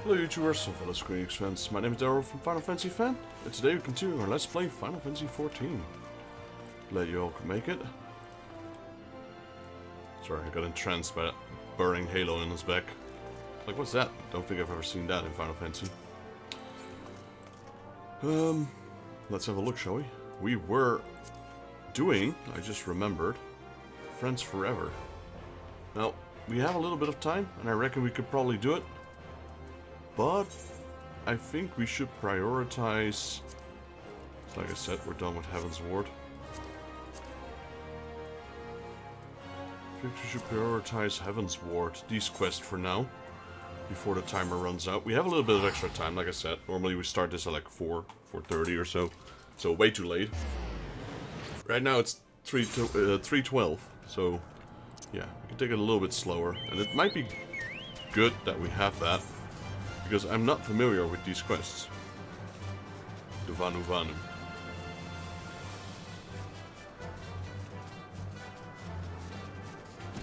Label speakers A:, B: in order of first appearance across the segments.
A: Hello YouTubers and fellow Square Enix fans, my name is Daryl from Final Fantasy Fan, and today we continue our Let's Play Final Fantasy XIV. Glad you all could make it. Sorry, I got entranced by that burning halo in his back. Like, what's that? Don't think I've ever seen that in Final Fantasy. Let's have a look, shall we? We were doing, I just remembered, Friends Forever. Now, we have a little bit of time, and I reckon we could probably do it. But I think we should prioritize, like I said, we're done with Heaven's Ward. I think we should prioritize Heaven's Ward, these quests for now, before the timer runs out. We have a little bit of extra time, like I said. Normally we start this at like 4:30 or so, so way too late. Right now it's 3:12, so yeah, we can take it a little bit slower, and it might be good that we have that. Because I'm not familiar with these quests. The Vanu Vanu.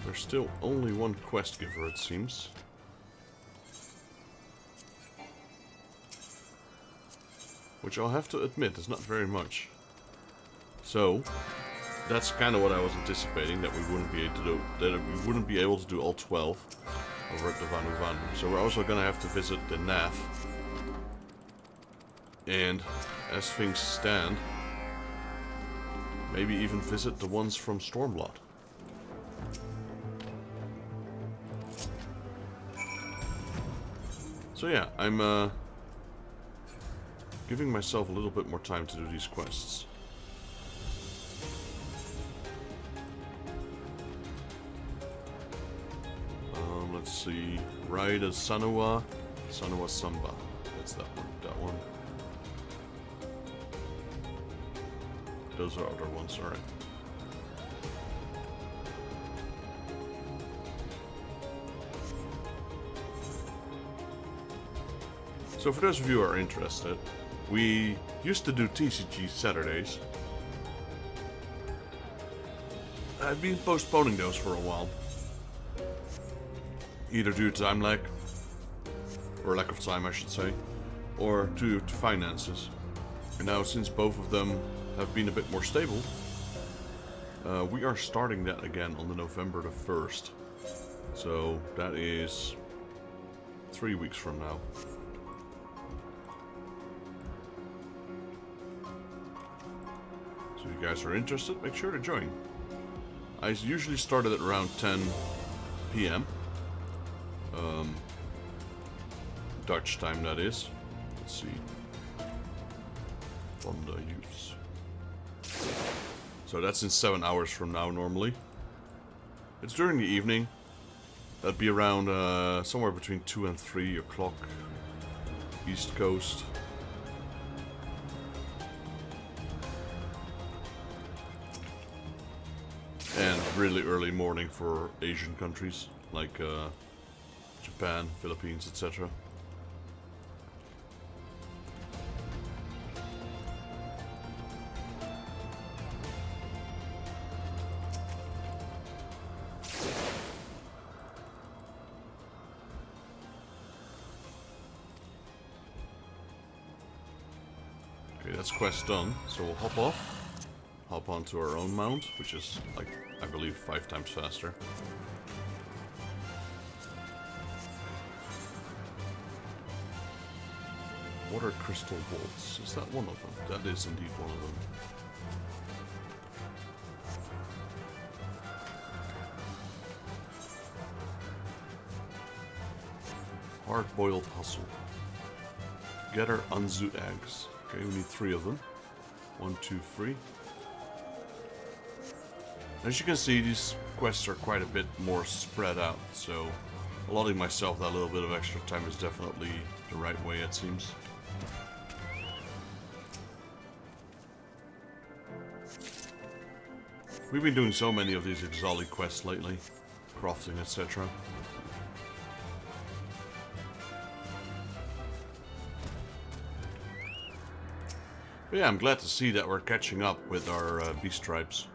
A: There's still only one quest giver, it seems. Which I'll have to admit is not very much. So that's kind of what I was anticipating, that we wouldn't be able to do, all 12. Over at the Vanu Vanu. So we're also gonna have to visit the Nav. And as things stand, maybe even visit the ones from Stormblood. So yeah, I'm giving myself a little bit more time to do these quests. Let's see, Ride a Sanua Samba. That's that one. Those are other ones, alright. So for those of you who are interested, we used to do TCG Saturdays. I've been postponing those for a while. Either due to time lag, or lack of time I should say, or due to finances. And now since both of them have been a bit more stable, we are starting that again on the November the 1st. So that is 3 weeks from now. So if you guys are interested, make sure to join. I usually start at around 10 PM. Dutch time, that is. Let's see. Fonda use. So that's in 7 hours from now normally. It's during the evening. That'd be around somewhere between 2 and 3 o'clock East Coast. And really early morning for Asian countries like Japan, Philippines, etc. Okay, that's quest done, so we'll hop onto our own mount, which is, like, I believe 5 times faster. Water crystal bolts. Is that one of them? That is indeed one of them. Hard-boiled hustle. Gather Anzu eggs. Okay, we need 3 of them. 1, 2, 3. As you can see, these quests are quite a bit more spread out, so allotting myself that little bit of extra time is definitely the right way, it seems. We've been doing so many of these Exali quests lately, crafting, etc. But yeah, I'm glad to see that we're catching up with our beast tribes.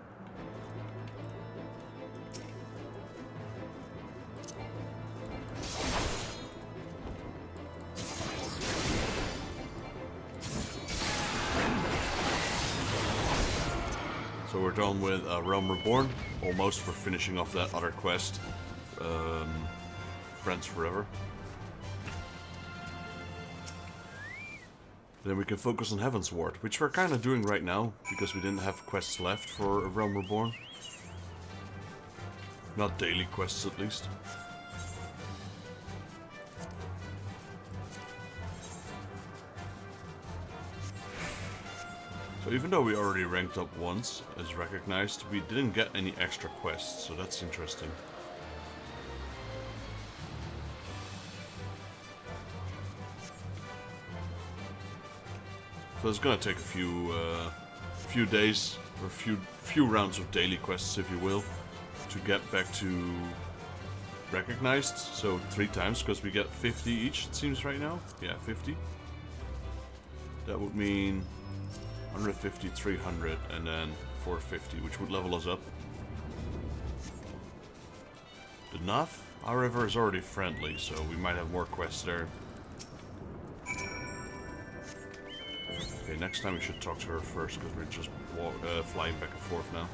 A: done with A Realm Reborn. Almost. We're finishing off that other quest. Friends Forever. Then we can focus on Heaven's Ward, which we're kind of doing right now, because we didn't have quests left for A Realm Reborn. Not daily quests, at least. So even though we already ranked up once as recognized, we didn't get any extra quests, so that's interesting. So it's gonna take a few days, or a few rounds of daily quests, if you will, to get back to recognized. So 3 times, because we get 50 each, it seems right now. Yeah, 50. That would mean 150, 300, and then 450, which would level us up. Enough, however, is already friendly, so we might have more quests there. Okay, next time we should talk to her first, because we're just flying back and forth now.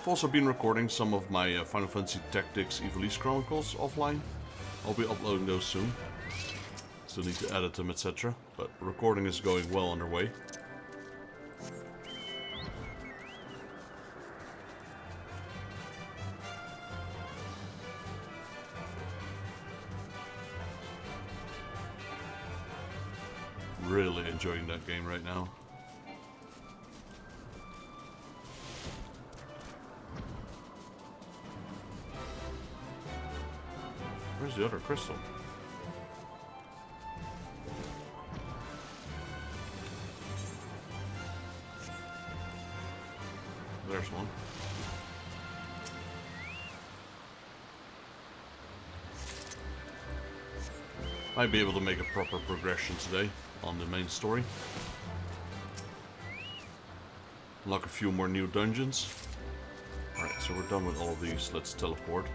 A: I've also been recording some of my Final Fantasy Tactics Ivalice Chronicles offline. I'll be uploading those soon. Still need to edit them, etc. But recording is going well underway. Really enjoying that game right now. Where's the other crystal? There's one. Might be able to make a proper progression today on the main story. Unlock a few more new dungeons. Alright, so we're done with all of these. Let's teleport.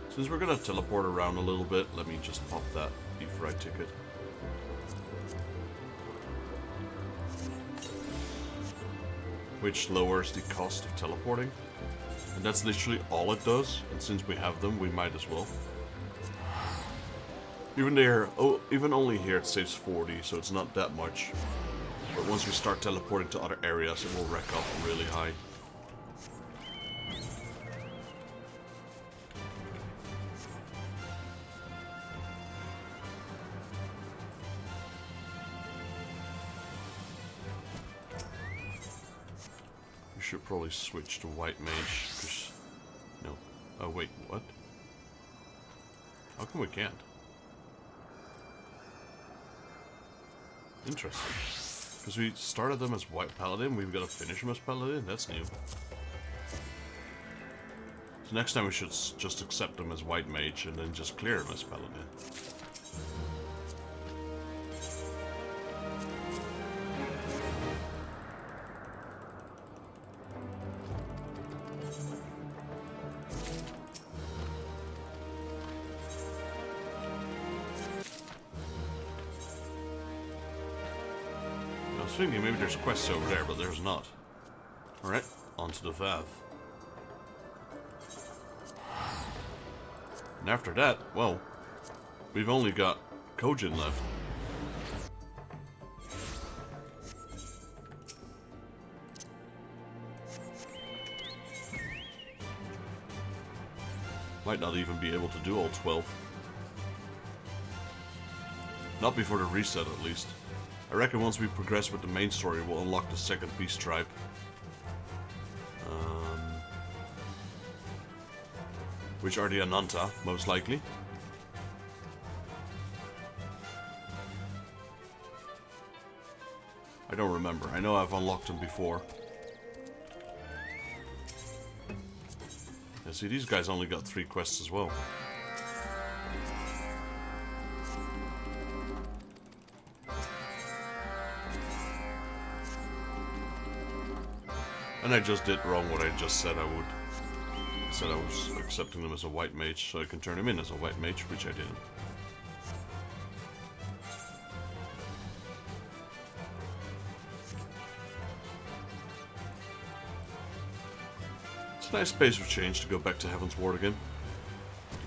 A: Since we're gonna teleport around a little bit, let me just pop that Eorzea ticket. Which lowers the cost of teleporting. And that's literally all it does, and since we have them, we might as well. Even only here it saves 40, so it's not that much. But once we start teleporting to other areas, it will rack up really high. Should probably switch to white mage, cause no. Oh wait, what? How come we can't? Interesting. Because we started them as white paladin, we've got to finish them as paladin? That's new. So next time we should just accept them as white mage and then just clear them as paladin. I was thinking maybe there's quests over there, but there's not. Alright, on to the Vav. And after that, well, we've only got Kojin left. Might not even be able to do all 12. Not before the reset, at least. I reckon once we progress with the main story, we'll unlock the second beast tribe. Which are the Ananta, most likely. I don't remember. I know I've unlocked them before. Yeah, see, these guys only got 3 quests as well. And I just did wrong what I just said I would. I said I was accepting them as a white mage, so I can turn him in as a white mage, which I didn't. It's a nice pace of change to go back to Heaven's Ward again,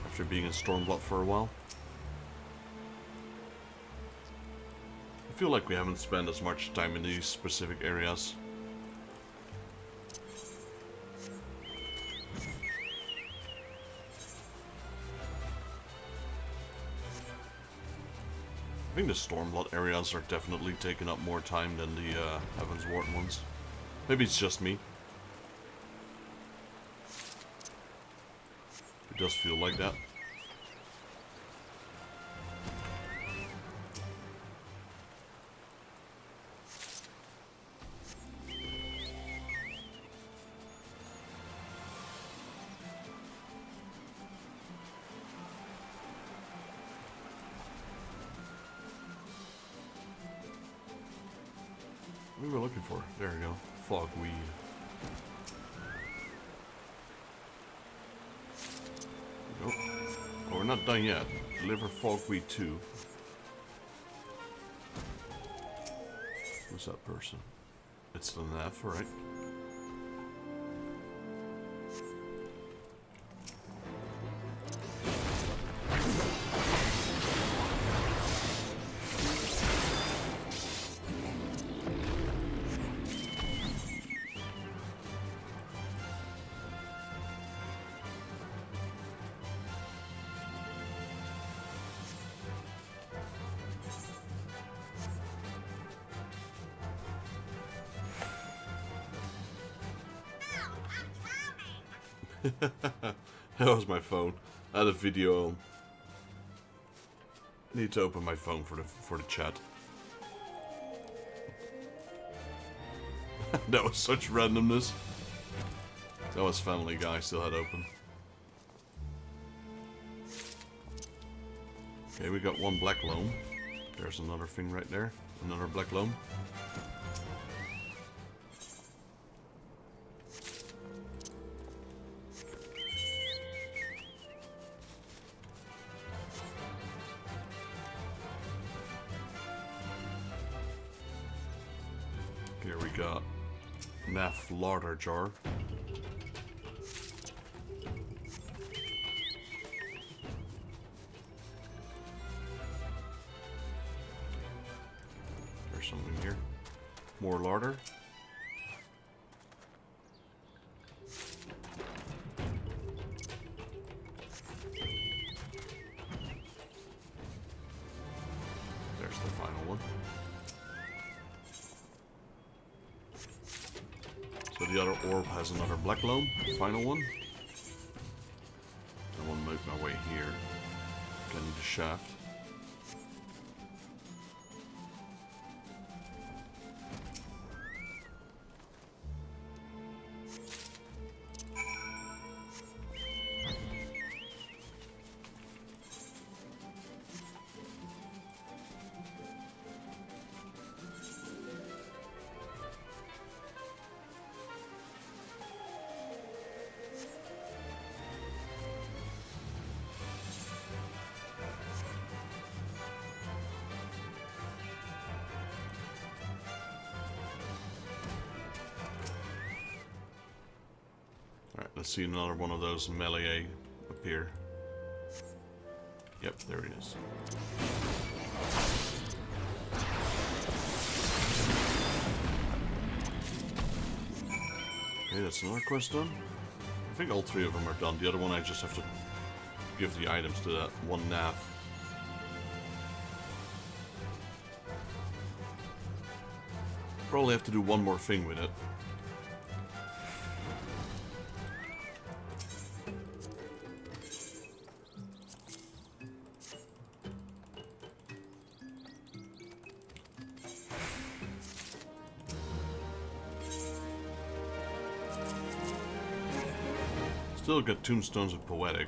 A: after being in Stormblood for a while. I feel like we haven't spent as much time in these specific areas. I think the Stormblood areas are definitely taking up more time than the Heaven's Ward ones. Maybe it's just me. It does feel like that. What were we looking for? There we go. Fogweed. Nope. Oh, we're not done yet. Deliver Fogweed 2. Who's that person? It's the Nav, right? That was my phone. I had a video on. I need to open my phone for the chat. That was such randomness. That was Family Guy still had open. Okay, we got one black loam. There's another thing right there. Another black loam. Here we got Nath Larder Jar. There's something here. More larder. There's the final one. So the other orb has another black loam, the final one. I want to make my way here. Getting the shaft. Alright, let's see another one of those melee appear. Yep, there he is. Okay, that's another quest done. I think all three of them are done. The other one I just have to give the items to that one nav. Probably have to do one more thing with it. Still got Tombstones of Poetic.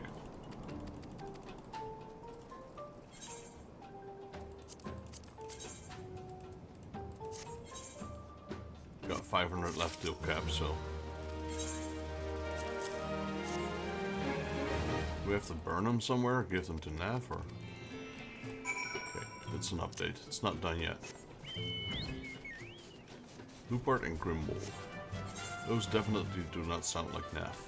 A: Got 500 left till cap, so We have to burn them somewhere, give them to Nav, or... Okay, it's an update. It's not done yet. Loopart and Grimwald. Those definitely do not sound like Nav.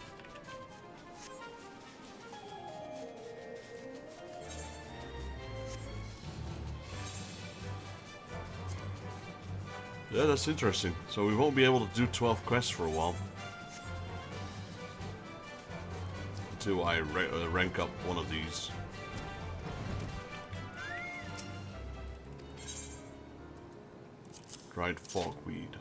A: Yeah, that's interesting. So we won't be able to do 12 quests for a while. Until I rank up one of these. Dried fogweed.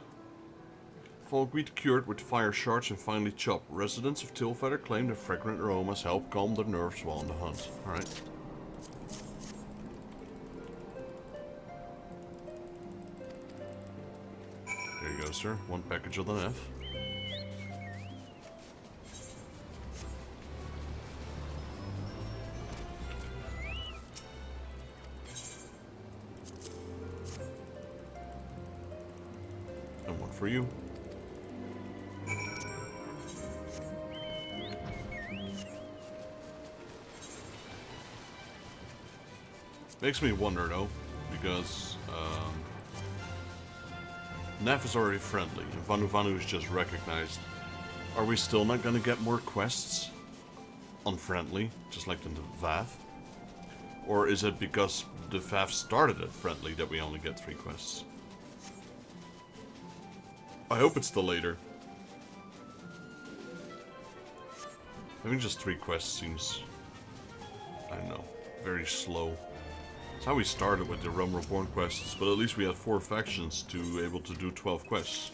A: Fogweed cured with fire shards and finely chopped. Residents of Tilfeather claim the fragrant aromas help calm their nerves while on the hunt. Alright. There you go, sir. One package of the F. And one for you. Makes me wonder though, because Nef is already friendly, and Vanu Vanu is just recognized. Are we still not gonna get more quests unfriendly, just like in the VAV? Or is it because the VAV started it friendly that we only get 3 quests? I hope it's the later. Having just 3 quests seems, I don't know, very slow. That's how we started with the Realm Reborn quests, but at least we had 4 factions to be able to do 12 quests.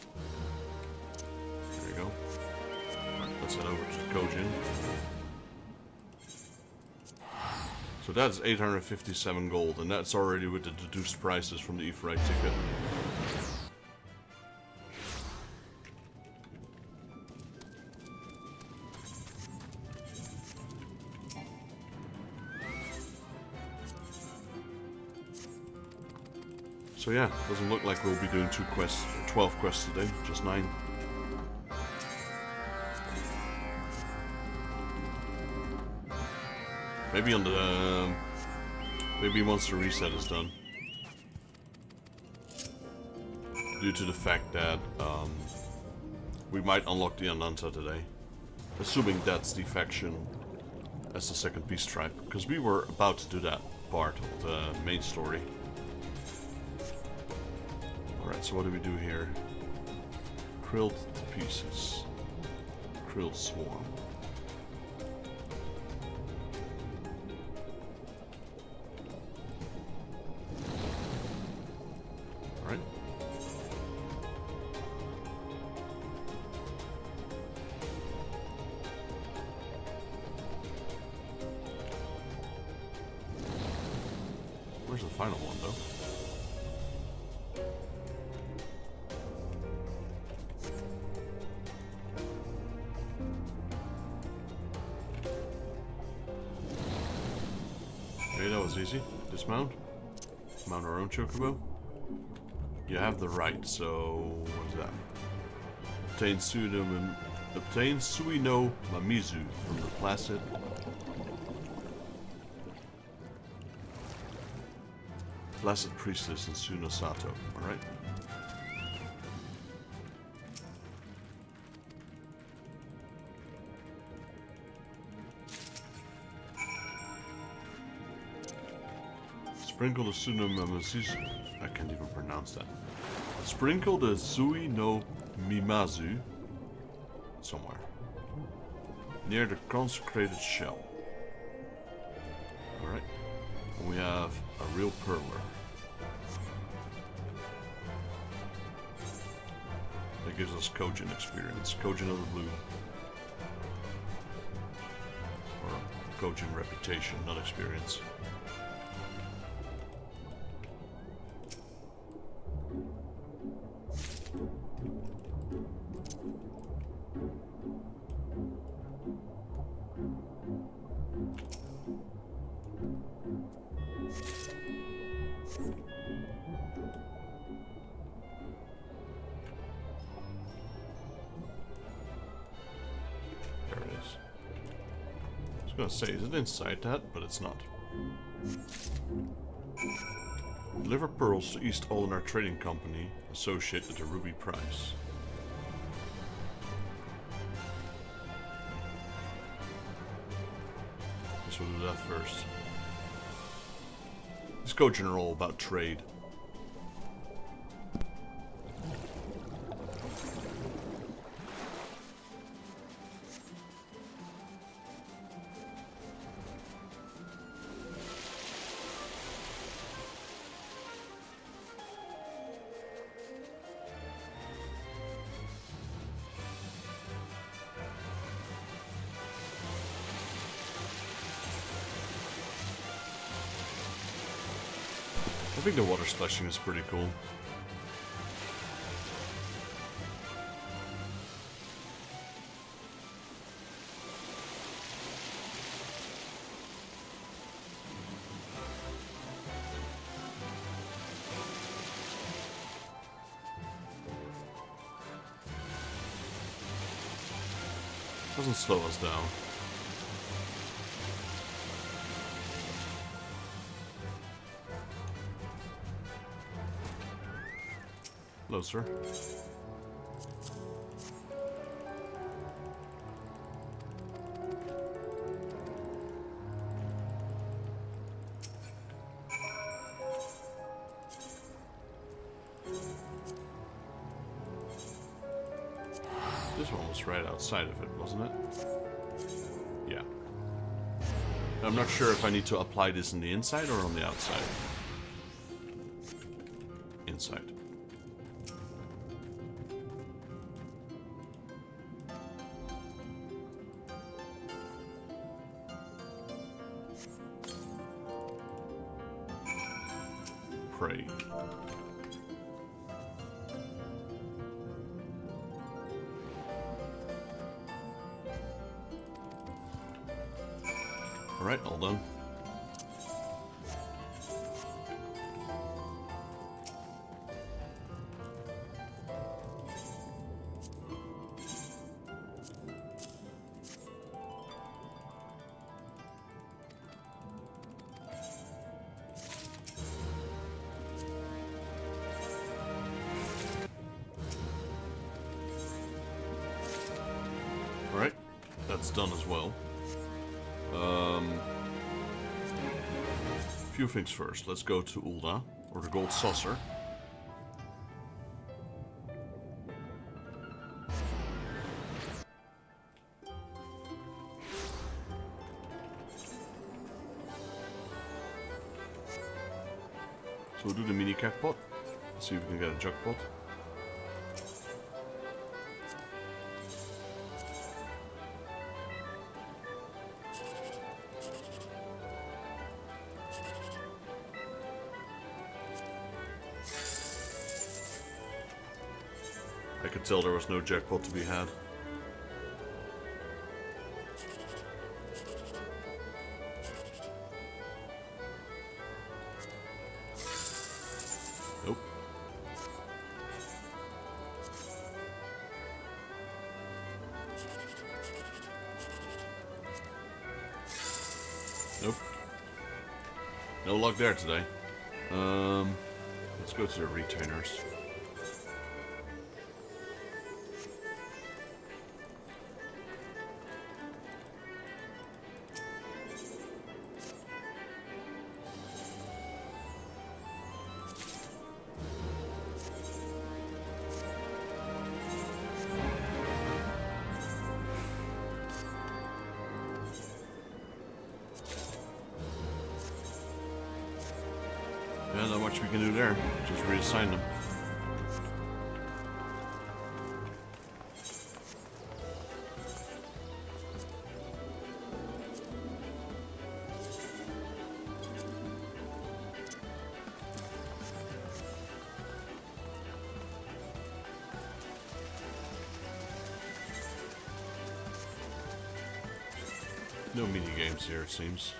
A: There you go. Right, let's head over to Kojin. So that's 857 gold, and that's already with the deduced prices from the Ephraim ticket. So yeah, doesn't look like we'll be doing 2 quests, 12 quests today, just 9. Maybe on the, maybe once the reset is done. Due to the fact that we might unlock the Ananta today. Assuming that's the faction as the second peace tribe, because we were about to do that part of the main story. Alright, so what do we do here? Krilled to pieces. Krilled swarm. Alright. Where's the final one though? Easy. Dismount. Mount our own chocobo. You have the right, so what's that? Obtain Sui no Mamizu from the Placid Priestess in Sunosato. Alright. Sprinkle the Sunomamizu. I can't even pronounce that. Sprinkle the Sui no Mimazu somewhere near the consecrated shell. Alright. And we have a real perler. That gives us Kojin experience. Kojin of the Blue. Or Kojin reputation, not experience. was gonna say, is it inside that? But it's not. Deliver pearls to East Olenar Trading Company, associate at a ruby price. Guess we'll do that first. Let's go general about trade. I think the water splashing is pretty cool. Doesn't slow us down. Hello, sir. This one was right outside of it, wasn't it? Yeah. I'm not sure if I need to apply this in the inside or on the outside. Inside. Pray. Alright, all done. Alright, that's done as well. Few things first. Let's go to Ulda, or the Gold Saucer. So we'll do the mini jackpot. See if we can get a jackpot. I could tell there was no jackpot to be had. Nope. Nope. No luck there today. Let's go to the retainers. Yeah, not much we can do there. Just reassign them. No mini games here, it seems.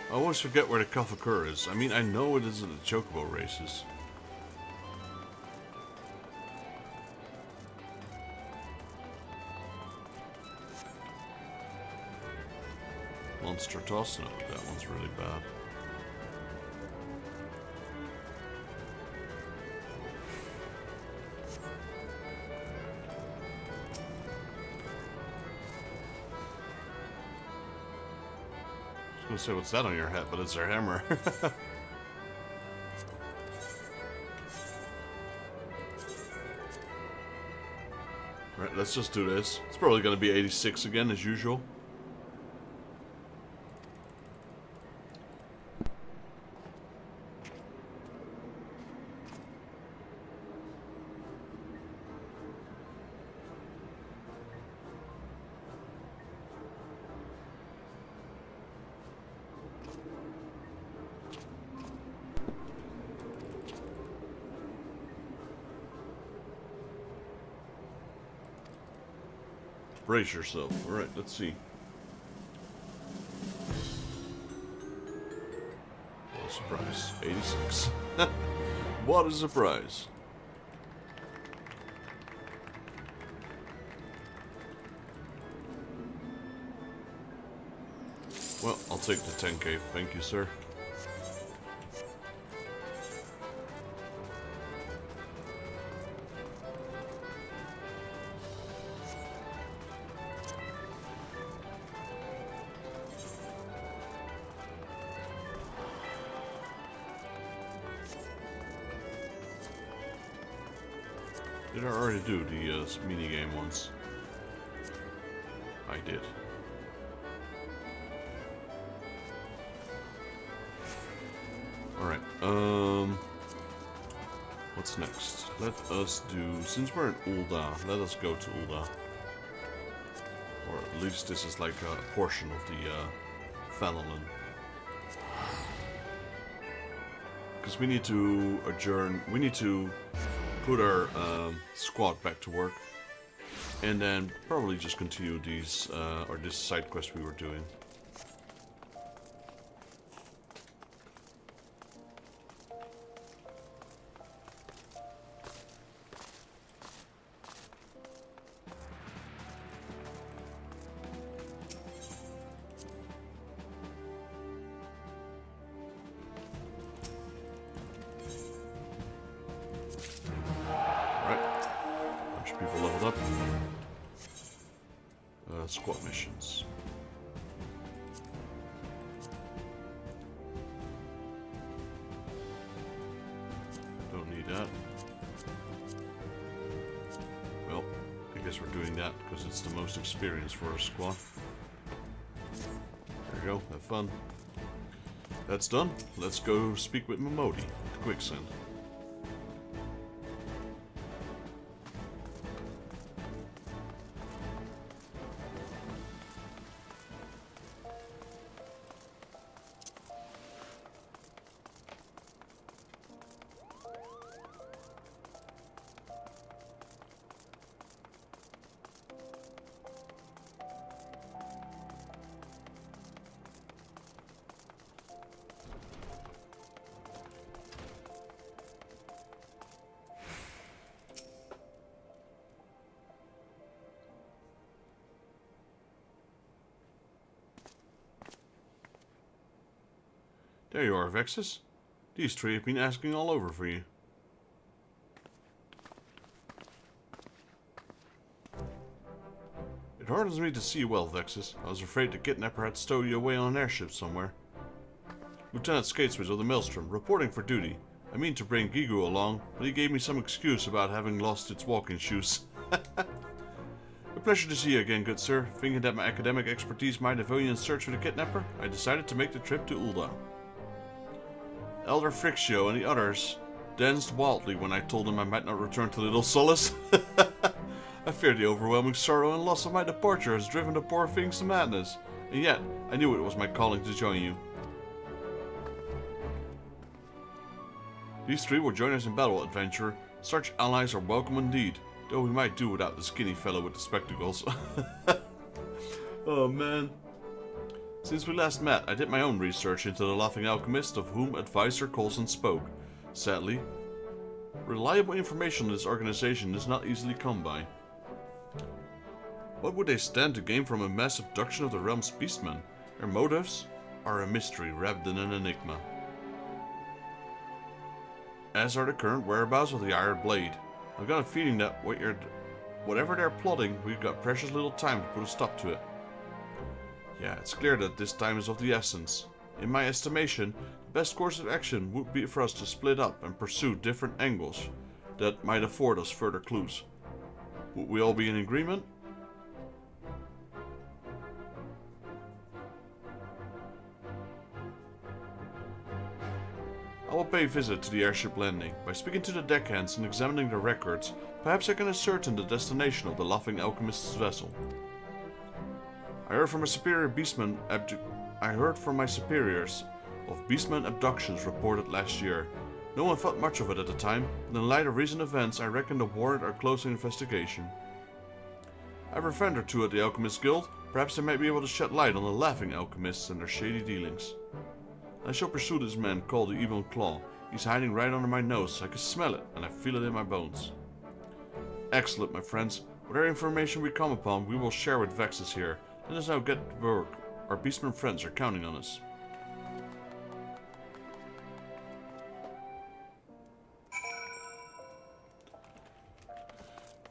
A: I always forget where the Kafakur is. I mean, I know it is in the Chocobo races. Monster Toss? No, that one's really bad. I was gonna say, what's that on your hat? But it's their hammer. Right, let's just do this. It's probably gonna be 86 again, as usual. Brace yourself. Alright, let's see. What a surprise. 86. What a surprise. Well, I'll take the 10k. Thank you, sir. Did I already do the mini-game once? I did. Alright, what's next? Let us do, since we're in Ul'dah, let us go to Ul'dah. Or at least this is like a portion of the Fallon. Because we need to adjourn, we need to put our squad back to work, and then probably just continue these or this side quest we were doing. People leveled up. Squad missions. Don't need that. Well, I guess we're doing that because it's the most experience for our squad. There we go, have fun. That's done. Let's go speak with Momodi at Quicksand. There you are, Vexus. These three have been asking all over for you. It hardens me to see you well, Vexus. I was afraid the kidnapper had stowed you away on an airship somewhere. Lieutenant Skateswitch of the Maelstrom, reporting for duty. I mean to bring Gigu along, but he gave me some excuse about having lost its walking shoes. A pleasure to see you again, good sir. Thinking that my academic expertise might avail you in search for the kidnapper, I decided to make the trip to Ul'dah. Elder Frixio and the others danced wildly when I told them I might not return to Little Solace. I fear the overwhelming sorrow and loss of my departure has driven the poor things to madness, and yet I knew it was my calling to join you. These three will join us in battle, adventurer. Such allies are welcome indeed, though we might do without the skinny fellow with the spectacles. Oh man. Since we last met, I did my own research into the Laughing Alchemist, of whom Advisor Coulson spoke. Sadly, reliable information on this organization is not easily come by. What would they stand to gain from a mass abduction of the realm's beastmen? Their motives are a mystery wrapped in an enigma. As are the current whereabouts of the Iron Blade. I've got a feeling that whatever they're plotting, we've got precious little time to put a stop to it. Yeah, it's clear that this time is of the essence. In my estimation, the best course of action would be for us to split up and pursue different angles that might afford us further clues. Would we all be in agreement? I will pay a visit to the airship landing. By speaking to the deckhands and examining their records, perhaps I can ascertain the destination of the Laughing Alchemist's vessel. I heard from my superiors of beastmen abductions reported last year. No one thought much of it at the time, but in light of recent events, I reckon the warrant our closer investigation. I have a friend or two at the Alchemist Guild. Perhaps they might be able to shed light on the Laughing Alchemists and their shady dealings. I shall pursue this man called the Evil Claw. He's hiding right under my nose. I can smell it, and I feel it in my bones. Excellent, my friends. Whatever information we come upon, we will share with Vexus here. Let us now get to work. Our beastmen friends are counting on us.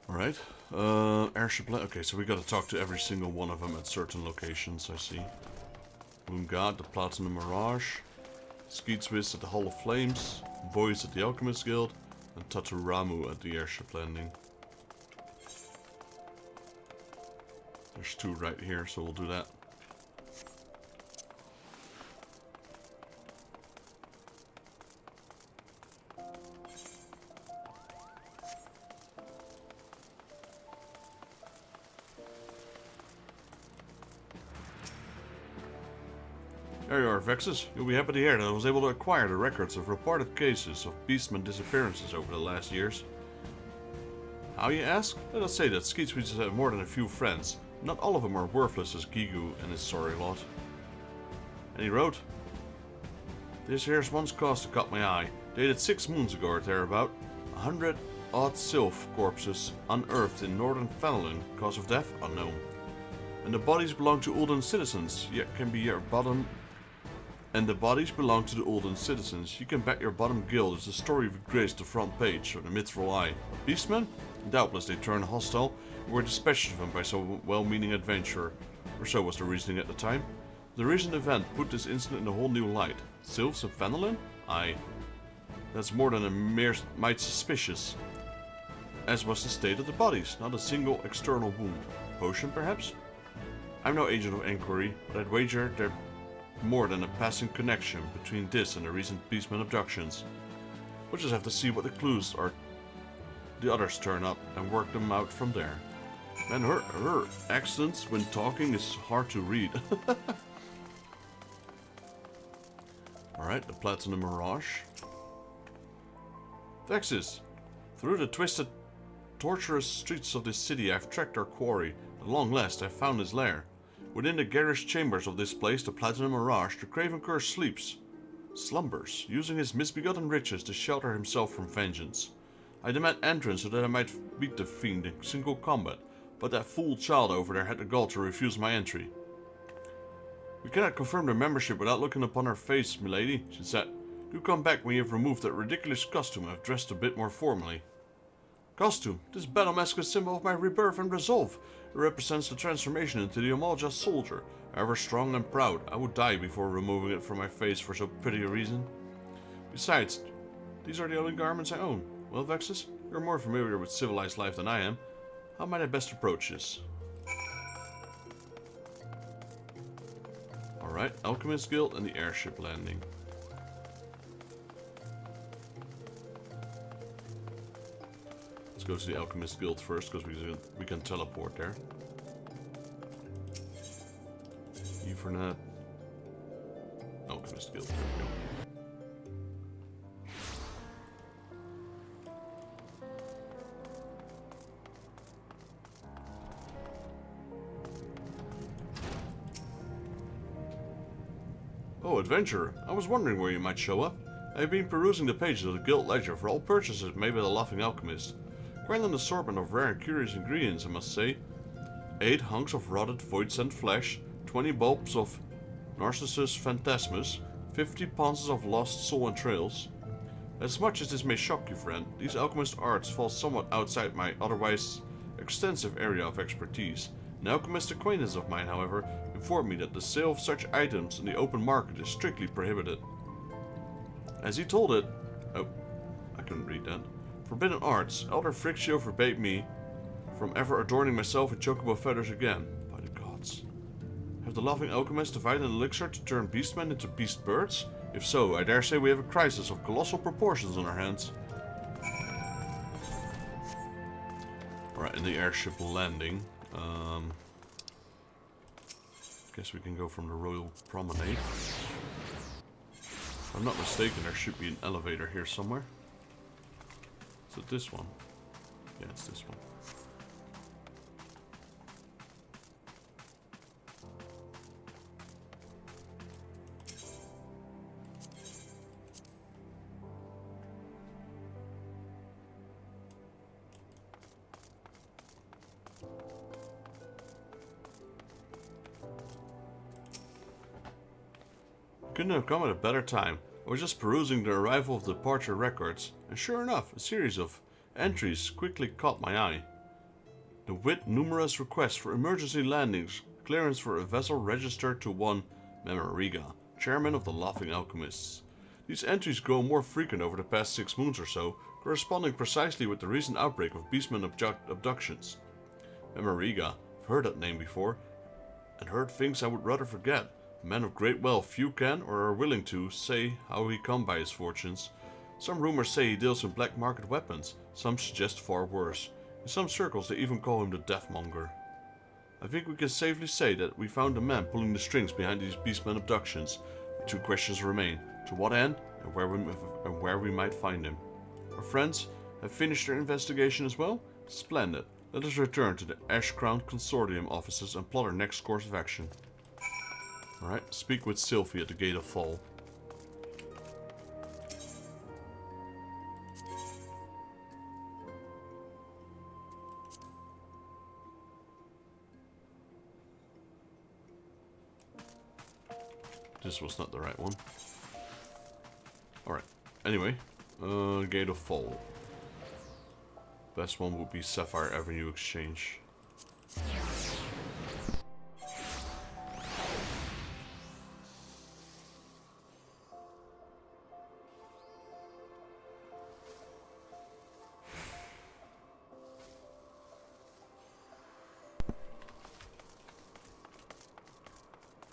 A: Alright. Airship... Okay, so we gotta talk to every single one of them at certain locations, I see. Boomgad, the Platinum Mirage. Skeetswiss at the Hall of Flames. Voice at the Alchemist Guild. And Taturamu at the airship landing. There's two right here, so we'll do that. There you are, Vexus. You'll be happy to hear that I was able to acquire the records of reported cases of beastmen disappearances over the last years. How, you ask? Let us say that Skeetswiss has more than a few friends. Not all of them are worthless as Gigu and his sorry lot. And he wrote, "This here's one's cause to caught my eye. Dated 6 moons ago or thereabout. 100-odd sylph corpses unearthed in northern Fenelon. Cause of death unknown. And the bodies belong to Ulden citizens, yet can be your bottom... And the bodies belong to the Ulden citizens. You can bet your bottom guild is the story we graced the front page or the mithril eye. Beastmen? Doubtless they turned hostile and were dispatched of them by some well-meaning adventurer. Or so was the reasoning at the time. The recent event put this incident in a whole new light. Sylphs of Fenelon? Aye. That's more than a mere mite suspicious. As was the state of the bodies, not a single external wound. Potion, perhaps? I'm no agent of inquiry, but I'd wager there's more than a passing connection between this and the recent beastmen abductions. We'll just have to see what the clues are. The others turn up and work them out from there. Man, her accent when talking is hard to read. Alright, the Platinum Mirage. Vexus, through the twisted, tortuous streets of this city I've tracked our quarry. At long last I've found his lair. Within the garish chambers of this place, the Platinum Mirage, the craven curse slumbers, using his misbegotten riches to shelter himself from vengeance. I demand entrance so that I might beat the fiend in single combat, but that fool child over there had the gall to refuse my entry. We cannot confirm their membership without looking upon her face, milady, she said. Do come back when you have removed that ridiculous costume I've dressed a bit more formally. Costume? This battle mask is a symbol of my rebirth and resolve. It represents the transformation into the Amalja soldier. Ever strong and proud, I would die before removing it from my face for so pretty a reason. Besides, these are the only garments I own. Well, Vexus, you're more familiar with civilized life than I am. How might I best approach this? Alright, Alchemist Guild and the airship landing. Let's go to the Alchemist Guild first, because we can teleport there. Ethernet. Alchemist Guild, there we go. Oh, adventurer. I was wondering where you might show up. I've been perusing the pages of the guild ledger for all purchases made by the Laughing Alchemist. Quite an assortment of rare and curious ingredients, I must say. 8 hunks of rotted void-sent flesh, 20 bulbs of Narcissus Phantasmus, 50 ponces of lost soul and trails. As much as this may shock you, friend, these alchemist arts fall somewhat outside my otherwise extensive area of expertise. An alchemist acquaintance of mine, however, informed me that the sale of such items in the open market is strictly prohibited. As he told it... Oh, I couldn't read that. Forbidden arts. Elder Frixio forbade me from ever adorning myself with chocobo feathers again. By the gods. Have the laughing alchemists divided an elixir to turn beastmen into beast birds? If so, I dare say we have a crisis of colossal proportions on our hands. Alright, in the airship landing. Guess we can go from the Royal Promenade. If I'm not mistaken, there should be an elevator here somewhere. Is it this one? Yeah, it's this one. Couldn't have come at a better time. I was just perusing the arrival of departure records, and sure enough, a series of entries quickly caught my eye. The with numerous requests for emergency landings, clearance for a vessel registered to one Memoriga, chairman of the Laughing Alchemists. These entries grow more frequent over the past 6 moons or so, corresponding precisely with the recent outbreak of beastmen abductions. Memoriga, I've heard that name before, and heard things I would rather forget. A man of great wealth, few can or are willing to say how he come by his fortunes. Some rumors say he deals in black market weapons, some suggest far worse. In some circles they even call him the Deathmonger. I think we can safely say that we found the man pulling the strings behind these beastmen abductions. The 2 questions remain: to what end, and where we might find him. Our friends have finished their investigation as well? Splendid. Let us return to the Ash-Crowned Consortium offices and plot our next course of action. Alright, speak with Sylvie at the Gate of Fall. This was not the right one. Alright, anyway, Gate of Fall. Best one would be Sapphire Avenue Exchange.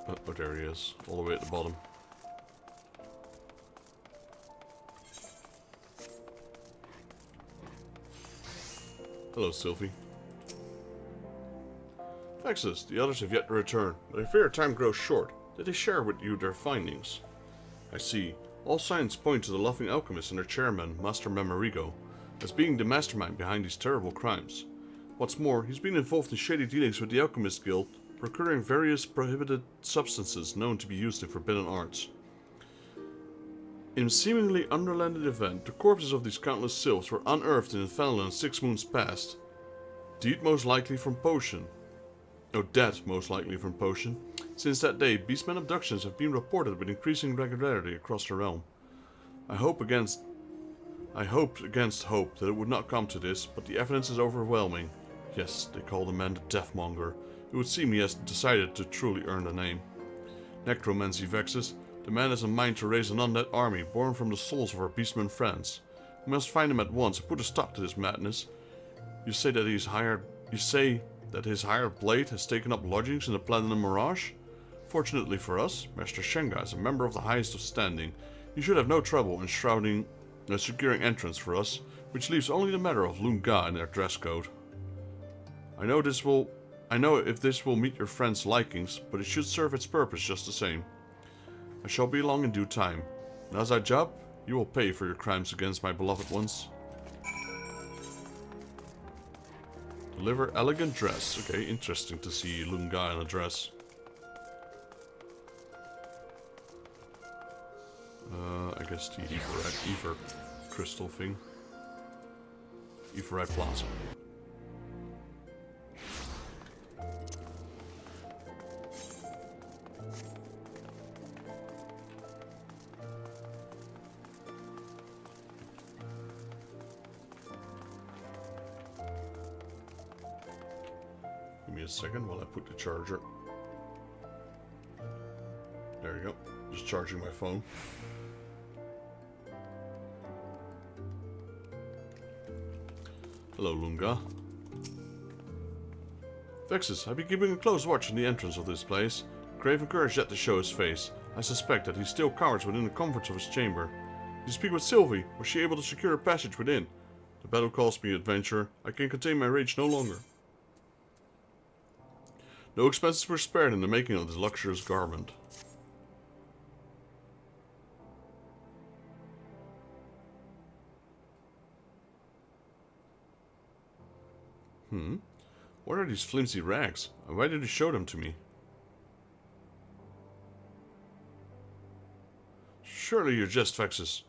A: Oh, there he is, all the way at the bottom. Hello, Sylvie. Vexus, the others have yet to return, but I fear time grows short. Did they share with you their findings? I see. All signs point to the Laughing Alchemist and their chairman, Master Memorigo, as being the mastermind behind these terrible crimes. What's more, he's been involved in shady dealings with the Alchemist Guild, procuring various prohibited substances known to be used in forbidden arts. In a seemingly unrelated event, the corpses of these countless sylphs were unearthed in Fenland 6 moons past. Dead most likely from potion. Since that day, beastmen abductions have been reported with increasing regularity across the realm. I hoped against hope that it would not come to this, but the evidence is overwhelming. Yes, they call the man the Deathmonger. It would seem he has decided to truly earn the name. Necromancy Vexus. The man has a mind to raise an undead army born from the souls of our beastmen friends. We must find him at once and put a stop to this madness. You say that his hired blade has taken up lodgings in the Platinum Mirage? Fortunately for us, Master Shenga is a member of the highest of standing. You should have no trouble in securing entrance for us, which leaves only the matter of Lunga and their dress code. I know if this will meet your friend's likings, but it should serve its purpose just the same. I shall be along in due time, and as I job, you will pay for your crimes against my beloved ones. Deliver elegant dress. Okay, interesting to see Lunga in a dress. I guess the Ether crystal thing. Etherite Plaza. me a second while I put the charger. There you go. Just charging my phone. Hello, Lunga. Vexus, I've been keeping a close watch on the entrance of this place. Craven courage yet to show his face. I suspect that he still cowers within the comforts of his chamber. Did you speak with Sylvie? Was she able to secure a passage within? The battle calls me, adventurer. I can contain my rage no longer. No expenses were spared in the making of this luxurious garment. What are these flimsy rags? And why did you show them to me? Surely you're just Vexus.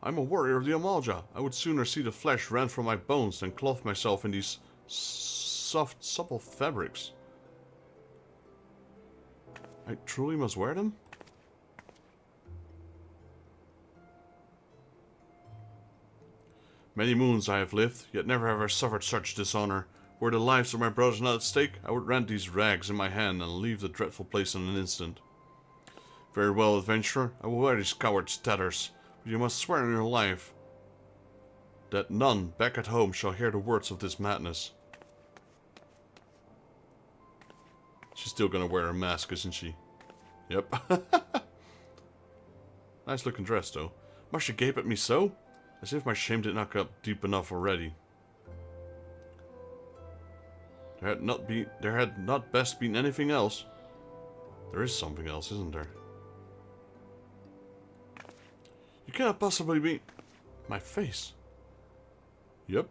A: I'm a warrior of the Amalja. I would sooner see the flesh rent from my bones than clothe myself in these soft, supple fabrics. I truly must wear them? Many moons I have lived, yet never have I suffered such dishonor. Were the lives of my brothers not at stake, I would rend these rags in my hand and leave the dreadful place in an instant. Very well, adventurer, I will wear these coward's tatters, but you must swear on your life that none back at home shall hear the words of this madness. She's still gonna wear a mask, isn't she? Yep. Nice looking dress, though. Must you gape at me so? As if my shame did not go deep enough already. There had not best been anything else. There is something else, isn't there? You cannot possibly be... My face. Yep.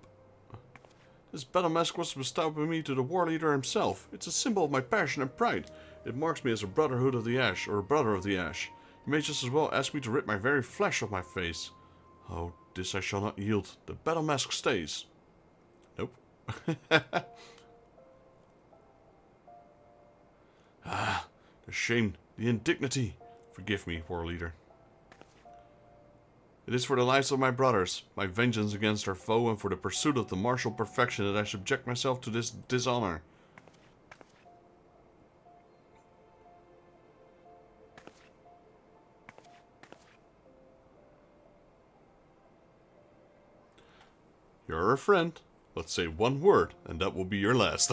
A: This battle mask was bestowed by me to the war leader himself. It's a symbol of my passion and pride. It marks me as a brotherhood of the ash, or a brother of the ash. You may just as well ask me to rip my very flesh off my face. Oh, this I shall not yield. The battle mask stays. Nope. Ah, the shame, the indignity. Forgive me, war leader. It is for the lives of my brothers, my vengeance against our foe, and for the pursuit of the martial perfection that I subject myself to this dishonor. You're a friend. Let's say one word, and that will be your last.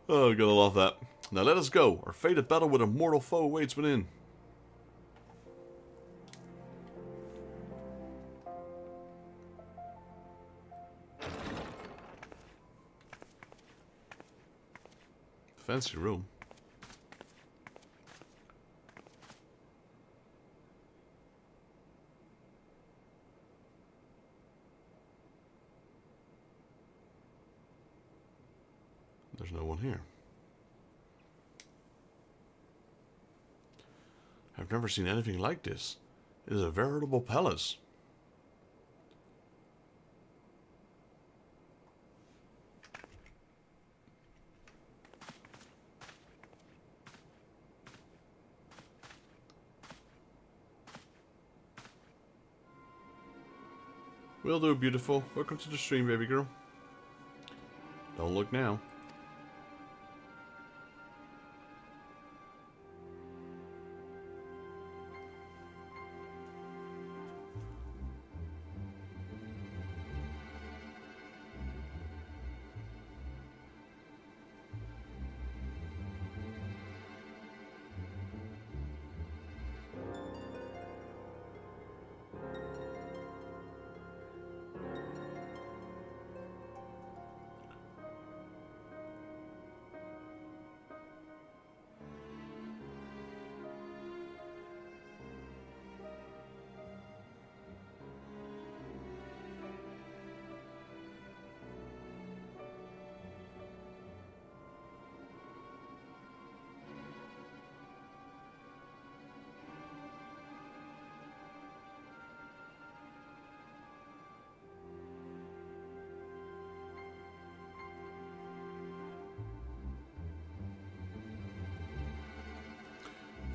A: Oh, gotta love that. Now let us go. Our fated battle with a mortal foe awaits within. Fancy room. There's no one here. I've never seen anything like this. It is a veritable palace. Will do, beautiful. Welcome to the stream, baby girl. Don't look now.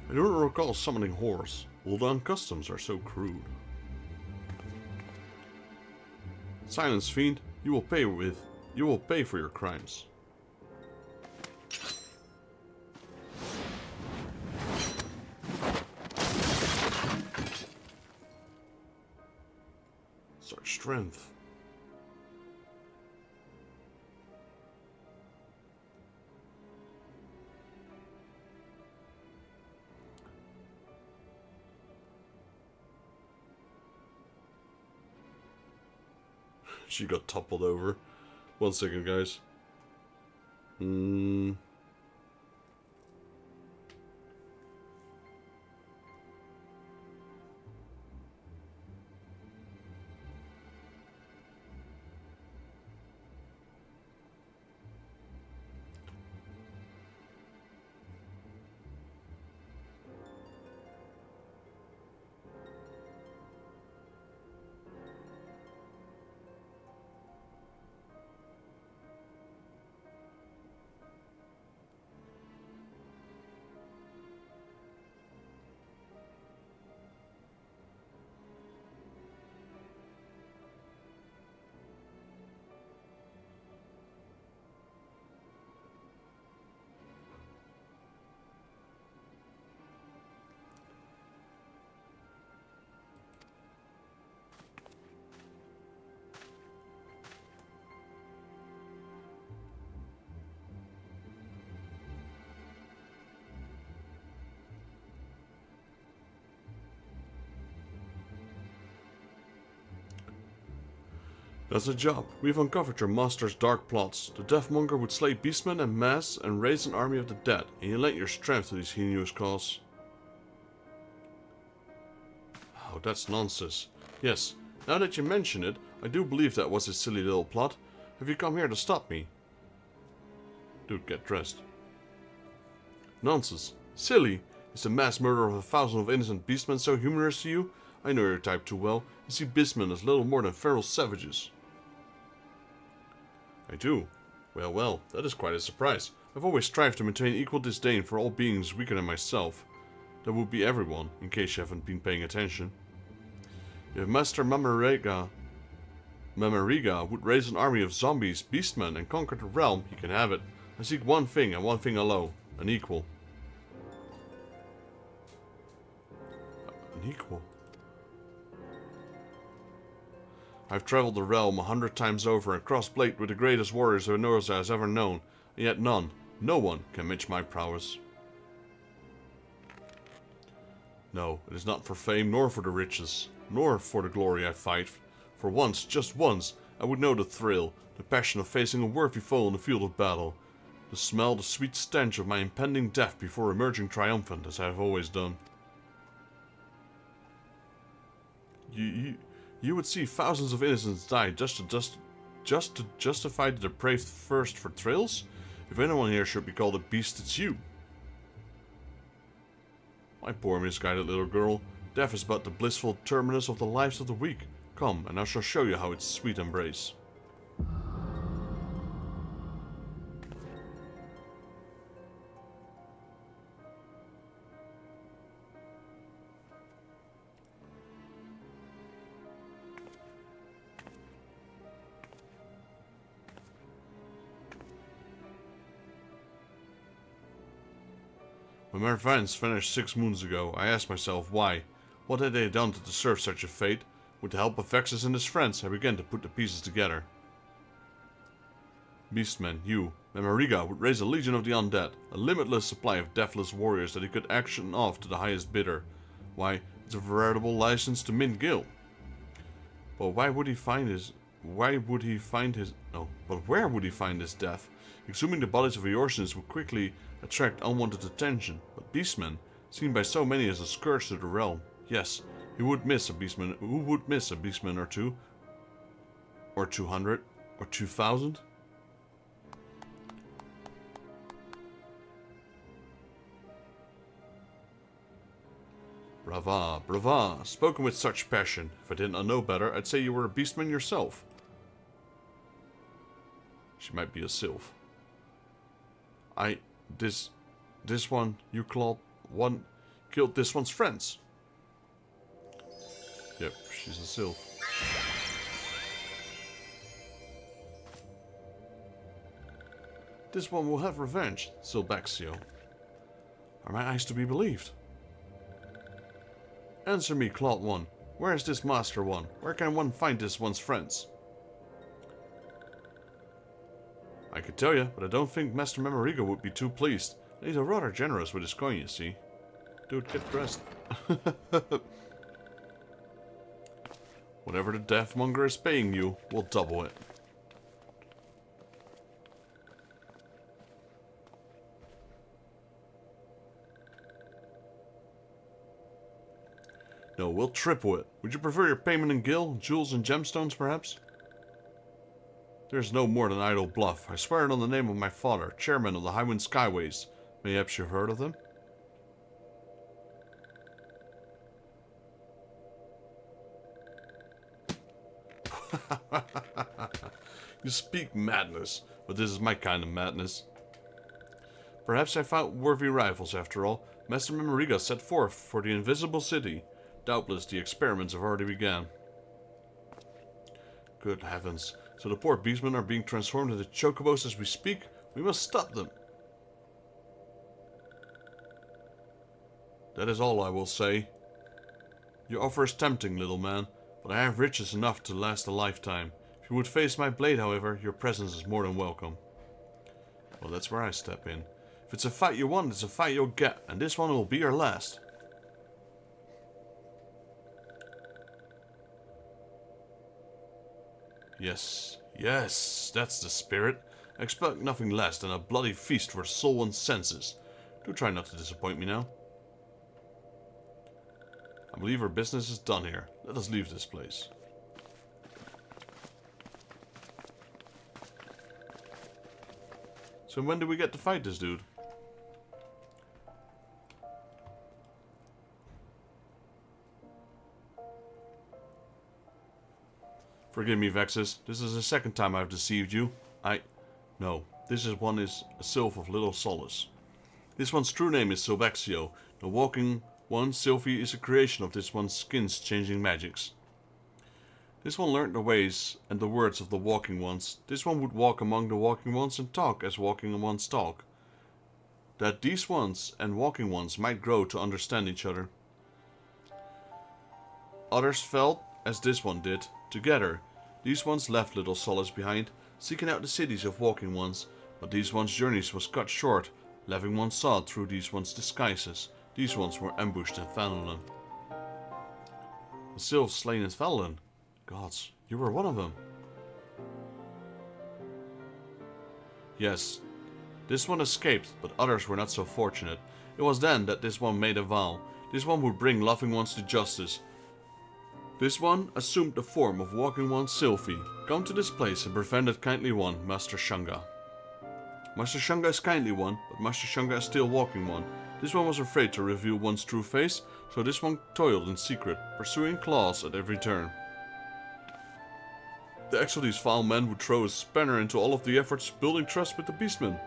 A: I don't recall summoning horse. Uldan customs are so crude. Silence, fiend. You will pay with You will pay for your crimes. Such strength. She got toppled over. 1 second, guys. That's a job. We've uncovered your master's dark plots. The Deathmonger would slay beastmen en masse and raise an army of the dead, and you lent your strength to these heinous cause. Oh, that's nonsense. Yes, now that you mention it, I do believe that was his silly little plot. Have you come here to stop me? Dude, get dressed. Nonsense. Silly. Is the mass murder of 1,000 of innocent beastmen so humorous to you? I know your type too well. You see beastmen as little more than feral savages. I do. Well, well, that is quite a surprise. I've always strived to maintain equal disdain for all beings weaker than myself. That would be everyone, in case you haven't been paying attention. If Master Mamariga would raise an army of zombies, beastmen, and conquer the realm, he can have it. I seek one thing and one thing alone, an equal. An equal? I've traveled the realm 100 times over and crossed blade with the greatest warriors Eorzea has ever known, and yet none, no one, can match my prowess. No, it is not for fame, nor for the riches, nor for the glory I fight. For once, just once, I would know the thrill, the passion of facing a worthy foe in the field of battle. To smell the sweet stench of my impending death before emerging triumphant, as I have always done. You would see thousands of innocents die just to justify the depraved thirst for thrills? If anyone here should be called a beast, it's you. My poor misguided little girl, death is but the blissful terminus of the lives of the weak. Come, and I shall show you how its sweet embrace. When my friends vanished 6 moons ago, I asked myself why. What had they done to deserve such a fate? With the help of Vexus and his friends, I began to put the pieces together. Beastmen, you, Mamariga would raise a legion of the undead, a limitless supply of deathless warriors that he could auction off to the highest bidder. Why, it's a veritable license to mint gil. But where would he find his death? Exhuming the bodies of Eorzeans would quickly attract unwanted attention, but beastmen, seen by so many as a scourge to the realm, yes, who would miss a beastman or two? Or 200? Or 2,000? Brava, brava, spoken with such passion. If I did not know better, I'd say you were a beastman yourself. She might be a sylph. This one, you killed this one's friends. Yep, she's a sylph. This one will have revenge, Silbexio. Are my eyes to be believed? Answer me, Claude 1. Where is this Master 1? Where can one find this one's friends? I could tell you, but I don't think Master Memorigo would be too pleased. He's rather generous with his coin, you see. Dude, get dressed. Whatever the Deathmonger is paying you, we'll double it. No, we'll triple it. Would you prefer your payment in gil, jewels, and gemstones, perhaps? There's no more than idle bluff. I swear it on the name of my father, chairman of the Highwind Skyways. Mayhaps you've heard of them? You speak madness, but this is my kind of madness. Perhaps I found worthy rivals after all. Master Memoriga set forth for the Invisible City. Doubtless the experiments have already begun. Good heavens. So the poor beastmen are being transformed into chocobos as we speak? We must stop them. That is all I will say. Your offer is tempting, little man, but I have riches enough to last a lifetime. If you would face my blade, however, your presence is more than welcome. Well, that's where I step in. If it's a fight you want, it's a fight you'll get, and this one will be your last. Yes, yes, that's the spirit. I expect nothing less than a bloody feast for soul and senses. Do try not to disappoint me now. I believe our business is done here. Let us leave this place. So when do we get to fight this dude? Forgive me, Vexus. This is the second time I've deceived you. No. This one is a sylph of little solace. This one's true name is Silbexio. The walking one, Sylphie, is a creation of this one's skin's changing magics. This one learned the ways and the words of the walking ones. This one would walk among the walking ones and talk as walking ones talk. That these ones and walking ones might grow to understand each other. Others felt as this one did. Together, these ones left little solace behind, seeking out the cities of walking ones, but these ones' journeys was cut short, leaving one sawed through these ones' disguises. These ones were ambushed in Fenelon. The Sylphs slain in Fenelon. Gods, you were one of them. Yes, this one escaped, but others were not so fortunate. It was then that this one made a vow. This one would bring loving ones to justice. This one assumed the form of walking one Sylphie. Come to this place and prevent that kindly one, Master Shunga. Master Shunga is kindly one, but Master Shunga is still walking one. This one was afraid to reveal one's true face, so this one toiled in secret, pursuing claws at every turn. The acts of these foul men would throw a spanner into all of the efforts building trust with the beastmen.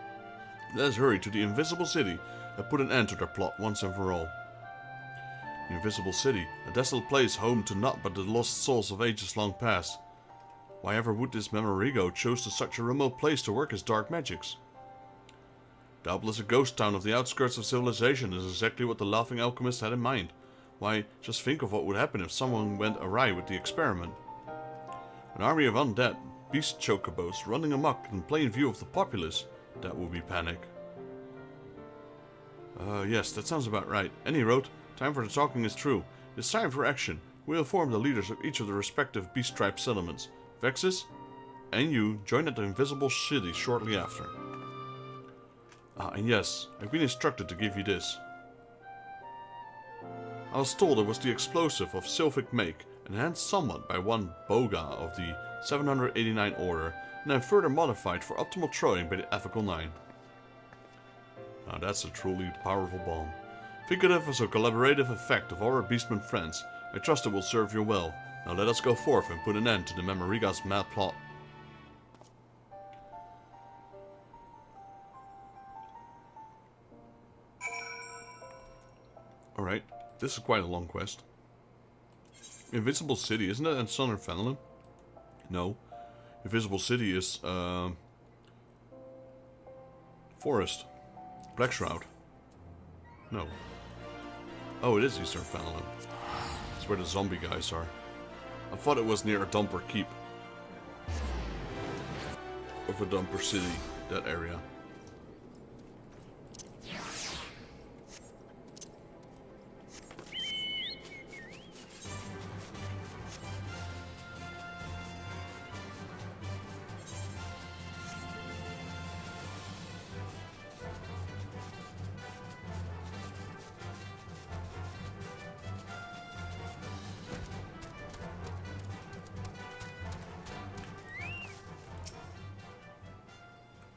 A: Let us hurry to the Invisible City and put an end to their plot once and for all. The Invisible City, a desolate place home to naught but the lost souls of ages long past. Why ever would this Memorigo choose to such a remote place to work his dark magics? Doubtless a ghost town of the outskirts of civilization is exactly what the Laughing Alchemist had in mind. Why, just think of what would happen if someone went awry with the experiment. An army of undead, beast chocobos running amok in plain view of the populace, that would be panic. Yes, that sounds about right. Any road, time for the talking is true. It's time for action. We'll inform the leaders of each of the respective beast tribe settlements. Vexus, and you join at the Invisible City shortly after. And yes, I've been instructed to give you this. I was told it was the explosive of Sylphic make, enhanced somewhat by one Boga of the 789 order, and then further modified for optimal throwing by the Ethical 9. Now that's a truly powerful bomb. Think of it as a collaborative effect of our beastmen friends. I trust it will serve you well. Now let us go forth and put an end to the Memoriga's mad plot. Alright, this is quite a long quest. Invisible City, isn't that in Southern Fenelon? No. Invisible City is, Forest. Black Shroud. No. Oh, it is Eastern Fenland. That's where the zombie guys are. I thought it was near a dumper keep. Of a dumper city, that area.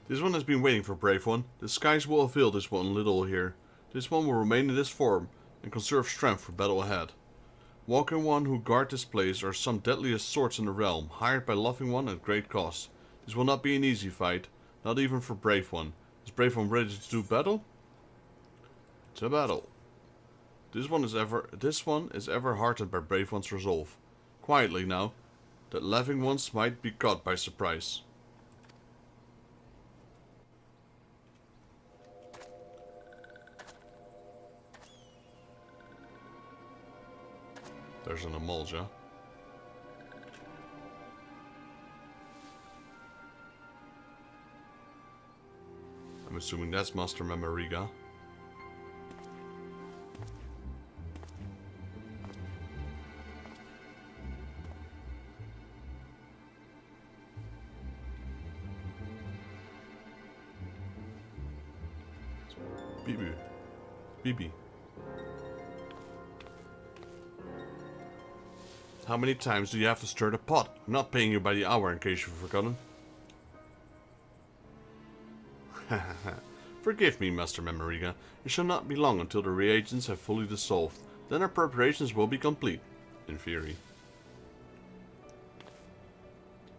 A: This one has been waiting for Brave One. The skies will avail this one little here. This one will remain in this form and conserve strength for battle ahead. Walking One who guard this place are some deadliest swords in the realm, hired by Loving One at great cost. This will not be an easy fight, not even for Brave One. Is Brave One ready to do battle? To battle. This one is ever heartened by Brave One's resolve. Quietly now, that Loving Ones might be caught by surprise. There's an Eorzea. I'm assuming that's Master Memoriga. Bibi. How many times do you have to stir the pot? I'm not paying you by the hour in case you've forgotten. Forgive me, Master Memoriga. It shall not be long until the reagents have fully dissolved. Then our preparations will be complete. In theory.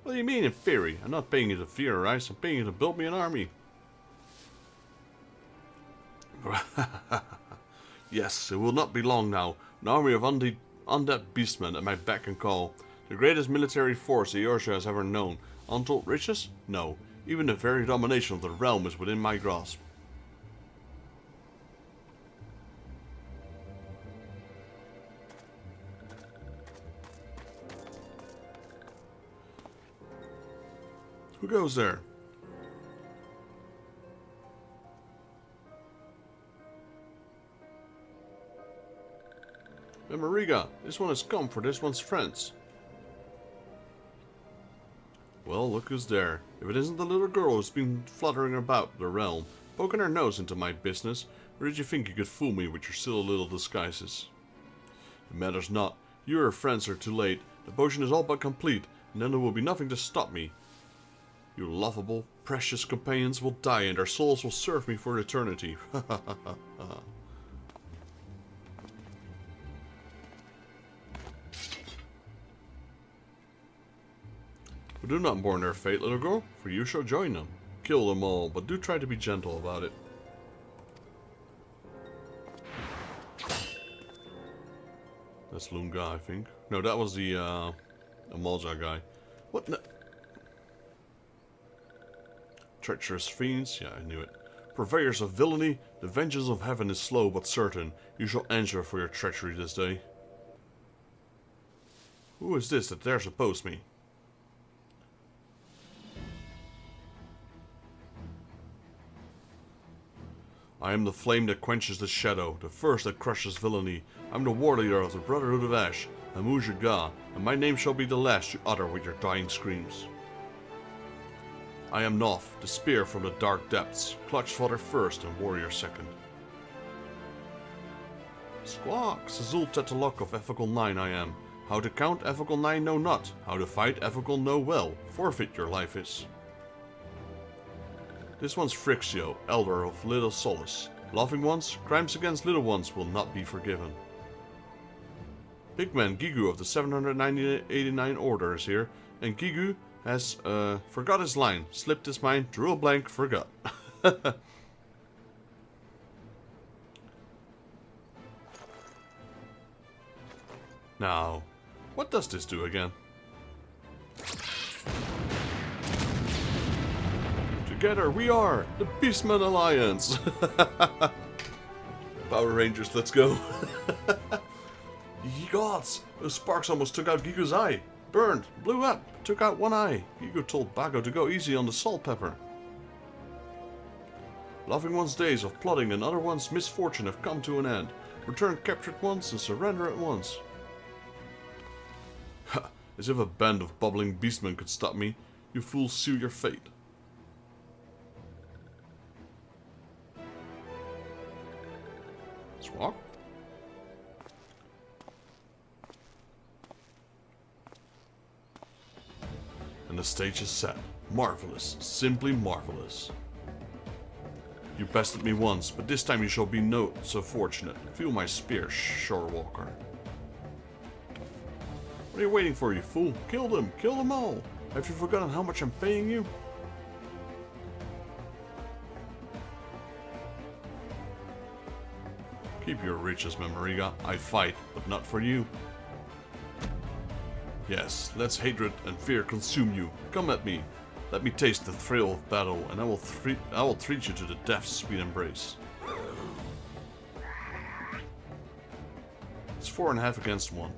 A: What do you mean in theory? I'm not paying you to theorize, I'm paying you to build me an army. Yes, it will not be long now. An army of undead beastmen at my beck and call. The greatest military force Eorzea has ever known. Untold riches? No. Even the very domination of the realm is within my grasp. Who goes there? Memoriga, this one has come for this one's friends. Well, look who's there. If it isn't the little girl who's been fluttering about the realm, poking her nose into my business, or did you think you could fool me with your silly little disguises? It matters not. You and her friends are too late. The potion is all but complete, and then there will be nothing to stop me. Your lovable, precious companions will die, and their souls will serve me for eternity. But do not mourn their fate, little girl, for you shall join them. Kill them all, but do try to be gentle about it. That's Lunga, I think. No, that was the Eorzea guy. What the... Treacherous fiends? Yeah, I knew it. Purveyors of villainy, the vengeance of heaven is slow but certain. You shall answer for your treachery this day. Who is this that dares oppose me? I am the flame that quenches the shadow, the first that crushes villainy. I am the war leader of the Brotherhood of Ash, Ga, and my name shall be the last you utter with your dying screams. I am Noth, the spear from the dark depths, Clutch Fodder first and warrior second. Squawk, Sazul Tetalok of Ethical 9 I am. How to count Ethical 9 know not, how to fight Ethical know well, forfeit your life is. This one's Frixio, Elder of Little Solace. Loving ones, crimes against little ones will not be forgiven. Pigman Gigu of the 789 Order is here, and Gigu has, forgot his line, slipped his mind, drew a blank, forgot. Now, what does this do again? To Together we are the Beastmen Alliance. Power Rangers, let's go. Ye gods! Those sparks almost took out Gigo's eye. Burned, blew up, took out one eye. Gigo told Bago to go easy on the salt pepper. Loving one's days of plotting and other one's misfortune have come to an end. Return captured once and surrender at once. Ha! As if a band of bubbling beastmen could stop me. You fools seal your fate. Let's walk. And the stage is set. Marvelous. Simply marvelous. You bested me once, but this time you shall be no so fortunate. Feel my spear, Shorewalker. What are you waiting for, you fool? Kill them! Kill them all! Have you forgotten how much I'm paying you? Keep your riches, Memoriga. I fight, but not for you. Yes, let's hatred and fear consume you. Come at me. Let me taste the thrill of battle, and I will treat you to the death's sweet embrace. It's 4.5 against 1.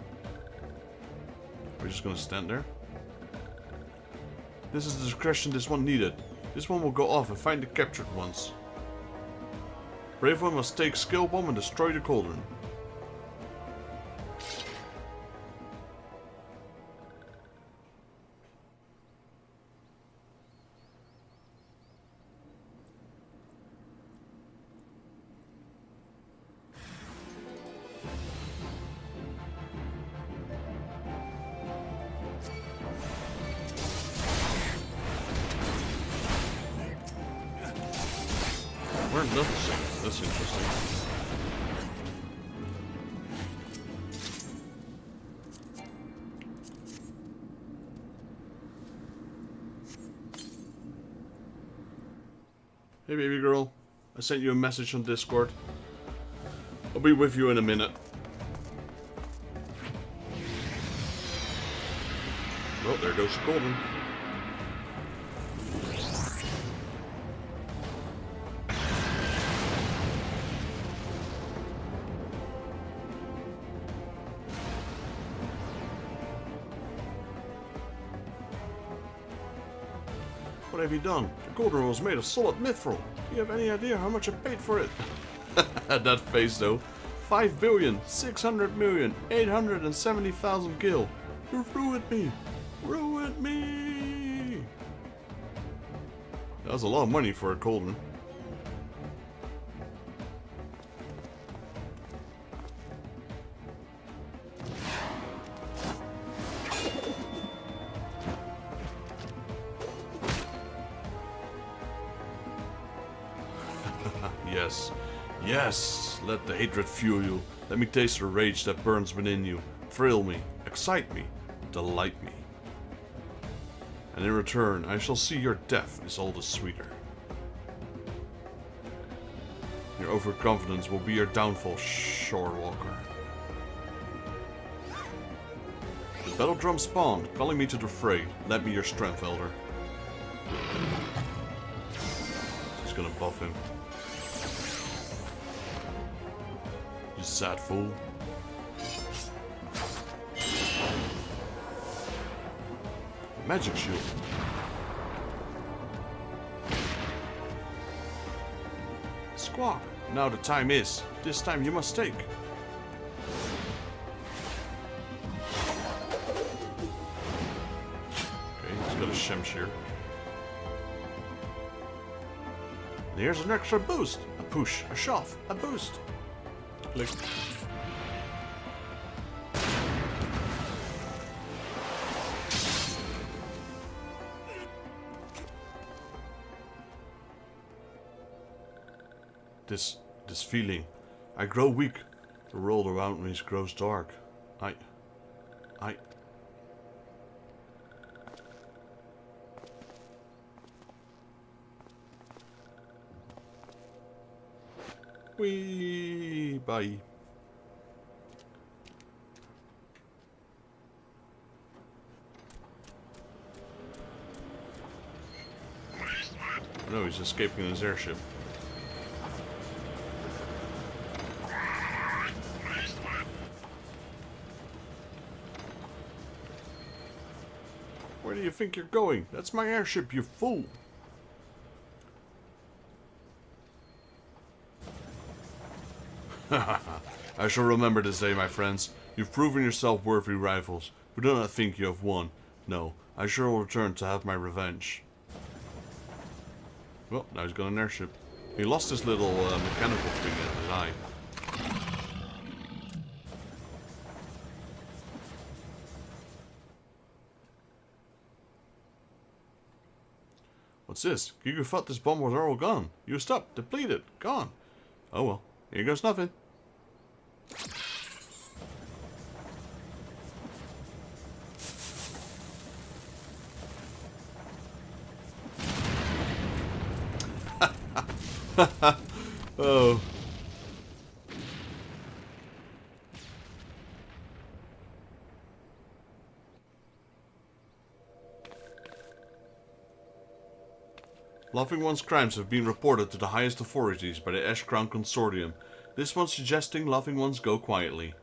A: We're just gonna stand there. This is the discretion this one needed. This one will go off and find the captured ones. Brave one must take skill bomb and destroy the cauldron. Learned nothing. That's interesting. Hey baby girl, I sent you a message on Discord. I'll be with you in a minute. Well, there goes the cauldron. What have you done? The cauldron was made of solid mithril. Do you have any idea how much I paid for it? That face though. 5,600,870,000 gil. You ruined me. Ruined me. That was a lot of money for a cauldron. Yes, yes, let the hatred fuel you. Let me taste the rage that burns within you. Thrill me, excite me, delight me. And in return, I shall see your death is all the sweeter. Your overconfidence will be your downfall, Shorewalker. The battle drum spawned, calling me to the fray. Lend me your strength, Elder. He's gonna buff him. You sad fool. Magic shield. Squawk. Now the time is. This time you must take. Okay, he's got a Shemshir. And here's an extra boost. A push, a shove, a boost. Click. This feeling. I grow weak. The world around me grows dark. I... Wee, bye. Oh no, he's escaping in his airship. Where do you think you're going? That's my airship, you fool! I shall remember this day, my friends. You've proven yourself worthy rivals, but do not think you have won. No, I shall return to have my revenge. Well, now he's got an airship. He lost his little mechanical thing in his eye. What's this? You thought this bomb was all gone. Used up, depleted, gone. Oh well, here goes nothing. Oh. Laughing One's crimes have been reported to the highest authorities by the Ash Crown Consortium. This one suggesting Laughing Ones go quietly.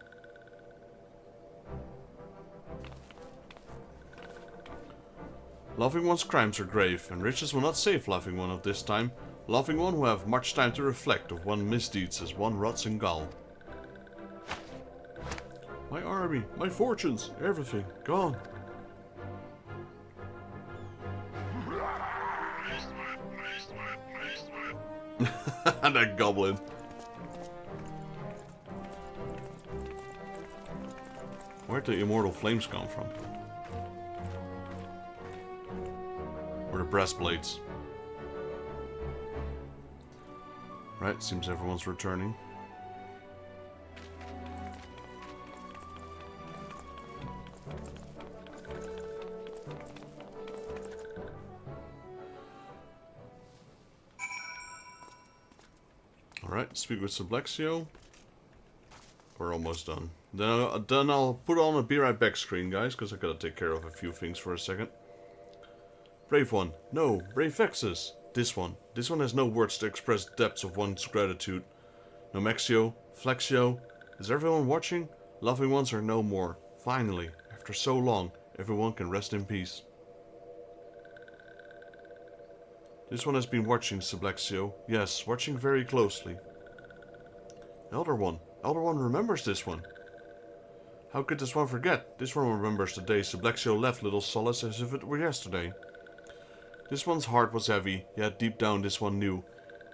A: Laughing One's crimes are grave, and riches will not save Laughing One at this time. Laughing One will have much time to reflect of one's misdeeds as one rots in gall. My army, my fortunes, everything, gone. And that goblin. Where'd the immortal flames come from? Or the breastplates? Right, seems everyone's returning. Alright, speak with Sublexio. We're almost done. Then I'll put on a be right back screen, guys, because I gotta take care of a few things for a second. Brave One. No, Brave Vexus. This one has no words to express depths of one's gratitude. Nomexio, Flexio, is everyone watching? Loving ones are no more. Finally, after so long, everyone can rest in peace. This one has been watching, Sublexio. Yes, watching very closely. Elder One remembers this one. How could this one forget? This one remembers the day Sublexio left Little Solace as if it were yesterday. This one's heart was heavy, yet deep down this one knew.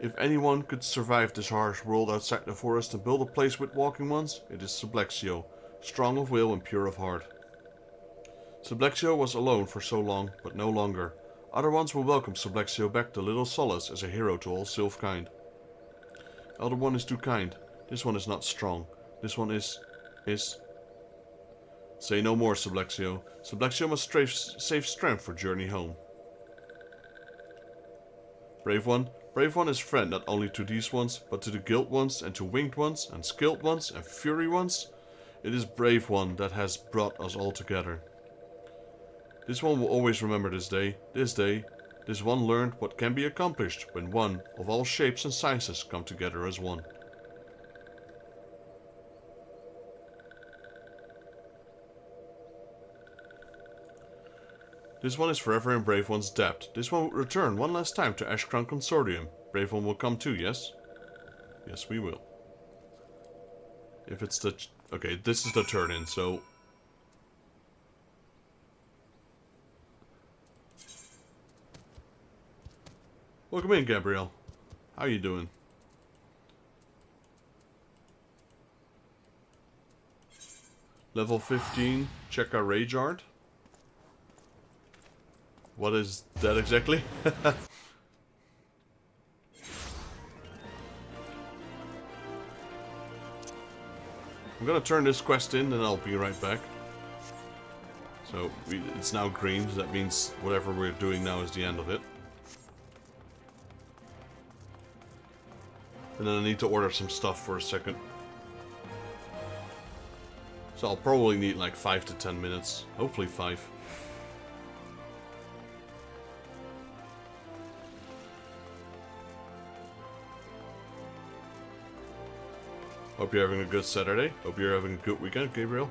A: If anyone could survive this harsh world outside the forest and build a place with walking ones, it is Sublexio, strong of will and pure of heart. Sublexio was alone for so long, but no longer. Other ones will welcome Sublexio back to Little Solace as a hero to all Sylph-kind. Elder One is too kind. This one is not strong. This one is... Say no more, Sublexio. Sublexio must save strength for journey home. Brave One is friend not only to these ones, but to the guild ones, and to winged ones, and skilled ones, and fury ones. It is Brave One that has brought us all together. This one will always remember this day. This one learned what can be accomplished when one of all shapes and sizes come together as one. This one is forever in Brave One's debt. This one will return one last time to Ash Crown Consortium. Brave One will come too, yes? Yes, we will. If it's the... Okay, this is the turn-in, so... Welcome in, Gabrielle. How you doing? Level 15, check our Rage Art. What is that exactly? I'm gonna turn this quest in and I'll be right back. So, it's now green, so that means whatever we're doing now is the end of it. And then I need to order some stuff for a second. So I'll probably need like 5 to 10 minutes. Hopefully 5. Hope you're having a good Saturday. Hope you're having a good weekend, Gabriel.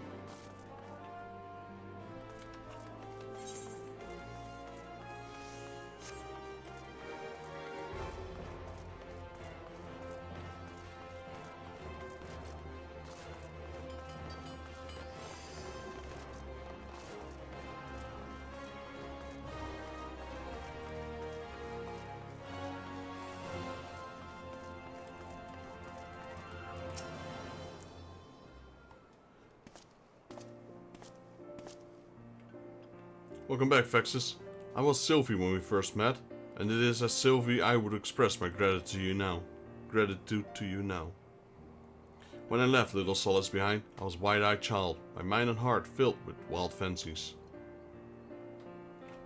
A: Welcome back, Vexus. I was Sylvie when we first met, and it is as Sylvie I would express my gratitude to you now. When I left Little Solace behind, I was a wide-eyed child, my mind and heart filled with wild fancies.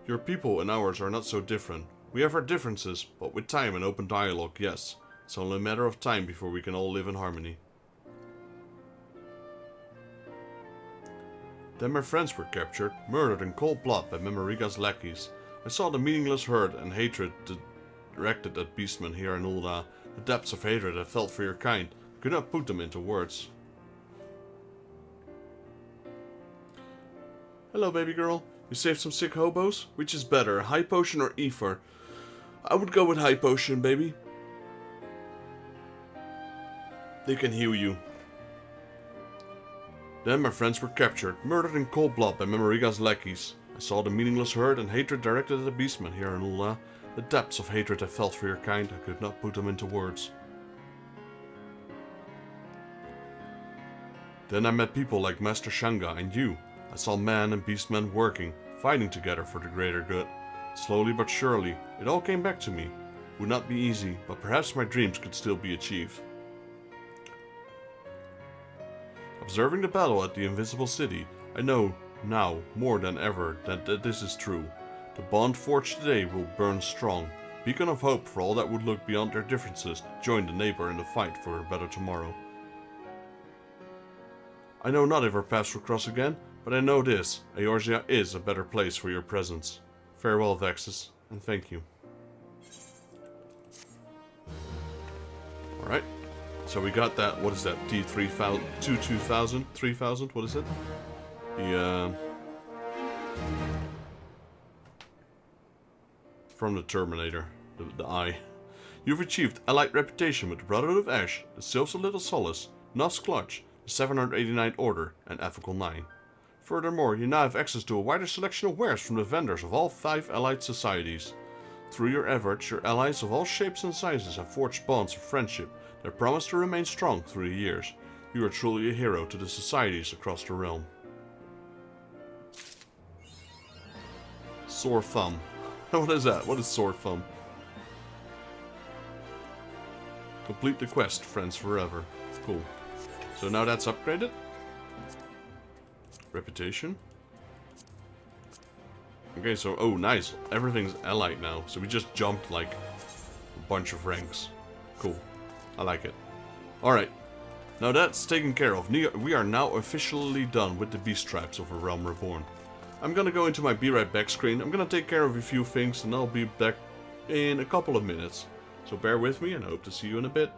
A: Your people and ours are not so different. We have our differences, but with time and open dialogue, yes, it's only a matter of time before we can all live in harmony. Then my friends were captured, murdered in cold blood by Memoriga's lackeys. I saw the meaningless hurt and hatred directed at beastmen here in Ulda, the depths of hatred I felt for your kind. I could not put them into words. Hello, baby girl. You saved some sick hobos? Which is better, high potion or ether? I would go with high potion, baby. They can heal you. Then my friends were captured, murdered in cold blood by Memoriga's lackeys. I saw the meaningless hurt and hatred directed at the beastmen here in Ulda. The depths of hatred I felt for your kind, I could not put them into words. Then I met people like Master Shanga and you. I saw man and beastmen working, fighting together for the greater good. Slowly but surely, it all came back to me. It would not be easy, but perhaps my dreams could still be achieved. Observing the battle at the Invisible City, I know now more than ever that this is true. The bond forged today will burn strong. Beacon of hope for all that would look beyond their differences to join the neighbor in the fight for a better tomorrow. I know not if our paths will cross again, but I know this, Eorzea is a better place for your presence. Farewell, Vexus, and thank you. Alright. So we got that, what is that, T3000, 2000, 3000, what is it? From the Terminator, the eye. You've achieved allied reputation with the Brotherhood of Ash, the Sylphs of Little Solace, Nof's Clutch, the 789th Order, and Ethical 9. Furthermore, you now have access to a wider selection of wares from the vendors of all 5 allied societies. Through your efforts, your allies of all shapes and sizes have forged bonds of friendship that promise to remain strong through the years. You are truly a hero to the societies across the realm. Sore thumb. What is that? What is sore thumb? Complete the quest, friends forever. Cool. So now that's upgraded. Reputation. Okay, so, oh nice. Everything's allied now. So we just jumped like a bunch of ranks. Cool. I like it. Alright. Now that's taken care of. We are now officially done with the beast tribes of A Realm Reborn. I'm gonna go into my be right back screen. I'm gonna take care of a few things and I'll be back in a couple of minutes. So bear with me and I hope to see you in a bit.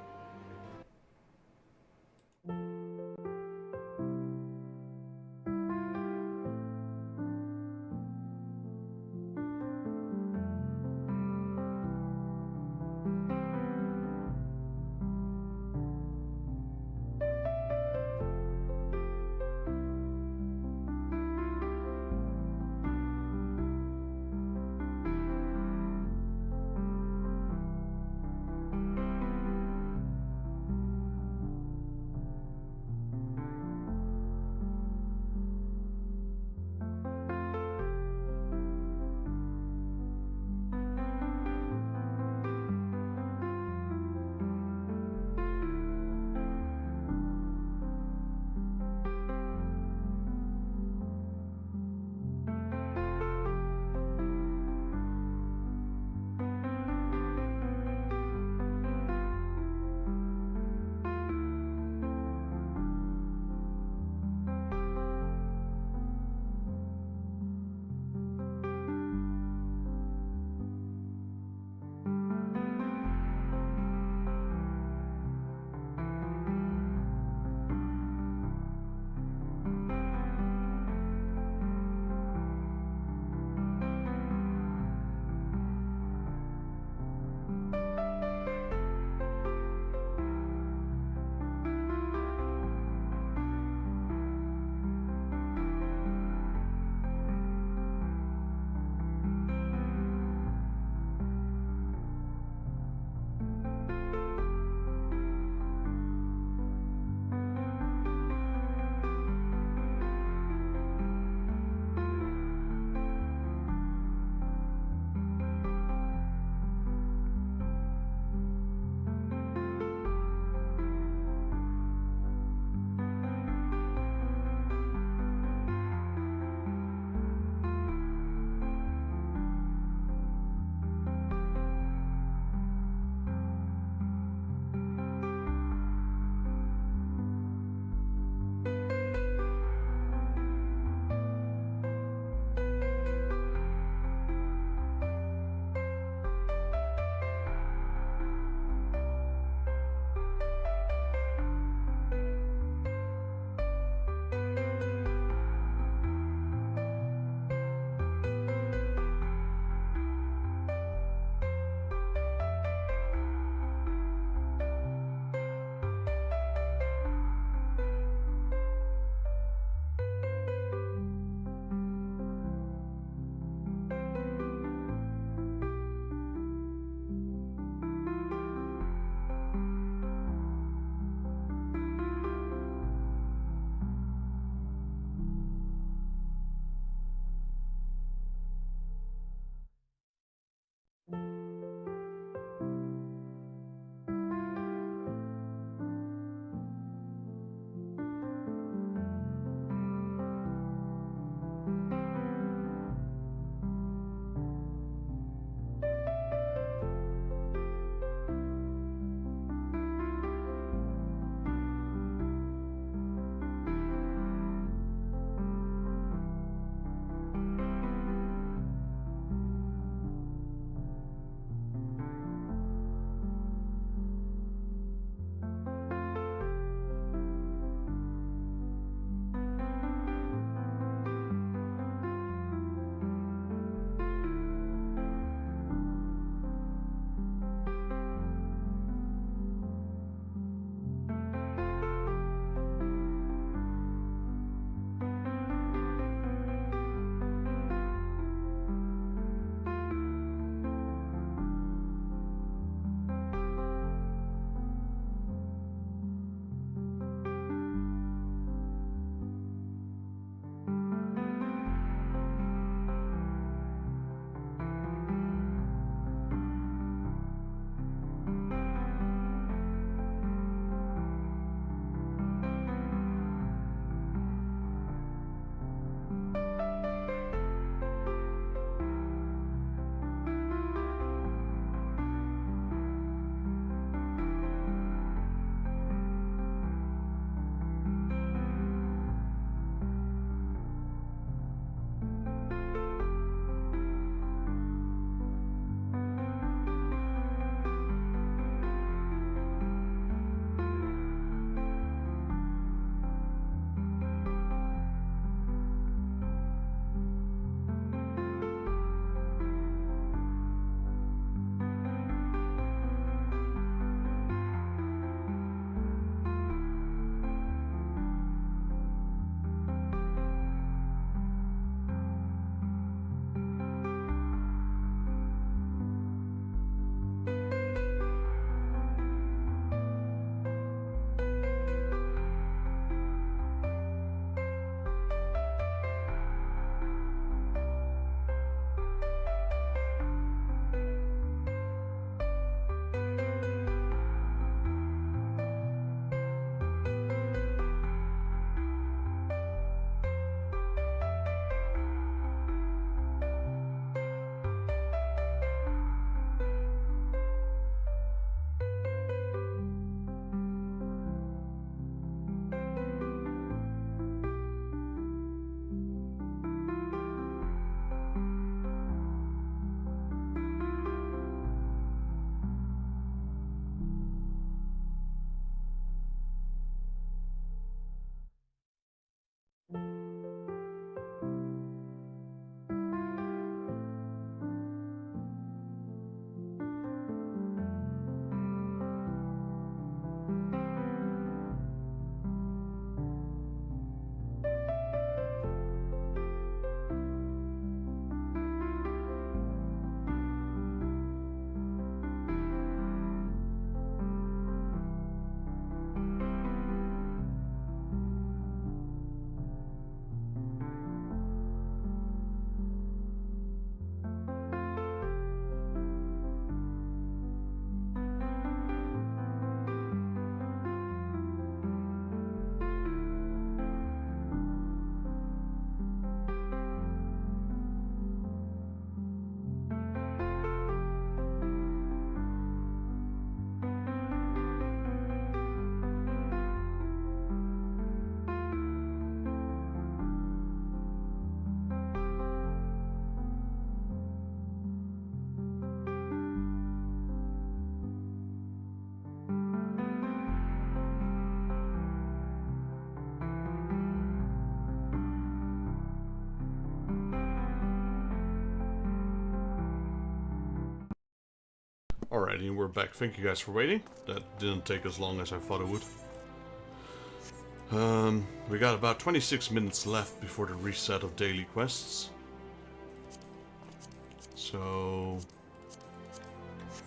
A: Alrighty, we're back. Thank you guys for waiting. That didn't take as long as I thought it would. We got about 26 minutes left before the reset of daily quests. So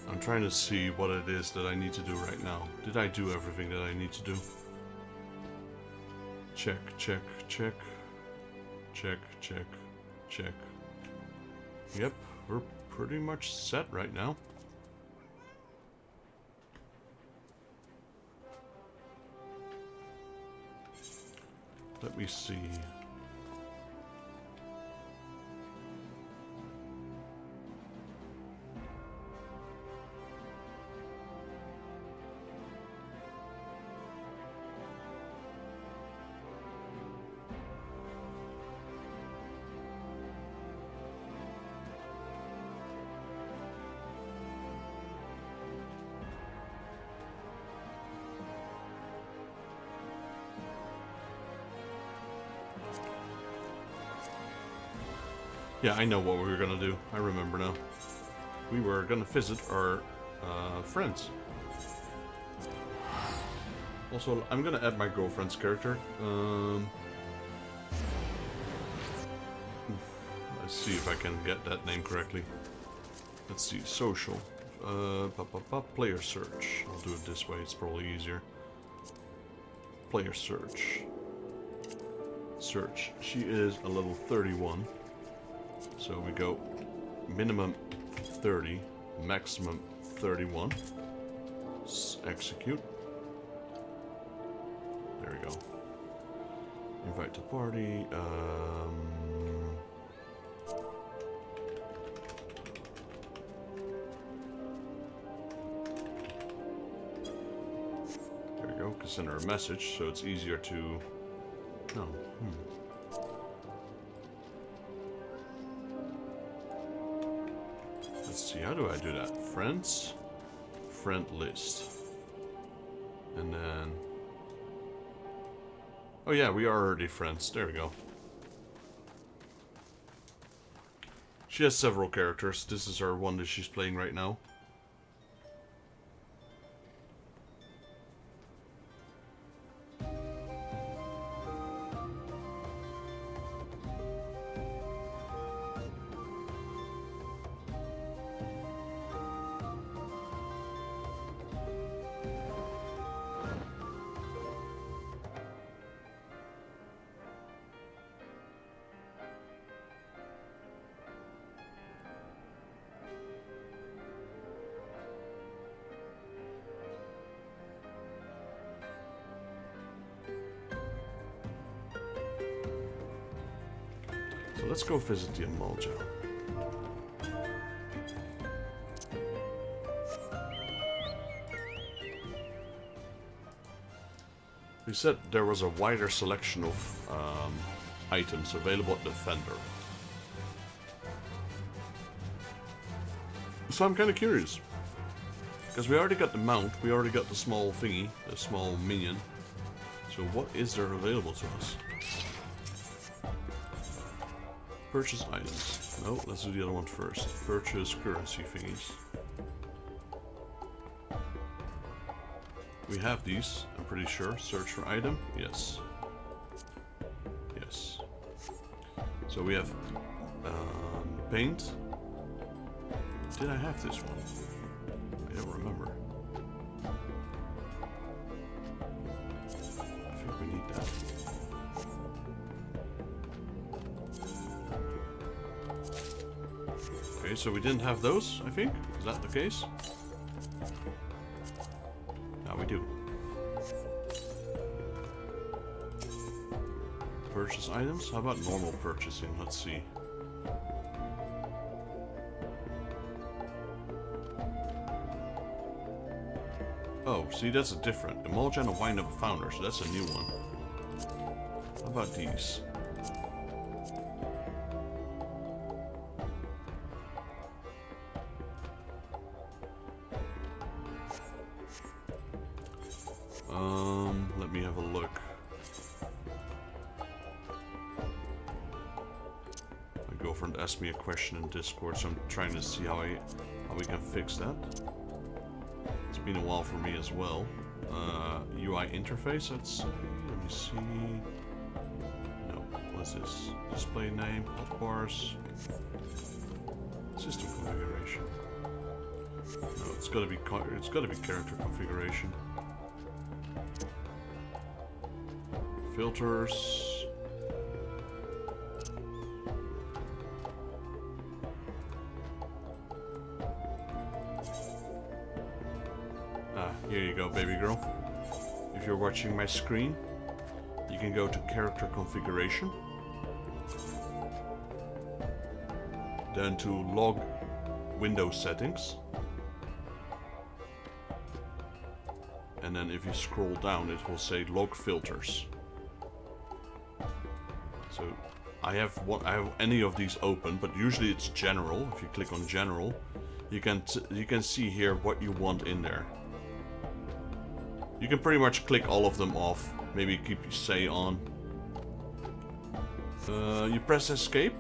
A: I'm trying to see what it is that I need to do right now. Did I do everything that I need to do? Check, check, check. Check, check, check. Yep, we're pretty much set right now. Let me see. Yeah, I know what we were gonna do. I remember now. We were gonna visit our friends. Also, I'm gonna add my girlfriend's character. Let's see if I can get that name correctly. Let's see, social. Player search. I'll do it this way, it's probably easier. Player search. Search. She is a level 31. So we go minimum 30, maximum 31. Execute. There we go. Invite to party. There we go. Can send her a message, so it's easier to. No. Let's see, how do I do that? Friends, friend list, and then, oh yeah, we are already friends. There we go. She has several characters. This is her one that she's playing right now. So let's go visit the Eorzea. We said there was a wider selection of items available at the vendor. So I'm kind of curious. Because we already got the mount, we already got the small thingy, the small minion. So what is there available to us? Purchase items. No, let's do the other one first. Purchase currency thingies. We have these, I'm pretty sure. Search for item. Yes. Yes. So we have paint. Did I have this one? I don't remember. I think we need that. Okay, so we didn't have those, I think? Is that the case? Now we do. Purchase items? How about normal purchasing? Let's see. Oh, see, that's a different. Eorzea and a wind-up founder, so that's a new one. How about these? Let me have a look. My girlfriend asked me a question in Discord, so I'm trying to see how we can fix that. been a while for me as well. UI interface, I'd say. Let me see. No, what's this? Display name, hotbars, system configuration. No, it's gotta be character configuration. Filters. Here you go, baby girl. If you're watching my screen, you can go to character configuration, then to log window settings, and then if you scroll down it will say log filters. So I have any of these open, but usually it's general. If you click on general, you can see here what you want in there. You can pretty much click all of them off. Maybe keep your say on. You press escape.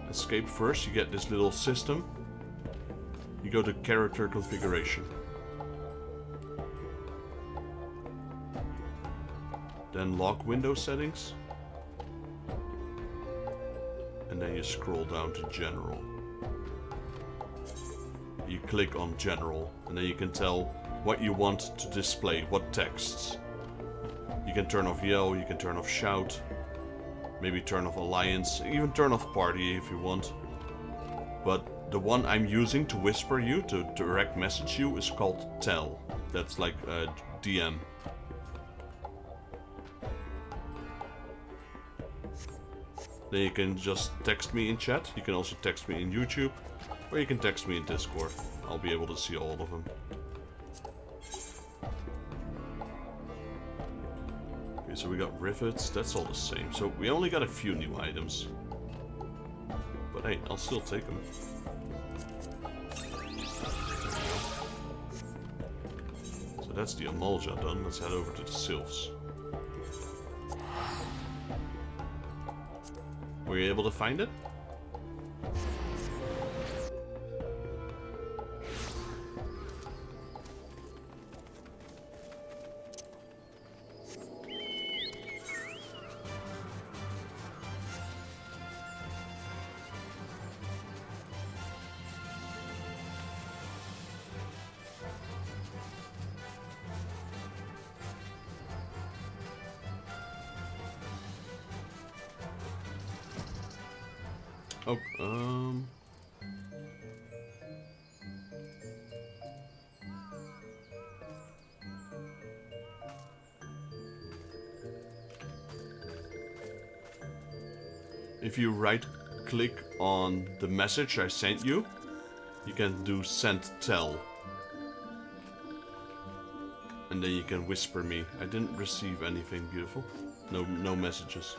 A: Escape first, you get this little system. You go to character configuration. Then lock window settings. And then you scroll down to general. You click on general, and then you can tell what you want to display, what texts. You can turn off yell, you can turn off shout, maybe turn off alliance, even turn off party if you want. But the one I'm using to whisper you, to direct message you, is called tell. That's like a DM. Then you can just text me in chat, you can also text me in YouTube, or you can text me in Discord. I'll be able to see all of them. So we got rivets, that's all the same. So we only got a few new items. But hey, I'll still take them. So that's the Emulja done. Let's head over to the Sylphs. Were you able to find it? Oh, if you right click on the message I sent you, you can do send tell. And then you can whisper me. I didn't receive anything beautiful. No messages.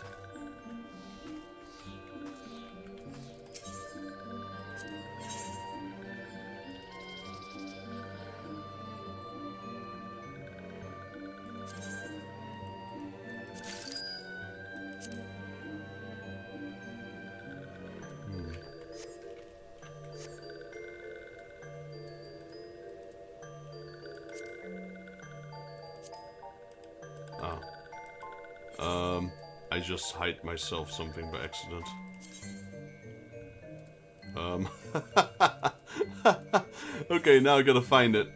A: I just hide myself something by accident. Okay, now I gotta find it.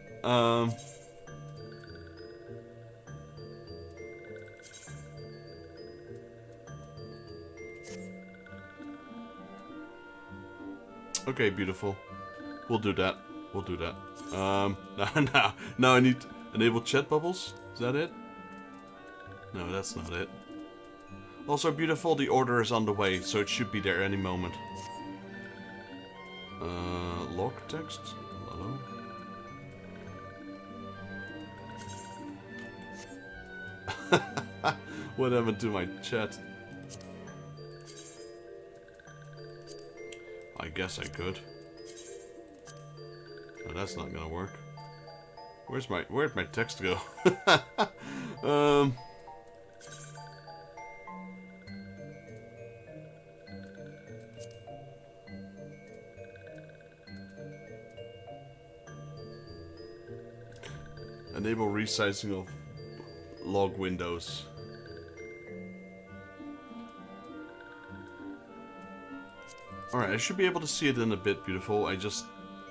A: Okay, beautiful. We'll do that. We'll do that. Now I need to enable chat bubbles. Is that it? No, that's not it. Also beautiful, the order is on the way, so it should be there any moment. Log text? Hello? What happened to my chat? I guess I could. No, that's not gonna work. Where'd my text go? Enable resizing of log windows. Alright, I should be able to see it in a bit, beautiful. I just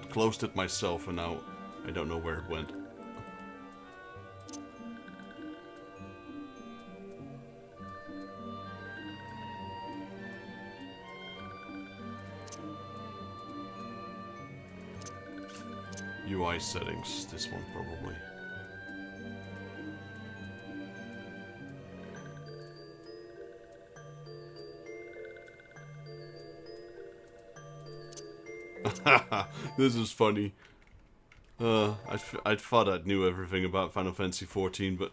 A: closed it myself and now I don't know where it went. UI settings, this one probably. This is funny. I thought I knew everything about Final Fantasy XIV, but...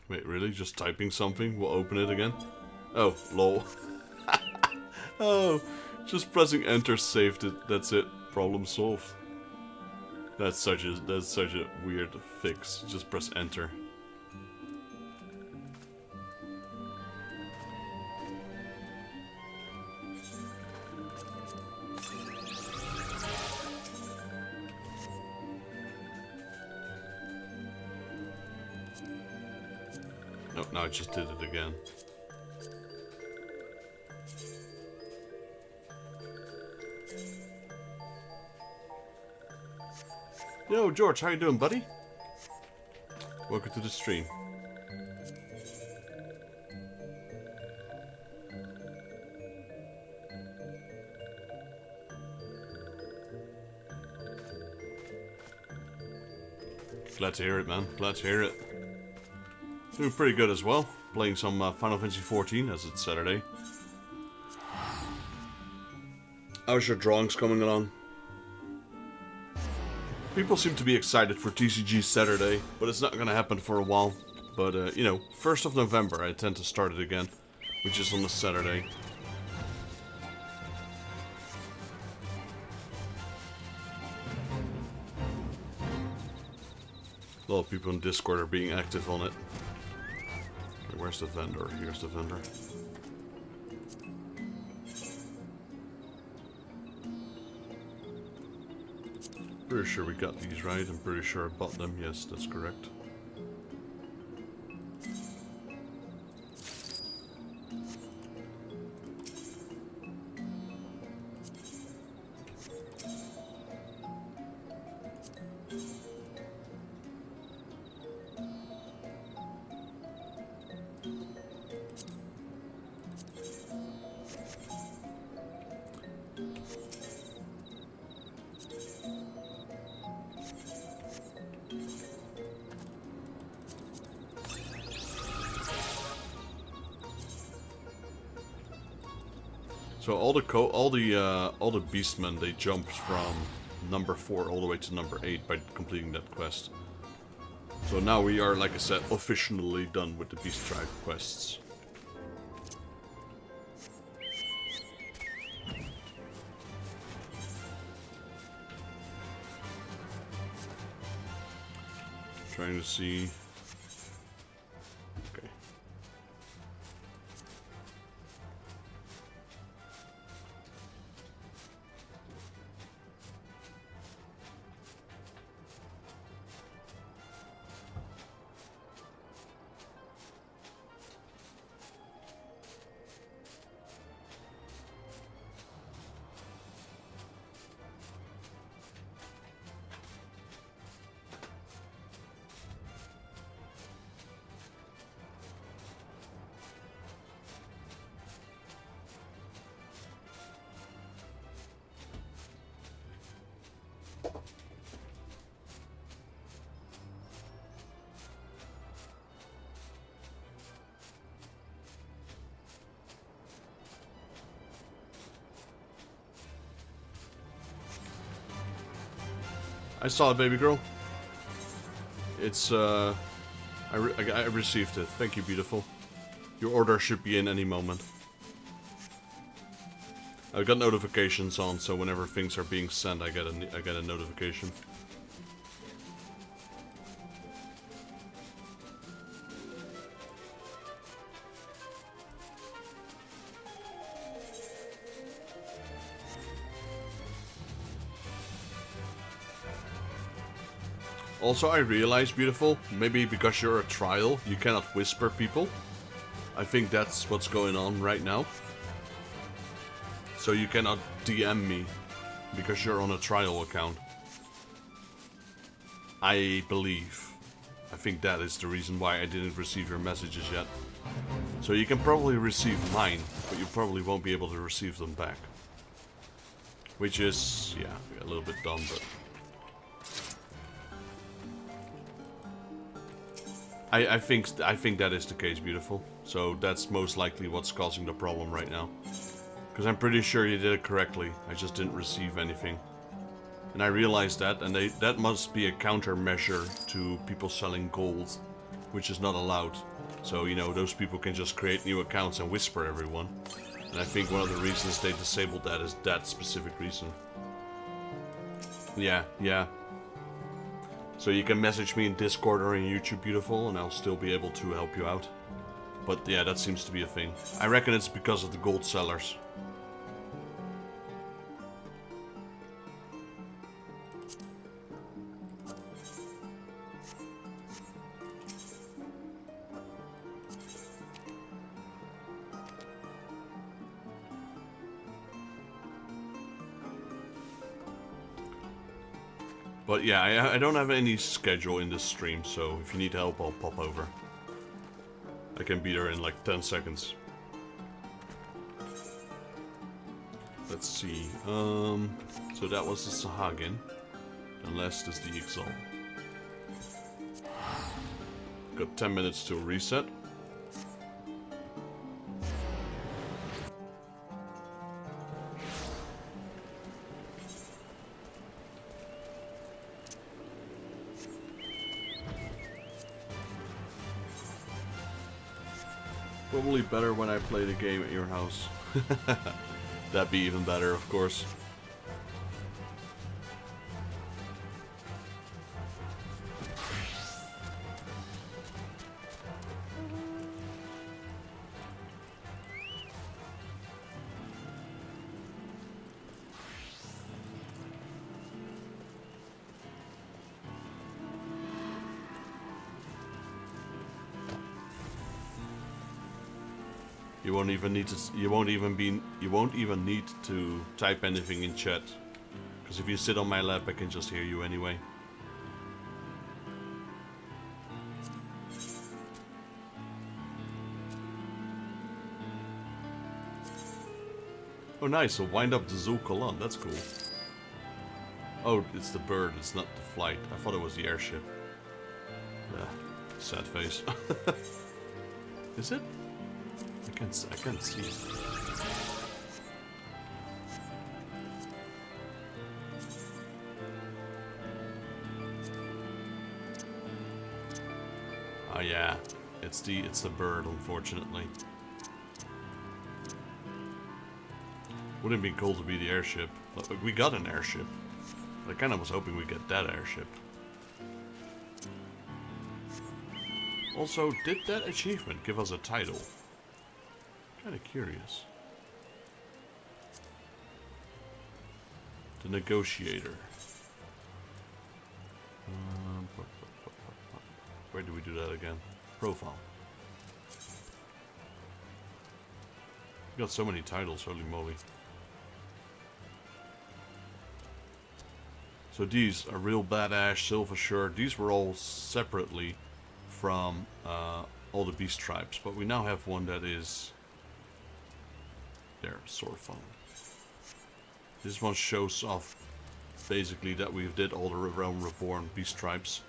A: Wait, really? Just typing something will open it again? Oh, lol. Oh, just pressing enter saved it. That's it. Problem solved. That's such a weird fix. Just press enter. Nope, now I just did it again. Yo, George, how you doing, buddy? Welcome to the stream. Glad to hear it, man. Glad to hear it. Doing pretty good as well. Playing some Final Fantasy XIV, as it's Saturday. How's your drawings coming along? People seem to be excited for TCG Saturday, but it's not going to happen for a while. But, you know, 1st of November I tend to start it again, which is on a Saturday. A lot of people in Discord are being active on it. Okay, where's the vendor? Here's the vendor. Pretty sure we got these right. I'm pretty sure I bought them. Yes, that's correct. So all the beastmen, they jumped from number 4 all the way to number 8 by completing that quest. So now we are, like I said, officially done with the beast tribe quests. Trying to see. Okay. I saw it, baby girl. It's, I received it. Thank you, beautiful. Your order should be in any moment. I've got notifications on, so whenever things are being sent, I get a notification. Also, I realize, beautiful, maybe because you're a trial, you cannot whisper people. I think that's what's going on right now. So you cannot DM me because you're on a trial account. I believe. I think that is the reason why I didn't receive your messages yet. So you can probably receive mine, but you probably won't be able to receive them back. Which is, yeah, a little bit dumb, but... I think that is the case, beautiful. So that's most likely what's causing the problem right now. Because I'm pretty sure you did it correctly. I just didn't receive anything. And I realized that, and that must be a countermeasure to people selling gold, which is not allowed. So, you know, those people can just create new accounts and whisper everyone. And I think one of the reasons they disabled that is that specific reason. Yeah. So you can message me in Discord or in YouTube, beautiful, and I'll still be able to help you out. But yeah, that seems to be a thing. I reckon it's because of the gold sellers. But yeah, I don't have any schedule in this stream, so if you need help, I'll pop over. I can be there in like 10 seconds. Let's see. So that was the Sahagin. And last is the Ixal. Got 10 minutes to reset. Probably better when I play the game at your house. That'd be even better, of course. You won't even need to. You won't even need to type anything in chat, because if you sit on my lap, I can just hear you anyway. Oh, nice! So wind up the Zul'Kalan. That's cool. Oh, it's the bird. It's not the flight. I thought it was the airship. Yeah, sad face. Is it? I can't see. Oh yeah, it's the bird, unfortunately. Wouldn't be cool to be the airship. But we got an airship. I kind of was hoping we'd get that airship. Also, did that achievement give us a title? Kind of curious. The Negotiator. Where do we do that again? Profile. We got so many titles, holy moly. So these, a real badass, silver shirt, these were all separately from all the beast tribes, but we now have one that is there, sword phone. This one shows off basically that we did all the Realm Reborn beast tribes.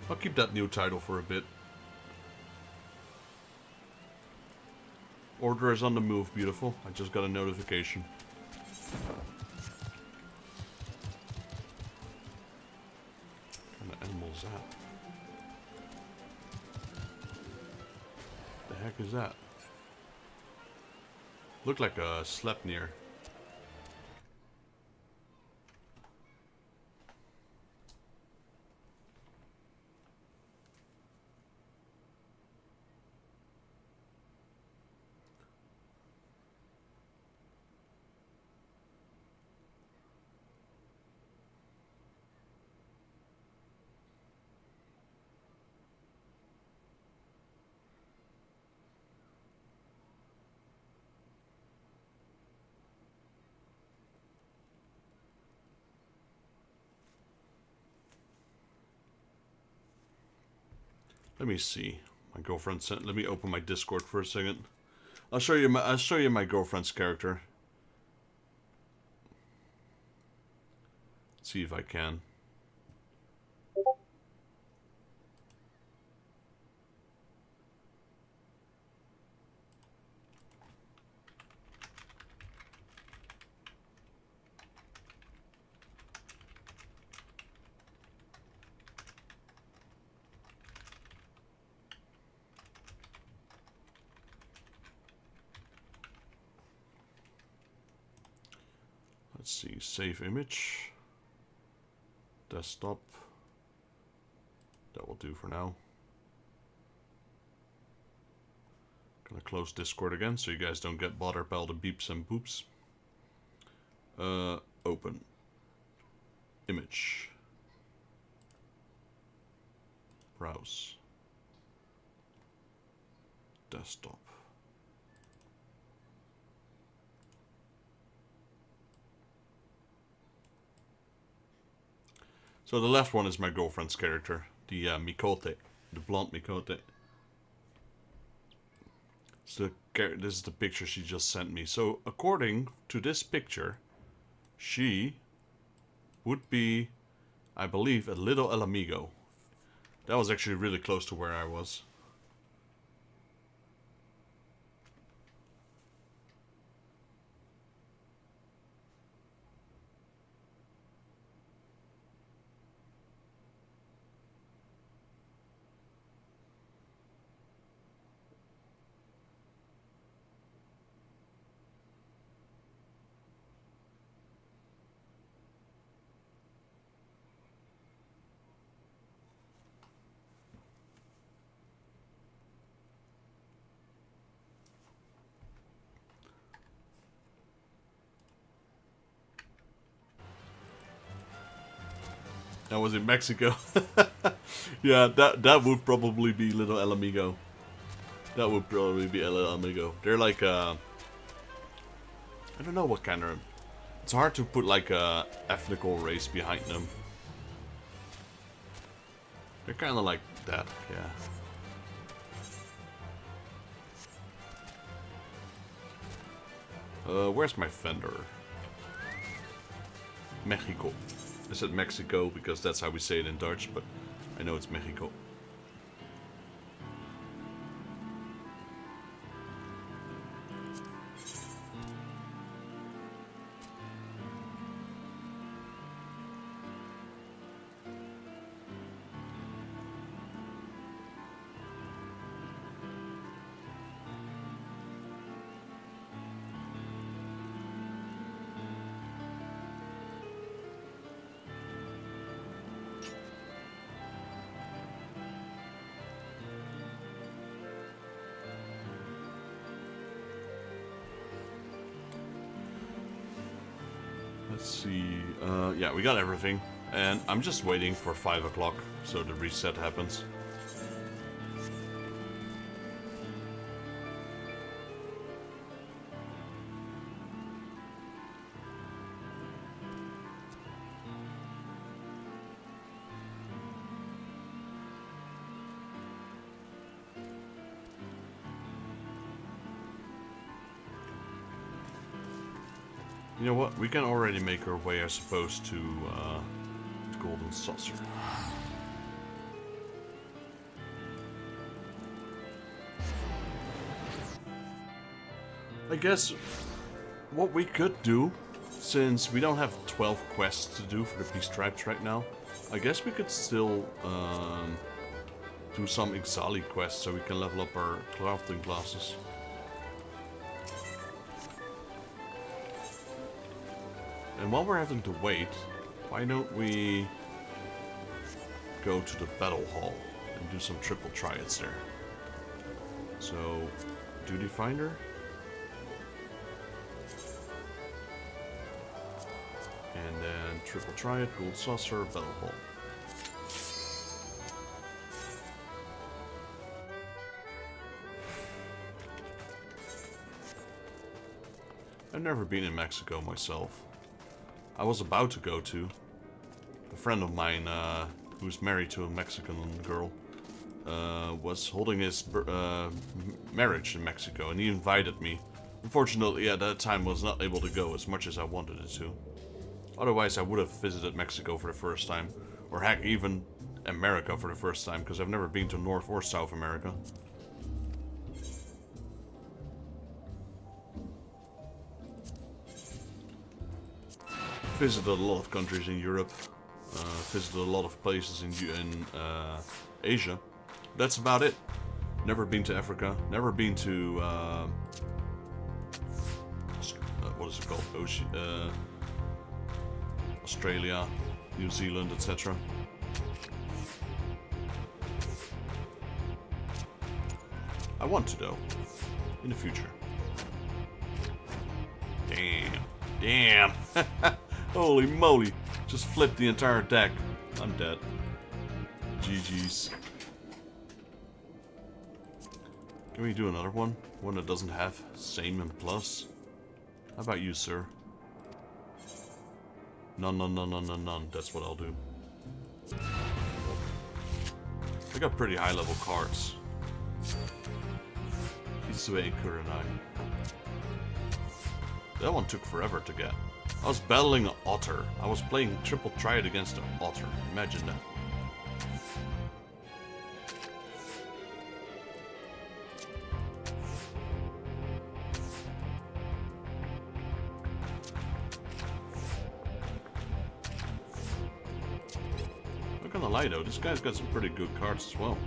A: I'll keep that new title for a bit. Order is on the move, beautiful. I just got a notification. What kind of animal is that? The heck is that? Looked like a Sleipnir. Let me see. My girlfriend sent. Let me open my Discord for a second. I'll show you my girlfriend's character. See if I can. Let's see, save image, desktop, that will do for now. Gonna close Discord again so you guys don't get bothered by all the beeps and boops. Open, image, browse, desktop. So the left one is my girlfriend's character, the Mikote, the blonde Mikote. So this is the picture she just sent me. So according to this picture, she would be, I believe, a little El Amigo. That was actually really close to where I was. That was in Mexico. Yeah, that would probably be Little El Amigo. That would probably be El Amigo. They're like I don't know what kind of. It's hard to put like a ethnical race behind them. They're kind of like that, yeah. Where's my fender? Mexico. I said Mexico because that's how we say it in Dutch, but I know it's Mexico. Let's see. Yeah, we got everything. And I'm just waiting for 5 o'clock so the reset happens. You know what? We can already make our way, I suppose, to Golden Saucer. I guess what we could do, since we don't have 12 quests to do for the Peace Tribes right now, I guess we could still do some Ixali quests so we can level up our crafting classes. And while we're having to wait, why don't we go to the battle hall and do some triple triads there. So, duty finder. And then triple triad, gold saucer, battle hall. I've never been in Mexico myself. I was about to go to. A friend of mine who's married to a Mexican girl was holding his marriage in Mexico, and he invited me. Unfortunately, at that time, I was not able to go as much as I wanted it to. Otherwise, I would have visited Mexico for the first time, or heck, even America for the first time, because I've never been to North or South America. Visited a lot of countries in Europe, visited a lot of places in Asia. That's about it. Never been to Africa, never been to, what is it called? Australia, New Zealand, etc. I want to, though, in the future. Damn. Holy moly. Just flipped the entire deck. I'm dead. GG's. Can we do another one? One that doesn't have same and plus? How about you, sir? None. That's what I'll do. I got pretty high level cards. Hisue Kurenai. That one took forever to get. I was battling an otter. I was playing triple triad against an otter. Imagine that. Not gonna lie though, this guy's got some pretty good cards as well.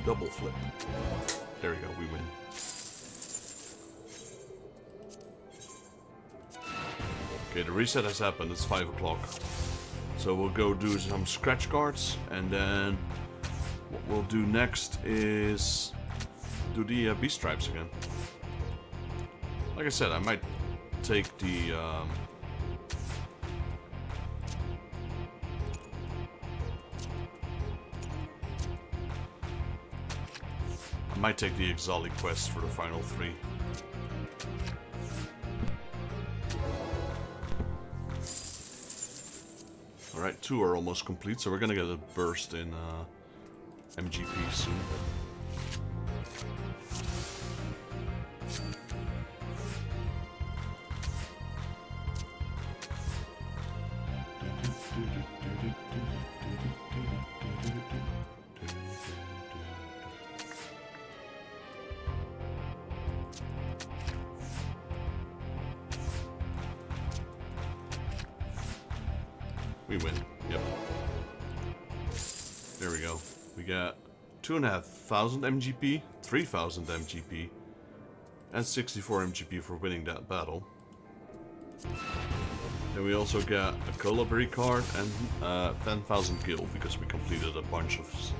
A: Double flip. There we go, we win. Okay, the reset has happened, it's 5 o'clock. So we'll go do some scratch cards, and then what we'll do next is do the beast stripes again. Like I said, I might take the Exali quest for the final 3. Alright, 2 are almost complete, so we're gonna get a burst in MGP soon. We win. Yep. There we go. We got 2,500 MGP, 3,000 MGP, and 64 MGP for winning that battle. Then we also got a Colibri card and 10,000 gil because we completed a bunch of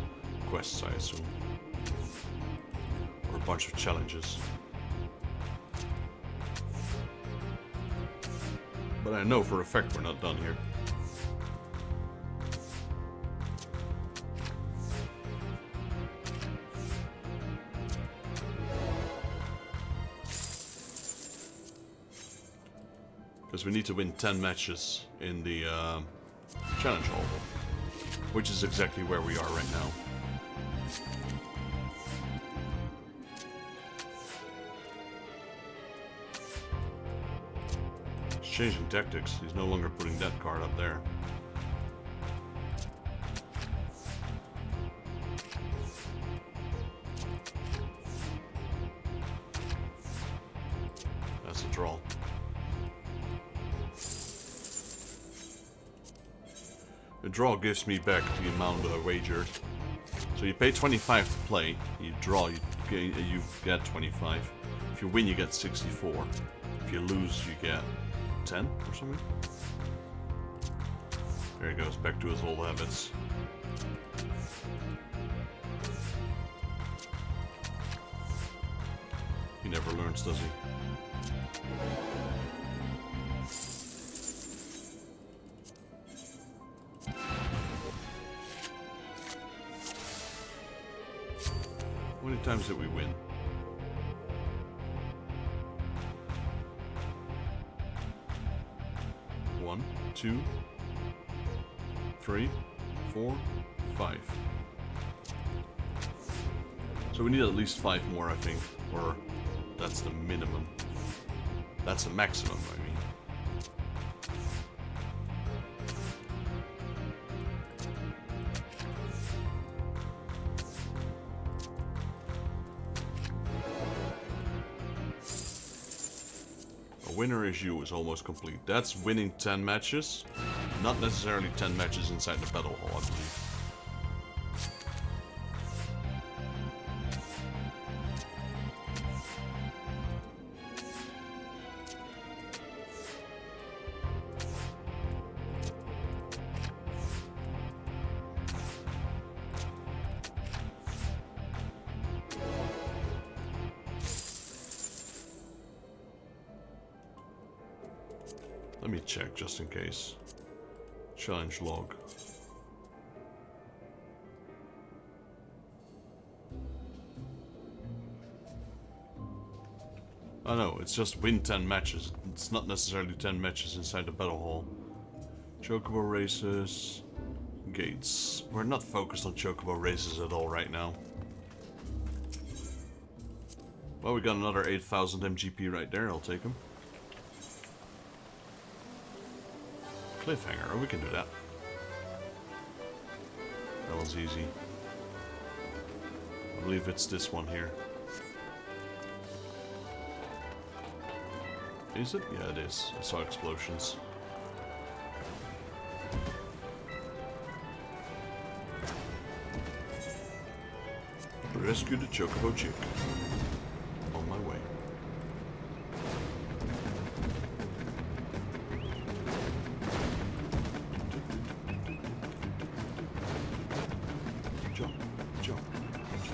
A: quests, I assume. Or a bunch of challenges. But I know for a fact we're not done here. Because we need to win 10 matches in the Challenge Hall, which is exactly where we are right now. He's changing tactics. He's no longer putting that card up there. That's a draw. The draw gives me back the amount I wagered. So you pay 25 to play, you draw, you get 25. If you win, you get 64. If you lose, you get 10 or something. There he goes, back to his old habits. He never learns, does he? How many times did we win? One, 2, 3, 4, 5. So we need at least 5 more, I think. Or that's the minimum. That's the maximum, I mean. A winner is you is almost complete. That's winning 10 matches. Not necessarily 10 matches inside the battle hall, I believe. Let me check just in case. Challenge log. Oh no, it's just win 10 matches. It's not necessarily 10 matches inside the battle hall. Chocobo races. Gates. We're not focused on chocobo races at all right now. Well, we got another 8,000 MGP right there. I'll take him. Cliffhanger. Oh, we can do that. That one's easy. I believe it's this one here. Is it? Yeah, it is. I saw explosions. Rescue the chocobo chick. On my way. Jump, jump, jump.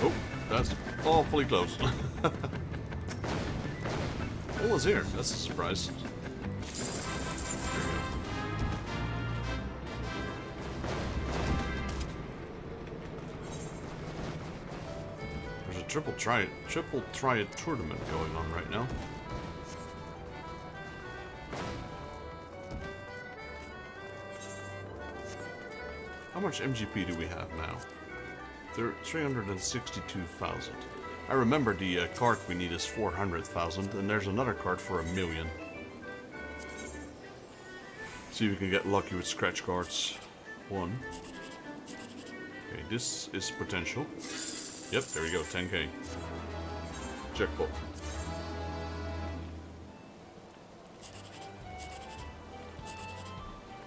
A: Oh, that's awfully close. What was here? That's a surprise. There's a triple triad tournament going on right now. How much MGP do we have now? 362,000. I remember the card we need is 400,000, and there's another card for 1 million. See if we can get lucky with scratch cards. 1. Okay, this is potential. Yep, there we go, 10k. Jackpot.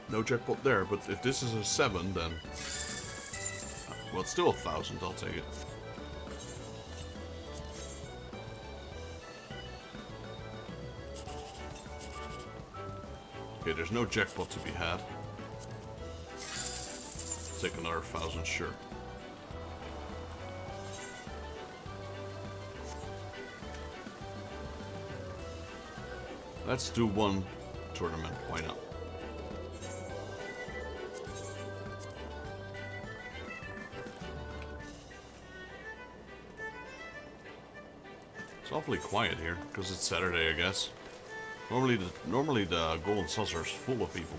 A: No jackpot there, but if this is a 7, then... well, it's still 1,000, I'll take it. Okay, there's no jackpot to be had. Take another 1,000, sure. Let's do one tournament, why not? It's awfully quiet here, because it's Saturday, I guess. Normally the Golden Saucer is full of people.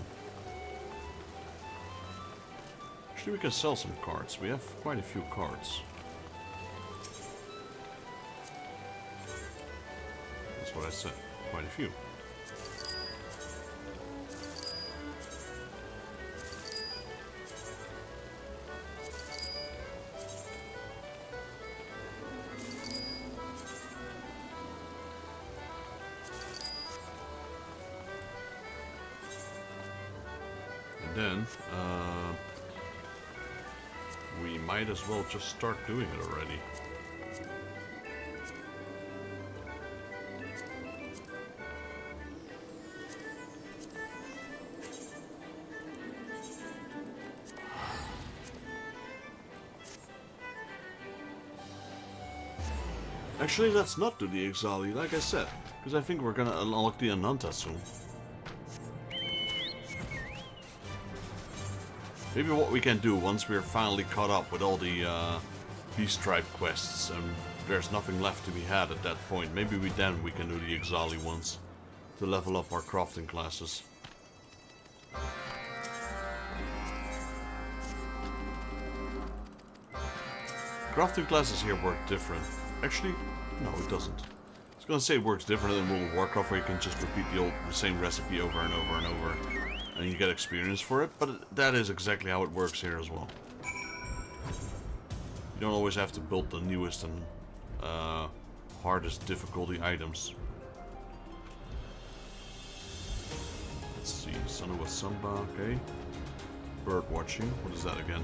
A: Actually, we can sell some cards. We have quite a few cards. That's what I said. Quite a few. then we might as well just start doing it already. Actually, let's not do the Exali, like I said, because I think we're gonna unlock the Ananta soon. Maybe what we can do once we're finally caught up with all the Beast Tribe quests and there's nothing left to be had at that point, maybe we can do the Exali ones to level up our crafting classes. Crafting classes here work different. Actually, no, it doesn't. I was gonna say it works different than World of Warcraft, where you can just repeat the same recipe over and over and over, and you get experience for it. But that is exactly how it works here as well. You don't always have to build the newest and hardest difficulty items. Let's see, Sanua Samba, okay. Bird watching, what is that again?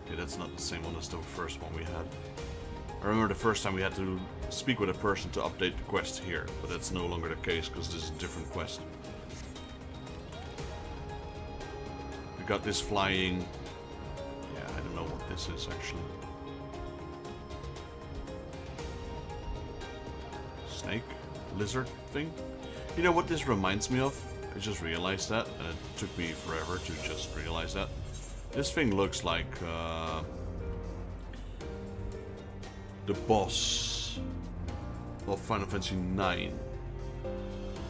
A: Okay, that's not the same one as the first one we had. I remember the first time we had to speak with a person to update the quest here, but that's no longer the case because this is a different quest. We got this flying... yeah, I don't know what this is actually. Snake? Lizard thing? You know what this reminds me of? I just realized that, and it took me forever to just realize that. This thing looks like... the boss of Final Fantasy IX.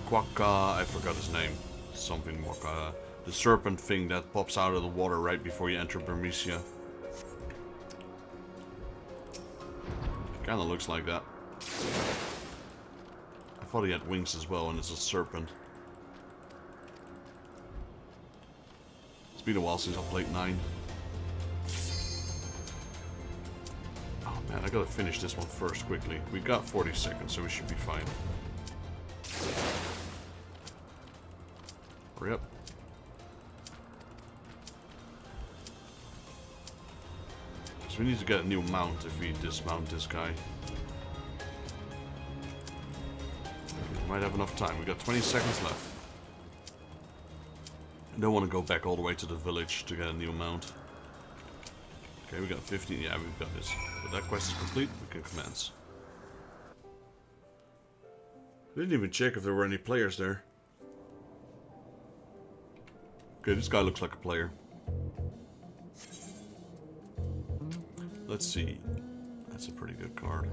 A: Quokka, I forgot his name. Something Quokka. The serpent thing that pops out of the water right before you enter Burmecia. Kinda looks like that. I thought he had wings as well, and it's a serpent. It's been a while since I played 9. Man, I gotta finish this one first quickly. We got 40 seconds, so we should be fine. Hurry up. So we need to get a new mount if we dismount this guy. We might have enough time. We got 20 seconds left. I don't want to go back all the way to the village to get a new mount. Okay, we got 15. Yeah, we've got this. But that quest is complete. We can commence. I didn't even check if there were any players there. Okay, this guy looks like a player. Let's see. That's a pretty good card.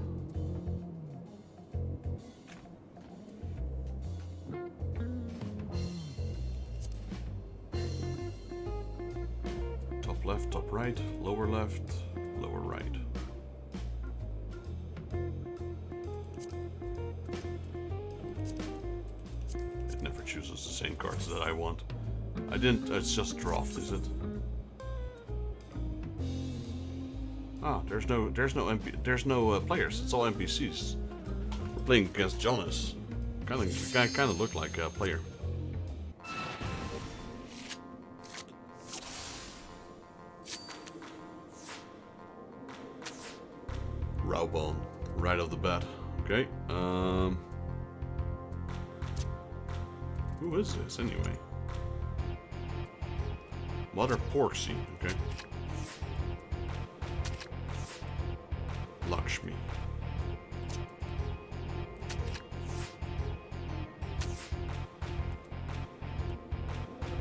A: Top left, top right, lower left, lower right. It never chooses the same cards that I want. I didn't, it's just draft, is it? Ah, there's no players. It's all NPCs. We're playing against Jonas. The guy kind of looked like a player. Raubon, right off the bat. Okay. Who is this anyway? Mother Porksy. Okay. Lakshmi.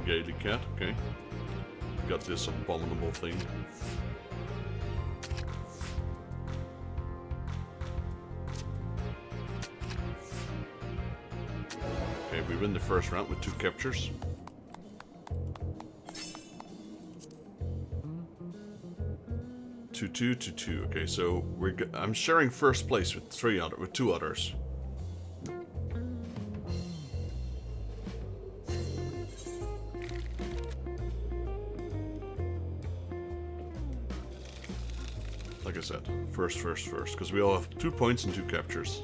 A: Gaily Cat, okay. Got this abominable thing. Okay, we win the first round with 2 captures. Two, 2. Okay, so I'm sharing first place with 2 others. Like I said, first, because we all have 2 points and 2 captures.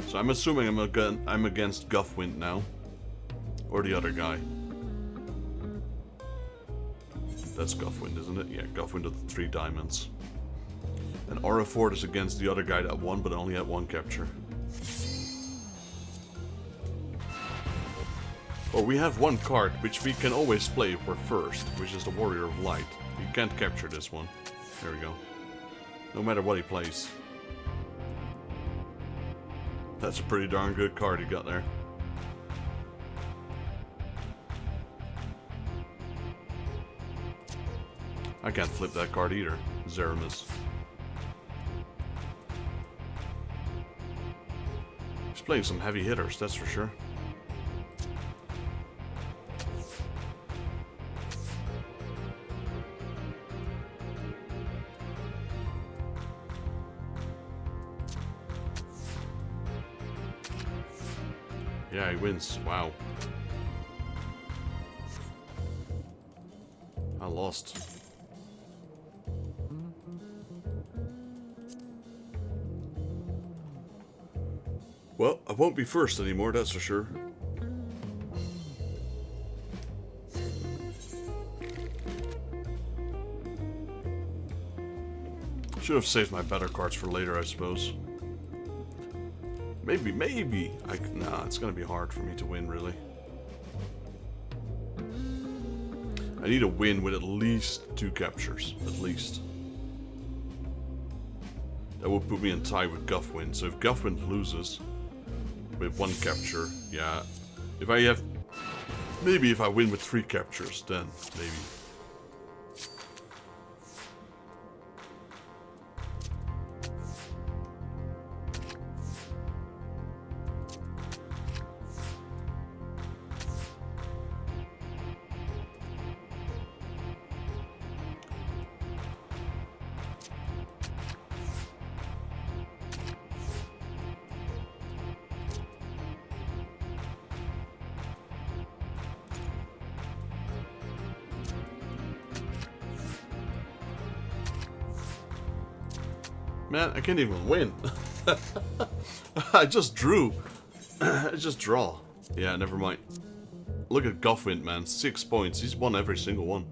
A: So I'm assuming I'm against Guffwind now, or the other guy. That's Guthwind, isn't it? Yeah, Guthwind of the 3 diamonds. And Aura Fort is against the other guy that won, but only had 1 capture. Well, we have 1 card, which we can always play if we're first, which is the Warrior of Light. You can't capture this one. There we go. No matter what he plays. That's a pretty darn good card he got there. I can't flip that card either. Zeramis. He's playing some heavy hitters, that's for sure. Yeah, he wins. Wow. I lost. Well, I won't be first anymore, that's for sure. Should have saved my better cards for later, I suppose. Maybe. Nah, it's gonna be hard for me to win, really. I need a win with at least 2 captures, at least. That would put me in tie with Guthwind. So if Guthwind loses with 1 capture, yeah. If I have, maybe if I win with 3 captures, then maybe. Man, I can't even win. I just drew. I just draw. Yeah, never mind. Look at Guthwind, man. 6 points. He's won every single one.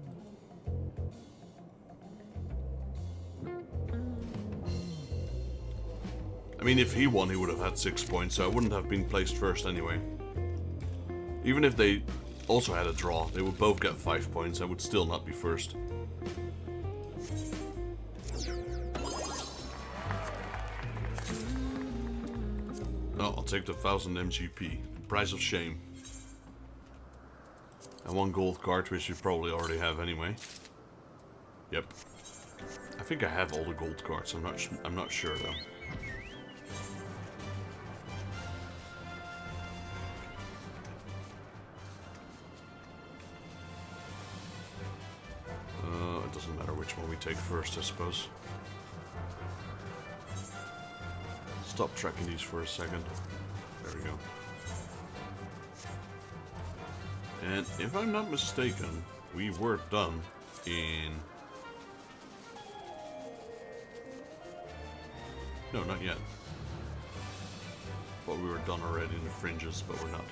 A: I mean, if he won, he would have had 6 points, so I wouldn't have been placed first anyway. Even if they also had a draw, they would both get 5 points. I would still not be first. Oh, I'll take the 1000 MGP. Price of shame. And 1 gold card, which you probably already have anyway. Yep. I think I have all the gold cards. I'm not sure though. It doesn't matter which one we take first, I suppose. Stop tracking these for a second. There we go. And if I'm not mistaken, we were done in... No, not yet. Thought we were done already in the fringes, but we're not.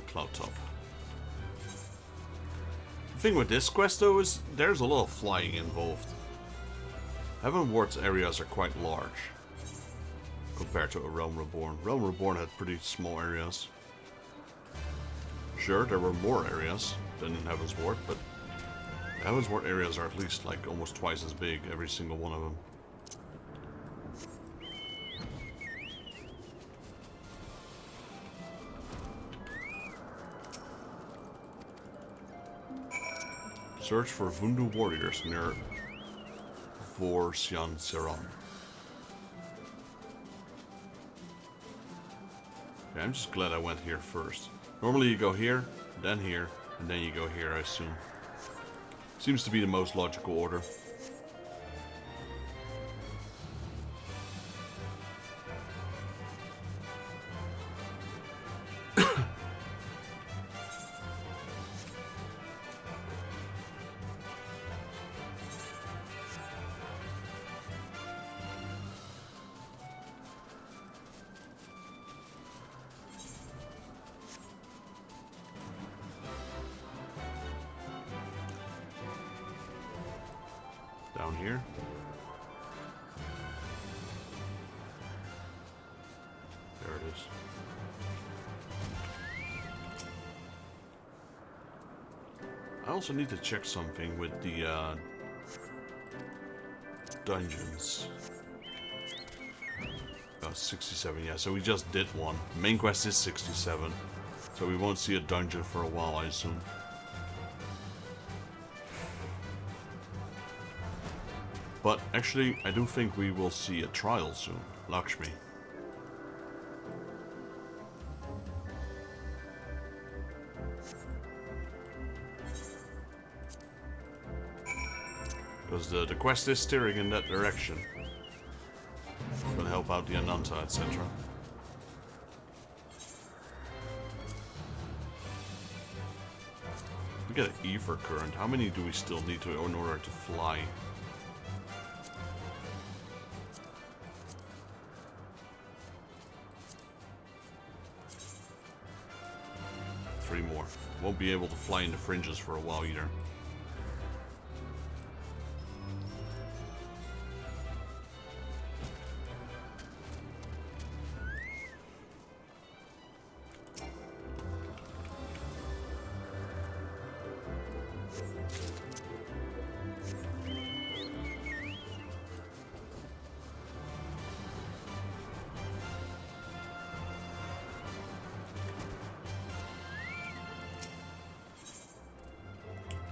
A: Cloud top. The thing with this quest though is there's a lot of flying involved. Heavenward's areas are quite large compared to A Realm Reborn. Realm Reborn had pretty small areas. Sure, there were more areas than in Heavensward, but the Heavensward areas are at least like almost twice as big, every single one of them. Search for Vundu warriors near Vorsian Seram. Yeah, I'm just glad I went here first. Normally you go here, and then you go here, I assume. Seems to be the most logical order. down here. There it is. I also need to check something with the dungeons. Oh, 67, yeah, so we just did one. Main quest is 67, so we won't see a dungeon for a while, I assume. But actually, I do think we will see a trial soon. Lakshmi. Because the quest is steering in that direction. Gonna help out the Ananta, etc. We get an ether current. How many do we still need to in order to fly? Three more. Won't be able to fly in the fringes for a while either.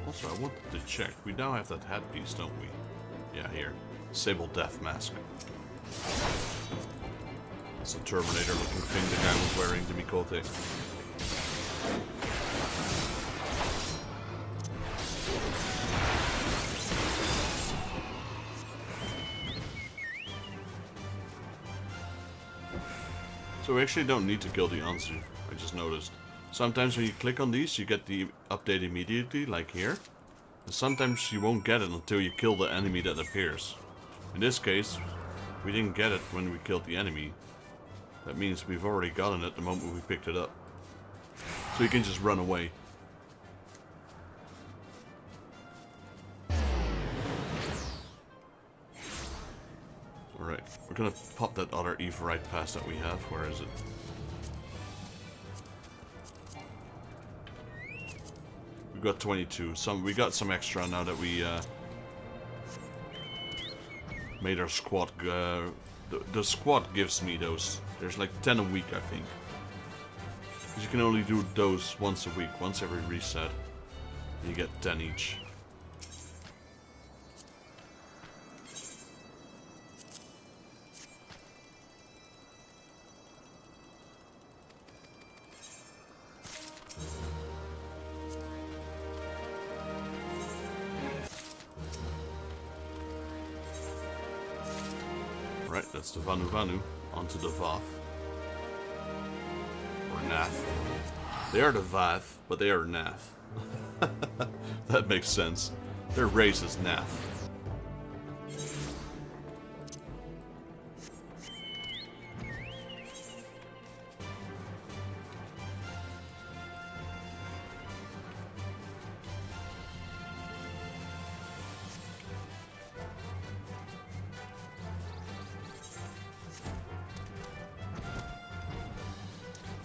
A: Also, I wanted to check. We now have that headpiece, don't we? Yeah, here. Sable Death Mask. It's a Terminator-looking thing the guy was wearing, the Mikote. So we actually don't need to kill the Anzu, I just noticed. Sometimes when you click on these, you get the update immediately, like here. And sometimes you won't get it until you kill the enemy that appears. In this case, we didn't get it when we killed the enemy. That means we've already gotten it the moment we picked it up. So you can just run away. Alright, we're gonna pop that other Everite pass that we have. Where is it? We got 22. We got some extra now that we made our squad. The squad gives me those. There's like 10 a week, I think. Because you can only do those once a week, once every reset. You get 10 each. Right, that's the Vanu Vanu. Onto the Vath. Or Nath. They are the Vath, but they are Nath. That makes sense. Their race is Nath.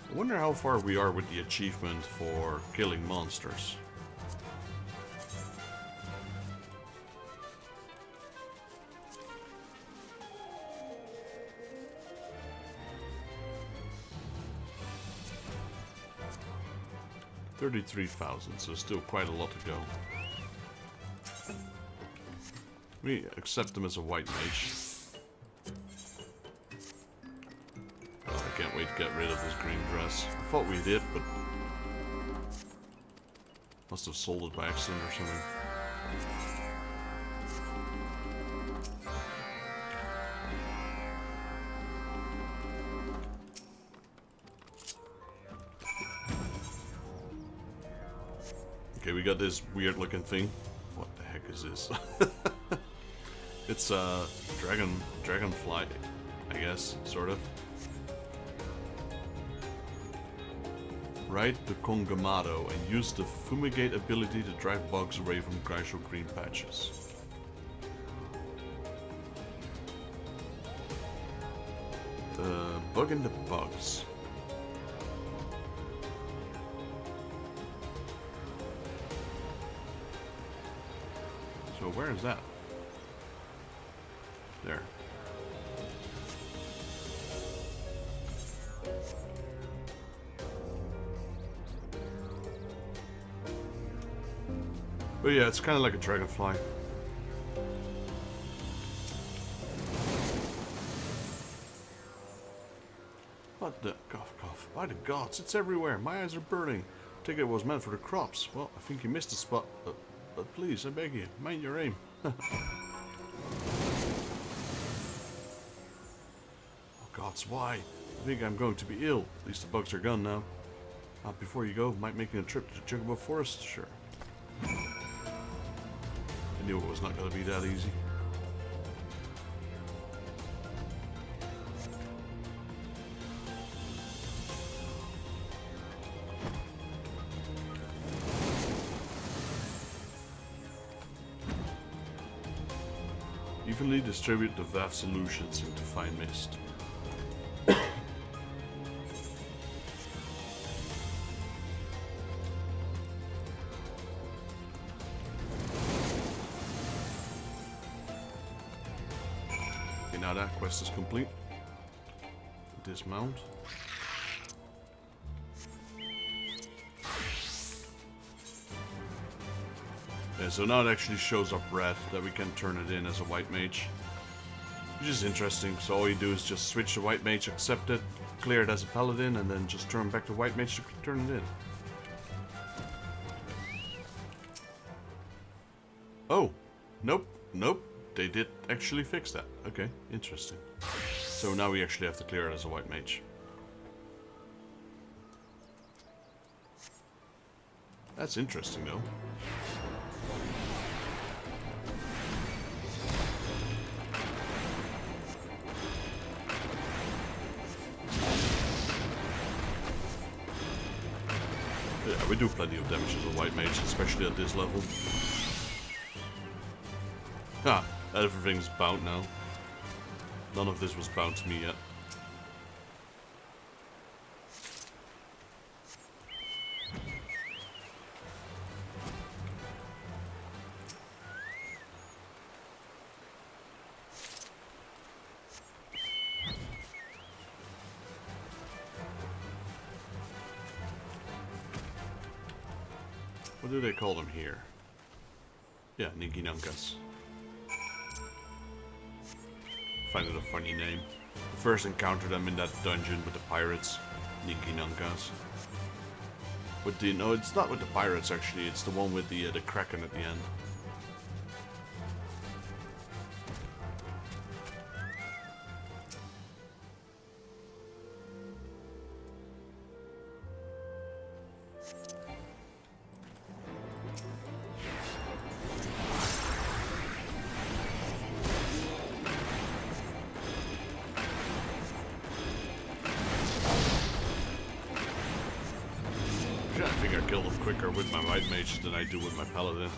A: I wonder how far we are with the achievement for killing monsters. $33,000, so still quite a lot to go. We accept him as a white mage. I can't wait to get rid of this green dress. I thought we did, but must have sold it by accident or something. Okay, we got this weird looking thing. What the heck is this? It's a dragonfly, I guess, sort of. Ride the Kongamado and use the Fumigate ability to drive bugs away from casual green patches. Bug in the bugs. So where is that? There. But yeah, it's kind of like a dragonfly. What the... Cough, cough. By the gods, it's everywhere. My eyes are burning. I think it was meant for the crops. Well, I think you missed the spot. But please, I beg you, mind your aim. Oh gods, why? I think I'm going to be ill. At least the bugs are gone now. Before you go, might making a trip to the Chocobo Forest? Sure. I knew it was not going to be that easy. Evenly distribute the VAF solutions into fine mist. Okay, now that quest is complete. Dismount. Yeah, so now it actually shows up red, that we can turn it in as a white mage. Which is interesting, so all you do is just switch the white mage, accept it, clear it as a paladin, and then just turn back to white mage to turn it in. Oh, nope, nope, they did actually fix that. Okay, interesting. So now we actually have to clear it as a white mage. That's interesting though. Yeah, we do plenty of damage as a white mage, especially at this level. Ah, everything's bound now. None of this was bound to me yet. What do they call them here? Yeah, Ninkinankas. Find it a funny name. I first encountered them in that dungeon with the pirates, Ninkinankas. With the no, it's not with the pirates actually. It's the one with the kraken at the end. I think I kill them quicker with my white mage than I do with my paladin.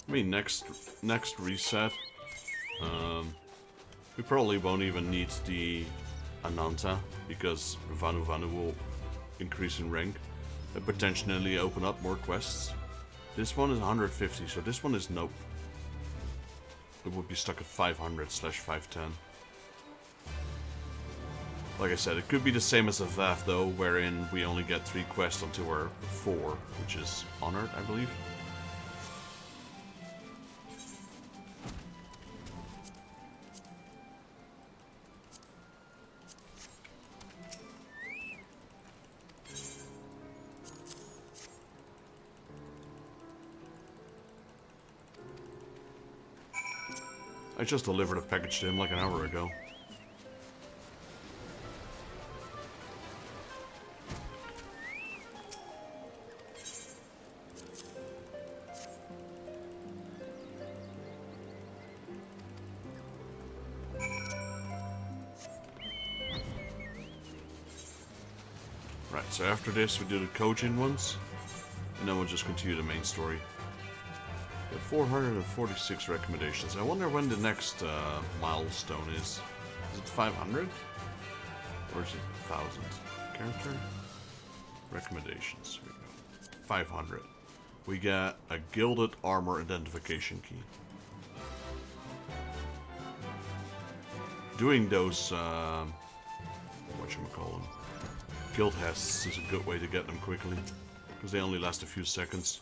A: I mean, next reset, we probably won't even need the Ananta, because Vanu will increase in rank and potentially open up more quests. This one is 150, so this one is nope. It would be stuck at 500/510. Like I said, it could be the same as a VAF though, wherein we only get 3 quests until we're 4, which is Honored, I believe. I just delivered a package to him like an hour ago. Right, so after this we do the Kojin ones, and then we'll just continue the main story. 446 recommendations. I wonder when the next milestone is. Is it 500? Or is it 1,000? Character? Recommendations. Here we go. 500. We get a gilded armor identification key. Doing those, whatchamacallem, guild tests is a good way to get them quickly, because they only last a few seconds.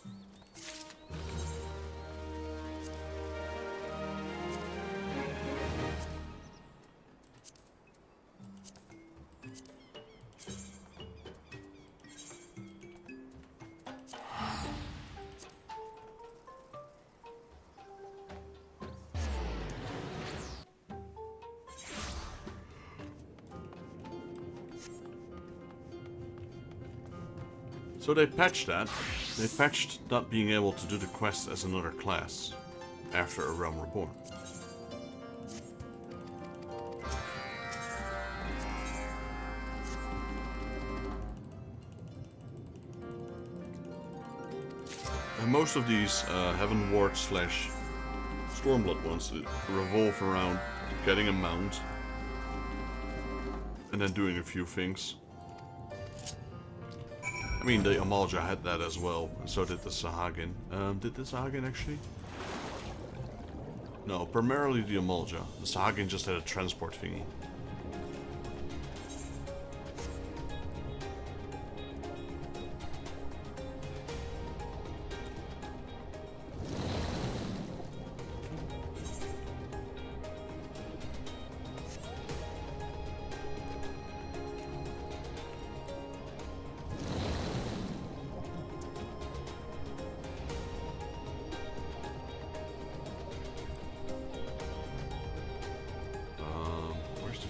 A: So they patched that. They patched not being able to do the quest as another class after A Realm Reborn. And most of these Heaven Ward / Stormblood ones revolve around getting a mount and then doing a few things. I mean, the Amalja had that as well, and so did the Sahagin. Did the Sahagin actually? No, primarily the Amalja. The Sahagin just had a transport thingy.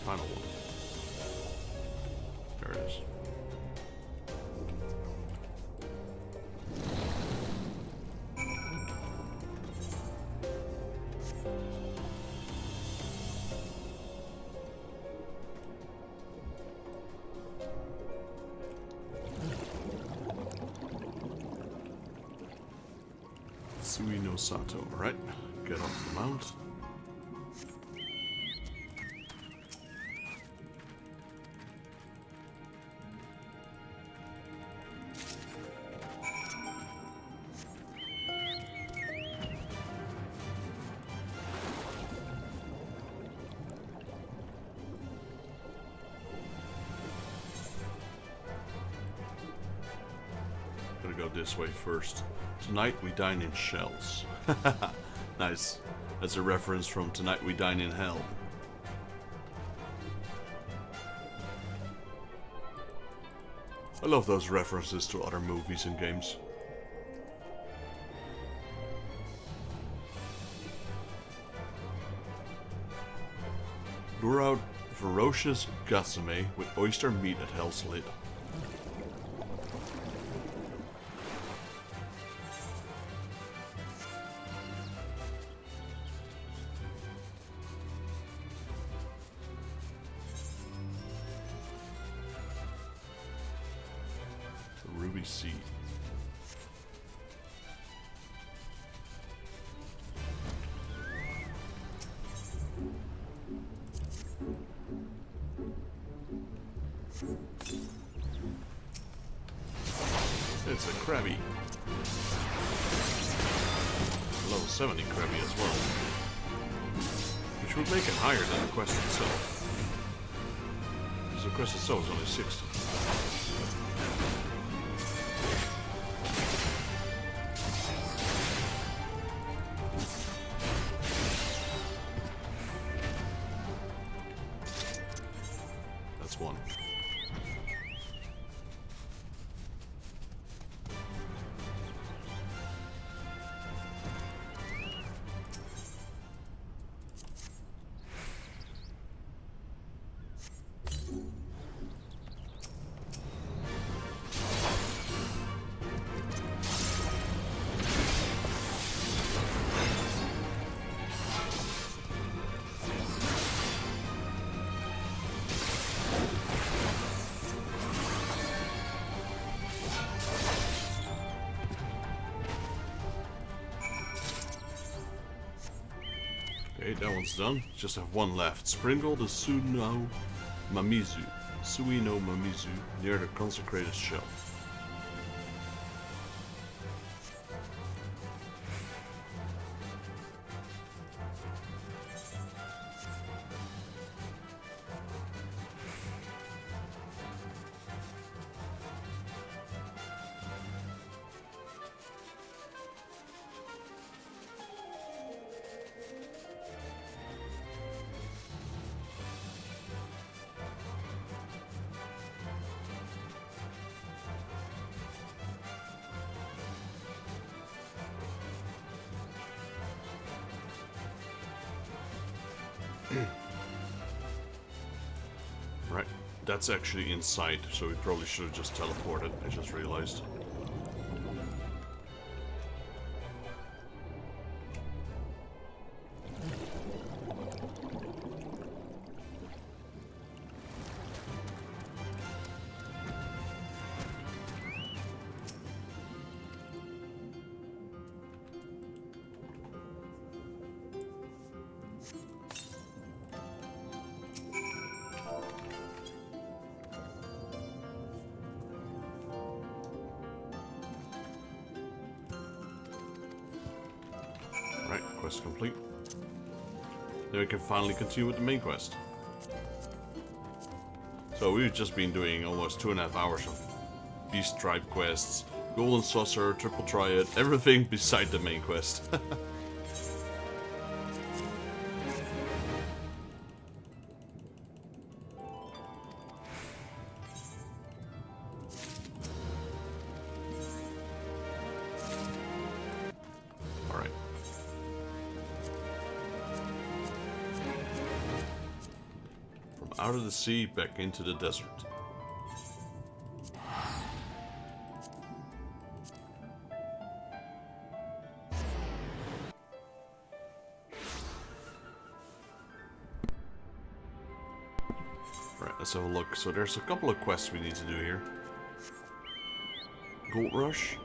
A: Final one. There it is. Sui no Sato. Alright, get off the mount. Go this way first. Tonight we dine in shells. Nice. That's a reference from Tonight We Dine in Hell. I love those references to other movies and games. Lure out ferocious Gatsame with oyster meat at Hell's Lid. Ruby Sea. Krabby. Level 70 Krabby as well. Which would make it higher than the quest itself. Because the quest itself is only 60. That's one. Okay, that one's done. Just have one left. Sprinkle the Suino Mamizu near the consecrated shell. Right, that's actually inside, so we probably should have just teleported, I just realized. Quest complete. Then we can finally continue with the main quest. So we've just been doing almost 2.5 hours of Beast Tribe quests, Golden Saucer, Triple Triad, everything beside the main quest. Out of the sea, back into the desert. Right, let's have a look. So there's a couple of quests we need to do here. Gold Rush.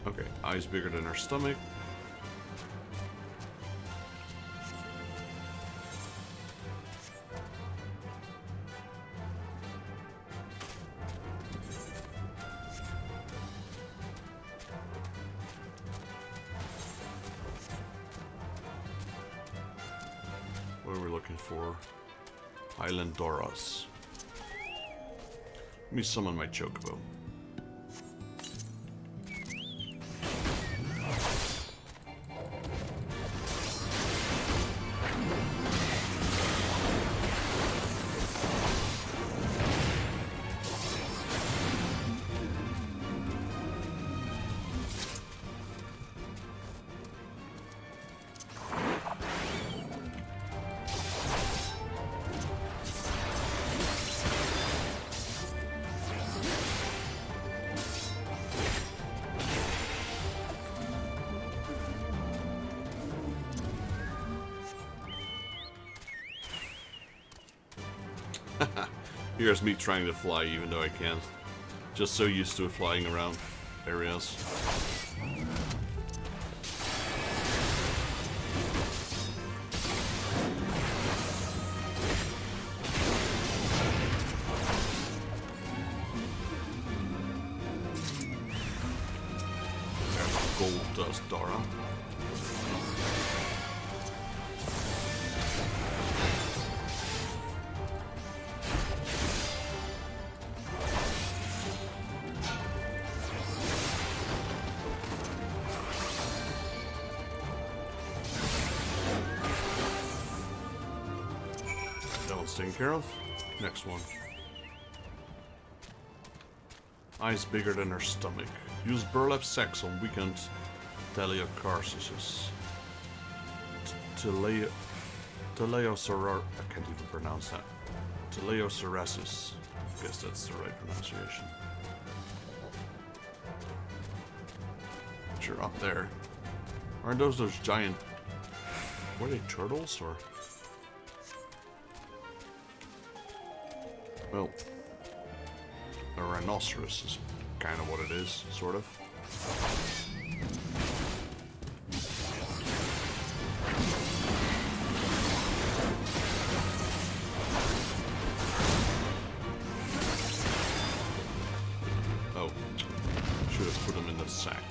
A: Okay, eyes bigger than our stomach. What are we looking for? Island Doros. Let me summon my Chocobo. Here's me trying to fly even though I can't. Just so used to flying around areas. gold dust, Dara. That one's taken care of. Next one. Eyes bigger than her stomach. Use burlap sacks on weakened teleocarsis. Teleocerar. I can't even pronounce that. Teleoceresis. I guess that's the right pronunciation. Sure, up there. Aren't those giant... Were they turtles or... Well, a rhinoceros is kind of what it is, sort of. Oh, should have put them in the sack.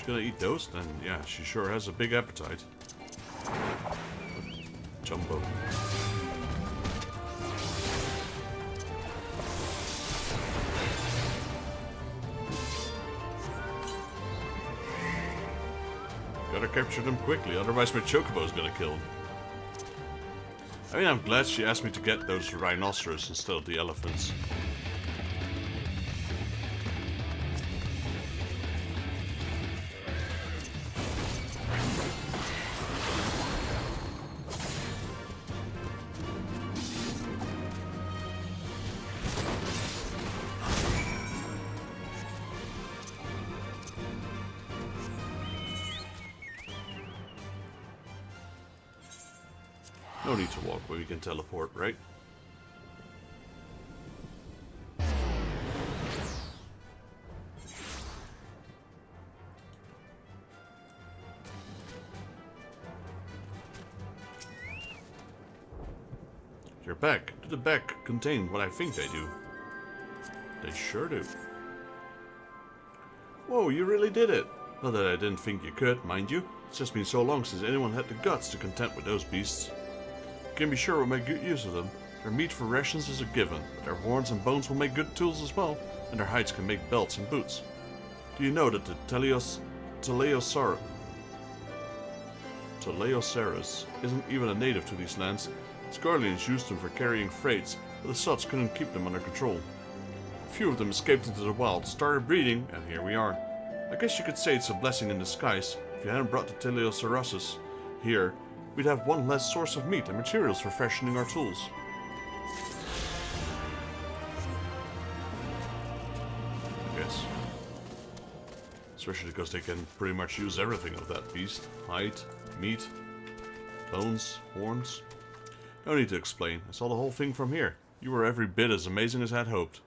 A: Gonna eat those? Then yeah, she sure has a big appetite. Jumbo. Gotta capture them quickly, otherwise my chocobo's gonna kill them. I mean, I'm glad she asked me to get those rhinoceros instead of the elephants. No need to walk where we can teleport, right? You're back. Do the bag contain what I think they do? They sure do. Whoa, you really did it! Not that I didn't think you could, mind you. It's just been so long since anyone had the guts to contend with those beasts. You can be sure we'll make good use of them. Their meat for rations is a given, but their horns and bones will make good tools as well, and their hides can make belts and boots. Do you know that the Teleoceras isn't even a native to these lands? Its Garleans used them for carrying freights, but the Sots couldn't keep them under control. A few of them escaped into the wild, started breeding, and here we are. I guess you could say it's a blessing in disguise. If you hadn't brought the Teleoceras here, we'd have one less source of meat and materials for fashioning our tools. I guess. Especially because they can pretty much use everything of that beast. Hide, meat, bones, horns. No need to explain. I saw the whole thing from here. You were every bit as amazing as I'd hoped.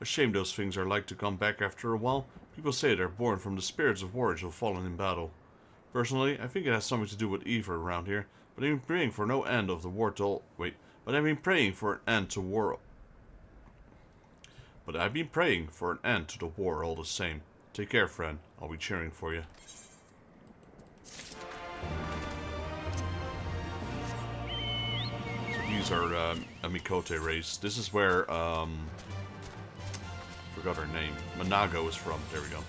A: A shame those things are like to come back after a while. People say they're born from the spirits of warriors who've fallen in battle. Personally, I think it has something to do with evil around here, but I've been praying for no end of the war to But I've been praying for an end to war. But I've been praying for an end to the war all the same. Take care, friend. I'll be cheering for you. So these are a Mikote race. This is where forgot her name. Manago is from. There we go.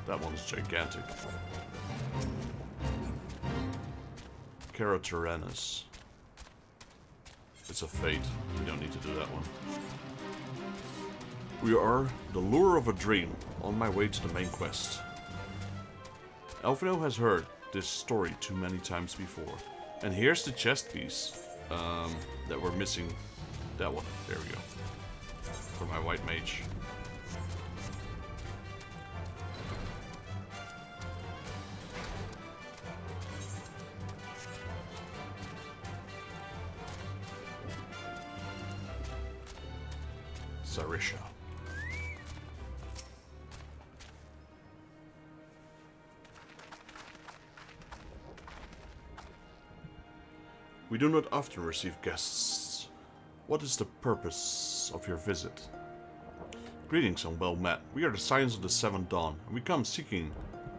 A: That one's gigantic. Carotyranus. It's a fate. We don't need to do that one. We are the lure of a dream, on my way to the main quest. Elfino has heard this story too many times before. And here's the chest piece that we're missing. That one. There we go. For my white mage. Sarisha. We do not often receive guests. What is the purpose of your visit? Greetings and well met. We are the Scions of the Seventh Dawn, and we come seeking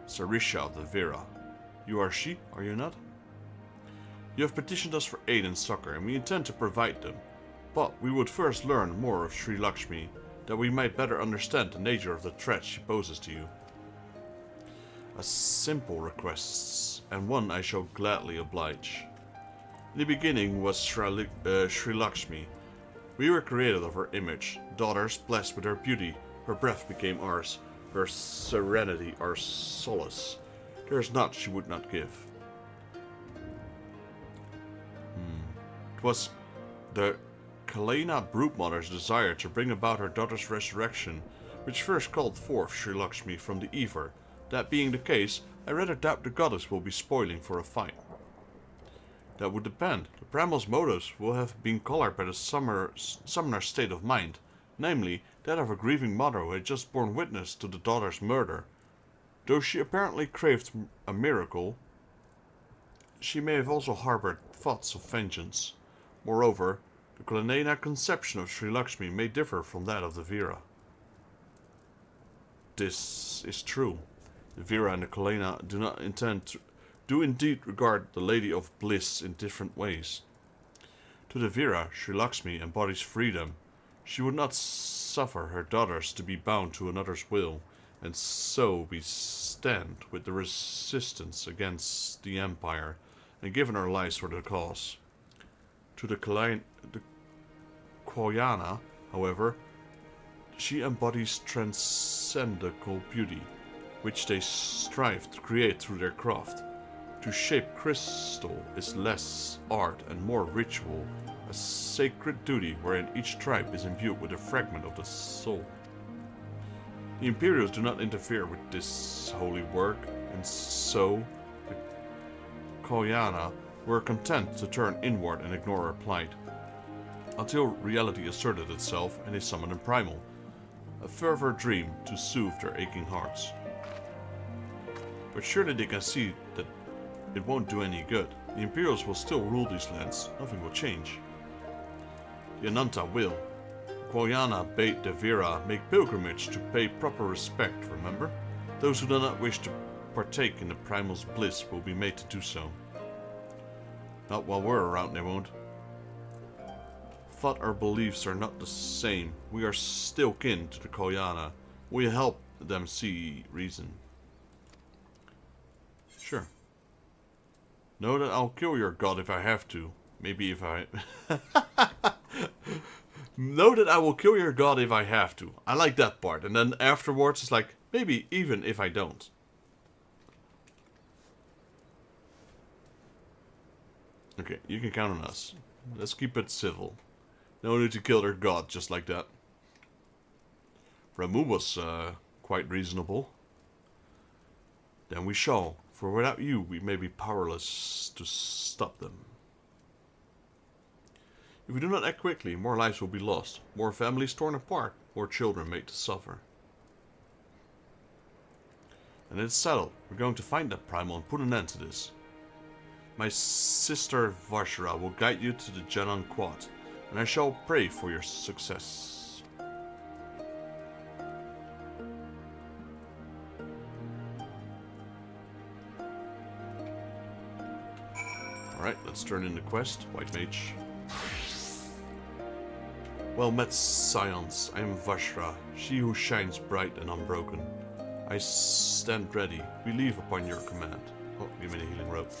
A: Sarisha of the Vera. You are she, are you not? You have petitioned us for aid and succor, and we intend to provide them. But we would first learn more of Sri Lakshmi, that we might better understand the nature of the threat she poses to you. A simple request, and one I shall gladly oblige. In the beginning was Sri Lakshmi. We were created of her image, daughters blessed with her beauty. Her breath became ours, her serenity our solace. There is naught she would not give. It was the Kalena broodmother's desire to bring about her daughter's resurrection, which first called forth Sri Lakshmi from the Ether. That being the case, I rather doubt the goddess will be spoiling for a fight. That would depend. The primal's motives will have been colored by the summoner's state of mind, namely, that of a grieving mother who had just borne witness to the daughter's murder. Though she apparently craved a miracle, she may have also harbored thoughts of vengeance. Moreover, the Kalena conception of Sri Lakshmi may differ from that of the Vera. This is true. The Vera and the Kalena do indeed regard the Lady of Bliss in different ways. To the Vera, Sri Lakshmi embodies freedom. She would not suffer her daughters to be bound to another's will, and so we stand with the resistance against the Empire, and given our lives for the cause. To the Koyana, however, she embodies transcendental beauty, which they strive to create through their craft. To shape crystal is less art and more ritual, a sacred duty wherein each tribe is imbued with a fragment of the soul. The Imperials do not interfere with this holy work, and so the Koyana were content to turn inward and ignore our plight, until reality asserted itself and they summoned a primal, a fervor dream to soothe their aching hearts. But surely they can see that it won't do any good. The Imperials will still rule these lands. Nothing will change. The Ananta will. Koyana bade the Vera make pilgrimage to pay proper respect, remember? Those who do not wish to partake in the primal's bliss will be made to do so. Not while we're around, they won't. Thought our beliefs are not the same. We are still kin to the Koyana. We help them see reason. Sure. Know that I'll kill your god if I have to. Maybe if I... Know that I will kill your god if I have to. I like that part. And then afterwards it's like, maybe even if I don't. Okay, you can count on us. Let's keep it civil. No need to kill their god just like that. Ramu was quite reasonable. Then we shall. For without you, we may be powerless to stop them. If we do not act quickly, more lives will be lost, more families torn apart, more children made to suffer. And it's settled. We're going to find that primal and put an end to this. My sister Varshara will guide you to the Janan Quad, and I shall pray for your success. Alright, let's turn in the quest. White Mage. Well met, Scions. I am Vashra, she who shines bright and unbroken. I stand ready. We leave upon your command. Oh, give me the healing rope.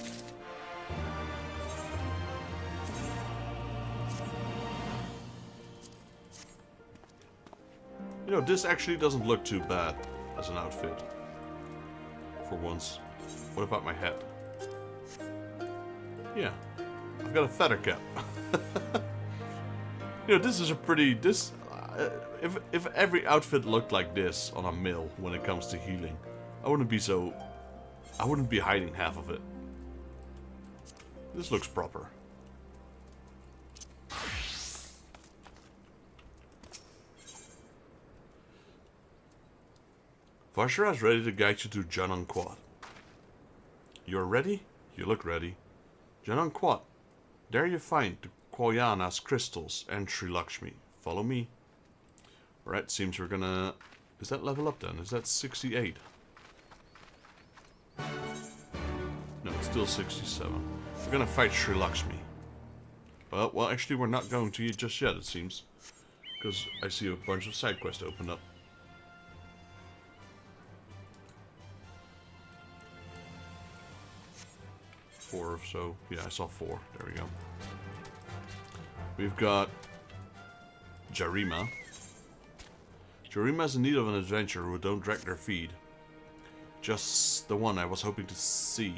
A: You know, this actually doesn't look too bad as an outfit. For once. What about my head? Yeah, I've got a feather cap. You know, this is a pretty... if every outfit looked like this on a mill when it comes to healing, I wouldn't be hiding half of it. This looks proper. Vashra is ready to guide you to Janan Quad. You're ready? You look ready. Janan Quad. There you find the Koyana's crystals and Sri Lakshmi. Follow me. Alright, seems we're gonna... Is that level up then? Is that 68? No, it's still 67. We're gonna fight Sri Lakshmi. Well, actually we're not going to just yet, it seems. Because I see a bunch of side quests opened up. Four or so. Yeah, I saw 4. There we go. We've got Jarima. Jarima's in need of an adventurer who don't drag their feet. Just the one I was hoping to see.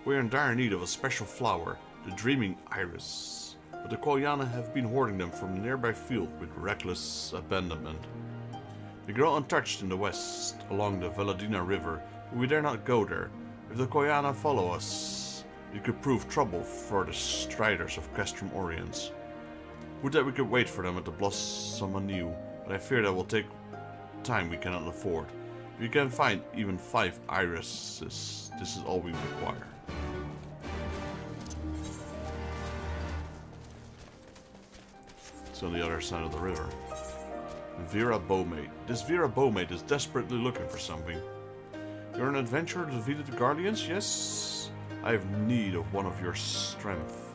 A: We're in dire need of a special flower, the Dreaming Iris. But the Koyana have been hoarding them from a nearby field with reckless abandonment. They grow untouched in the west, along the Valadina River, but we dare not go there. If the Koyana follow us, it could prove trouble for the striders of Castrum Oriens. Would that we could wait for them at the Blossom anew, but I fear that will take time we cannot afford. If you can find even 5 irises, this is all we require. It's on the other side of the river. Vera Bowmate. This Vera Bowmate is desperately looking for something. You're an adventurer who defeated the Guardians, yes? I have need of one of your strength.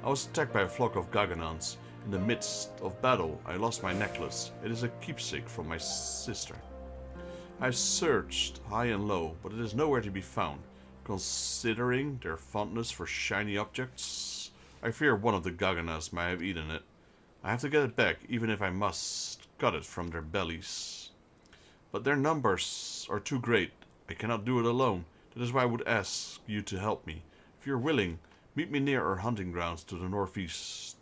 A: I was attacked by a flock of Gaganons. In the midst of battle, I lost my necklace. It is a keepsake from my sister. I've searched high and low, but it is nowhere to be found. Considering their fondness for shiny objects, I fear one of the Gaganas might have eaten it. I have to get it back, even if I must cut it from their bellies. But their numbers are too great. I cannot do it alone. That is why I would ask you to help me. If you're willing, meet me near our hunting grounds to the northeast.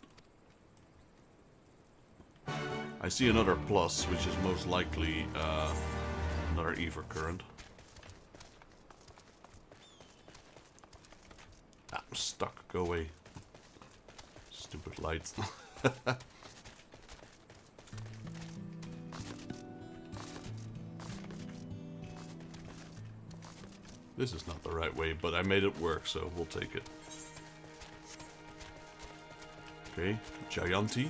A: I see another plus, which is most likely another Ever Current. Ah, I'm stuck. Go away. Stupid lights. This is not the right way, but I made it work, so we'll take it. Okay, Jayanti.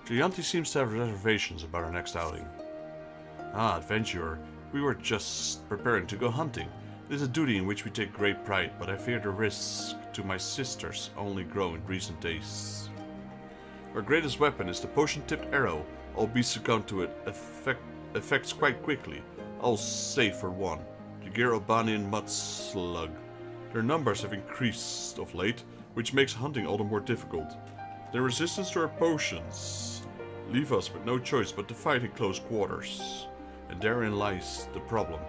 A: Jayanti seems to have reservations about our next outing. Ah, adventurer. We were just preparing to go hunting. It is a duty in which we take great pride, but I fear the risk to my sisters only grow in recent days. Our greatest weapon is the potion-tipped arrow. All beasts succumb to it effects quite quickly. All save for one. The Garobanian Mudslug. Their numbers have increased of late, which makes hunting all the more difficult. Their resistance to our potions leave us with no choice but to fight in close quarters. And therein lies the problem.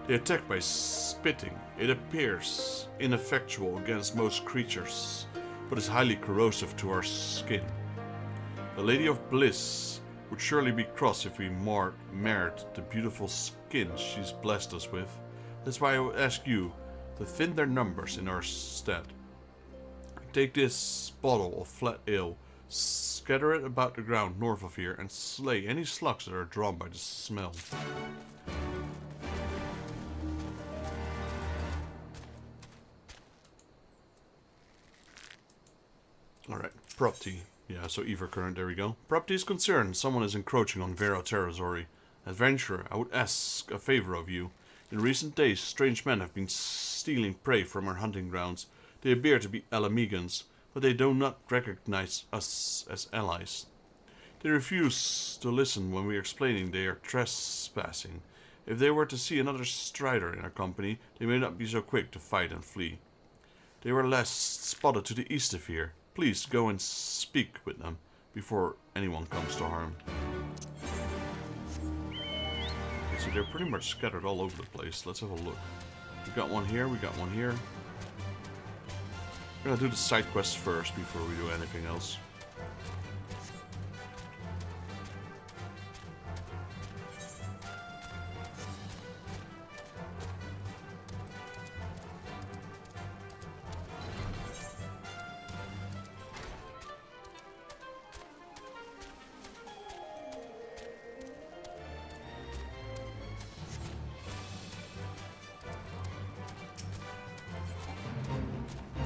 A: They attack by spitting. It appears ineffectual against most creatures, but is highly corrosive to our skin. The Lady of Bliss would surely be cross if we marred the beautiful skin she's blessed us with. That's why I would ask you to thin their numbers in our stead. Take this bottle of flat ale, scatter it about the ground north of here, and slay any slugs that are drawn by the smell. Alright, property. Yeah, so Ever Current, there we go. Property is concerned. Someone is encroaching on Vero territory. Adventurer, I would ask a favor of you. In recent days, strange men have been stealing prey from our hunting grounds. They appear to be Alamegans, but they do not recognize us as allies. They refuse to listen when we are explaining they are trespassing. If they were to see another strider in our company, they may not be so quick to fight and flee. They were last spotted to the east of here. Please go and speak with them before anyone comes to harm. Okay, so they're pretty much scattered all over the place. Let's have a look. We got one here, we got one here. We're gonna do the side quests first before we do anything else.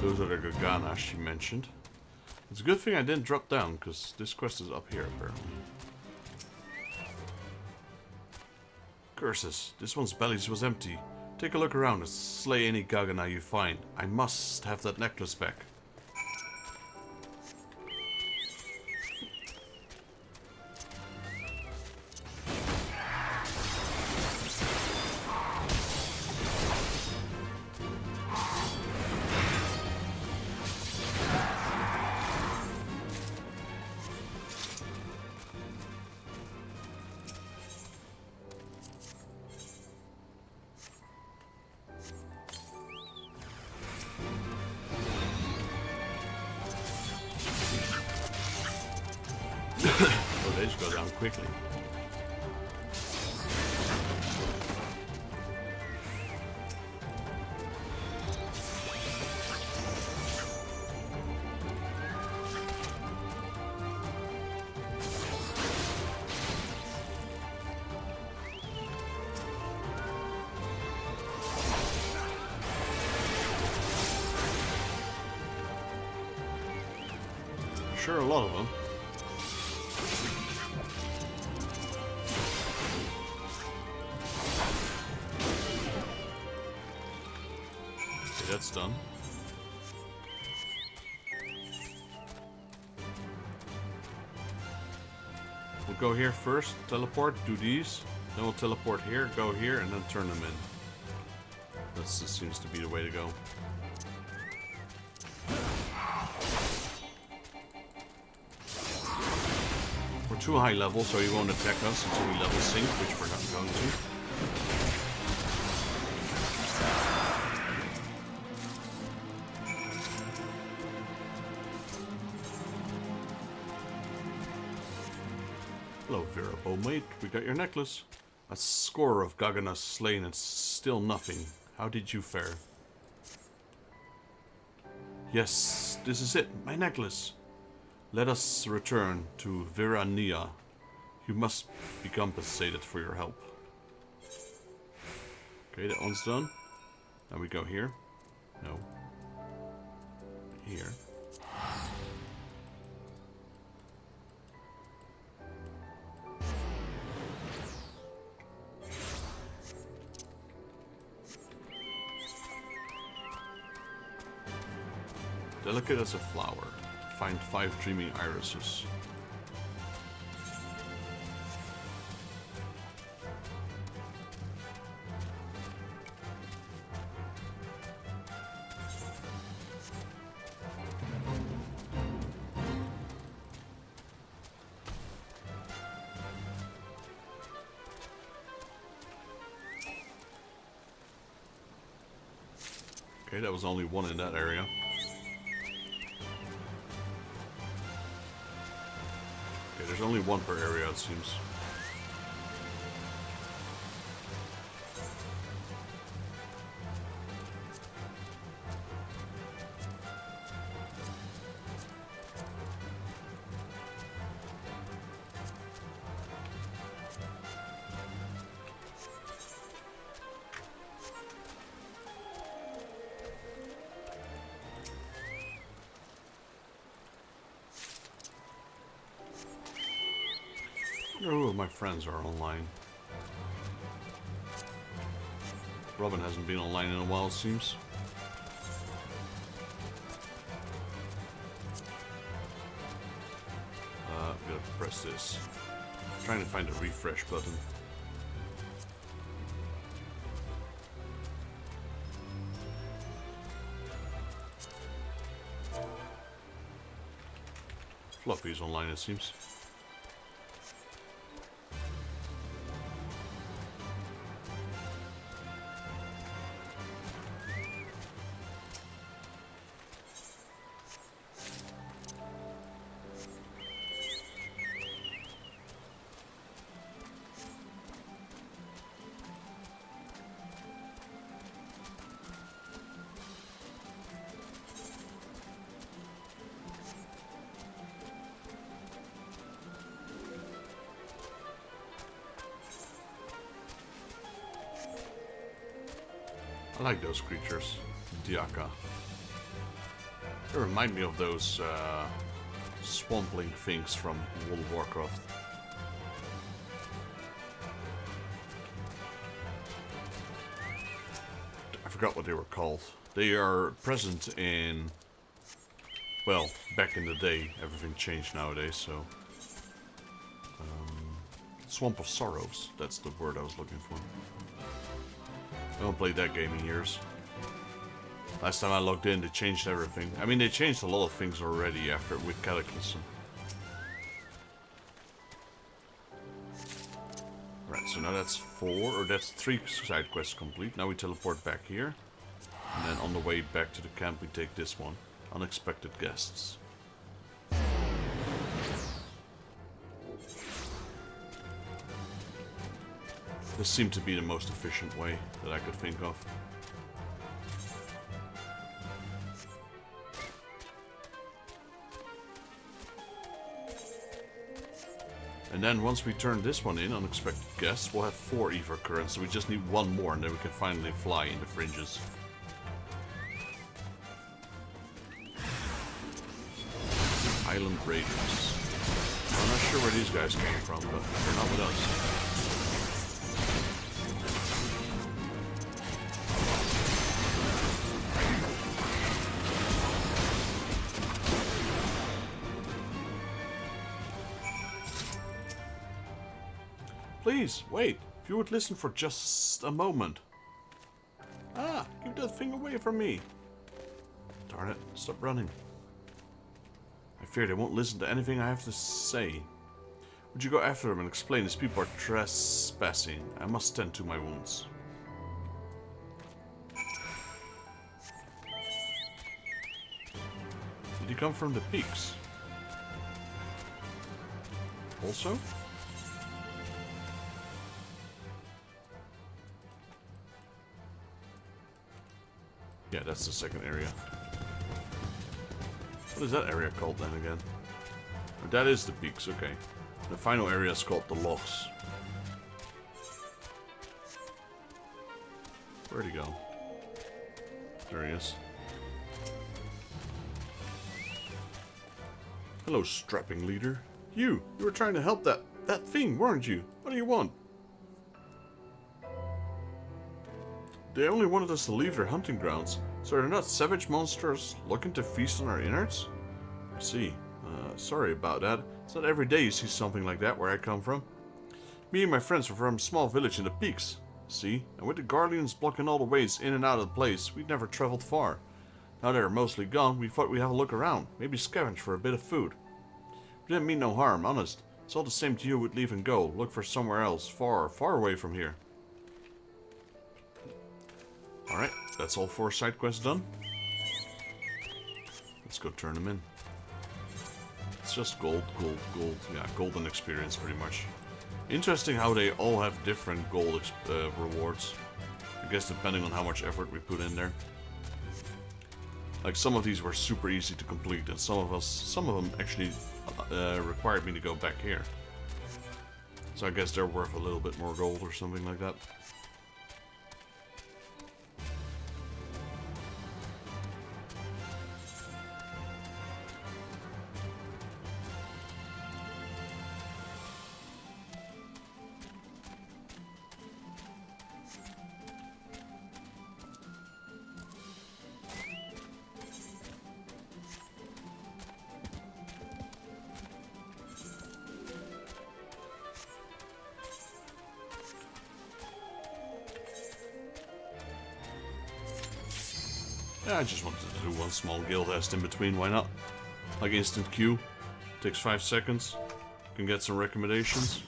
A: Those are the Garganas she mentioned. It's a good thing I didn't drop down, because this quest is up here, apparently. Curses, this one's bellies was empty. Take a look around and slay any Gargana you find. I must have that necklace back. Oh, they just go down quickly. Sure, a lot of them. That's done. We'll go here first, teleport, do these, then we'll teleport here, go here, and then turn them in. This seems to be the way to go. We're too high level, so he won't attack us until we level sync, which we're not going to. Hello, Vera Bowmate. We got your necklace. A score of Garganas slain and still nothing. How did you fare? Yes, this is it. My necklace. Let us return to Virania. You must be compensated for your help. Okay, that one's done. Now we go here. No. Here. Delicate as a flower. Find 5 dreaming irises. Okay, that was only one in that area. There's only one per area, it seems. I wonder who of my friends are online. Robin hasn't been online in a while, it seems. I'm gonna press this. I'm trying to find a refresh button. Fluffy's online, it seems. I like those creatures. Diaka. They remind me of those swampling things from World of Warcraft. I forgot what they were called. They are present in... Well, back in the day. Everything changed nowadays, so... Swamp of Sorrows. That's the word I was looking for. I haven't played that game in years. Last time I logged in, they changed everything. I mean, they changed a lot of things already after with Cataclysm. Right, so now that's 4, or that's 3 side quests complete. Now we teleport back here. And then on the way back to the camp, we take this one. Unexpected guests. This seemed to be the most efficient way that I could think of. And then once we turn this one in, Unexpected Guests, we'll have 4 Ether Currents, so we just need 1 more and then we can finally fly in the fringes. Island Raiders. I'm not sure where these guys came from, but they're not with us. Please, wait. If you would listen for just a moment. Ah, keep that thing away from me. Darn it, stop running. I fear they won't listen to anything I have to say. Would you go after them and explain these people are trespassing? I must tend to my wounds. Did he come from the peaks? Also? Yeah, that's the second area. What is that area called then again? Oh, that is the peaks, okay. The final area is called the Lochs. Where'd he go? There he is. Hello, strapping leader. You were trying to help that thing, weren't you? What do you want? They only wanted us to leave their hunting grounds, so they're not savage monsters looking to feast on our innards? I see. Sorry about that. It's not every day you see something like that where I come from. Me and my friends are from a small village in the peaks. See? And with the Garleans blocking all the ways in and out of the place, we'd never traveled far. Now they're mostly gone, we thought we'd have a look around. Maybe scavenge for a bit of food. We didn't mean no harm, honest. It's all the same to you, we'd leave and go. Look for somewhere else, far, far away from here. Alright, that's all 4 side quests done. Let's go turn them in. It's just gold, gold, gold. Yeah, golden experience pretty much. Interesting how they all have different gold rewards. I guess depending on how much effort we put in there. Like some of these were super easy to complete, and some of them actually required me to go back here. So I guess they're worth a little bit more gold or something like that. Yeah, I just wanted to do one small guild test in between, why not? Like instant queue. Takes 5 seconds. Can get some recommendations.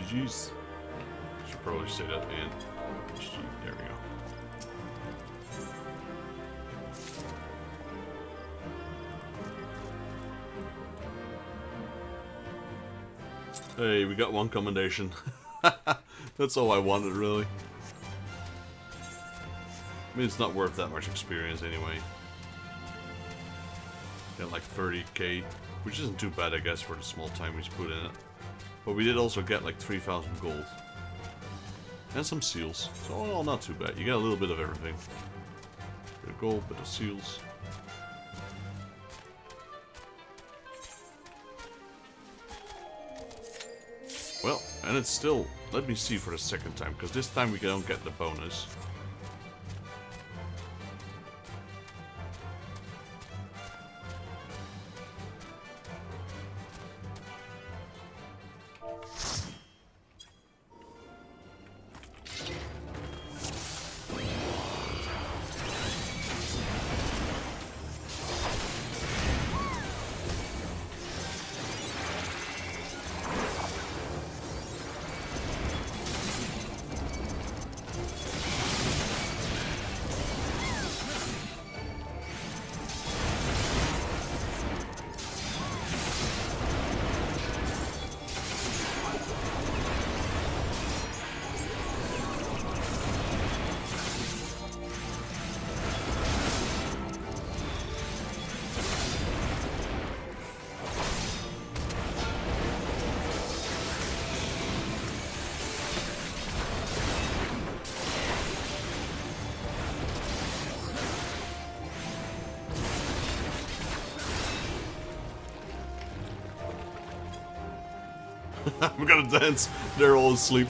A: GG's. Should probably say that in. There we go. Hey, we got one commendation. That's all I wanted, really. I mean, it's not worth that much experience anyway. Got like 30k, which isn't too bad, I guess, for the small time we put in it. But we did also get like 3,000 gold. And some seals. So, all not too bad. You get a little bit of everything. Bit of gold, bit of seals. Well, and it's still... Let me see for the second time, because this time we don't get the bonus. I'm gonna dance. They're all asleep.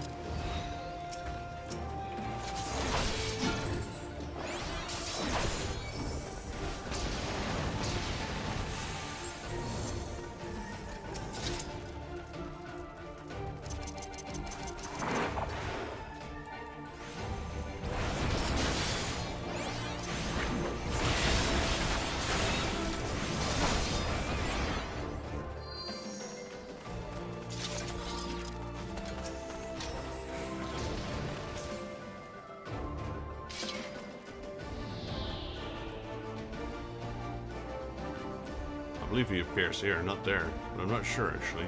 A: I believe he appears here, not there, but I'm not sure actually.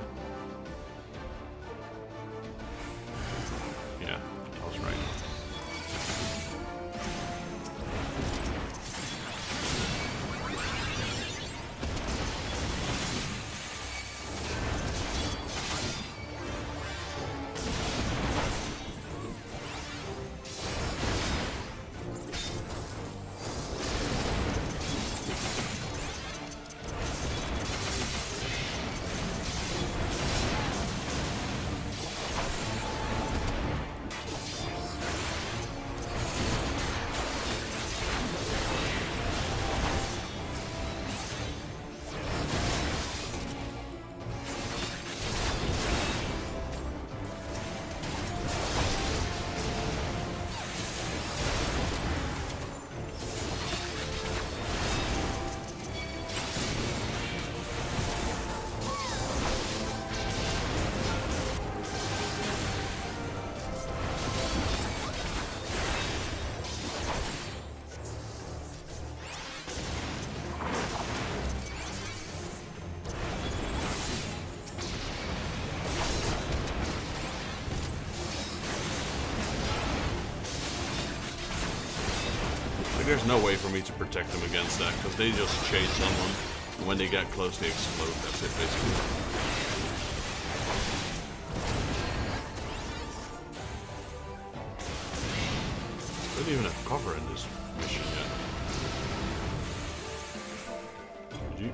A: Yeah, I was right. There's no way for me to protect them against that, because they just chase someone, and when they get close, they explode. That's it, basically. I don't even have cover in this mission yet. GG.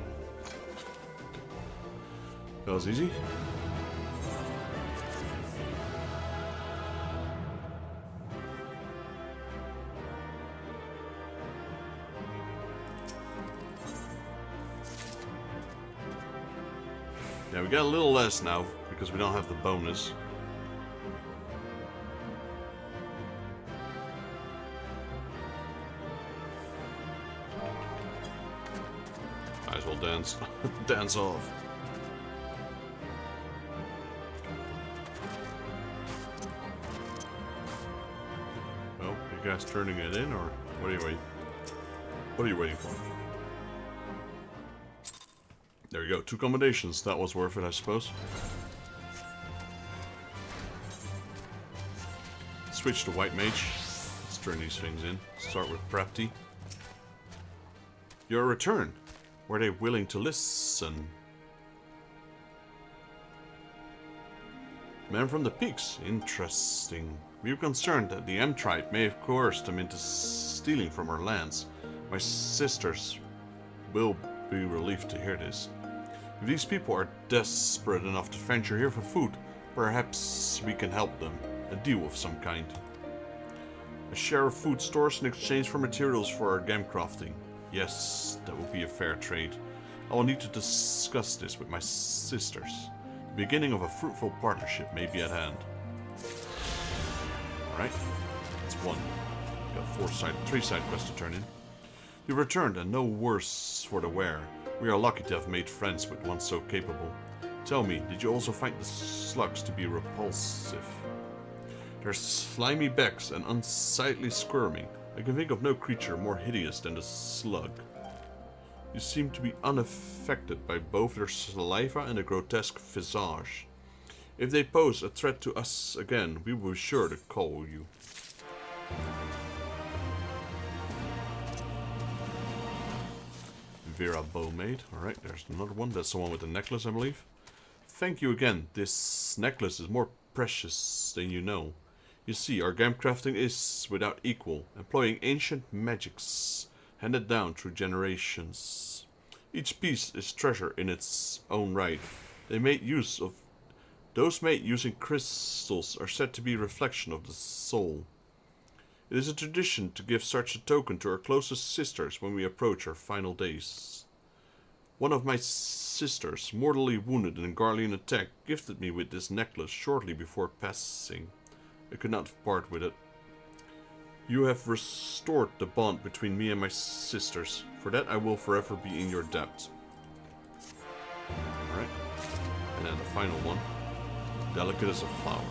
A: That was easy. Yeah, we got a little less now, because we don't have the bonus. Might as well dance. Dance off. gas turning it in, or what are you waiting? What are you waiting for? There you go. 2 combinations. That was worth it, I suppose. Switch to White Mage. Let's turn these things in. Start with Prapti. Your return. Were they willing to listen? Men from the peaks. Interesting. We were concerned that the M tribe may have coerced them into stealing from our lands. My sisters will be relieved to hear this. If these people are desperate enough to venture here for food, perhaps we can help them. A deal of some kind. A share of food stores in exchange for materials for our game crafting. Yes, that will be a fair trade. I will need to discuss this with my sisters. The beginning of a fruitful partnership may be at hand. Alright, that's 1. We got 3 side quests to turn in. You returned, and no worse for the wear. We are lucky to have made friends with one so capable. Tell me, did you also find the slugs to be repulsive? Their slimy backs and unsightly squirming. I can think of no creature more hideous than the slug. You seem to be unaffected by both their saliva and a grotesque visage. If they pose a threat to us again, we will be sure to call you. Vera Bowmaid. Alright, there's another one. That's the one with the necklace, I believe. Thank you again. This necklace is more precious than you know. You see, our game crafting is without equal, employing ancient magics handed down through generations. Each piece is treasure in its own right. Those made using crystals are said to be a reflection of the soul. It is a tradition to give such a token to our closest sisters when we approach our final days. One of my sisters, mortally wounded in a Garlean attack, gifted me with this necklace shortly before passing. I could not part with it. You have restored the bond between me and my sisters. For that I will forever be in your debt. Alright. And then the final one. Delicate as a flower.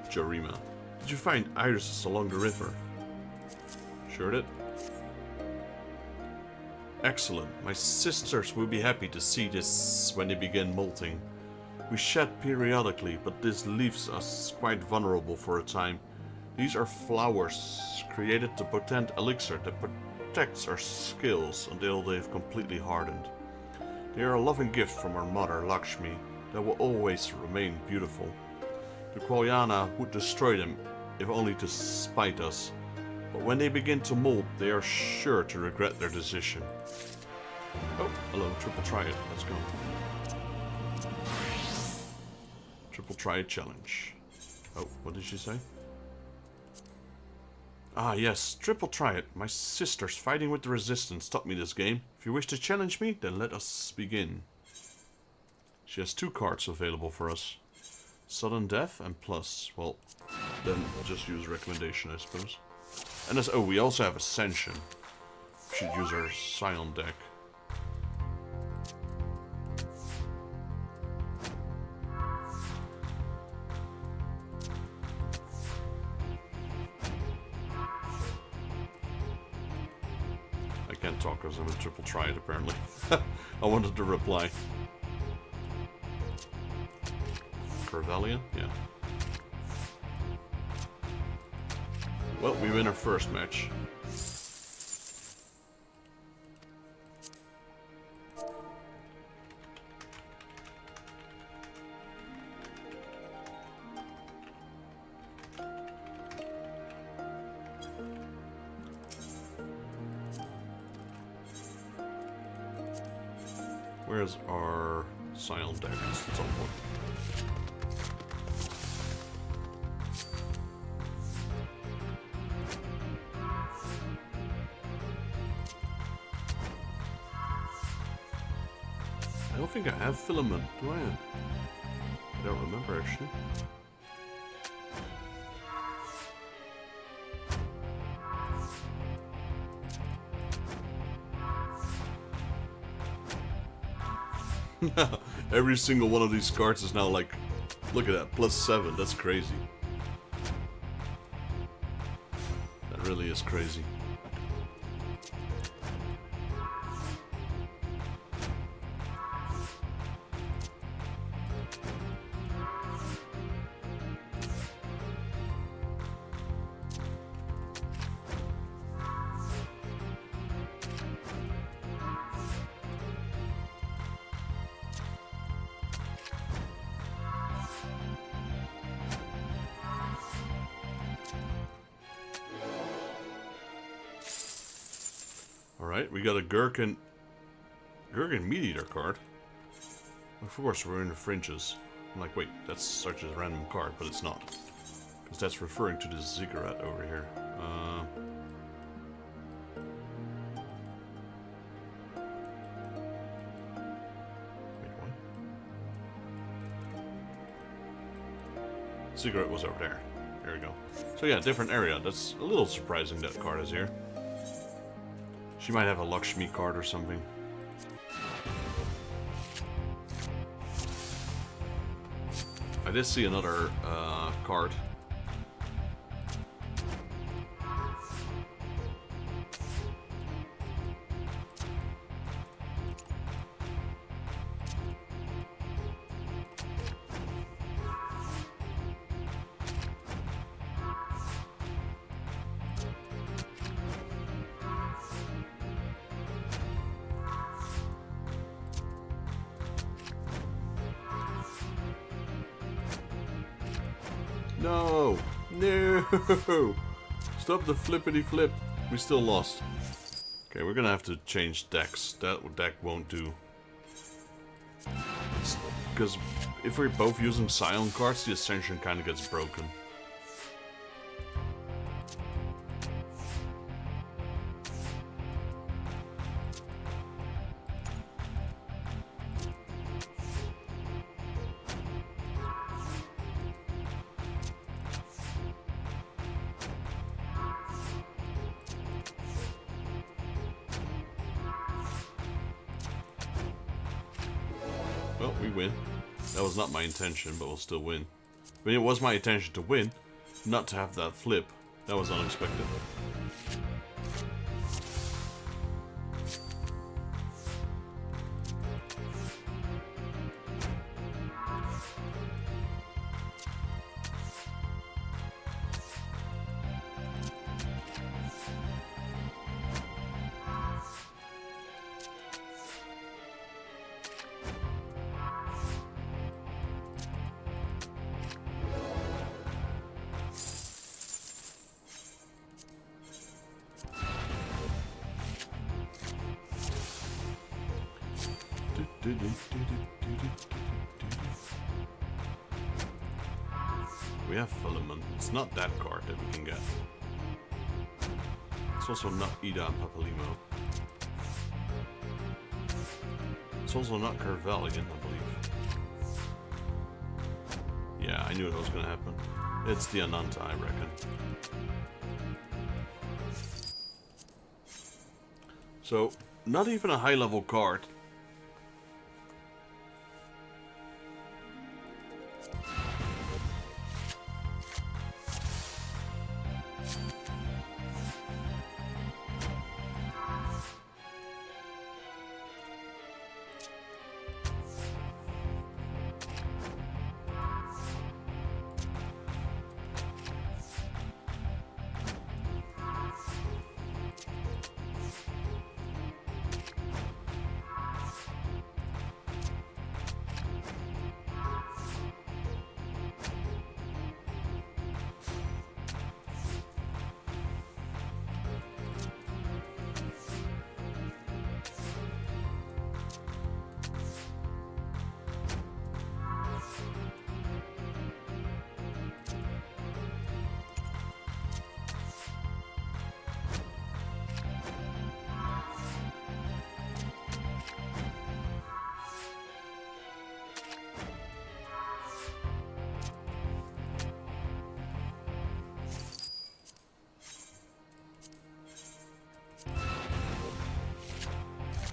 A: Jarima. Did you find irises along the river? Sure did. Excellent. My sisters will be happy to see this when they begin molting. We shed periodically, but this leaves us quite vulnerable for a time. These are flowers created to potent elixir that protects our skills until they have completely hardened. They are a loving gift from our mother, Lakshmi, that will always remain beautiful. The Qualyana would destroy them, if only to spite us. But when they begin to mold, they are sure to regret their decision. Oh, hello, triple triad. Let's go. Triple triad challenge. Oh, what did she say? Ah, yes, triple triad. My sisters fighting with the resistance taught me this game. If you wish to challenge me, then let us begin. She has 2 cards available for us. Sudden Death and Plus. Well, then we'll just use recommendation, I suppose. And as we also have Ascension. We should use our Scion deck. I can't talk because I'm a triple triad, apparently. I wanted to reply. Corvellian? Yeah. Well, we win our first match. Where's our Scion deck? It's on point. I don't think I have Filament, do I? I don't remember actually. Every single one of these cards is now like, look at that, +7, that's crazy. is crazy. Alright, we got a Gherkin Meat Eater card. Of course, we're in the fringes. I'm like, wait, that's such a random card, but it's not. Because that's referring to this ziggurat over here. Wait, what? Ziggurat was over there. There we go. So yeah, different area. That's a little surprising that card is here. She might have a Lakshmi card or something. I did see another card. No! No! Stop the flippity flip. We still lost. Okay, we're gonna have to change decks. That deck won't do. Because if we're both using Scion cards, the Ascension kind of gets broken. Well, we win. That was not my intention, but we'll still win. I mean, it was my intention to win, not to have that flip. That was unexpected. We have Filament. It's not that card that we can get. It's also not Ida and Papalimo. It's also not Carvalian, I believe. Yeah, I knew that was going to happen. It's the Ananta, I reckon. So, not even a high-level card.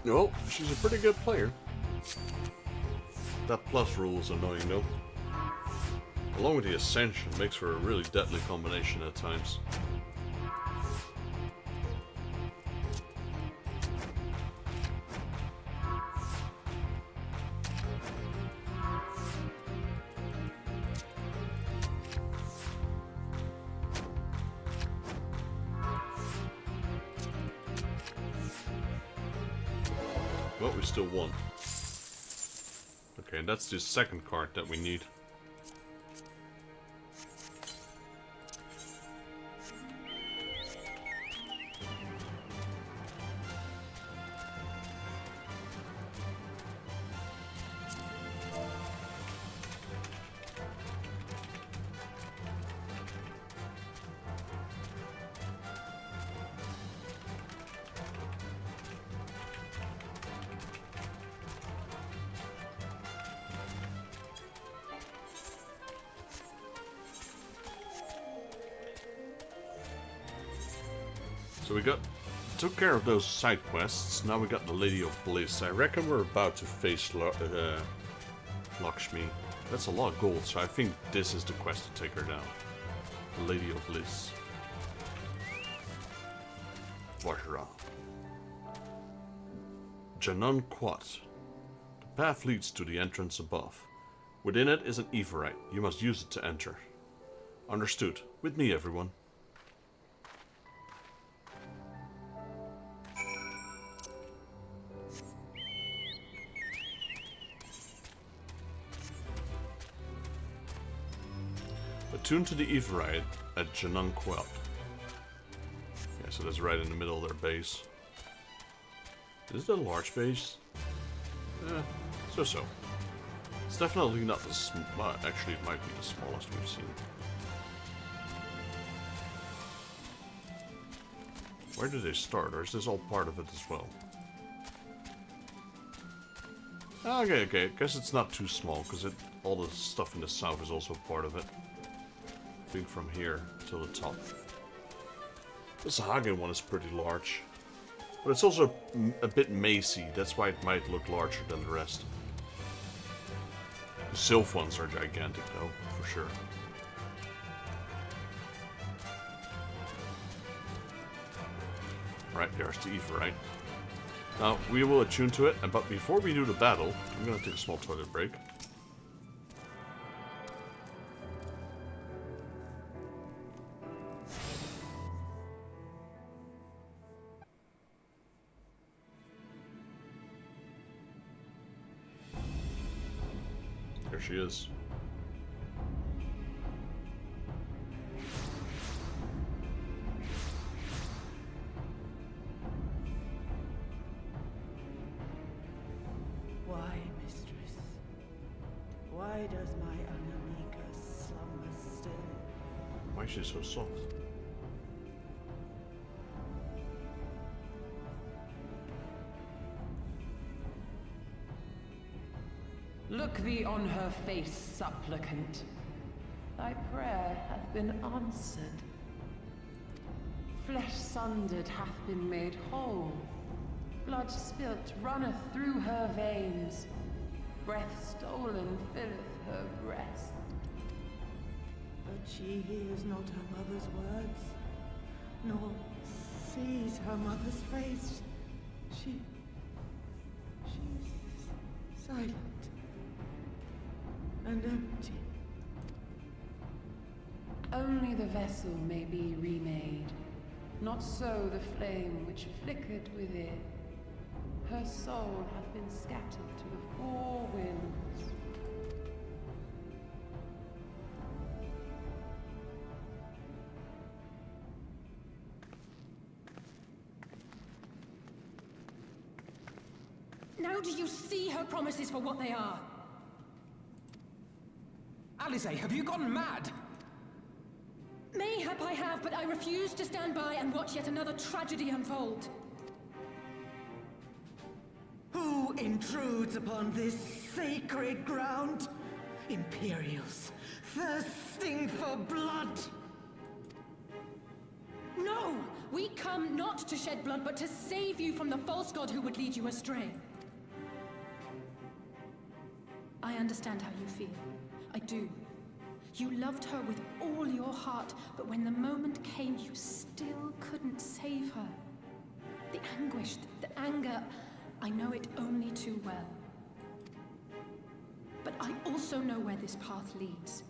A: No, she's a pretty good player. That plus rule is annoying though. Along with the Ascension, makes for a really deadly combination at times. Well, we still won. Okay, and that's the second card that we need. So we took care of those side quests. Now we got the Lady of Bliss. I reckon we're about to face Lakshmi. That's a lot of gold, so I think this is the quest to take her down. The Lady of Bliss. Vajra. Janan Quat. The path leads to the entrance above. Within it is an Everite. You must use it to enter. Understood. With me, everyone. Attuned to the Everite at Janan Quat. Yeah, so that's right in the middle of their base. Is it a large base? So. It's definitely not the well, actually it might be the smallest we've seen. Where did they start, or is this all part of it as well? Okay, I guess it's not too small, because all the stuff in the south is also part of it. I think from here to the top. The Sahagin one is pretty large. But it's also a bit macy, that's why it might look larger than the rest. The Sylph ones are gigantic though, for sure. Right, there's the Everite. Now, we will attune to it, but before we do the battle, I'm gonna take a small toilet break. There she is.
B: Why, mistress? Why does my Anamika slumber still?
A: Why is she so soft?
C: Look thee on her face, supplicant. Thy prayer hath been answered. Flesh sundered hath been made whole. Blood spilt runneth through her veins. Breath stolen filleth her breast.
B: But she hears not her mother's words, nor sees her mother's face. She's silent and empty.
C: Only the vessel may be remade. Not so the flame which flickered within. Her soul hath been scattered to the four winds.
D: Now do you see her promises for what they are?
E: Alisaie, have you gone mad?
D: Mayhap I have, but I refuse to stand by and watch yet another tragedy unfold.
B: Who intrudes upon this sacred ground? Imperials, thirsting for blood.
D: No! We come not to shed blood, but to save you from the false god who would lead you astray. I understand how you feel. I do. You loved her with all your heart, but when the moment came, you still couldn't save her. The anguish, the anger, I know it only too well. But I also know where this path leads.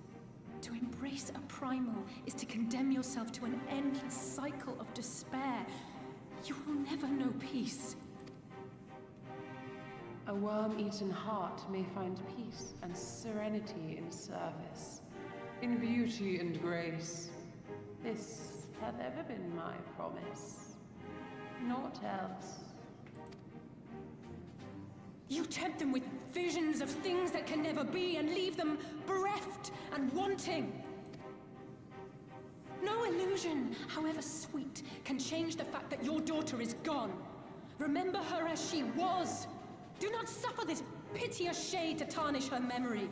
D: To embrace a primal is to condemn yourself to an endless cycle of despair. You will never know peace.
C: A worm-eaten heart may find peace and serenity in service, in beauty and grace. This hath ever been my promise. Naught else.
D: You tempt them with visions of things that can never be and leave them bereft and wanting. No illusion, however sweet, can change the fact that your daughter is gone. Remember her as she was. Do not suffer this piteous shade to tarnish her memory.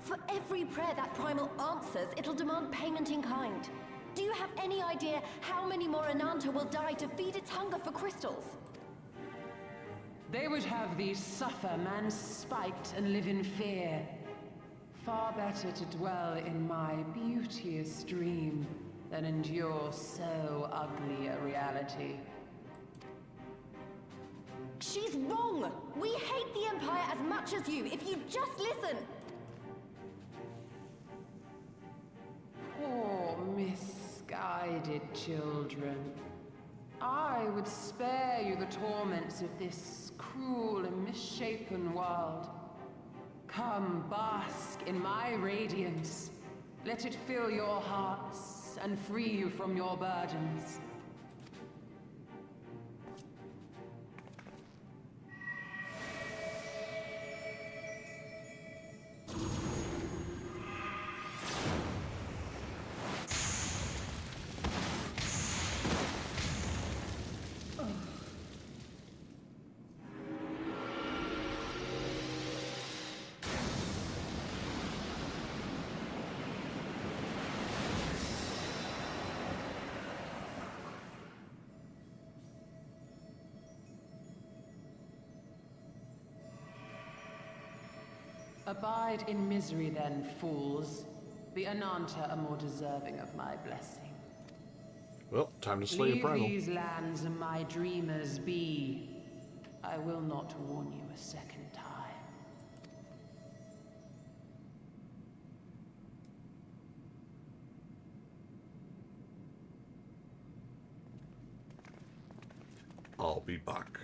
F: For every prayer that primal answers, it'll demand payment in kind. Do you have any idea how many more Ananta will die to feed its hunger for crystals?
C: They would have thee suffer man's spite and live in fear. Far better to dwell in my beauteous dream than endure so ugly a reality.
F: She's wrong! We hate the Empire as much as you, if you just listen!
C: Poor misguided children. I would spare you the torments of this cruel and misshapen world. Come, bask in my radiance. Let it fill your hearts and free you from your burdens. Abide in misery then, fools. The Ananta are more deserving of my blessing.
A: Well, time to slay a
C: Leave
A: primal.
C: these lands and my dreamers be. I will not warn you a second time.
A: I'll be back.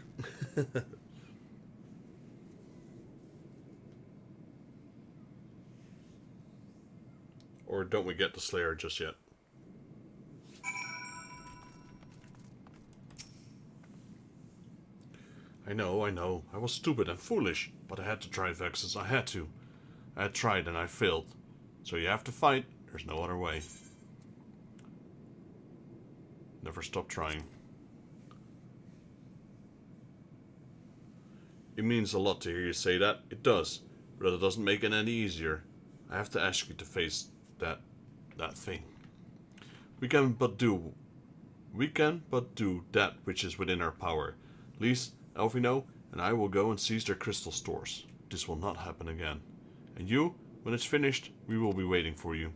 A: Or don't we get the Slayer just yet? I know. I was stupid and foolish, but I had to try Vexus. I had to. I had tried and I failed. So you have to fight. There's no other way. Never stop trying. It means a lot to hear you say that. It does. But it doesn't make it any easier. I have to ask you to face that thing. We can but do that which is within our power. Lys, Elvino, and I will go and seize their crystal stores. This will not happen again. And you, when it's finished, we will be waiting for you.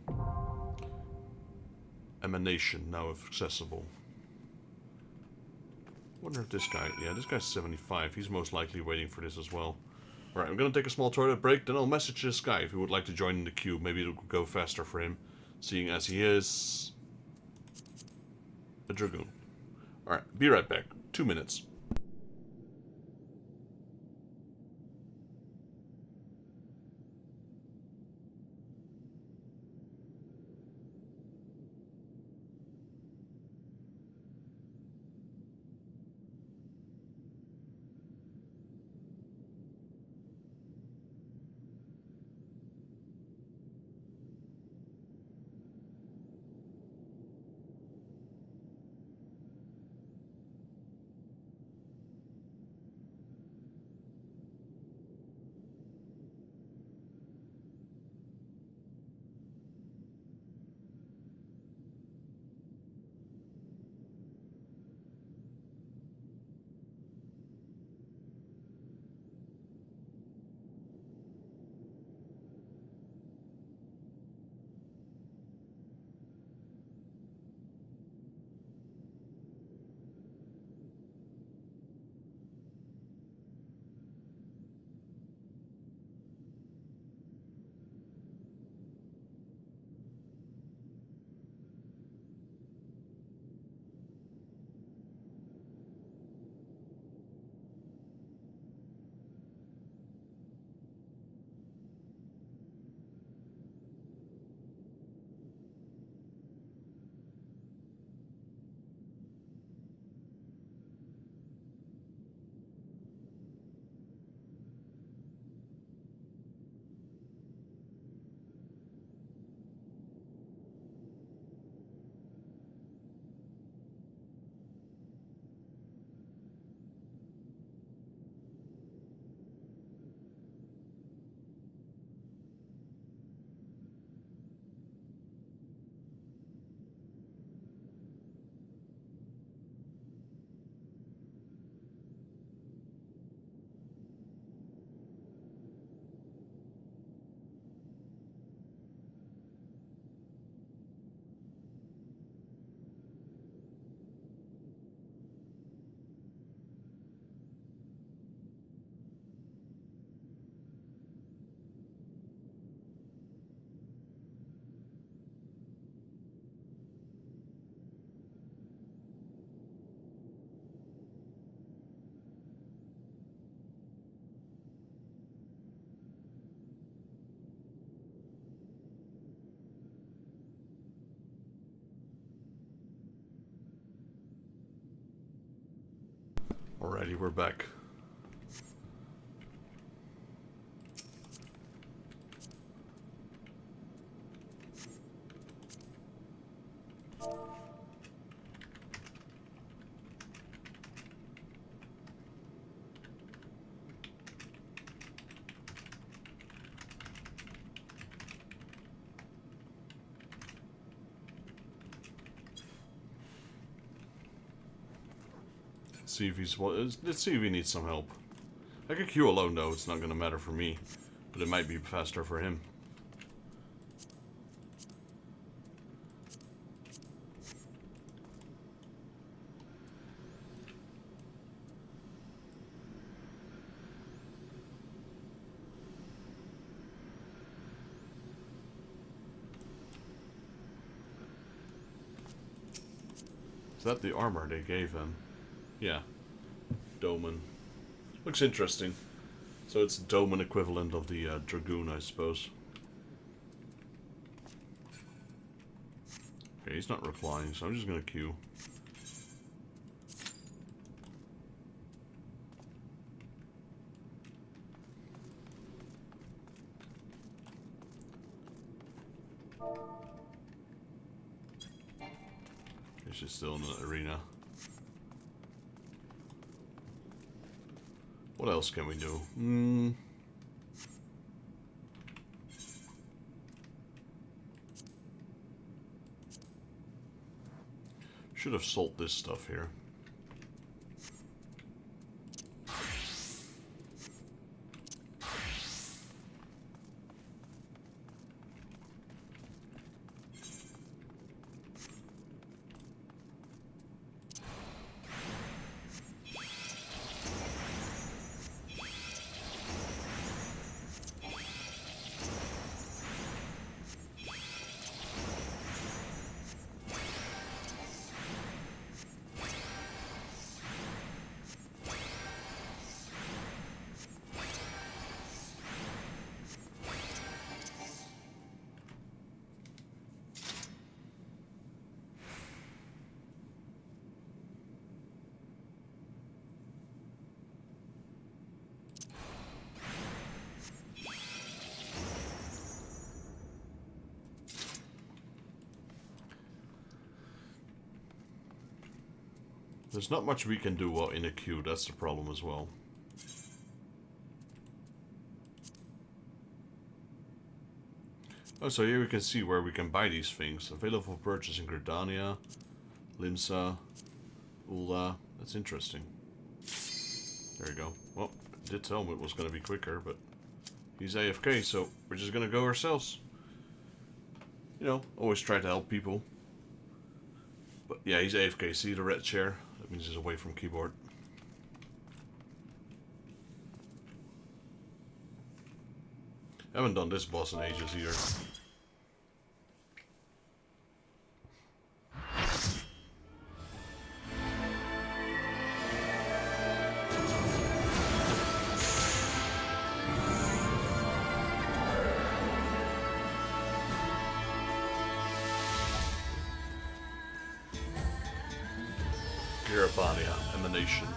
A: Emanation now accessible. Wonder if this guy, yeah, this guy's 75. He's most likely waiting for this as well. Alright, I'm gonna take a small toilet break, then I'll message this guy if he would like to join in the queue. Maybe it'll go faster for him, seeing as he is a Dragoon. Alright, be right back. 2 minutes. Alrighty, we're back. See if he's let's see if he needs some help. I could queue alone though, it's not gonna matter for me. But it might be faster for him. Is that the armor they gave him? Yeah. Doman. Looks interesting. So it's Doman equivalent of the Dragoon, I suppose. Okay, he's not replying, so I'm just gonna queue. She's still in the arena. What else can we do? Should have sold this stuff here. There's not much we can do while in a queue, that's the problem as well. Oh, so here we can see where we can buy these things. Available for purchase in Gridania, Limsa, Ulda. That's interesting. There you go. Well, I did tell him it was going to be quicker, but he's AFK, so we're just going to go ourselves. You know, always try to help people. But yeah, he's AFK. See the red chair? That means he's away from keyboard. I haven't done this boss in ages either. Emanation.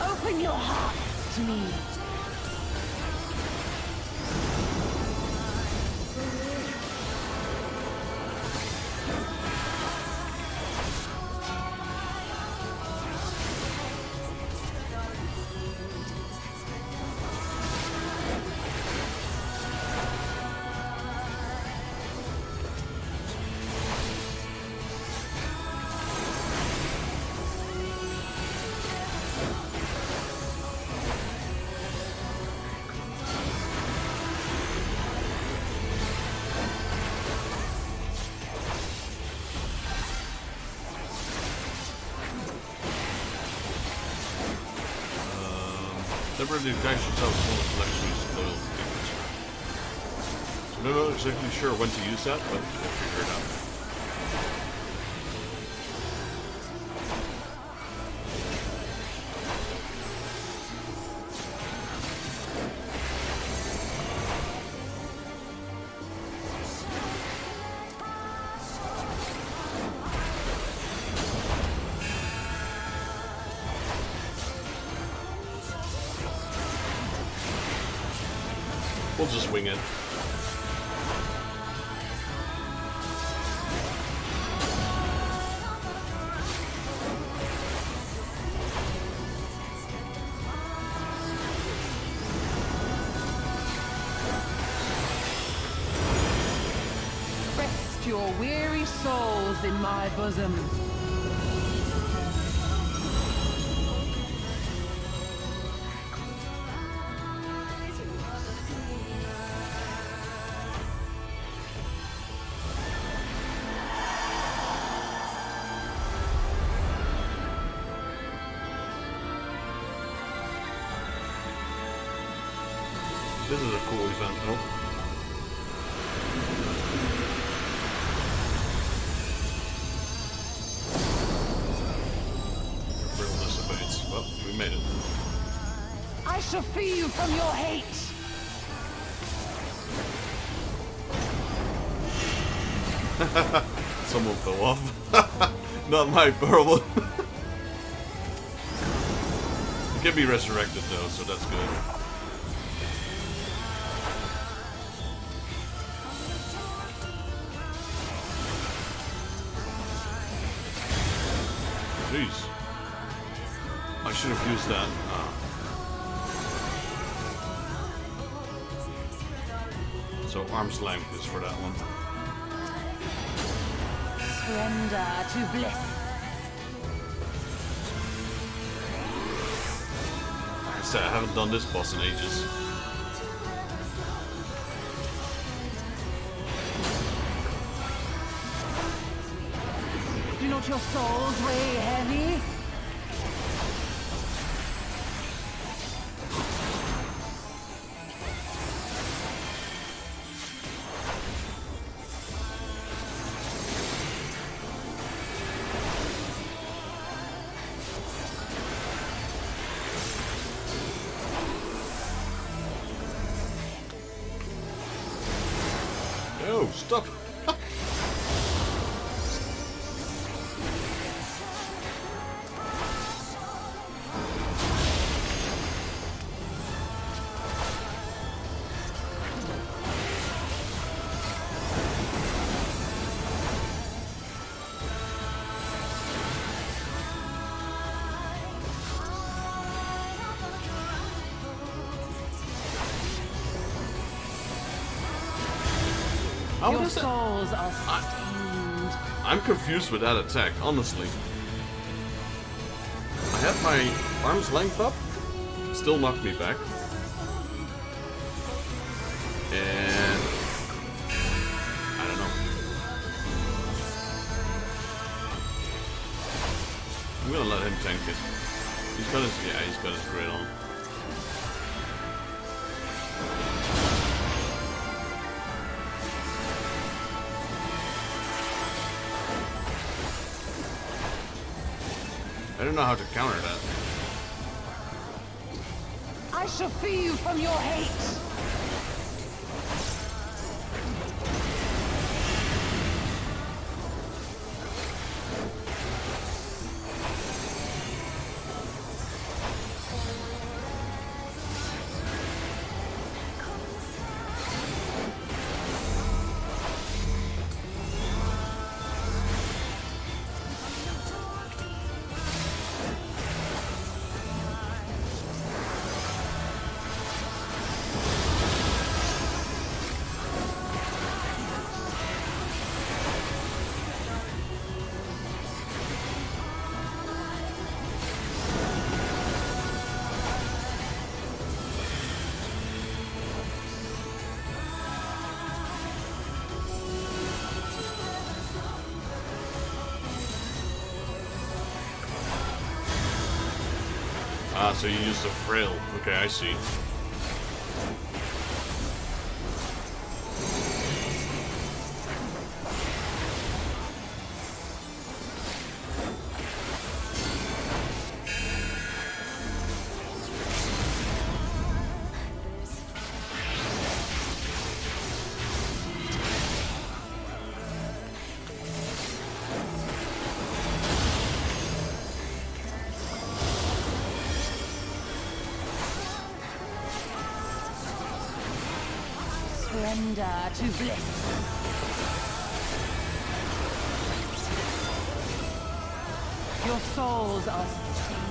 C: Open your heart to me. Never the guys should sell small collections of loyal tickets. So
A: I'm not exactly sure when to use that, but we'll figure it out. We'll just wing it.
C: Rest your weary souls in my bosom.
A: This is a cool event, though. Realness abates. Well, we made it.
C: I shall free you from your hate.
A: Someone fell off. Not my problem. It can be resurrected, though, so that's good. Jeez. I should have used that. So arm's length is for that one.
C: Surrender to bliss.
A: Like I said, I haven't done this boss in ages.
C: Do not your souls weigh heavy?
A: No, stop! How
C: Your
A: does it?
C: souls are stained.
A: I'm confused with that attack, honestly. I had my arm's length up, still knocked me back. And I don't know. I'm gonna let him tank it. He's got his he's got his grid on. I don't know how to counter that.
C: I shall free you from your hate.
A: Ah, so you used a frail. Okay, I see.
C: surrender to bliss. Your souls are stained.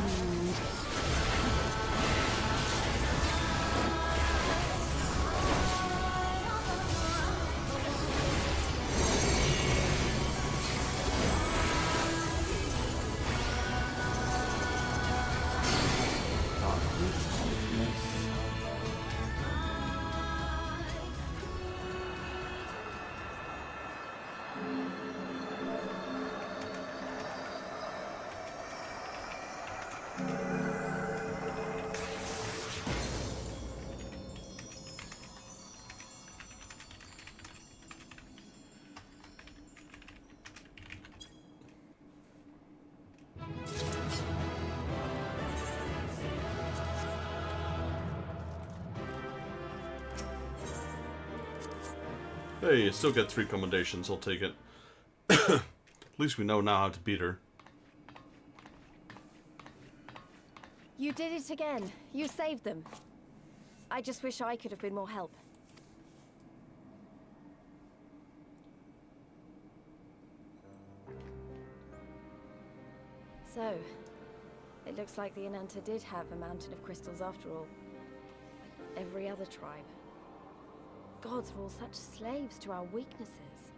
A: Hey, you still get 3 commendations, I'll take it. At least we know now how to beat her.
F: You did it again. You saved them. I just wish I could have been more help. So, it looks like the Ananta did have a mountain of crystals after all. Like every other tribe. Gods were all such slaves to our weaknesses.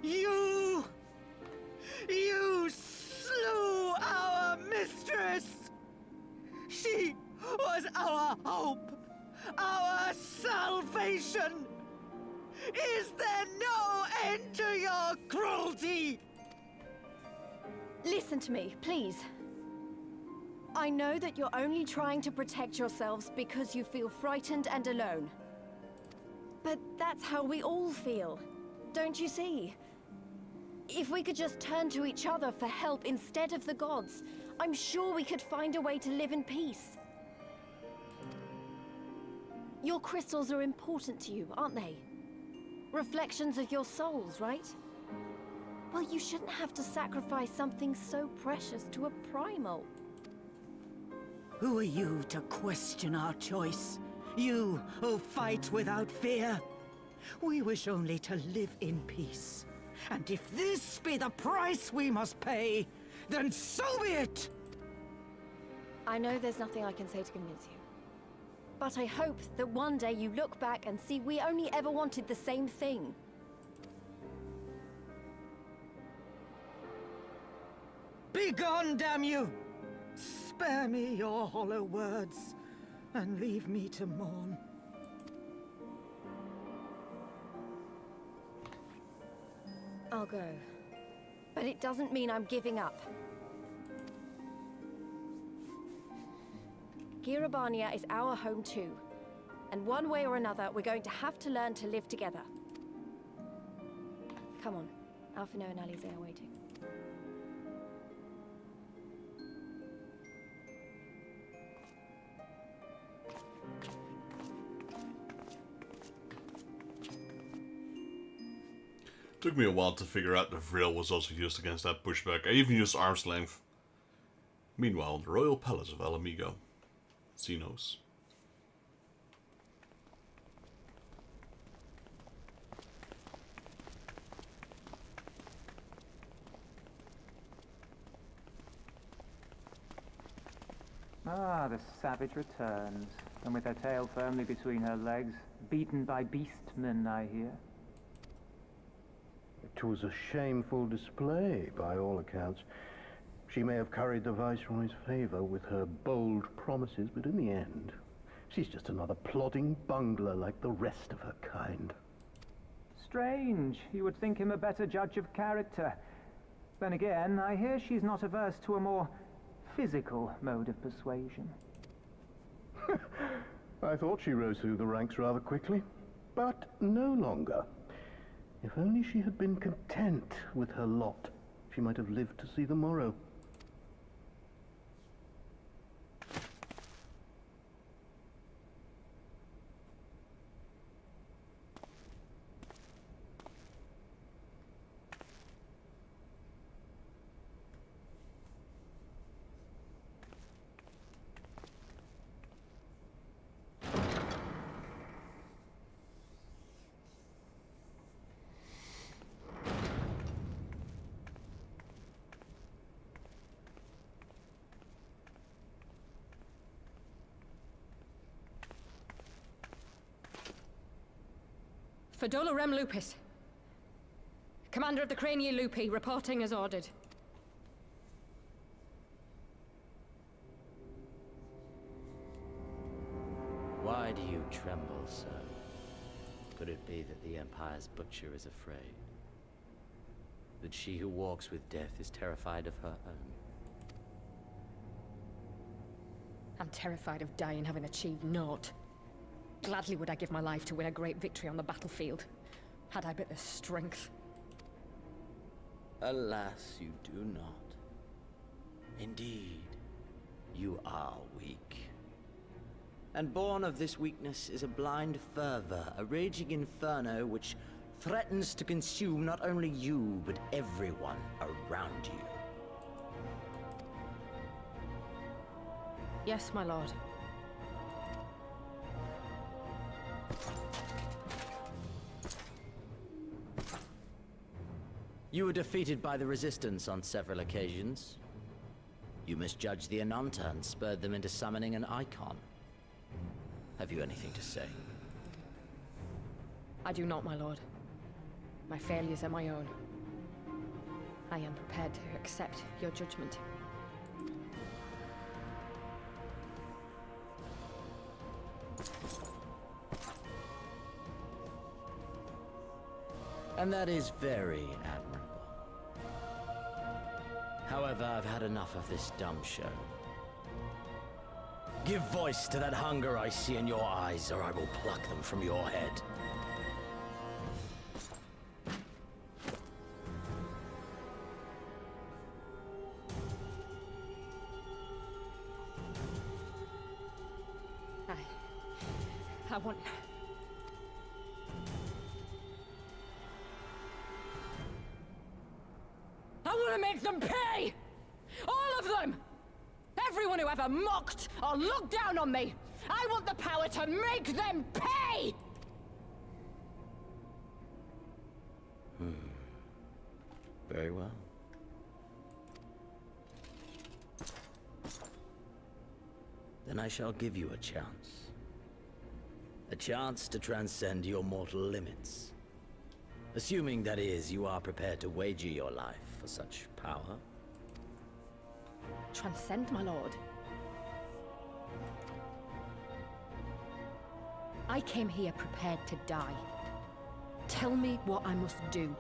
B: You slew our mistress! She was our hope, our salvation! Is there no end to your cruelty?
F: Listen to me, please. I know that you're only trying to protect yourselves because you feel frightened and alone. But that's how we all feel. Don't you see? If we could just turn to each other for help instead of the gods, I'm sure we could find a way to live in peace. Your crystals are important to you, aren't they? Reflections of your souls, right? Well, you shouldn't have to sacrifice something so precious to a primal.
B: Who are you to question our choice? You who fight without fear? We wish only to live in peace. And if this be the price we must pay, then so be it!
F: I know there's nothing I can say to convince you. But I hope that one day you look back and see we only ever wanted the same thing.
B: Begone, damn you! Spare me your hollow words, and leave me to mourn.
F: I'll go. But it doesn't mean I'm giving up. Girabania is our home too. And one way or another, we're going to have to learn to live together. Come on. Alphino and Alize are waiting.
A: Took me a while to figure out the Vril was also used against that pushback. I even used arm's length. Meanwhile, in the royal palace of Alamigo, Xenos.
G: Ah, the savage returns, and with her tail firmly between her legs, beaten by beastmen, I hear.
H: It was a shameful display, by all accounts. She may have curried the Viceroy's favor with her bold promises, but in the end, she's just another plodding bungler like the rest of her kind.
G: Strange. You would think him a better judge of character. Then again, I hear she's not averse to a more physical mode of persuasion.
H: I thought she rose through the ranks rather quickly, but no longer. If only she had been content with her lot, she might have lived to see the morrow.
I: For Dolorem Lupus. Commander of the Crania Lupi, reporting as ordered.
J: Why do you tremble so? Could it be that the Empire's butcher is afraid? That she who walks with death is terrified of her own?
I: I'm terrified of dying having achieved naught. Gladly would I give my life to win a great victory on the battlefield, had I but the strength.
J: Alas, you do not. Indeed, you are weak. And born of this weakness is a blind fervor, a raging inferno which threatens to consume not only you, but everyone around you.
I: Yes, my lord.
J: You were defeated by the Resistance on several occasions. You misjudged the Ananta and spurred them into summoning an icon. Have you anything to say?
I: I do not, my lord. My failures are my own. I am prepared to accept your judgment.
J: And that is very admirable. However, I've had enough of this dumb show. Give voice to that hunger I see in your eyes, or I will pluck them from your head.
I: I want... I want to make them pay! All of them! Everyone who ever mocked or looked down on me! I want the power to make them pay!
J: Very well. Then I shall give you a chance. A chance to transcend your mortal limits. Assuming, that is, you are prepared to wager your life for such power.
I: Transcend, my lord. I came here prepared to die. Tell me what I must do.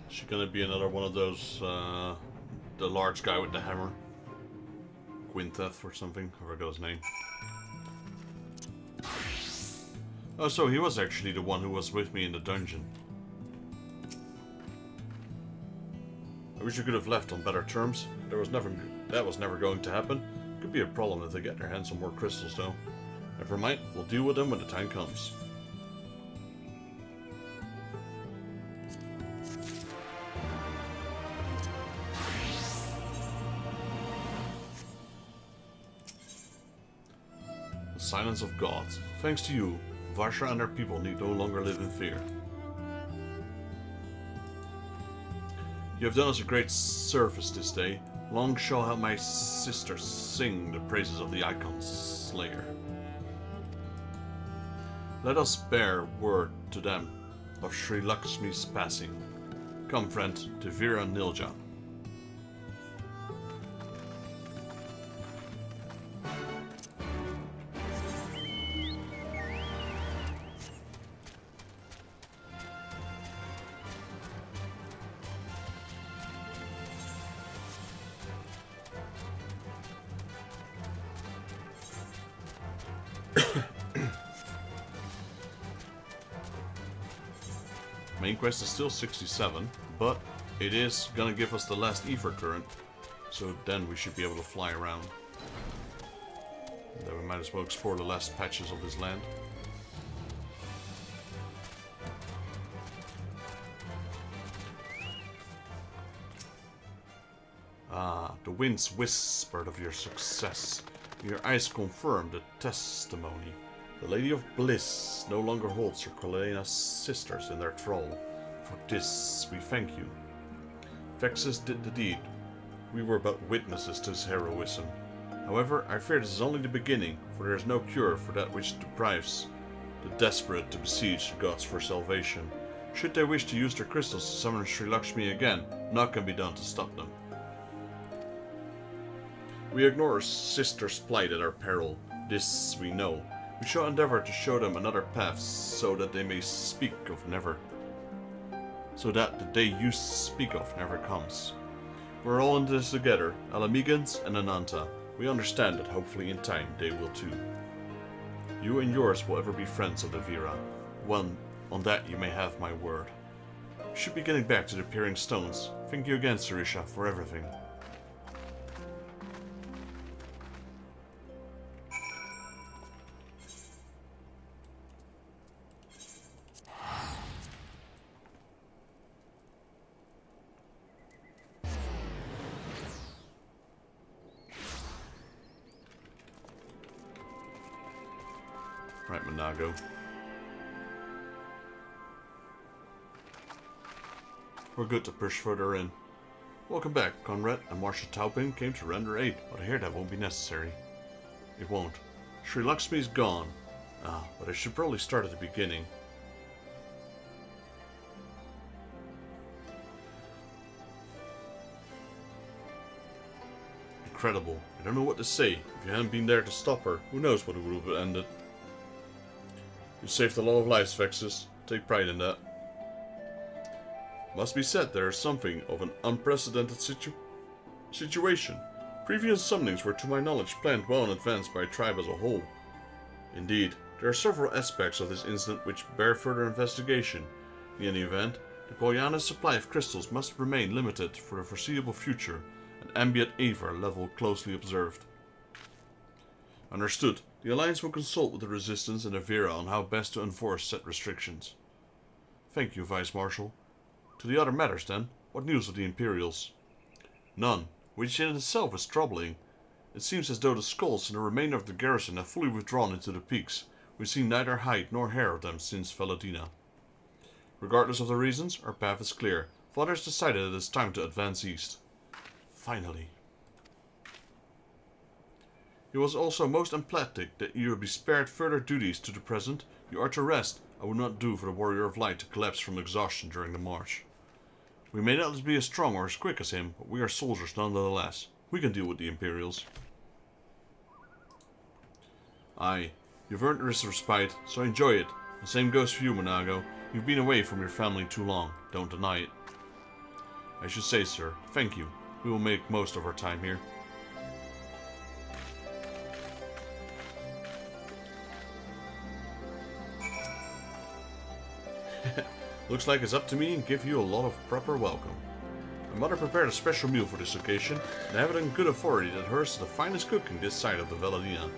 A: Is she gonna be another one of those, the large guy with the hammer? Quinteth or something, I forgot his name. Oh, so he was actually the one who was with me in the dungeon. I wish you could have left on better terms. That was never going to happen. Could be a problem if they get their hands on more crystals though. Never mind, we'll deal with them when the time comes. Silence of God. Thanks to you, Varsha and her people need no longer live in fear. You have done us a great service this day. Long shall my sisters sing the praises of the Icon's Slayer. Let us bear word to them of Sri Lakshmi's passing. Come, friend, to Veera Nilja. Main quest is still 67, but it is gonna give us the last ether current, so then we should be able to fly around. And then we might as well explore the last patches of this land. Ah, the winds whispered of your success. Your eyes confirmed the testimony The Lady of Bliss no longer holds her Corleana's sisters in their thrall. For this we thank you. Vexus did the deed. We were but witnesses to his heroism. However, I fear this is only the beginning, for there is no cure for that which deprives the desperate to besiege the gods for salvation. Should they wish to use their crystals to summon Sri Lakshmi again, naught can be done to stop them. We ignore our sister's plight at our peril. This we know. We shall endeavor to show them another path, so that they may speak of never. So that the day you speak of never comes. We're all in this together, Alamigans and Ananta. We understand that hopefully in time they will too. You and yours will ever be friends of the Vira. On that you may have my word. We should be getting back to the Peering Stones. Thank you again, Sarisha, for everything. Right, Monago. We're good to push further in. Welcome back. Conrad and Marshal Taupin came to render aid, but I hear that won't be necessary. It won't. Sri Lakshmi's gone. Ah, but I should probably start at the beginning. Incredible. I don't know what to say. If you hadn't been there to stop her, who knows what it would have ended. You saved a lot of lives, Vexus. Take pride in that. Must be said, there is something of an unprecedented situation. Previous summonings were to my knowledge planned well in advance by a tribe as a whole. Indeed, there are several aspects of this incident which bear further investigation. In any event, the Goyana's supply of crystals must remain limited for the foreseeable future, and ambient Avar level closely observed. Understood. The Alliance will consult with the Resistance and the Vera on how best to enforce said restrictions. Thank you, Vice Marshal. To the other matters, then. What news of the Imperials? None, which in itself is troubling. It seems as though the skulls and the remainder of the garrison have fully withdrawn into the peaks. We've seen neither hide nor hair of them since Valadina. Regardless of the reasons, our path is clear. Father has decided it is time to advance east. Finally. It was also most emphatic that you would be spared further duties to the present. You are to rest. I would not do for the Warrior of Light to collapse from exhaustion during the march. We may not be as strong or as quick as him, but we are soldiers nonetheless. We can deal with the Imperials. Aye, you've earned this respite, so enjoy it. The same goes for you, Monago. You've been away from your family too long. Don't deny it. I should say, sir, thank you. We will make most of our time here. Looks like it's up to me and give you a lot of proper welcome. My mother prepared a special meal for this occasion, and I have it in good authority that hers is the finest cooking this side of the Valadina.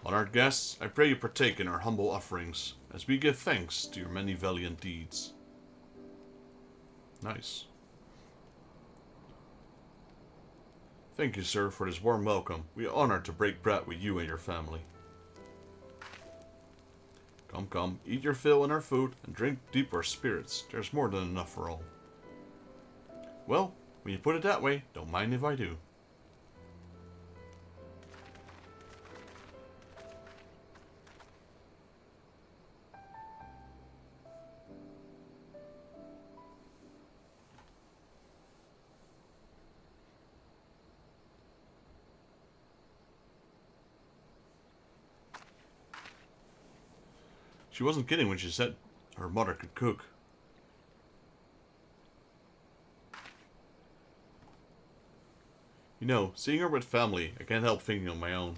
A: Honored guests, I pray you partake in our humble offerings, as we give thanks to your many valiant deeds. Nice. Thank you, sir, for this warm welcome. We are honored to break bread with you and your family. Come, come, eat your fill in our food, and drink deep our spirits. There's more than enough for all. Well, when you put it that way, don't mind if I do. She wasn't kidding when she said her mother could cook. You know, seeing her with family, I can't help thinking on my own.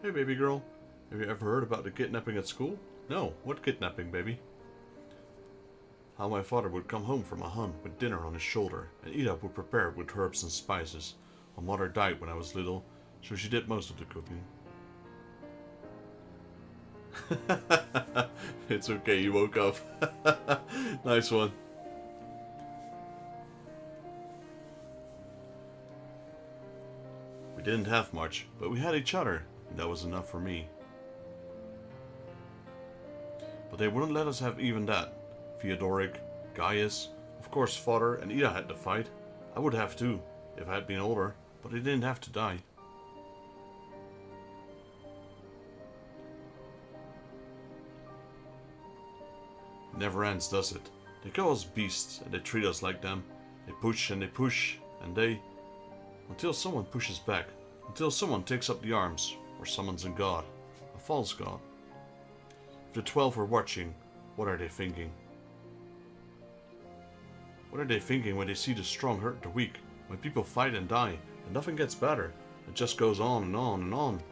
A: Hey, baby girl. Have you ever heard about the kidnapping at school? No. What kidnapping, baby? how my father would come home from a hunt with dinner on his shoulder, and Ida would prepare it with herbs and spices. My mother died when I was little, so she did most of the cooking. It's okay, you woke up. Nice one. We didn't have much, but we had each other, and that was enough for me. But they wouldn't let us have even that. Theodoric, Gaius, of course father and Ida had to fight. I would have too, if I had been older, but they didn't have to die. It never ends, does it? They call us beasts, and they treat us like them. They push, and they... Until someone pushes back. Until someone takes up the arms, or summons a god. A false god. If the 12 are watching, what are they thinking? What are they thinking when they see the strong hurt the weak? When people fight and die, and nothing gets better. It just goes on and on and on.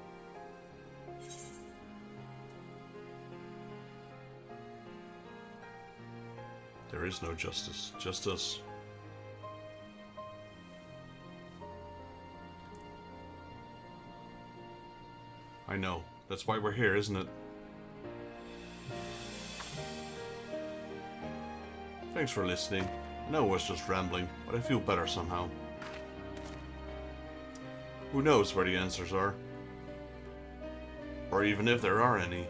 A: There is no justice, just us. I know. That's why we're here, isn't it? Thanks for listening. I know I was just rambling, but I feel better somehow. Who knows where the answers are? Or even if there are any.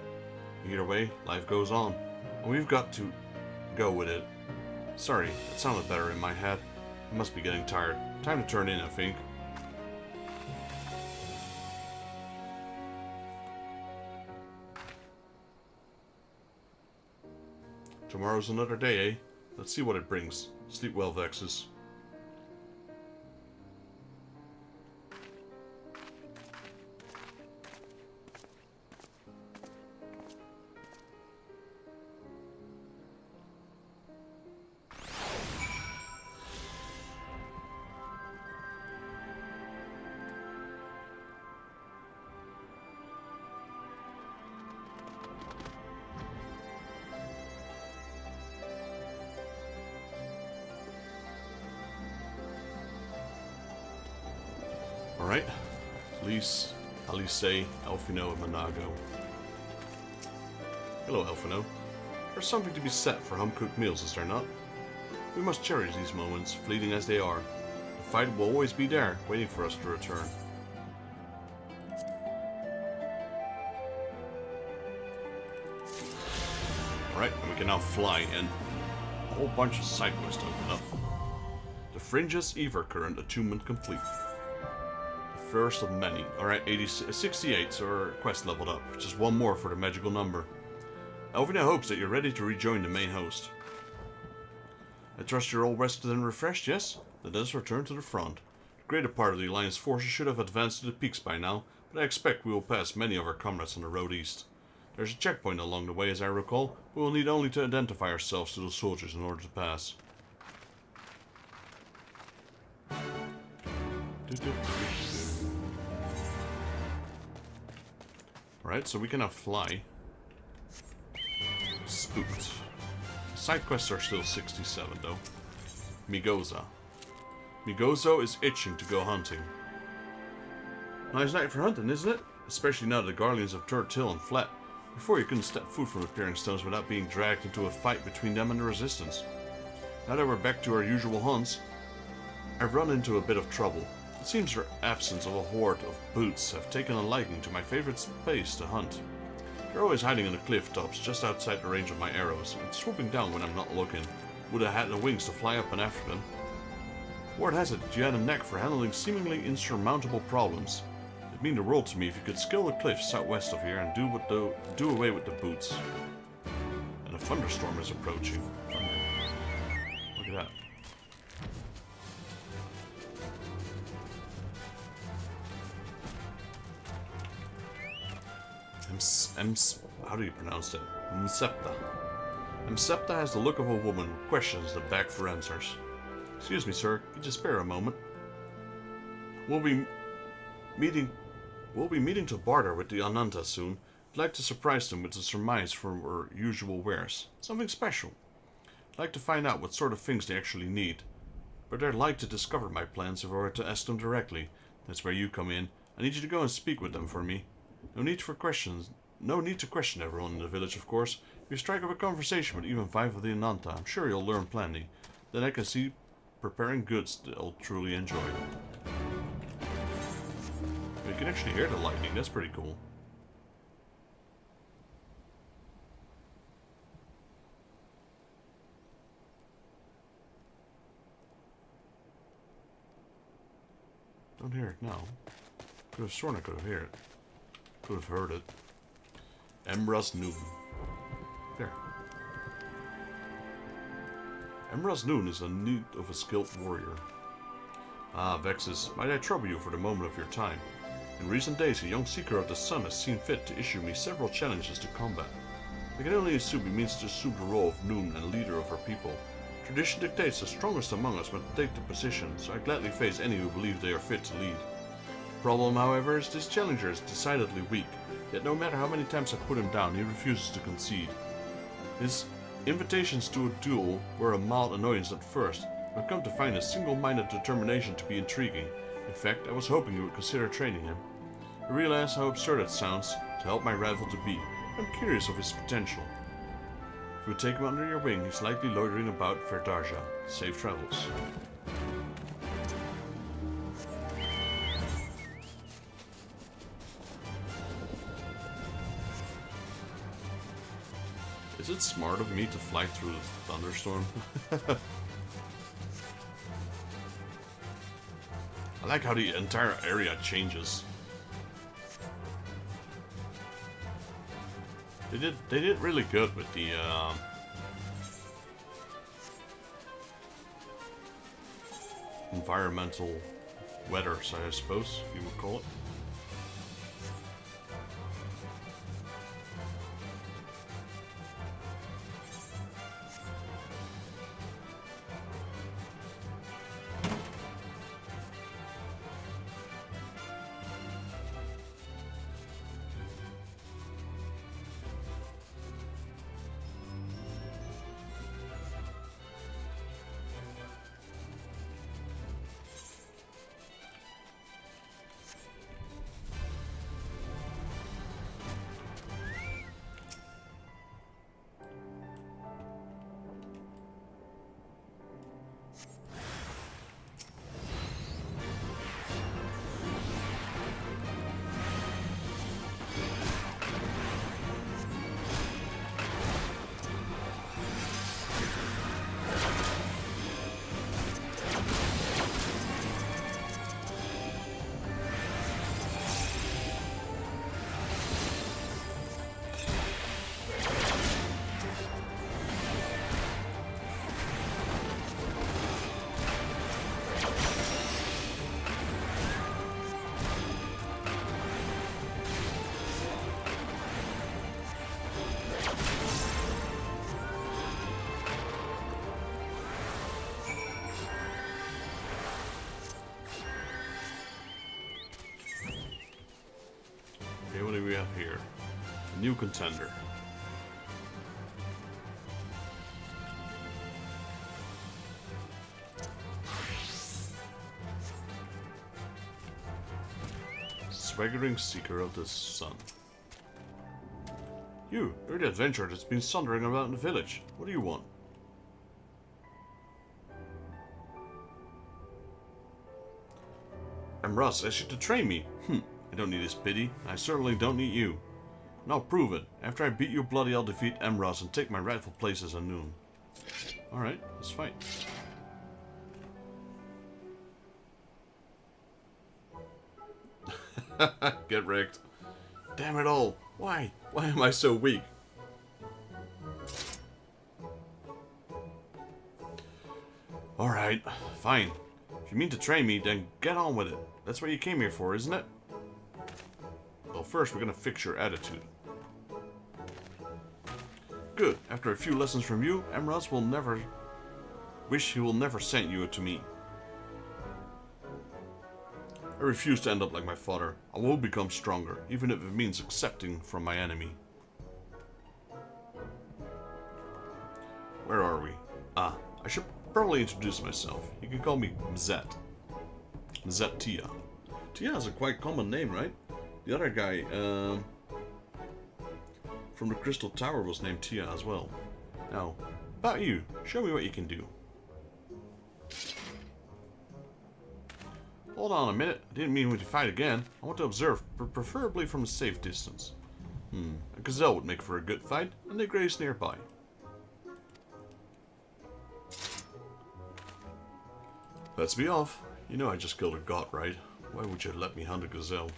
A: Either way, life goes on, and we've got to go with it. Sorry, that sounded better in my head. I must be getting tired. Time to turn in, I think. Tomorrow's another day, eh? Let's see what it brings. Sleep well, Vexus. Alright. Lise, Alice, Elfino, and Monago. Hello, Elfino. There's something to be said for home-cooked meals, is there not? We must cherish these moments, fleeting as they are. The fight will always be there, waiting for us to return. Alright, and we can now fly, and a whole bunch of side quests open up. The Fringes Evercurrent attunement complete. First of many. Alright, 68, so our quest leveled up. Just one more for the magical number. Elvina hopes that you're ready to rejoin the main host. I trust you're all rested and refreshed, yes? Then let us return to the front. The greater part of the Alliance forces should have advanced to the peaks by now, but I expect we will pass many of our comrades on the road east. There's a checkpoint along the way, as I recall. We will need only to identify ourselves to the soldiers in order to pass. Alright, so we can now fly. Spooked. Side quests are still 67 though. Migoza. Migozo is itching to go hunting. Nice night for hunting, isn't it? Especially now that the Garleans have turned tail and fled. Before you couldn't step foot from Appearing Stones without being dragged into a fight between them and the Resistance. Now that we're back to our usual hunts, I've run into a bit of trouble. It seems the absence of a horde of boots have taken a liking to my favorite space to hunt. They're always hiding on the cliff tops just outside the range of my arrows, and swooping down when I'm not looking. Would have had the wings to fly up and after them. Word has it that you had a knack for handling seemingly insurmountable problems. It'd mean the world to me if you could scale the cliffs southwest of here and do away with the boots. And a thunderstorm is approaching. Thunder. Look at that. How do you pronounce that? Msepta. Msepta has the look of a woman who questions the beg for answers. Excuse me, sir. Could you spare a moment? We'll be meeting to barter with the Ananta soon. I'd like to surprise them with a surmise from our usual wares. Something special. I'd like to find out what sort of things they actually need. But I'd like to discover my plans if I were to ask them directly. That's where you come in. I need you to go and speak with them for me. No need to question everyone in the village, of course. If you strike up a conversation with even 5 of the Ananta, I'm sure you'll learn plenty. Then I can see preparing goods they'll truly enjoy. You can actually hear the lightning, that's pretty cool. Don't hear it now. Could have sworn I could have heard it. Could have heard it. Emrah's Noon. There. Emrah's Noon is in need of a skilled warrior. Ah, Vexus, might I trouble you for the moment of your time? In recent days, a young seeker of the sun has seen fit to issue me several challenges to combat. I can only assume he means to assume the role of Noon and leader of our people. Tradition dictates the strongest among us must take the position, so I gladly face any who believe they are fit to lead. The problem, however, is this challenger is decidedly weak, yet no matter how many times I put him down, he refuses to concede. His invitations to a duel were a mild annoyance at first, but I've come to find his single-minded determination to be intriguing. In fact, I was hoping you would consider training him. I realize how absurd it sounds to help my rival to be. I'm curious of his potential. If you would take him under your wing, he's likely loitering about Verdarja. Safe travels. Is it smart of me to fly through the thunderstorm? I like how the entire area changes. They did really good with the environmental weather, I suppose you would call it. Okay, what do we have here? A new contender. Swaggering Seeker of the Sun. You're the adventurer that's been sauntering around in the village. What do you want? Emrah asks you to train me. I don't need his pity. I certainly don't need you. And I'll prove it. After I beat you bloody, I'll defeat Emrah and take my rightful place as a Noon. Alright, let's fight. Get wrecked. Damn it all. Why? Why am I so weak? Alright, fine. If you mean to train me, then get on with it. That's what you came here for, isn't it? Well, first we're gonna fix your attitude. Good. After a few lessons from you, Emrah will never wish he will never send you to me. I refuse to end up like my father. I will become stronger, even if it means accepting from my enemy. Where are we? Ah, I should probably introduce myself. You can call me Mzet. Mzet Tia. Tia is a quite common name, right? The other guy from the Crystal Tower was named Tia as well. Now, about you. Show me what you can do. Hold on a minute. I didn't mean we to fight again. I want to observe, preferably from a safe distance. A gazelle would make for a good fight, and they graze nearby. Let's be off. You know I just killed a god, right? Why would you let me hunt a gazelle?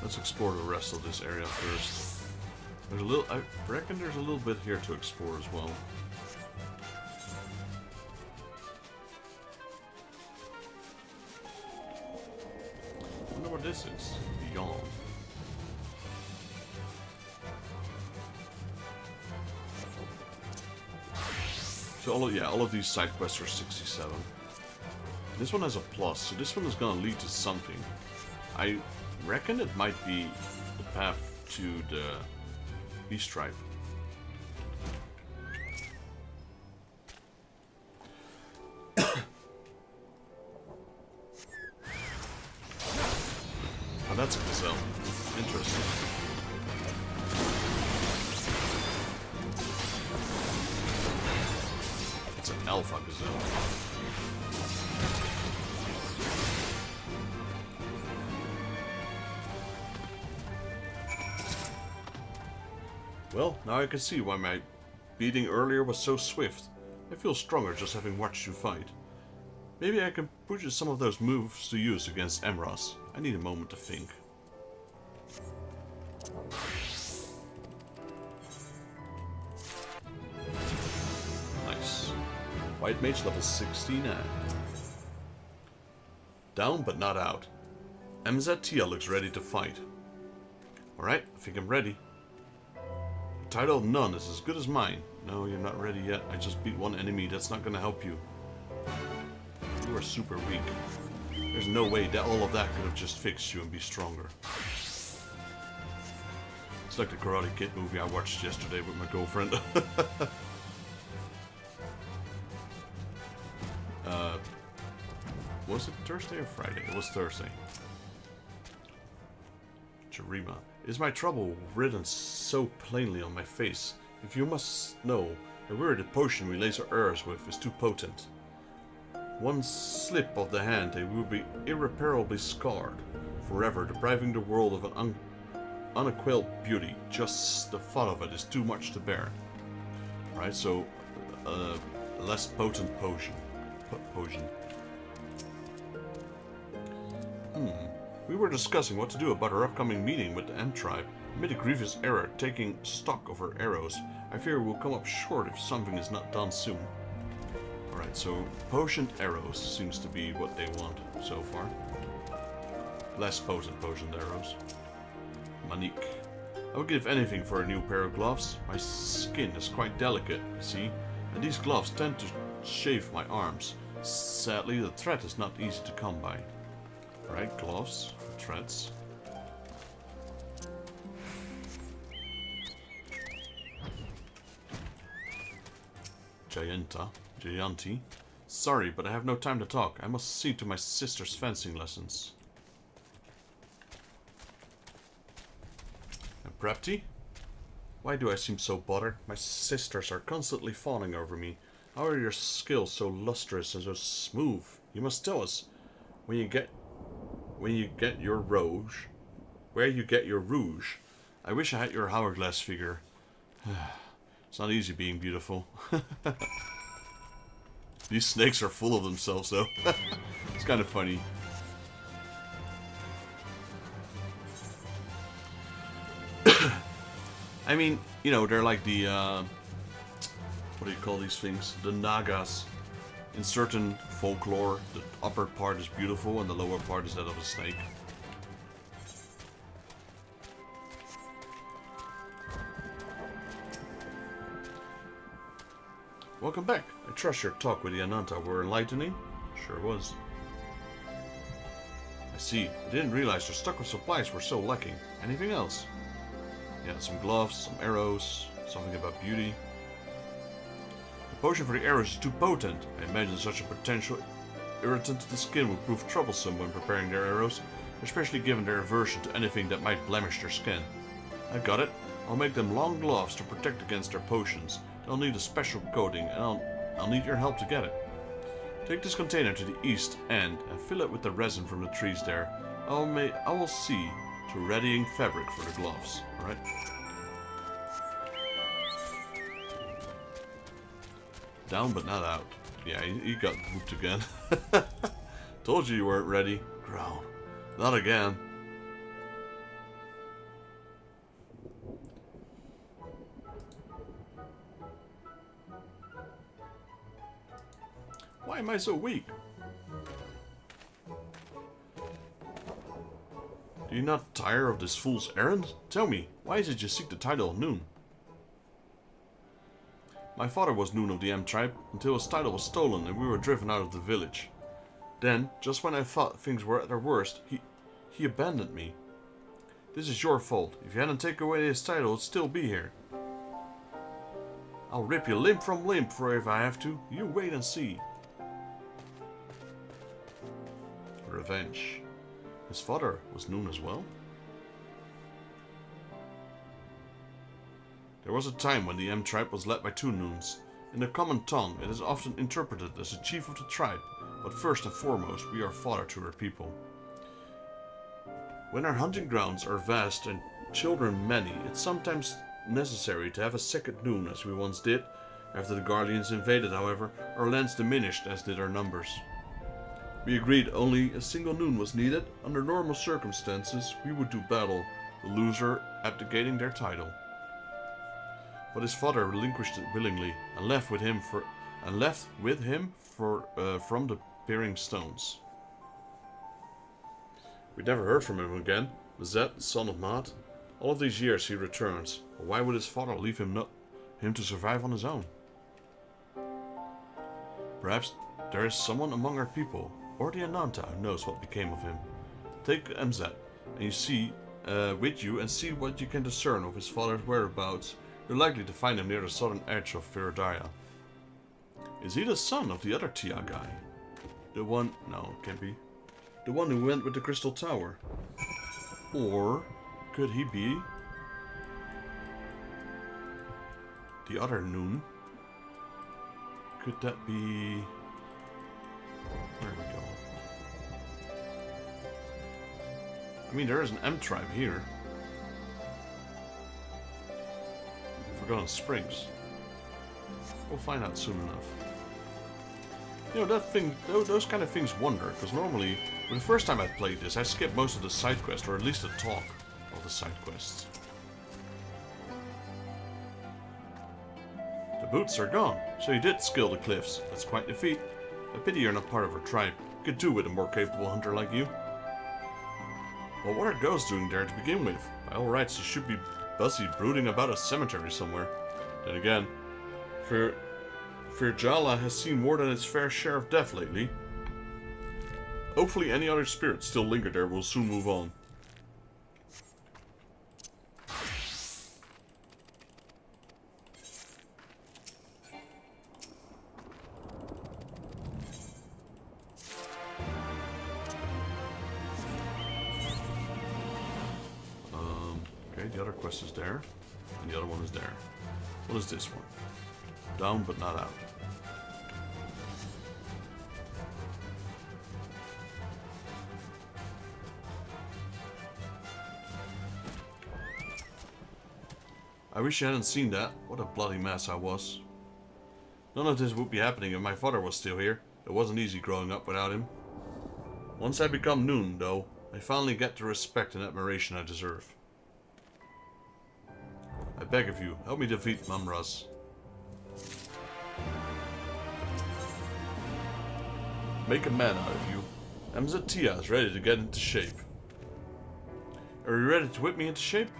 A: Let's explore the rest of this area first. There's a little, I reckon there's a little bit here to explore as well. I wonder what this is. Beyond. So all of these side quests are 67. This one has a plus, so this one is gonna lead to something. I reckon it might be the path to the East Tribe. Oh, that's a gazelle. Interesting. It's an alpha gazelle. Well, now I can see why my beating earlier was so swift. I feel stronger just having watched you fight. Maybe I can put some of those moves to use against Emras. I need a moment to think. Nice. White Mage level 69. Down but not out. MZ Tia looks ready to fight. Alright, I think I'm ready. Title of none is as good as mine. No, you're not ready yet. I just beat one enemy. That's not gonna help you. You are super weak. There's no way that all of that could have just fixed you and be stronger. It's like the Karate Kid movie I watched yesterday with my girlfriend. Was it Thursday or Friday? It was Thursday. Jarima. Is my trouble written so plainly on my face? If you must know, the worded potion we laser arrows with is too potent. One slip of the hand, they will be irreparably scarred, forever depriving the world of an unequaled beauty. Just the thought of it is too much to bear. Right, so less potent potion. We were discussing what to do about our upcoming meeting with the Ant Tribe. I made a grievous error taking stock of our arrows. I fear we'll come up short if something is not done soon. Alright, so potioned arrows seems to be what they want so far. Less potent potioned arrows. Manik. I would give anything for a new pair of gloves. My skin is quite delicate, you see, and these gloves tend to shave my arms. Sadly, the thread is not easy to come by. Alright, gloves, threads. Gianti. Sorry, but I have no time to talk. I must see to my sister's fencing lessons. And Prepti? Why do I seem so bothered? My sisters are constantly fawning over me. How are your skills so lustrous and so smooth? You must tell us when you get your rouge. Where you get your rouge. I wish I had your hourglass figure. It's not easy being beautiful. These snakes are full of themselves, though. It's kind of funny. I mean, you know, they're like the, what do you call these things? The Nagas. In certain folklore, the upper part is beautiful and the lower part is that of a snake. welcome back. I trust your talk with the Ananta were enlightening. Sure was. I see. I didn't realize your stock of supplies were so lacking. Anything else? Yeah, some gloves, some arrows, something about beauty. The potion for the arrows is too potent. I imagine such a potential irritant to the skin would prove troublesome when preparing their arrows, especially given their aversion to anything that might blemish their skin. I got it. I'll make them long gloves to protect against their potions. They'll need a special coating, and I'll need your help to get it. Take this container to the east end and fill it with the resin from the trees there. I will see to readying fabric for the gloves. Alright. Down but not out. Yeah, he got whooped again. Told you weren't ready. Growl. Not again. Why am I so weak? Do you not tire of this fool's errand? Tell me, why is it you seek the title of Noon? My father was Noon of the M tribe until his title was stolen and we were driven out of the village. Then, just when I thought things were at their worst, he abandoned me. This is your fault. If you hadn't taken away his title, it'd still be here. I'll rip you limb from limb for if I have to. You wait and see. Revenge. His father was Noon as well? There was a time when the M tribe was led by 2 Noons. In the common tongue, it is often interpreted as the chief of the tribe, but first and foremost, we are father to our people. When our hunting grounds are vast and children many, it's sometimes necessary to have a second Noon, as we once did. After the Garleans invaded, however, our lands diminished, as did our numbers. We agreed only a single Noon was needed. Under normal circumstances, we would do battle, the loser abdicating their title. But his father relinquished it willingly and left with him from the peering stones. We never heard from him again. Zed, son of Maat. All of these years he returns. But why would his father leave him to survive on his own? Perhaps there is someone among our people, or the Ananta, who knows what became of him. Take MZ, and you see with you and see what you can discern of his father's whereabouts. You're likely to find him near the southern edge of Eorzea. Is he the son of the other Tia guy? The one... no, can't be. The one who went with the Crystal Tower. Or could he be the other Noon? Could that be... there we go. I mean, there is an M tribe here. Forgotten Springs. We'll find out soon enough. You know, that thing, those kind of things wonder, because normally, when the first time I played this, I skipped most of the side quests, or at least the talk of the side quests. The boots are gone, so you did scale the cliffs. That's quite the feat. A pity you're not part of our tribe. Could do with a more capable hunter like you. Well, what are ghosts doing there to begin with? By all rights, you should be busy brooding about a cemetery somewhere. Then again, Firjala has seen more than its fair share of death lately. Hopefully any other spirits still linger there will soon move on. Okay, the other quest is there, and the other one is there. What is this one? Down but not out. I wish you hadn't seen that. What a bloody mess I was. None of this would be happening if my father was still here. It wasn't easy growing up without him. Once I become Noon, though, I finally get the respect and admiration I deserve. I beg of you, help me defeat Mumraz. Make a man out of you. Tia is ready to get into shape. Are you ready to whip me into shape?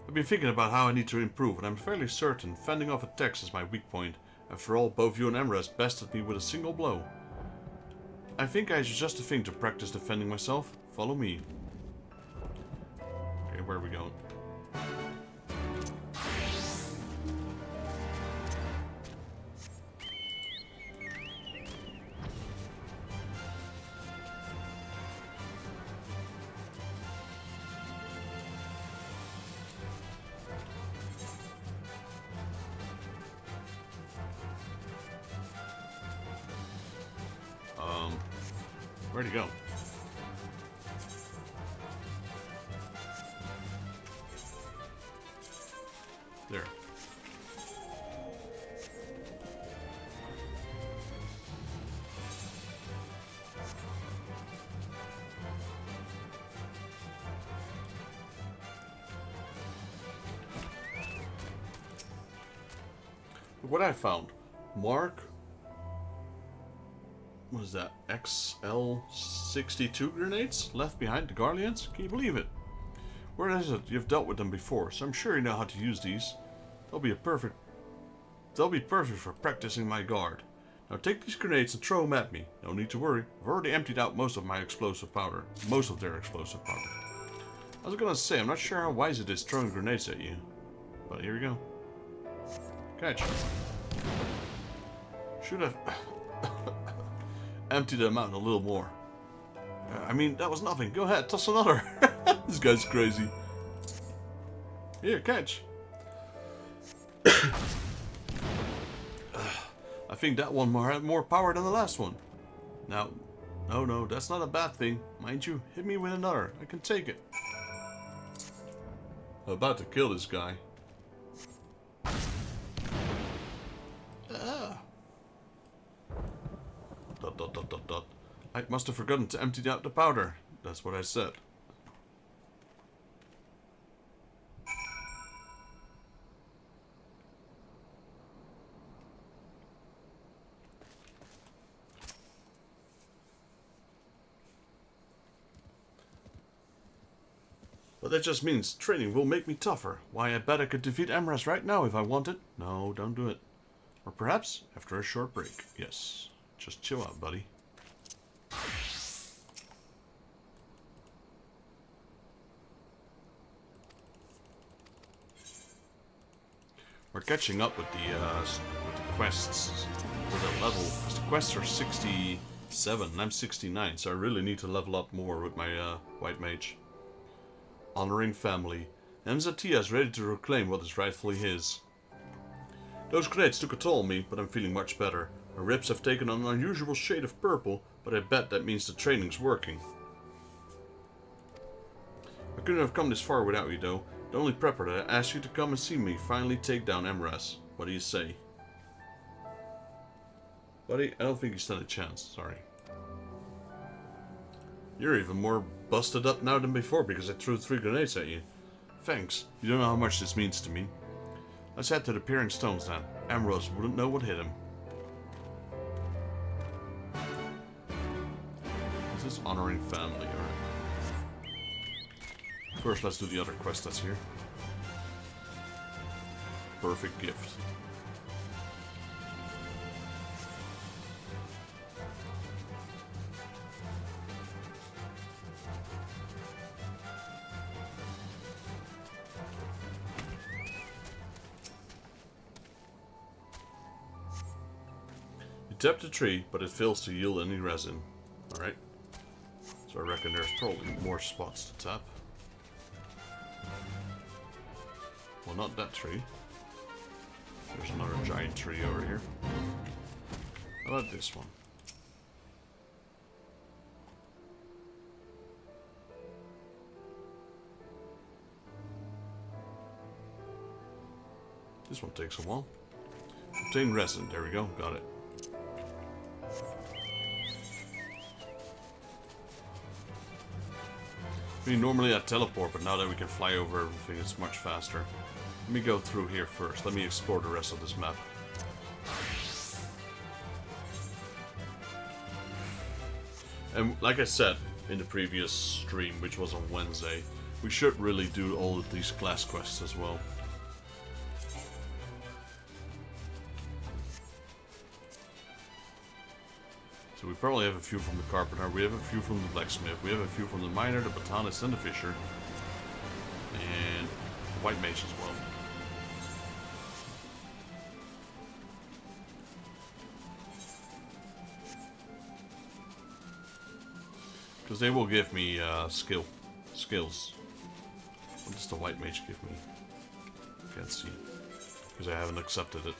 A: I've been thinking about how I need to improve, and I'm fairly certain fending off attacks is my weak point, After all, both you and Emrys bested me with a single blow. I think I should just a thing to practice defending myself. Follow me. Okay, where are we going? Where'd he go? There. Look what I found. Mark. What is that? XL62 grenades left behind the Garleans? Can you believe it? Where is it? You've dealt with them before, so I'm sure you know how to use these. They'll be perfect for practicing my guard. Now take these grenades and throw them at me. No need to worry. I've already emptied out most of my explosive powder. Most of their explosive powder. I was gonna say, I'm not sure how wise it is throwing grenades at you. But here we go. Catch. Should have emptied them out a little more. I mean, that was nothing. Go ahead, toss another. This guy's crazy. Here, catch. I think that one had more power than the last one. Now, no, that's not a bad thing. Mind you, hit me with another. I can take it. I'm about to kill this guy. I must have forgotten to empty out the powder. That's what I said. But that just means training will make me tougher. Why, I bet I could defeat Emrys right now if I wanted. No, don't do it. Or perhaps after a short break. Yes. Just chill out, buddy. We're catching up with the quests, with the level, because the quests are 67 and I'm 69, so I really need to level up more with my white mage. Honoring family. Emzatia is ready to reclaim what is rightfully his. Those grenades took a toll on me, but I'm feeling much better. My ribs have taken an unusual shade of purple, but I bet that means the training's working. I couldn't have come this far without you, though. The only prepper that I asked you to come and see me finally take down Emrys. What do you say? Buddy, I don't think you stand a chance, sorry. You're even more busted up now than before because I threw 3 grenades at you. Thanks, you don't know how much this means to me. Let's head to the Peering Stones then. Emrys wouldn't know what hit him. This is honoring family, alright. First, let's do the other quest that's here. Perfect gift. You tap the tree, but it fails to yield any resin. Alright. So I reckon there's probably more spots to tap. Well, not that tree. There's another giant tree over here. How about this one? This one takes a while. Obtain resin. There we go. Got it. I mean, normally I teleport, but now that we can fly over everything, it's much faster. Let me go through here first. Let me explore the rest of this map. And like I said in the previous stream, which was on Wednesday, we should really do all of these class quests as well. So we probably have a few from the carpenter, we have a few from the blacksmith, we have a few from the miner, the botanist, and the fisher. And the white mage as well. Because they will give me skills. What does the white mage give me? Can't see. Because I haven't accepted it.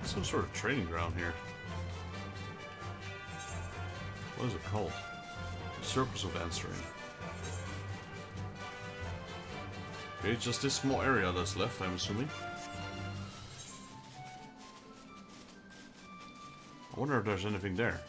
A: Some sort of training ground here. What is it called? Circles of Answering. Okay, just this small area that's left, I'm assuming. I wonder if there's anything there.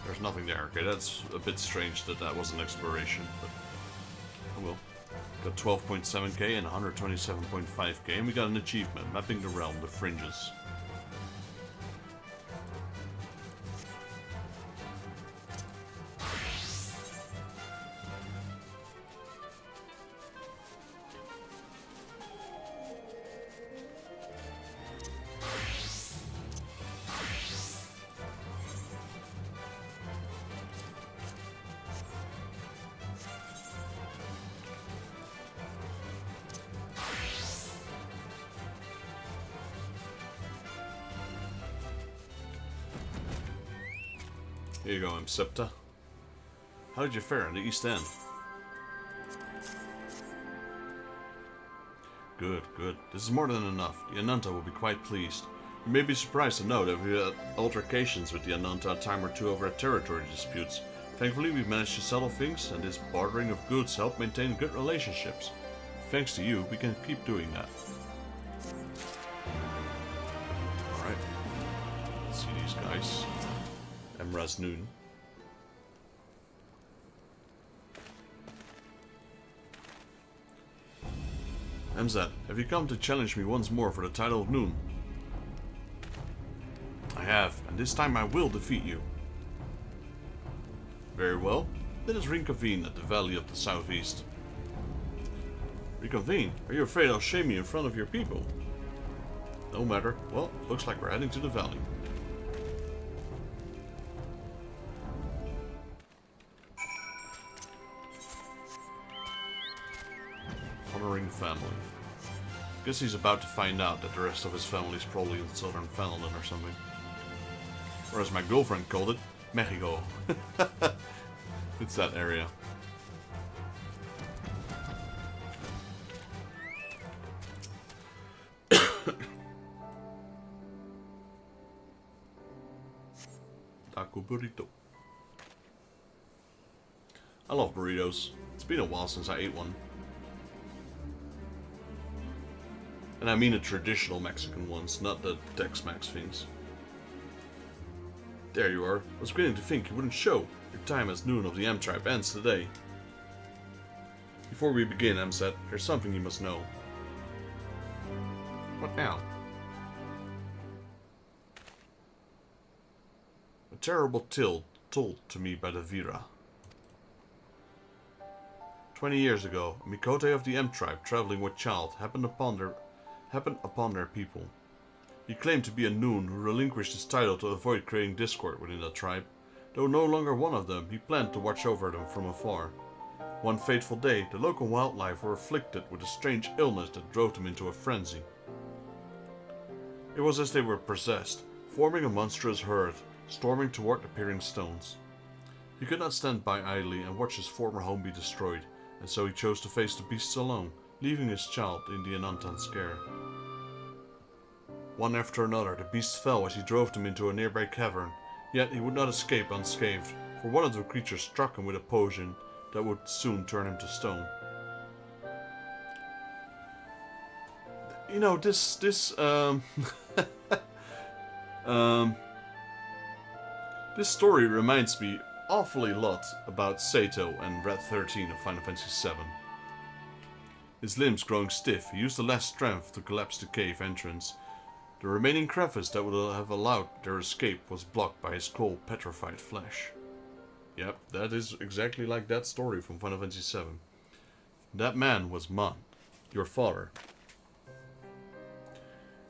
A: There's nothing there. Okay, that's a bit strange that that was an exploration, but oh well. Got 12.7k and 127.5k, and we got an achievement, mapping the realm, the fringes. Here you go, Septa. How did you fare in the East End? Good, good. This is more than enough. The Ananta will be quite pleased. You may be surprised to know that we had altercations with the Ananta a time or two over territory disputes. Thankfully, we've managed to settle things, and this bartering of goods helped maintain good relationships. Thanks to you, we can keep doing that. Alright. Let's see these guys. Emraz Noon. Emzat, have you come to challenge me once more for the title of Noon? I have, and this time I will defeat you. Very well, let us reconvene at the Valley of the Southeast. Reconvene? Are you afraid I'll shame you in front of your people? No matter. Well, looks like we're heading to the valley. Honoring family. Guess he's about to find out that the rest of his family is probably in southern Finland or something. Or as my girlfriend called it, Mexico. It's that area. Taco burrito. I love burritos. It's been a while since I ate one. And I mean the traditional Mexican ones, not the Tex-Mex things. There you are. I was beginning to think you wouldn't show. Your time as Noon of the M Tribe ends today. Before we begin, Emset, there's something you must know. What now? A terrible tale told to me by the Vira. 20 years ago, a Mikote of the M Tribe traveling with child happened upon their people. He claimed to be a Noon who relinquished his title to avoid creating discord within the tribe. Though no longer one of them, he planned to watch over them from afar. One fateful day, the local wildlife were afflicted with a strange illness that drove them into a frenzy. It was as they were possessed, forming a monstrous herd, storming toward the peering stones. He could not stand by idly and watch his former home be destroyed, and so he chose to face the beasts alone, leaving his child in the Anantan scare. One after another, the beasts fell as he drove them into a nearby cavern, yet he would not escape unscathed, for one of the creatures struck him with a potion that would soon turn him to stone. You know, this story reminds me awfully lot about Sato and Red 13 of Final Fantasy VII. His limbs growing stiff, he used the last strength to collapse the cave entrance. The remaining crevice that would have allowed their escape was blocked by his cold, petrified flesh. Yep, that is exactly like that story from Final Fantasy VII. That man was Mon, your father.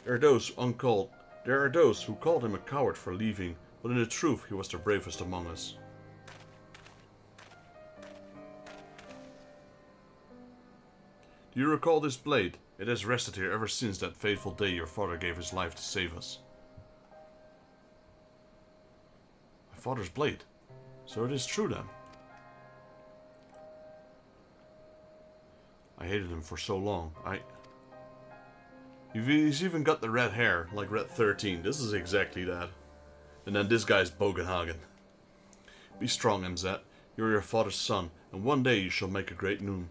A: There are those who called him a coward for leaving, but in the truth he was the bravest among us. Do you recall this blade? It has rested here ever since that fateful day your father gave his life to save us. My father's blade. So it is true then. I hated him for so long. He's even got the red hair, like Red 13. This is exactly that. And then this guy's Bogenhagen. Be strong, MZ. You're your father's son, and one day you shall make a great noon.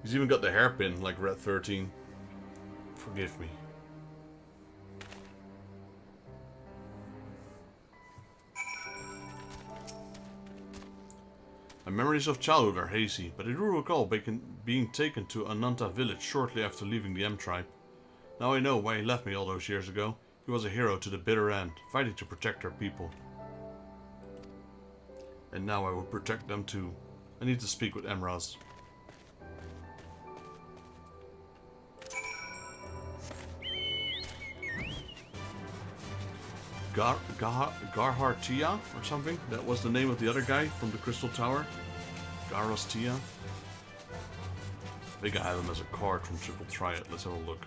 A: He's even got the hairpin like Red 13. Forgive me. My memories of childhood are hazy, but I do recall being taken to Ananta village shortly after leaving the M tribe. Now I know why he left me all those years ago. He was a hero to the bitter end, fighting to protect our people. And now I will protect them too. I need to speak with Emraz. Garhartia or something? That was the name of the other guy from the Crystal Tower. Garostia. I think I have him as a card from Triple Triad. Let's have a look.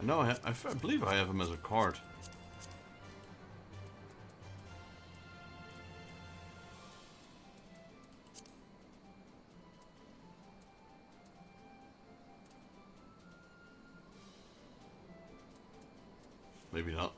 A: No, I believe I have him as a card. Maybe not.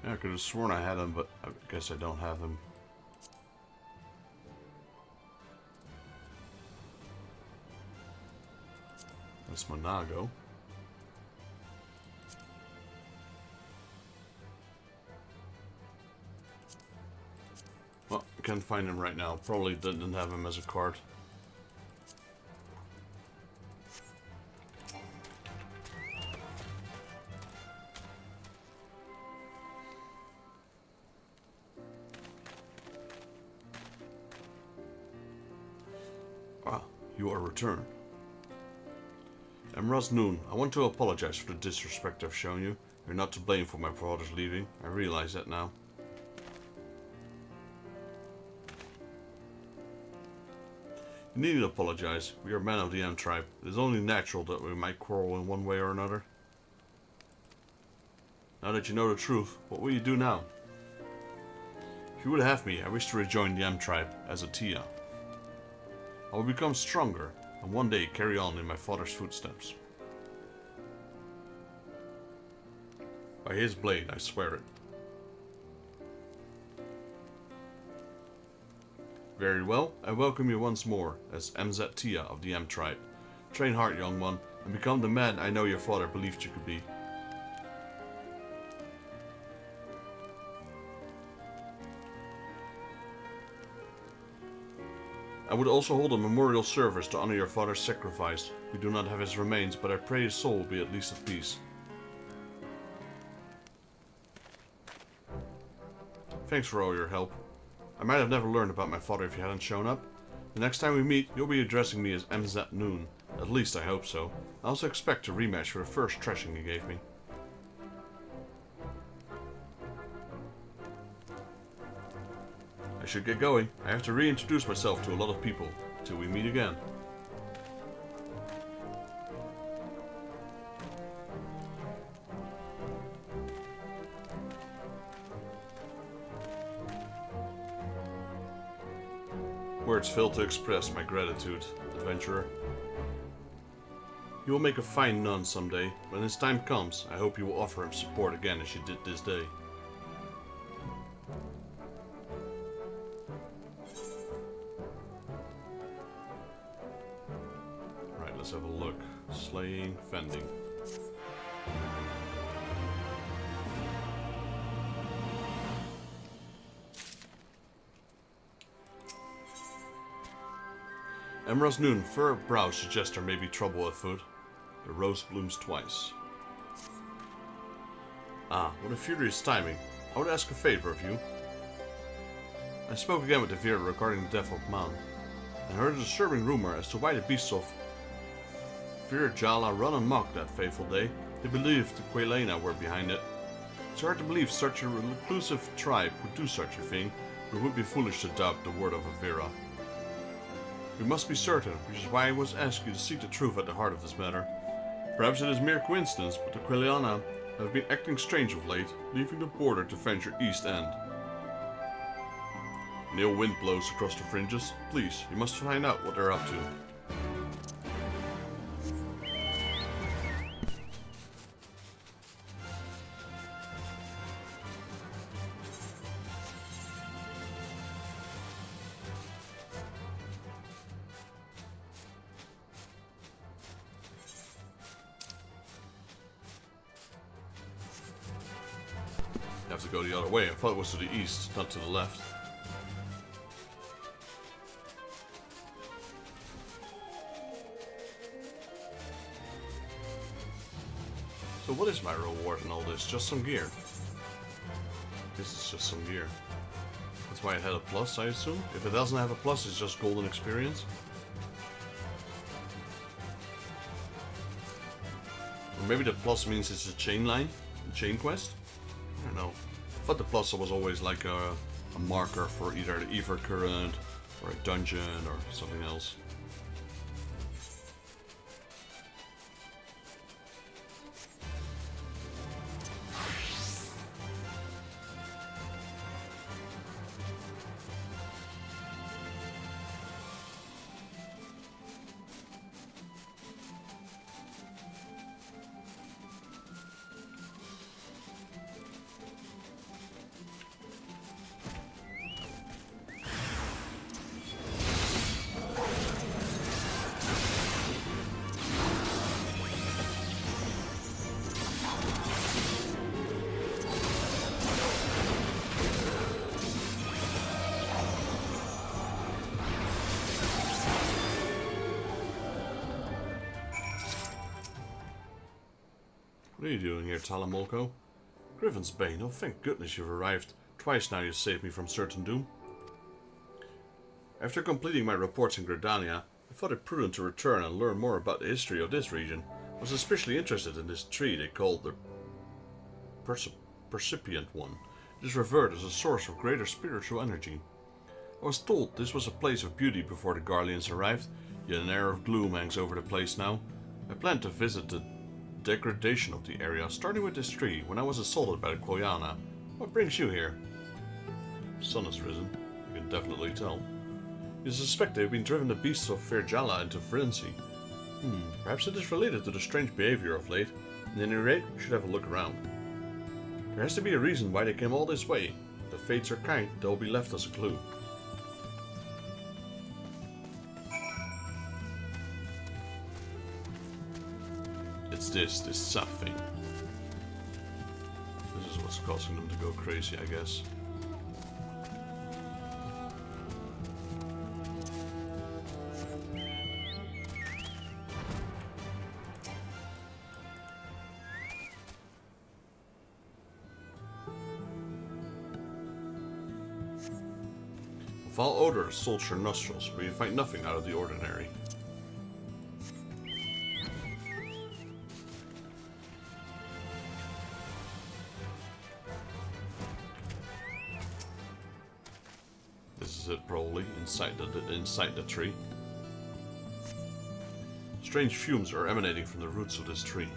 A: Yeah, I could have sworn I had him, but I guess I don't have him. That's Monago. Well, I can't find him right now. Probably didn't have him as a card. You are returned. Emraz Noon, I want to apologize for the disrespect I've shown you. You're not to blame for my father's leaving. I realize that now. You needn't apologize. We are men of the M tribe. It is only natural that we might quarrel in one way or another. Now that you know the truth, what will you do now? If you would have me, I wish to rejoin the M tribe as a Tia. I will become stronger, and one day carry on in my father's footsteps. By his blade, I swear it. Very well, I welcome you once more as MZ Tia of the M tribe. Train hard, young one, and become the man I know your father believed you could be. I would also hold a memorial service to honor your father's sacrifice. We do not have his remains, but I pray his soul will be at least at peace. Thanks for all your help. I might have never learned about my father if you hadn't shown up. The next time we meet, you'll be addressing me as MZ Noon. At least I hope so. I also expect a rematch for the first thrashing you gave me. I should get going. I have to reintroduce myself to a lot of people. Till we meet again. Words fail to express my gratitude, adventurer. You will make a fine nun someday. When his time comes, I hope you will offer him support again as you did this day. Right, let's have a look. Slaying, fending. Emra's Noon, furrowed brow suggests there may be trouble afoot. The rose blooms twice. Ah, what a furious timing. I would ask a favor of you. I spoke again with the Vera regarding the death of Man, and heard a disturbing rumor as to why the beasts of Eorzea run amok that fateful day. They believed the Quelena were behind it. It's hard to believe such a reclusive tribe would do such a thing, but it would be foolish to doubt the word of a Vera. We must be certain, which is why I was asked you to seek the truth at the heart of this matter. Perhaps it is mere coincidence, but the Quelena have been acting strange of late, leaving the border to venture east end. An ill wind blows across the fringes. Please, you must find out what they're up to. Have to go the other way. I thought it was to the east, not to the left. So what is my reward in all this? Just some gear. This is just some gear. That's why it had a plus, I assume? If it doesn't have a plus, it's just golden experience? Or maybe the plus means it's a chain line? A chain quest? I don't know. I thought the plus was always like a marker for either the Ether Current or a dungeon or something else. What are you doing here, Dalamud? Griffin's Bane, oh thank goodness you've arrived. Twice now you've saved me from certain doom. After completing my reports in Gridania, I thought it prudent to return and learn more about the history of this region. I was especially interested in this tree they called the Percipient One. It is revered as a source of greater spiritual energy. I was told this was a place of beauty before the Garleans arrived, yet an air of gloom hangs over the place now. I plan to visit the degradation of the area, starting with this tree, when I was assaulted by the Quelena. What brings you here? The sun has risen, you can definitely tell. You suspect they've been driven the beasts of Eorzea into frenzy. Perhaps it is related to the strange behavior of late. At any rate, we should have a look around. There has to be a reason why they came all this way. If the fates are kind, they'll be left as a clue. It's this sap thing. This is what's causing them to go crazy, I guess. Foul odor assaults your nostrils, but you find nothing out of the ordinary. This is it, probably, inside the tree. Strange fumes are emanating from the roots of this tree.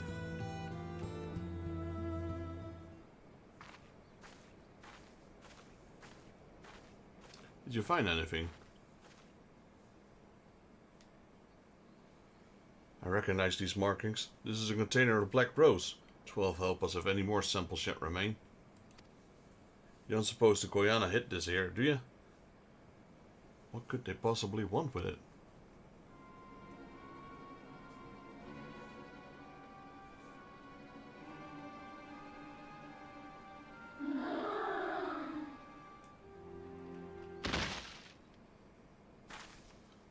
A: Did you find anything? I recognize these markings. This is a container of black rose. 12 help us if any more samples yet remain. You don't suppose the Koyana hid this here, do you? What could they possibly want with it?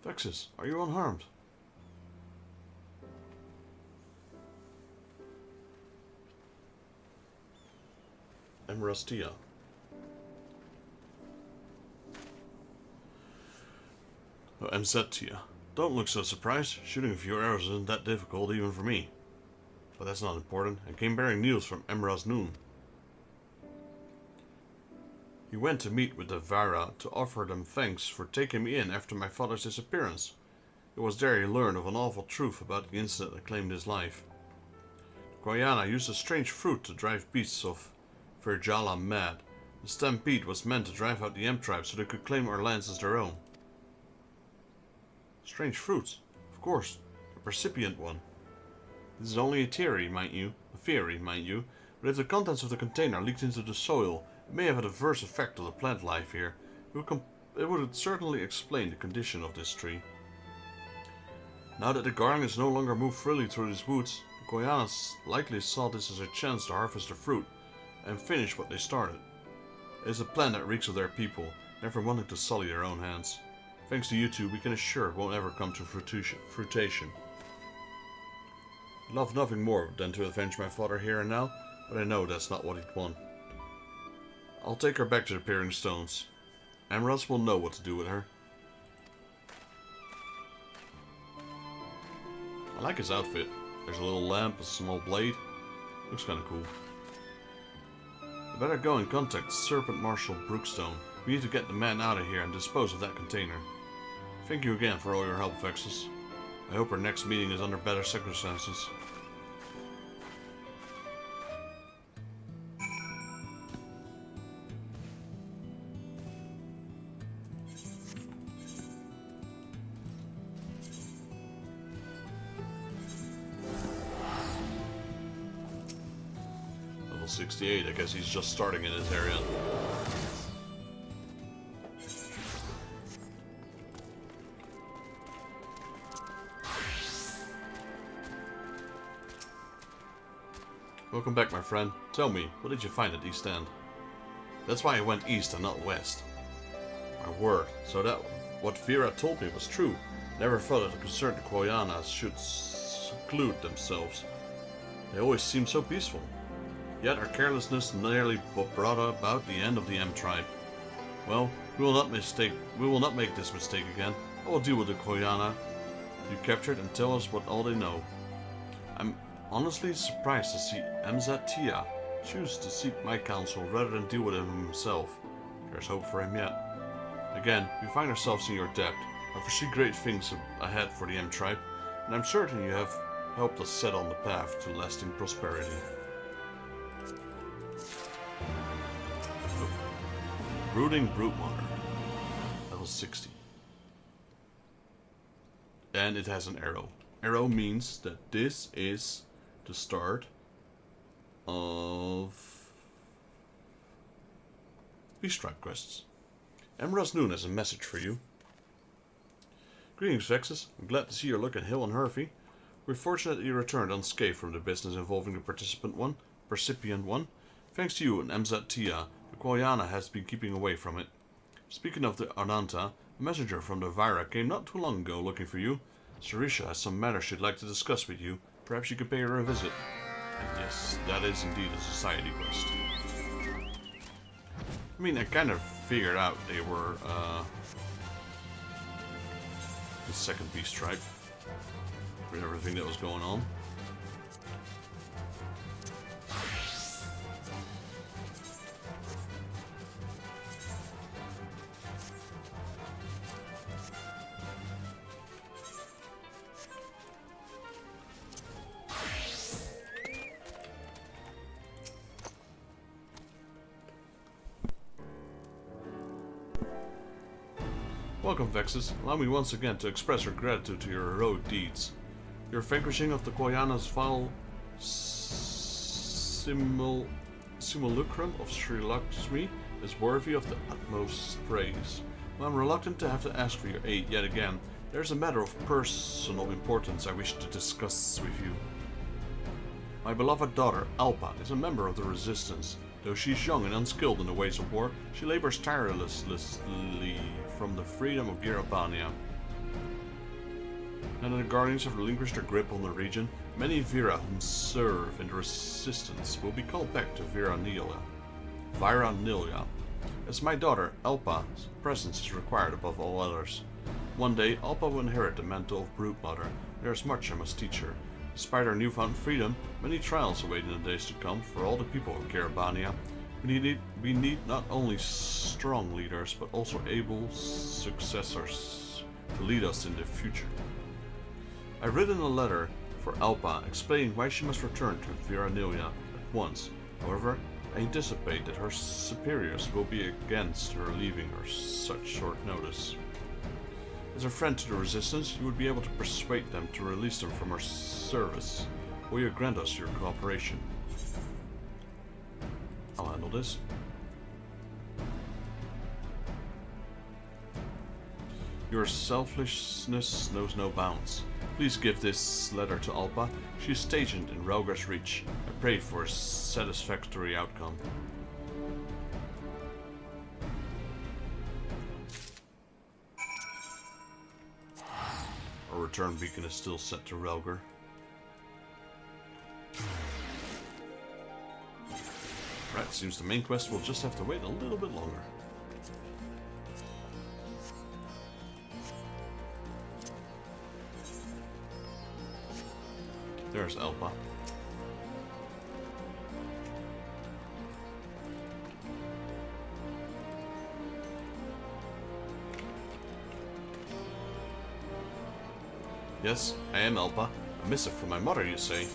A: Vexus, are you unharmed? Eorzea. Oh, Eorzea. Don't look so surprised. Shooting a few arrows isn't that difficult even for me. But that's not important. I came bearing news from Noon. He went to meet with the Vara to offer them thanks for taking me in after my father's disappearance. It was there he learned of an awful truth about the incident that claimed his life. The Koyana used a strange fruit to drive beasts of Verjala mad. The stampede was meant to drive out the Emp tribe so they could claim our lands as their own. Strange fruit, of course, a percipient one. This is only a theory, mind you, but if the contents of the container leaked into the soil, it may have an adverse effect on the plant life here. It would certainly explain the condition of this tree. Now that the Garleans no longer move freely through these woods, the Koyanas likely saw this as a chance to harvest their fruit and finish what they started. It is a plan that reeks of their people, never wanting to sully their own hands. Thanks to you two, we can assure it won't ever come to fruitation. I'd love nothing more than to avenge my father here and now, but I know that's not what he'd want. I'll take her back to the Peering Stones. Amras will know what to do with her. I like his outfit. There's a little lamp, a small blade. Looks kinda cool. I better go and contact Serpent Marshal Brookstone. We need to get the man out of here and dispose of that container. Thank you again for all your help, Vexus. I hope our next meeting is under better circumstances. Level 68, I guess he's just starting in this area. Welcome back, my friend. Tell me, what did you find at East End? That's why I went east and not west. My word, so that what Vera told me was true. Never thought that the concerned Koyanas should seclude themselves. They always seemed so peaceful. Yet our carelessness nearly brought about the end of the Emp tribe. Well, we will not make this mistake again. I will deal with the Koyana you captured and tell us what all they know. I'm honestly surprised to see Eorzea choose to seek my counsel rather than deal with him himself. There's hope for him yet. Again, we find ourselves in your debt. I foresee great things ahead for the Emp tribe, and I'm certain you have helped us set on the path to lasting prosperity. Brooding Broodmother, level 60. And it has an arrow. Arrow means that this is the start of Beast Tribe quests. Noon has a message for you. Greetings, Vexus. I'm glad to see you're looking hale and hearty. We fortunately returned unscathed from the business involving the Percipient One. Thanks to you and MZTia, the Qualiana has been keeping away from it. Speaking of the Ananta, a messenger from the Vira came not too long ago looking for you. Sarisha has some matters she'd like to discuss with you. Perhaps you could pay her a visit. Yes, that is indeed a society quest. I mean, I kind of figured out they were, the second beast tribe. With everything that was going on. Welcome, Vexus. Allow me once again to express our gratitude to your heroic deeds. Your vanquishing of the Qualiana's vile simulacrum of Sri Lakshmi is worthy of the utmost praise. While I'm reluctant to have to ask for your aid yet again, there's a matter of personal importance I wish to discuss with you. My beloved daughter, Alpa, is a member of the Resistance. Though she's young and unskilled in the ways of war, she labors tirelessly from the freedom of Girabania. Now that the Guardians have relinquished their grip on the region, many Vira whom serve in the Resistance will be called back to Viranilia, as my daughter, Alpa's presence is required above all others. One day, Alpa will inherit the mantle of Broodmother. There is much I must teach her. Despite our newfound freedom, many trials await in the days to come for all the people of Garabania. We need not only strong leaders, but also able successors to lead us in the future. I've written a letter for Alpa explaining why she must return to Viranilia at once. However, I anticipate that her superiors will be against her leaving her such short notice. As a friend to the Resistance, you would be able to persuade them to release them from our service. Will you grant us your cooperation? I'll handle this. Your selfishness knows no bounds. Please give this letter to Alpa. She is stationed in Raugar's Reach. I pray for a satisfactory outcome. Our return beacon is still set to Raugar. Right, seems the main quest will just have to wait a little bit longer. There's Alpa. Yes, I am Alpa. A missive from my mother, you say?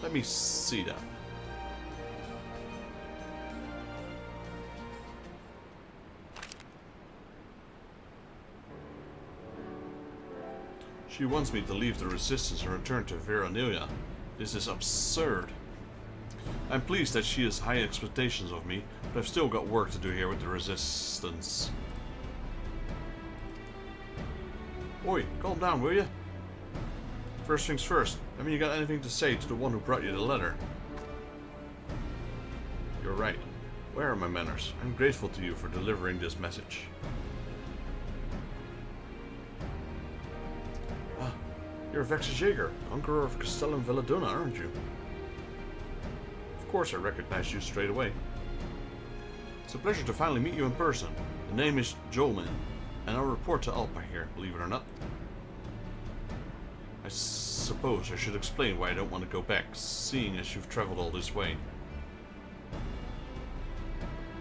A: Let me see that. She wants me to leave the Resistance and return to Viranilia. This is absurd. I'm pleased that she has high expectations of me, but I've still got work to do here with the Resistance. Oi, calm down, will you? First things first, I mean, you got anything to say to the one who brought you the letter? You're right. Where are my manners? I'm grateful to you for delivering this message. Ah, you're Vexus Jaeger, conqueror of Castellum Veladona, aren't you? Of course I recognized you straight away. It's a pleasure to finally meet you in person. The name is Jolman, and I'll report to Alpa here, believe it or not. I suppose I should explain why I don't want to go back, seeing as you've traveled all this way.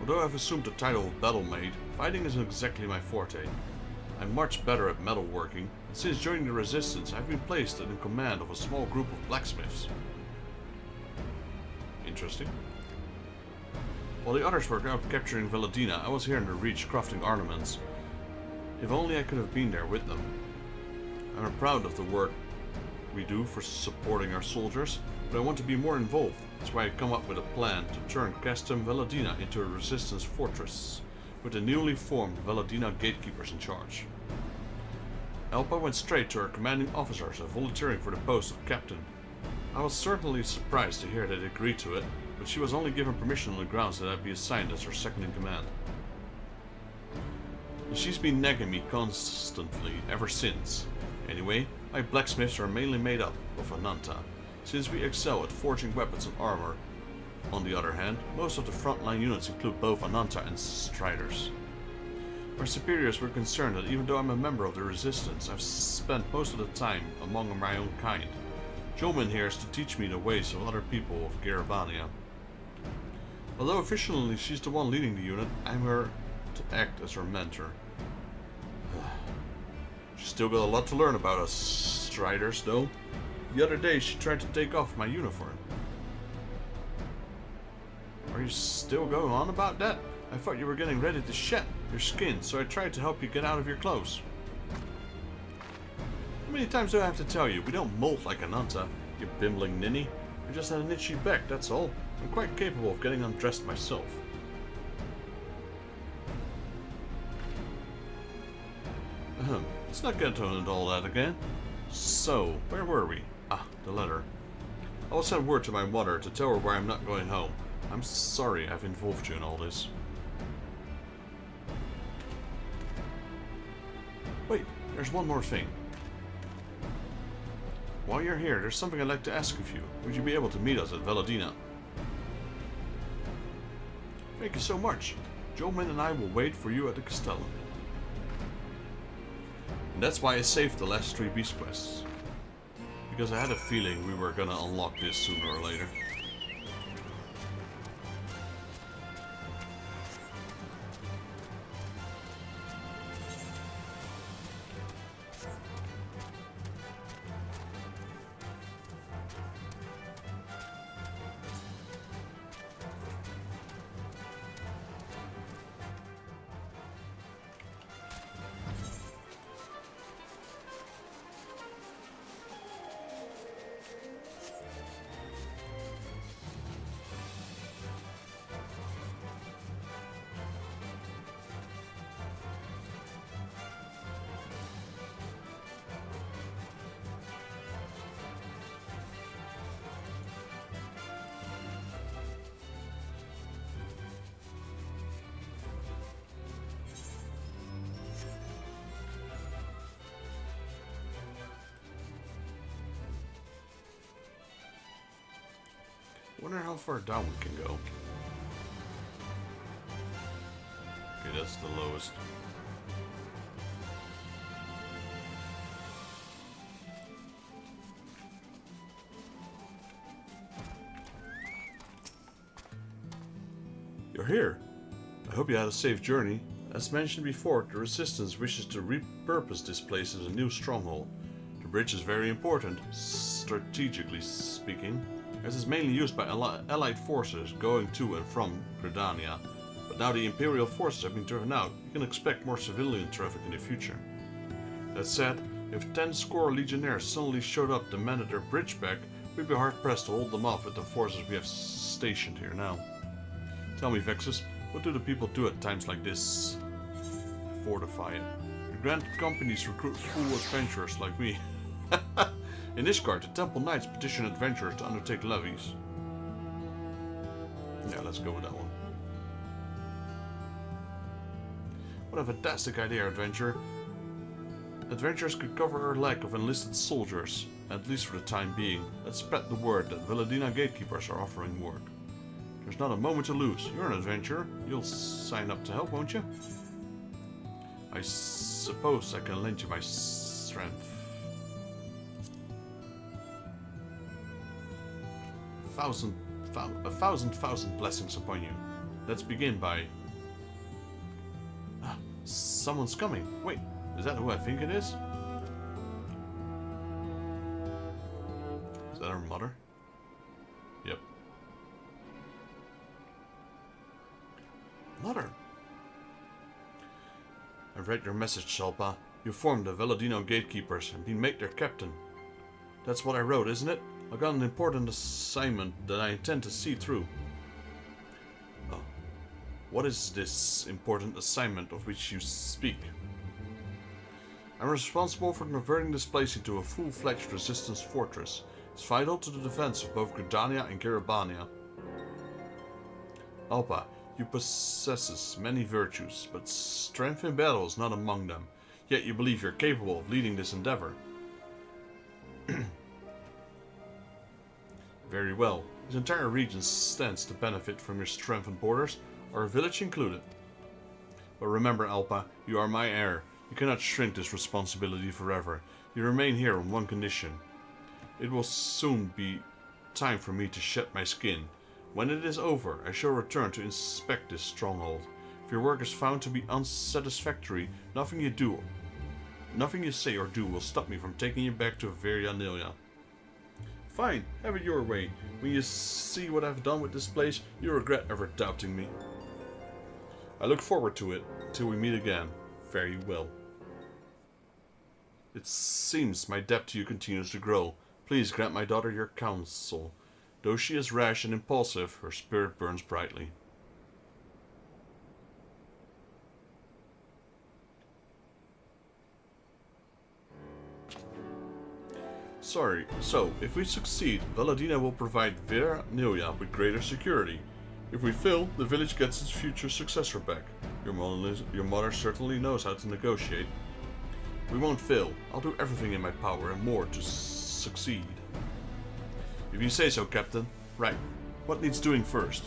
A: Although I've assumed the title of Battle Maid, fighting isn't exactly my forte. I'm much better at metalworking, and since joining the Resistance, I've been placed in command of a small group of blacksmiths. Interesting. While the others were out capturing Veladina, I was here in the Reach crafting ornaments. If only I could have been there with them. I'm proud of the work we do for supporting our soldiers, but I want to be more involved. That's why I come up with a plan to turn Castum Veladina into a Resistance fortress, with the newly formed Veladina gatekeepers in charge. Elpa went straight to her commanding officers and volunteering for the post of captain. I was certainly surprised to hear they agreed to it, but she was only given permission on the grounds that I'd be assigned as her second in command. And she's been nagging me constantly ever since. Anyway, my blacksmiths are mainly made up of Ananta, since we excel at forging weapons and armor. On the other hand, most of the frontline units include both Ananta and Striders. My superiors were concerned that even though I'm a member of the Resistance, I've spent most of the time among my own kind. Jolmin here is to teach me the ways of other people of Garabania. Although officially she's the one leading the unit, I'm her to act as her mentor. She's still got a lot to learn about us Striders, though. The other day she tried to take off my uniform. Are you still going on about that? I thought you were getting ready to shed your skin, so I tried to help you get out of your clothes. How many times do I have to tell you? We don't molt like Ananta, you bimbling ninny. I just had an itchy back, that's all. I'm quite capable of getting undressed myself. Let's not get into all that again. So, where were we? Ah, the letter. I will send word to my mother to tell her why I'm not going home. I'm sorry I've involved you in all this. Wait, there's one more thing. While you're here, there's something I'd like to ask of you. Would you be able to meet us at Veladina? Thank you so much. Jolmin and I will wait for you at the Castellum. And that's why I saved the last 3 beast quests. Because I had a feeling we were gonna unlock this sooner or later. Wonder how far down we can go. Okay, that's the lowest. You're here. I hope you had a safe journey. As mentioned before, the Resistance wishes to repurpose this place as a new stronghold. The bridge is very important, strategically speaking, as it's mainly used by allied forces going to and from Gridania. But now the Imperial forces have been driven out, you can expect more civilian traffic in the future. That said, if 10 score legionnaires suddenly showed up demanded their bridge back, we'd be hard pressed to hold them off with the forces we have stationed here now. Tell me, Vexus, what do the people do at times like this? Fortify it. The Grand Companies recruit fool adventurers like me. In Ishgard, the Temple Knights petition adventurers to undertake levies. Yeah, let's go with that one. What a fantastic idea, adventurer. Adventurers could cover our lack of enlisted soldiers, at least for the time being. Let's spread the word that Veladina gatekeepers are offering work. There's not a moment to lose. You're an adventurer. You'll sign up to help, won't you? I suppose I can lend you my strength. A thousand blessings upon you. Let's begin by... Ah, someone's coming. Wait, is that who I think it is? Is that her mother? Yep. Mother! I've read your message, Shalpa. You formed the Veladino Gatekeepers and been made their captain. That's what I wrote, isn't it? I've got an important assignment that I intend to see through. Oh. What is this important assignment of which you speak? I'm responsible for converting this place into a full-fledged resistance fortress. It's vital to the defense of both Gridania and Garabania. Alpa, you possess many virtues, but strength in battle is not among them. Yet you believe you're capable of leading this endeavor. Very well. This entire region stands to benefit from your strengthened borders, our village included. But remember, Alpa, you are my heir. You cannot shrink this responsibility forever. You remain here on one condition. It will soon be time for me to shed my skin. When it is over, I shall return to inspect this stronghold. If your work is found to be unsatisfactory, nothing you say or do will stop me from taking you back to Verianilia. Fine, have it your way. When you see what I've done with this place, you'll regret ever doubting me. I look forward to it, till we meet again. Fare you well. It seems my debt to you continues to grow. Please grant my daughter your counsel. Though she is rash and impulsive, her spirit burns brightly. So, if we succeed, Valadina will provide Verianilia with greater security. If we fail, the village gets its future successor back. Your mother certainly knows how to negotiate. We won't fail. I'll do everything in my power and more to succeed. If you say so, Captain. Right. What needs doing first?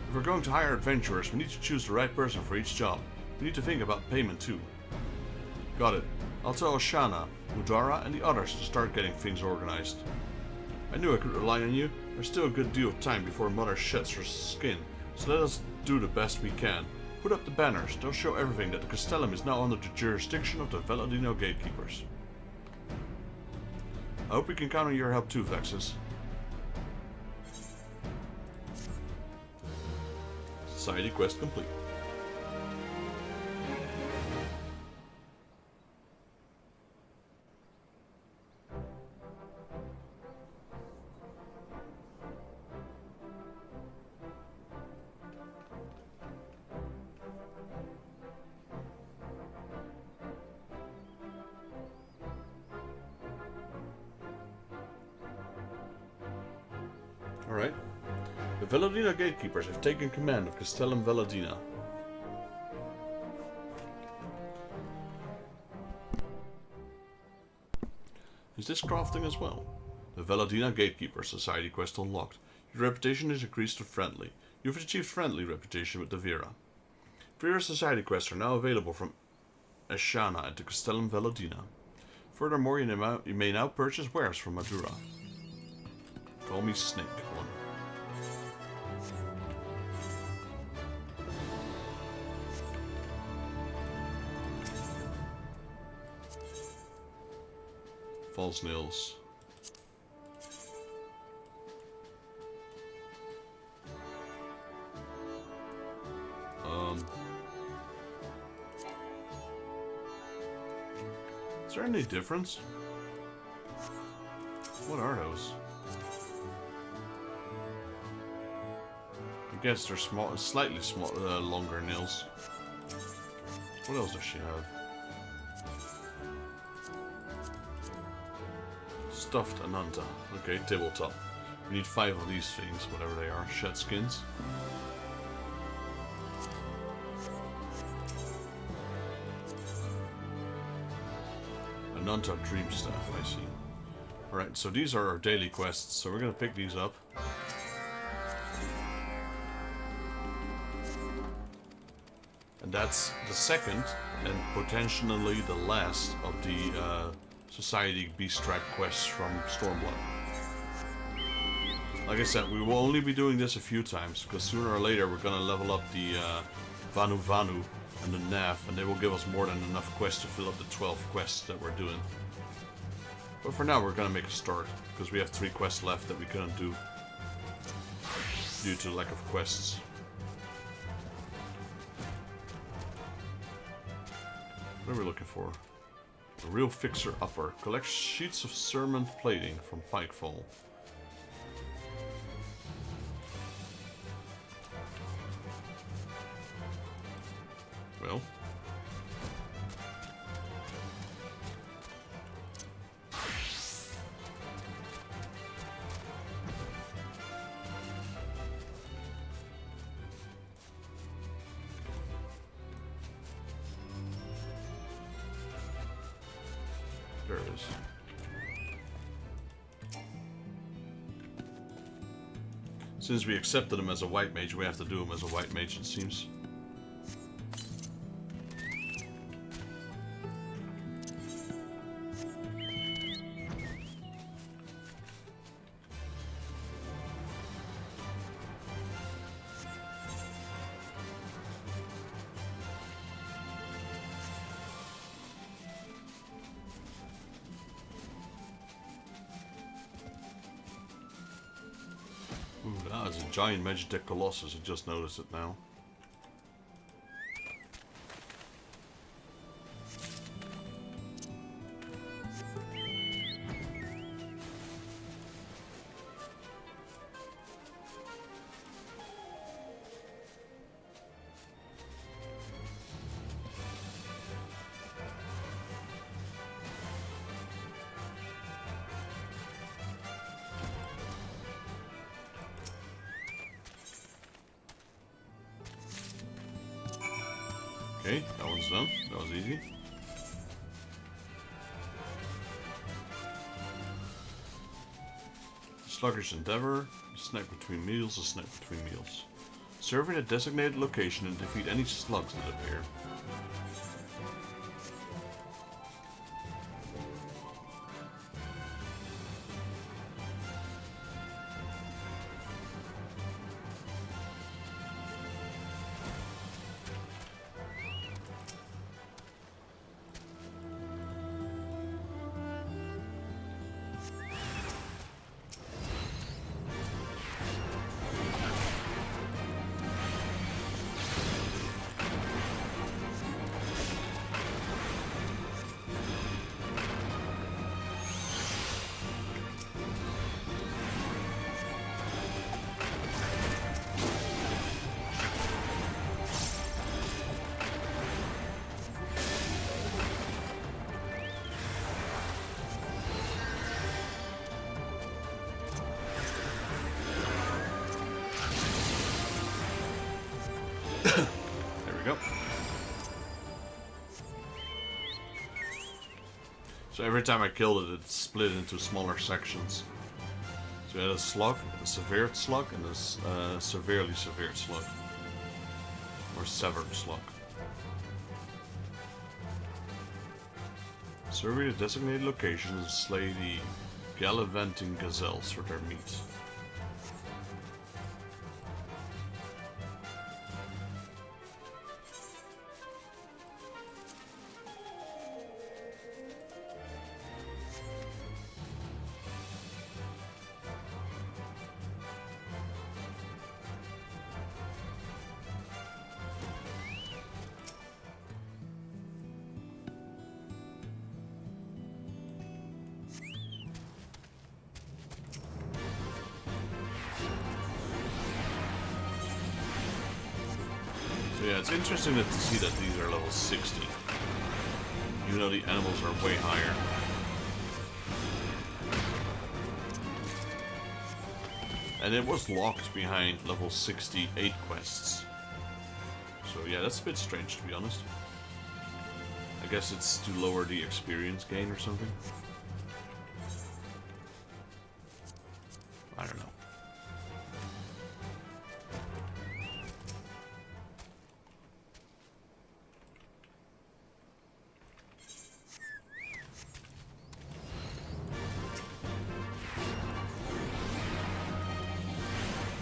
A: If we're going to hire adventurers, we need to choose the right person for each job. We need to think about payment too. Got it. I'll tell Oshana, Udara, and the others to start getting things organized. I knew I could rely on you. There's still a good deal of time before Mother sheds her skin, so let us do the best we can. Put up the banners. They'll show everything that the Castellum is now under the jurisdiction of the Valadino gatekeepers. I hope we can count on your help too, Vexus. Society quest complete. Alright. The Valadina gatekeepers have taken command of Castellum Valadina. Is this crafting as well? The Valadina Gatekeeper Society quest unlocked. Your reputation is increased to friendly. You've achieved friendly reputation with the Vera. Vera Society quests are now available from Ashana at the Castellum Valadina. Furthermore, you may now purchase wares from Madura. Call me Snake One. False nails. Is there any difference? What are those? I guess they're small, slightly small, longer nails. What else does she have? Stuffed Ananta. Okay, tabletop. We need 5 of these things, whatever they are. Shed skins. Ananta Dream Staff, I see. Alright, so these are our daily quests, so we're gonna pick these up. And that's the second, and potentially the last, of the Society Beast-Stripe quests from Stormblood. Like I said, we will only be doing this a few times, because sooner or later we're gonna level up the Vanu Vanu and the Nav, and they will give us more than enough quests to fill up the 12 quests that we're doing. But for now we're gonna make a start, because we have 3 quests left that we couldn't do due to lack of quests. What are we looking for? A real fixer-upper. Collect sheets of sermon plating from Pikefall. Well. There it is. Since we accepted him as a white mage, we have to do him as a white mage, it seems. Ooh, that is a giant Magitech Colossus, I just noticed it now. Okay, that one's done. That was easy. Sluggish Endeavor. Snack between meals, a snack between meals. Survey a designated location and defeat any slugs that appear. There we go. So every time I killed it, it split into smaller sections. So we had a slug, a severed slug, and a severely severed slug. Or severed slug. Survey the designated locations and slay the gallivanting gazelles for their meat. Yeah, it's interesting to see that these are level 60. Even though the animals are way higher. And it was locked behind level 68 quests. So yeah, that's a bit strange to be honest. I guess it's to lower the experience gain or something. I don't know.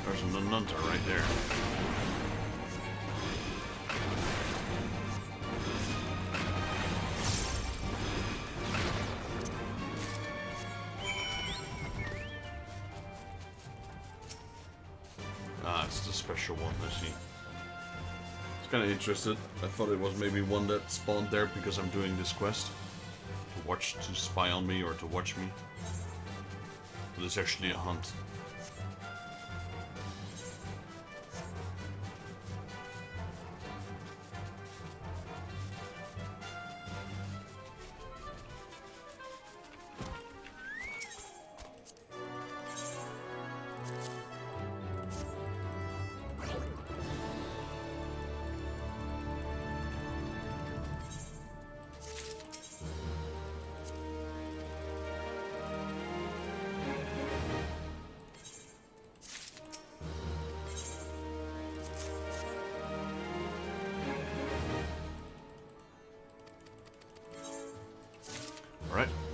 A: There's a Nunta right there. Ah, it's the special one, I see. It's kind of interested. I thought it was maybe one that spawned there because I'm doing this quest. To spy on me or to watch me. But it's actually a hunt.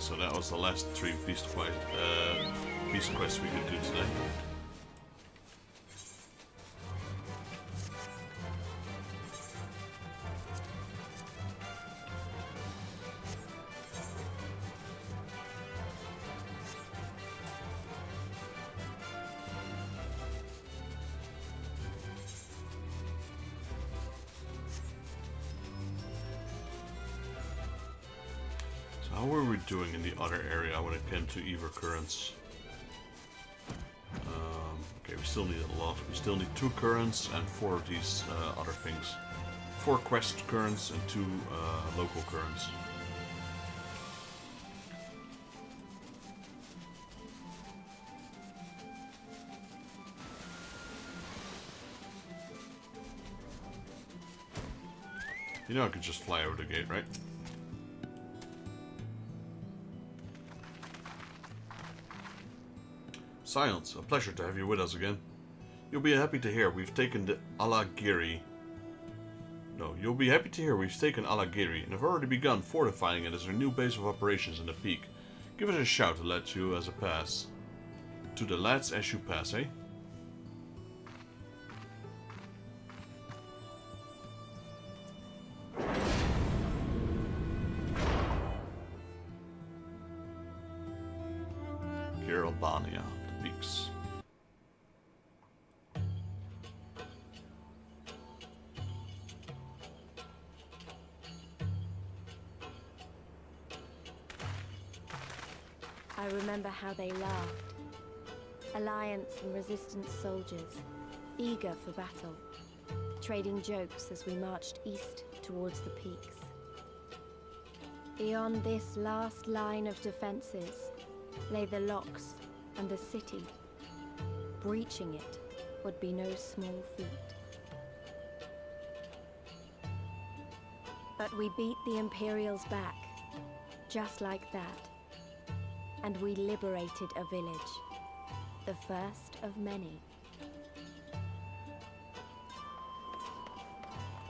A: So that was the last 3 beast quests we could do today. How were we doing in the other area when it came to Ever currents? Okay, we still need a lot. We still need 2 currents and 4 of these other things. 4 quest currents and 2 local currents. You know I could just fly over the gate, right? Silence, a pleasure to have you with us again. You'll be happy to hear we've taken the Alagiri. No, you'll be happy to hear we've taken Alagiri and have already begun fortifying it as our new base of operations in the peak. Give us a shout to let you as a pass. To the lads as you pass, eh? Garlean Peaks.
F: I remember how they laughed. Alliance and resistance soldiers, eager for battle, trading jokes as we marched east towards the peaks. Beyond this last line of defenses lay the locks and the city. Breaching it would be no small feat. But we beat the Imperials back, just like that. And we liberated a village, the first of many.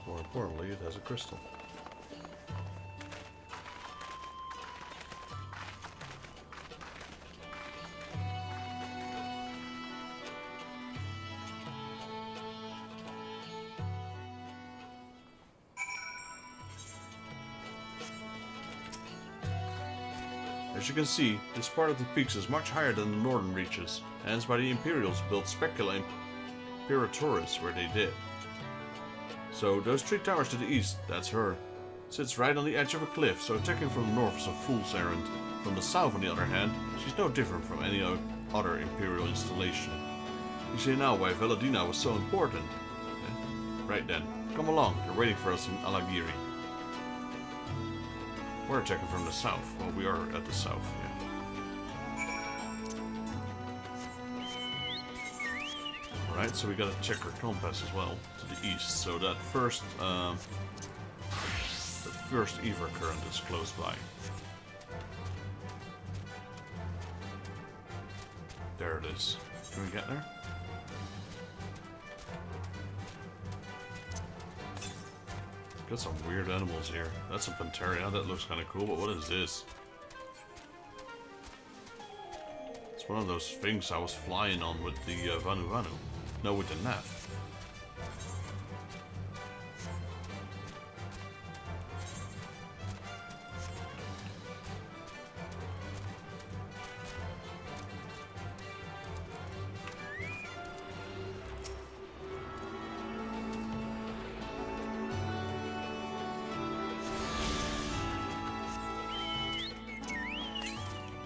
A: More importantly, it has a crystal. As you can see, this part of the peaks is much higher than the northern reaches, hence why the Imperials built Specula Imperatoris where they did. So those 3 towers to the east, that's her. Sits right on the edge of a cliff, so attacking from the north is a fool's errand. From the south, on the other hand, she's no different from any other Imperial installation. You see now why Veladina was so important. Right then, come along, they're waiting for us in Alagiri. We're attacking from the south. Well, we are at the south, yeah. Alright, so we gotta check our compass as well, to the east. So that first, the first Ever current is close by. There it is. Can we get there? Got some weird animals here. That's a Panteria. That looks kind of cool, but what is this? It's one of those things I was flying on with the Vanu Vanu. No, with the Nav.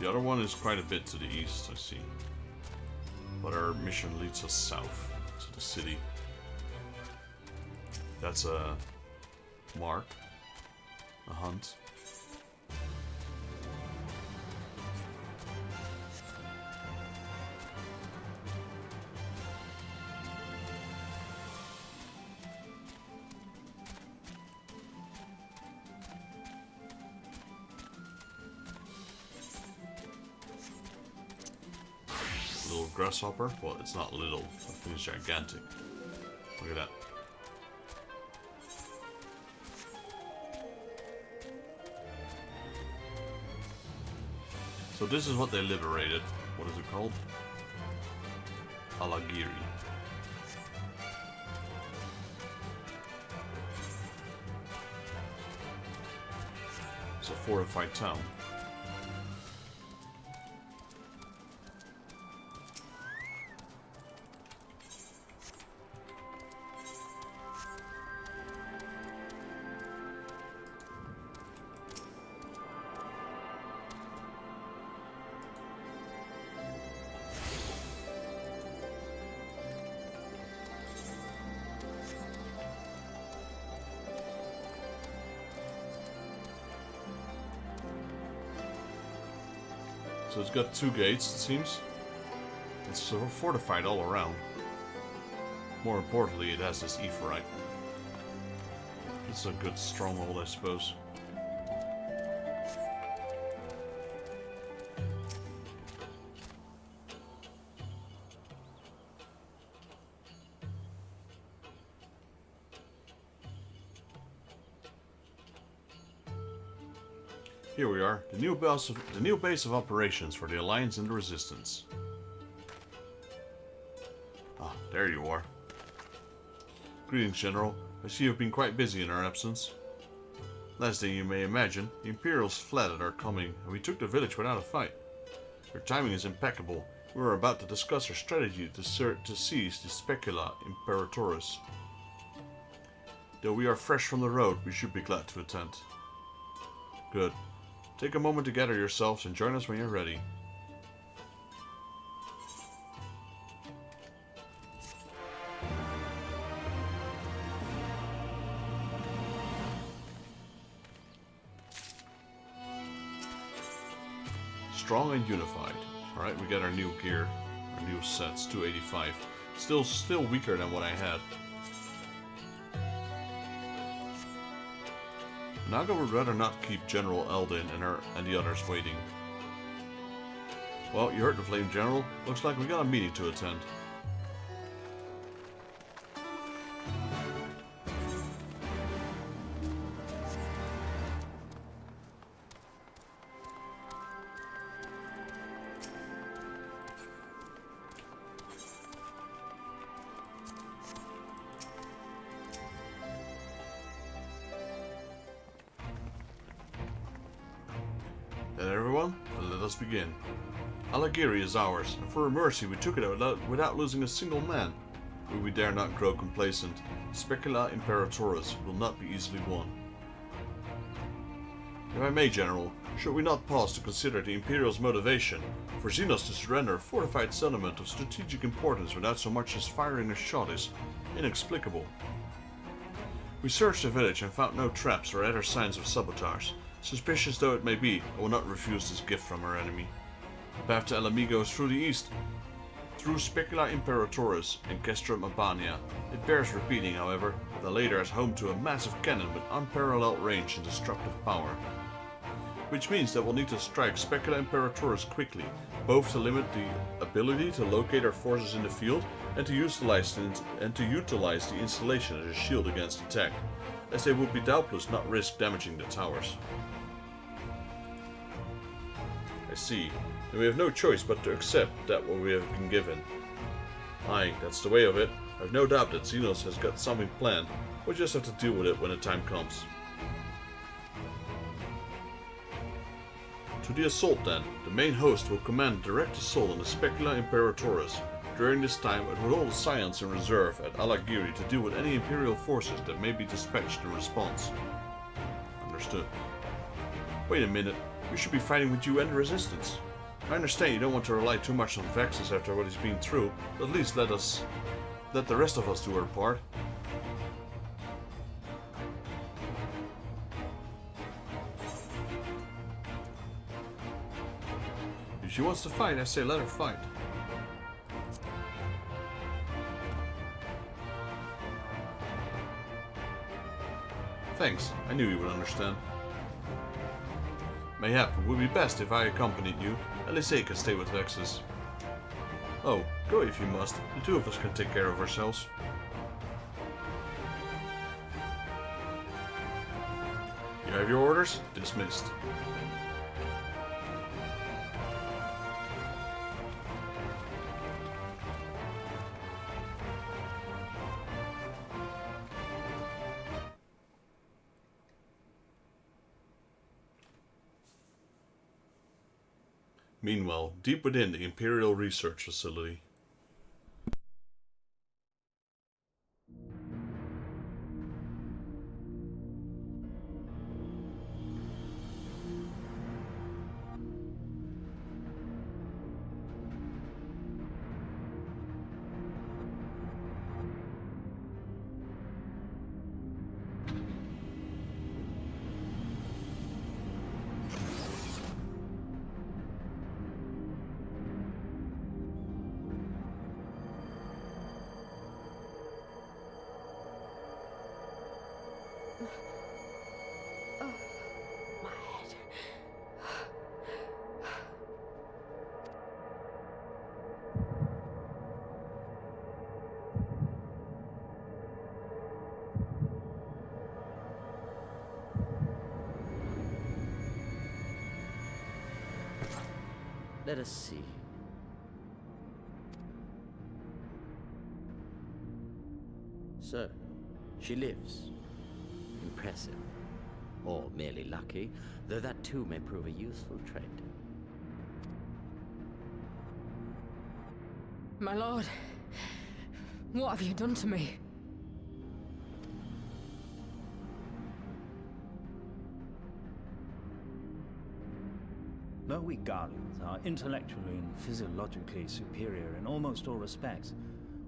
A: The other one is quite a bit to the east, I see. But our mission leads us south, to the city. That's a mark. A hunt. Grasshopper? Well, it's not little. I think it's gigantic. Look at that. So this is what they liberated. What is it called? Alagiri. It's a fortified town. So it's got 2 gates, it seems. It's sort of fortified all around. More importantly, it has this Aephorite. It's a good stronghold, I suppose. Here we are, the new base of operations for the Alliance and the Resistance. Ah, there you are. Greetings, General. I see you've been quite busy in our absence. Last thing you may imagine, the Imperials fled at our coming, and we took the village without a fight. Your timing is impeccable. We were about to discuss our strategy to seize the Specula Imperatoris. Though we are fresh from the road, we should be glad to attend. Good. Take a moment to gather yourselves and join us when you're ready. Strong and unified. Alright, we got our new gear, our new sets, 285. Still weaker than what I had. Naga would rather not keep General Eldin and the others waiting. Well, you heard the Flame General. Looks like we got a meeting to attend. Then everyone, let us begin. Alagiri is ours, and for a mercy we took it without losing a single man. But we dare not grow complacent. Specula Imperatoris will not be easily won. If I may, General, should we not pause to consider the Imperial's motivation for Xenos to surrender a fortified settlement of strategic importance without so much as firing a shot is inexplicable. We searched the village and found no traps or other signs of sabotage. Suspicious though it may be, I will not refuse this gift from our enemy. The path to El Amigo is through the east, through Specula Imperatoris and Castrum Abania. It bears repeating, however, that the latter is home to a massive cannon with unparalleled range and destructive power. Which means that we'll need to strike Specula Imperatoris quickly, both to limit the ability to locate our forces in the field and to utilize the installation as a shield against attack, as they would be doubtless not risk damaging the towers. I see. And we have no choice but to accept that what we have been given. Aye, that's the way of it. I've no doubt that Xenos has got something planned. We'll just have to deal with it when the time comes. To the assault then. The main host will command direct assault on the Specula Imperatoris. During this time, it will hold Scions in reserve at Alagiri to deal with any Imperial forces that may be dispatched in response. Understood. Wait a minute. We should be fighting with you and the Resistance. I understand you don't want to rely too much on Vexus after what he's been through, but at least let the rest of us do our part. If she wants to fight, I say let her fight. Thanks, I knew you would understand. Mayhap it would be best if I accompanied you, and Lysée can stay with Vexus. Oh, go if you must. The two of us can take care of ourselves. You have your orders? Dismissed. Meanwhile, deep within the Imperial Research Facility.
F: My head.
J: Let us see. So, she lives. Impressive. Or merely lucky, though that too may prove a useful trait.
I: My lord, what have you done to me?
E: Though we Garleans are intellectually and physiologically superior in almost all respects,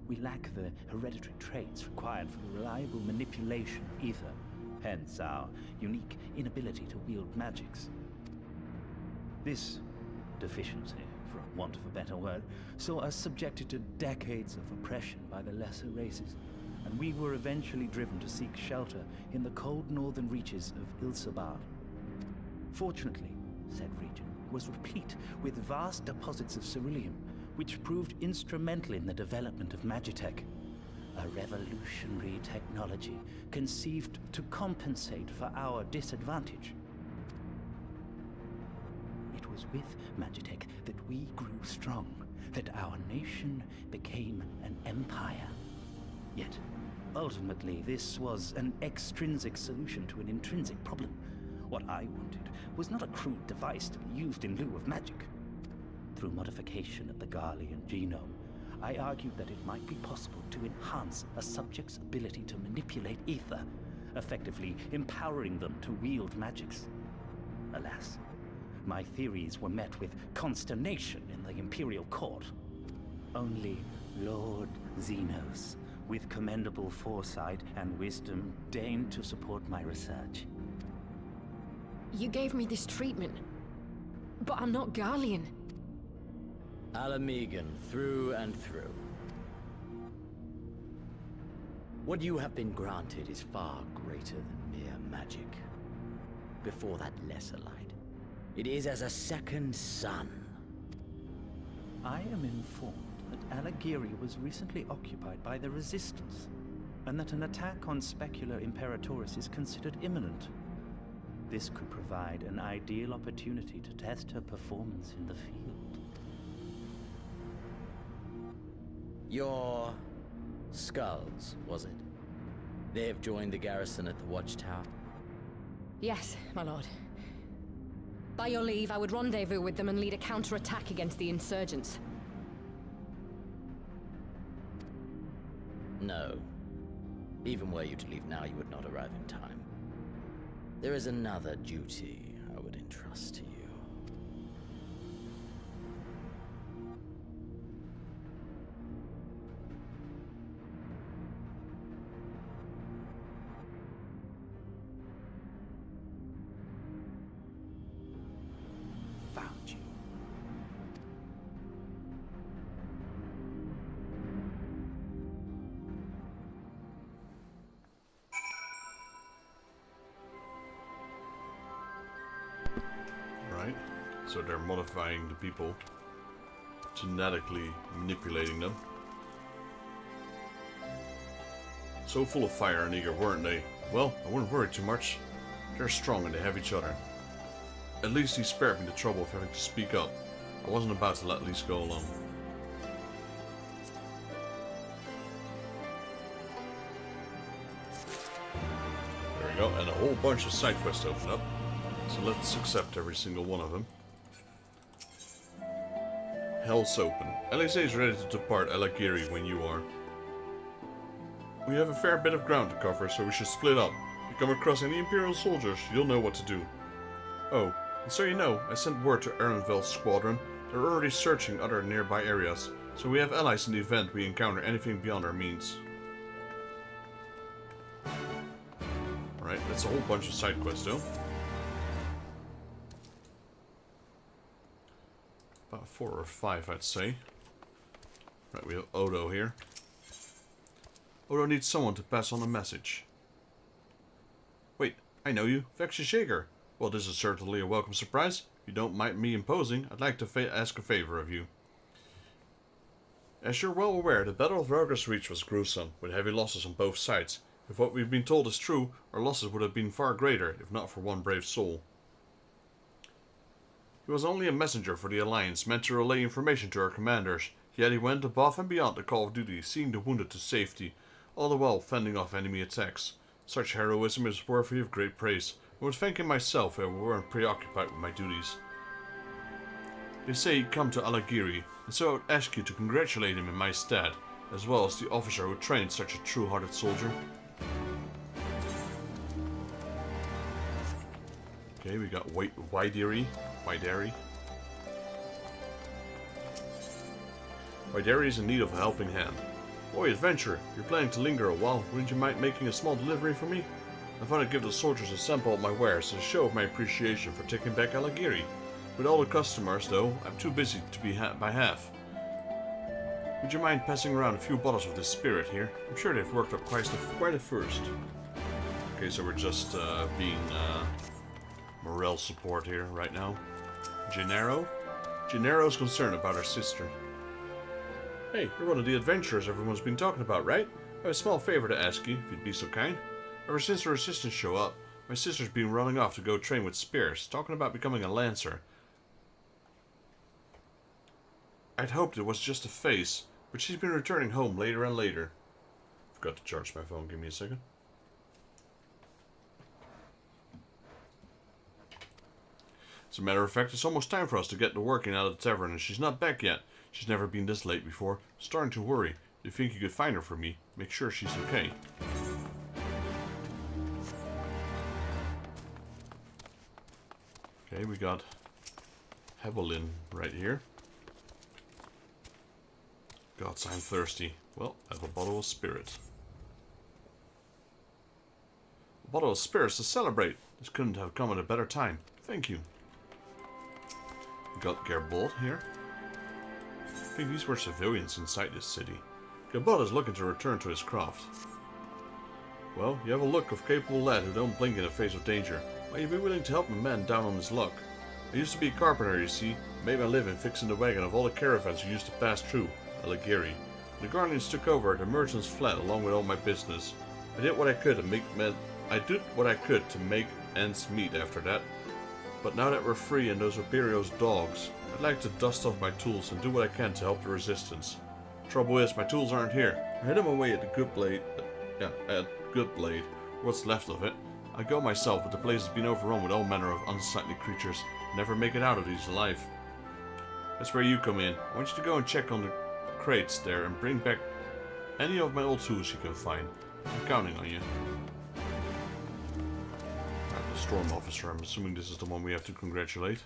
E: we lack the hereditary traits required for the reliable manipulation of ether, hence our unique inability to wield magics. This deficiency, for want of a better word, saw us subjected to decades of oppression by the lesser races, and we were eventually driven to seek shelter in the cold northern reaches of Eorzea. Fortunately, said region was replete with vast deposits of ceruleum, which proved instrumental in the development of Magitech, a revolutionary technology conceived to compensate for our disadvantage. It was with Magitech that we grew strong, that our nation became an empire. Yet, ultimately, this was an extrinsic solution to an intrinsic problem. What I wanted was not a crude device to be used in lieu of magic. Through modification of the Garlean genome, I argued that it might be possible to enhance a subject's ability to manipulate ether, effectively empowering them to wield magics. Alas, my theories were met with consternation in the Imperial Court. Only Lord Xenos, with commendable foresight and wisdom, deigned to support my research.
I: You gave me this treatment, but I'm not Garlean.
J: Alamegan, through and through. What you have been granted is far greater than mere magic. Before that lesser light, it is as a second sun.
E: I am informed that Alagiri was recently occupied by the Resistance, and that an attack on Specular Imperatoris is considered imminent. This could provide an ideal opportunity to test her performance in the field.
J: Your skulls, was it? They have joined the garrison at the watchtower?
I: Yes, my lord. By your leave, I would rendezvous with them and lead a counterattack against the insurgents.
J: No. Even were you to leave now, you would not arrive in time. There is another duty I would entrust to you.
E: Found you.
A: Right, so they're modifying the people, genetically manipulating them. So full of fire and eager, weren't they? Well, I wouldn't worry too much. They're strong and they have each other. At least he spared me the trouble of having to speak up. I wasn't about to let Lise go alone. There we go, and a whole bunch of side quests open up. So let's accept every single one of them. Hell's open. Eorzea is ready to depart Alagiri when you are. We have a fair bit of ground to cover, so we should split up. If you come across any Imperial soldiers, you'll know what to do. Oh, and so you know, I sent word to Ehrenfeld's squadron. They're already searching other nearby areas, so we have allies in the event we encounter anything beyond our means. Alright, that's a whole bunch of side quests though. About 4 or 5, I'd say. Right, we have Odo here. Odo needs someone to pass on a message. Wait, I know you, Vexy Shaker. Well, this is certainly a welcome surprise. If you don't mind me imposing, I'd like to ask a favor of you. As you're well aware, the Battle of Roger's Reach was gruesome, with heavy losses on both sides. If what we've been told is true, our losses would have been far greater, if not for one brave soul. He was only a messenger for the Alliance, meant to relay information to our commanders, yet he went above and beyond the call of duty, seeing the wounded to safety, all the while fending off enemy attacks. Such heroism is worthy of great praise. I would thank him myself if I weren't preoccupied with my duties. They say he'd come to Alagiri, and so I would ask you to congratulate him in my stead, as well as the officer who trained such a true-hearted soldier. Okay, we got Wyderi. Wyderi is in need of a helping hand. Oi, adventurer, you're planning to linger a while. Wouldn't you mind making a small delivery for me? I thought I'd give the soldiers a sample of my wares as a show of my appreciation for taking back Alagiri. With all the customers, though, I'm too busy to be by half. Would you mind passing around a few bottles of this spirit here? I'm sure they've worked up quite a first. Okay, so we're just being morale support here right now. Gennaro? Gennaro's concerned about her sister. Hey, you're one of the adventurers everyone's been talking about, right? I have a small favor to ask you, if you'd be so kind. Ever since her assistants show up, my sister's been running off to go train with spears, talking about becoming a lancer. I'd hoped it was just a phase, but she's been returning home later and later. Forgot to charge my phone, give me a second. As a matter of fact, it's almost time for us to get to working out of the tavern, and she's not back yet. She's never been this late before. Starting to worry. Do you think you could find her for me? Make sure she's okay. Okay, we got Hebelin right here. Gods, I'm thirsty. Well, I have a bottle of spirit. A bottle of spirits to celebrate. This couldn't have come at a better time. Thank you. We got Gerbold here. I think these were civilians inside this city. Gerbold is looking to return to his craft. Well, you have a look of capable lad who don't blink in the face of danger. Might you be willing to help a man down on his luck? I used to be a carpenter, you see. Made my living fixing the wagon of all the caravans who used to pass through Alagiri. When the Garleans took over, the merchants fled along with all my business. I did what I could to make ends meet after that. But now that we're free and those Imperial's dogs, I'd like to dust off my tools and do what I can to help the resistance. Trouble is, my tools aren't here. I hid them away at the Good Blade. What's left of it. I go myself, but the place has been overrun with all manner of unsightly creatures. Never make it out of these alive. That's where you come in. I want you to go and check on the crates there and bring back any of my old tools you can find. I'm counting on you. Right, the Storm Officer. I'm assuming this is the one we have to congratulate.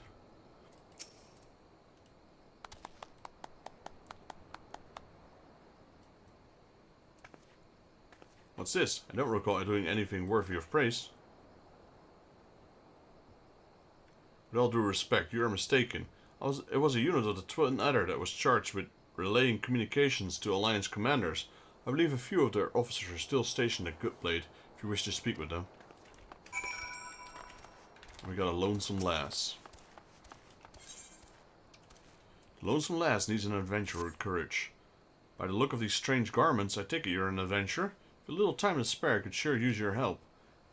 A: What's this? I don't recall doing anything worthy of praise. With all due respect, you are mistaken. It was a unit of the Twin Adder that was charged with relaying communications to Alliance commanders. I believe a few of their officers are still stationed at Goodblade, if you wish to speak with them. We got a Lonesome Lass. The Lonesome Lass needs an adventurer with courage. By the look of these strange garments, I take it you're an adventurer. With a little time to spare, I could sure use your help.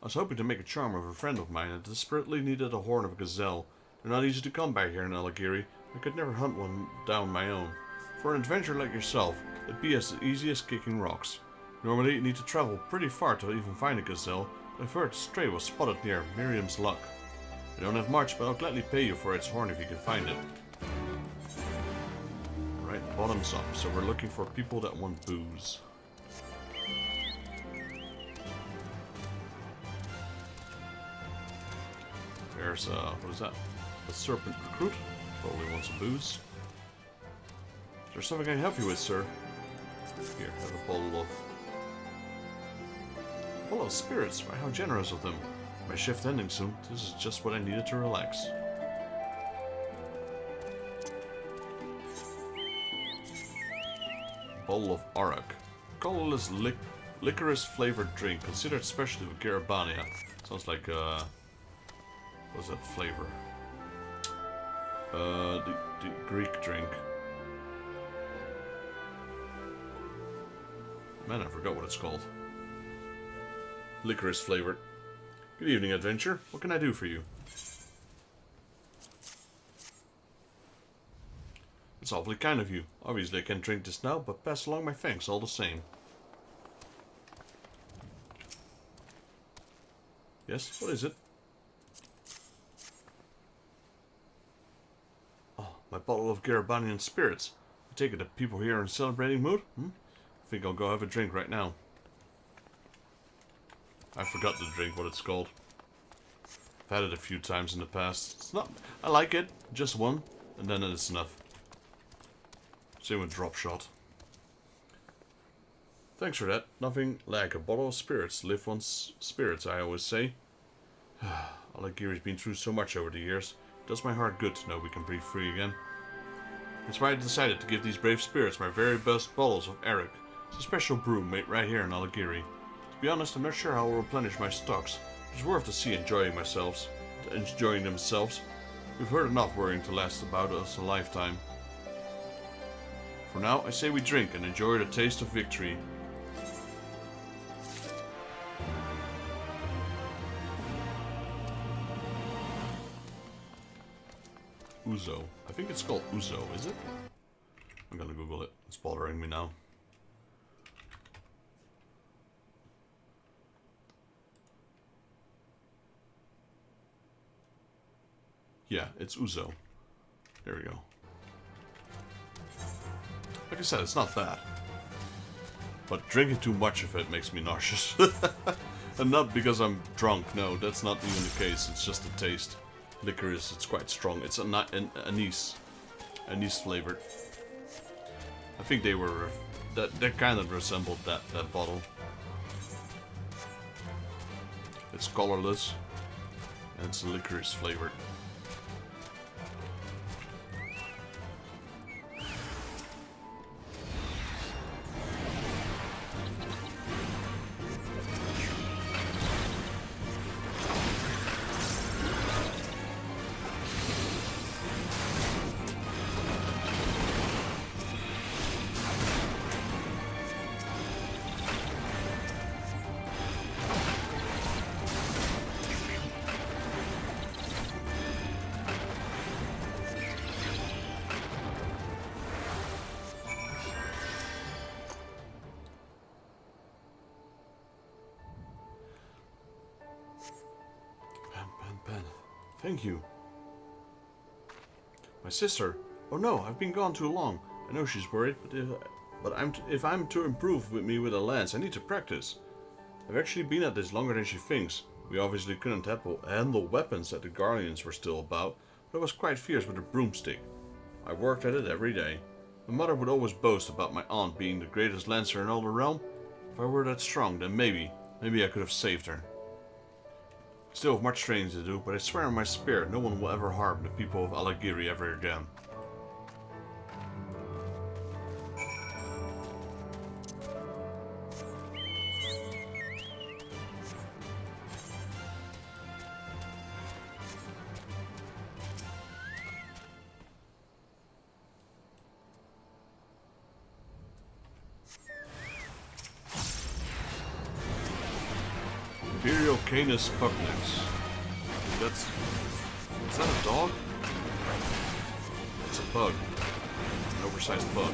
A: I was hoping to make a charm of a friend of mine that desperately needed a horn of a gazelle. They're not easy to come by here in Alagiri. I could never hunt one down my own. For an adventurer like yourself, it'd be as easy as kicking rocks. Normally you need to travel pretty far to even find a gazelle, but I've heard a stray was spotted near Miriam's Luck. I don't have much, but I'll gladly pay you for its horn if you can find it. Alright, bottoms up. So we're looking for people that want booze. There's what is that? A serpent recruit. Probably wants a booze. Is there something I can help you with, sir? Here, have a bottle of spirits. Why, how generous of them. My shift ending soon. This is just what I needed to relax. Bottle of Arak. Colorless licorice flavored drink, considered specialty of Garabania. Sounds like what's that flavor? The Greek drink. Man, I forgot what it's called. Licorice flavored. Good evening, adventure. What can I do for you? It's awfully kind of you. Obviously I can't drink this now, but pass along my thanks all the same. Yes, what is it? Oh, my bottle of Garabanian spirits. I take it that people here are in celebrating mood? I think I'll go have a drink right now. I forgot the drink, what it's called. I've had it a few times in the past. It's not... I like it. Just one, and then it's enough. Same with drop shot. Thanks for that. Nothing like a bottle of spirits. Live one's spirits, I always say. Alagiri's been through so much over the years. It does my heart good to know we can breathe free again. That's why I decided to give these brave spirits my very best bottles of Eric. It's a special brew made right here in Alagiri. To be honest, I'm not sure how I'll replenish my stocks. It's worth to see enjoying themselves. We've heard enough worrying to last about us a lifetime. For now, I say we drink and enjoy the taste of victory. Uzo. I think it's called Uzo, is it? I'm gonna Google it. It's bothering me now. Yeah, it's Uzo. There we go. Like I said, it's not bad. But drinking too much of it makes me nauseous. And not because I'm drunk, no, that's not even the case. It's just the taste. Licorice, it's quite strong. It's anise flavored. I think they were... That kind of resembled that bottle. It's colorless. And it's licorice flavored. Thank you. My sister? Oh no, I've been gone too long. I know she's worried, but if I'm to improve with me with a lance, I need to practice. I've actually been at this longer than she thinks. We obviously couldn't handle weapons that the Garleans were still about, but I was quite fierce with a broomstick. I worked at it every day. My mother would always boast about my aunt being the greatest lancer in all the realm. If I were that strong, then maybe I could have saved her. Still have much training to do, but I swear on my spirit no one will ever harm the people of Alagiri ever again. Imperial Canis Pugnax. Is that a dog? It's a bug. An oversized bug.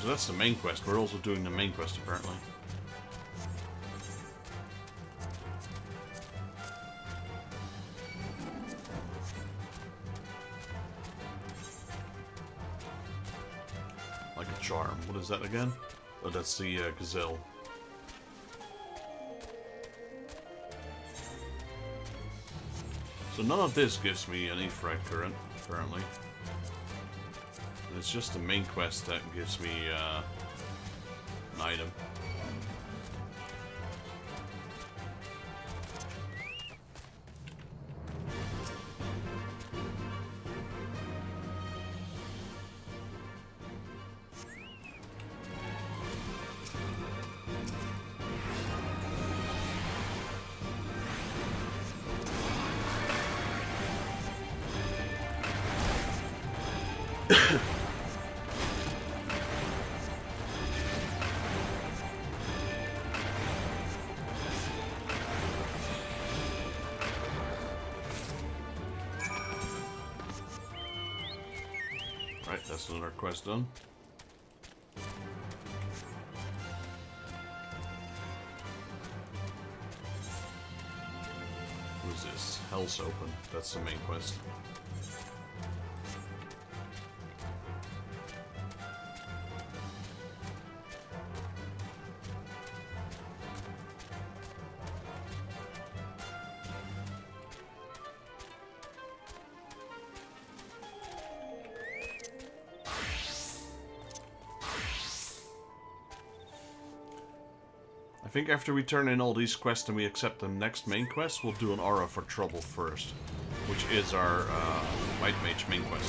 A: So that's the main quest. We're also doing the main quest, apparently. Like a charm. What is that again? Oh, that's the gazelle. So none of this gives me an Ephraim current, apparently. And it's just the main quest that gives me an item. Right, that's another quest done. Who's this? Hell's Open. That's the main quest. I think after we turn in all these quests and we accept the next main quest, we'll do an Aura for Trouble first, which is our White Mage main quest.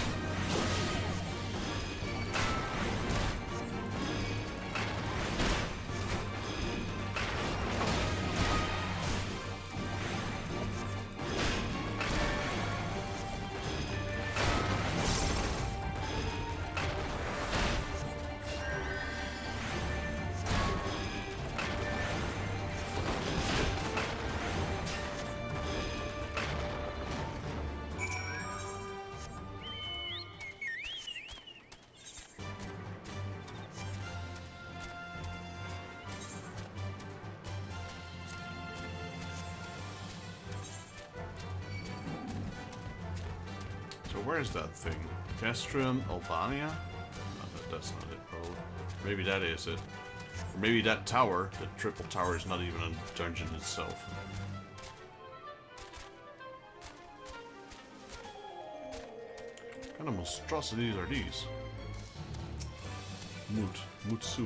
A: So where is that thing? Castrum, Albania? No, that's not it, probably. Maybe that is it. Or maybe that tower, the triple tower, is not even a dungeon itself. What kind of monstrosities are these? Mutsu.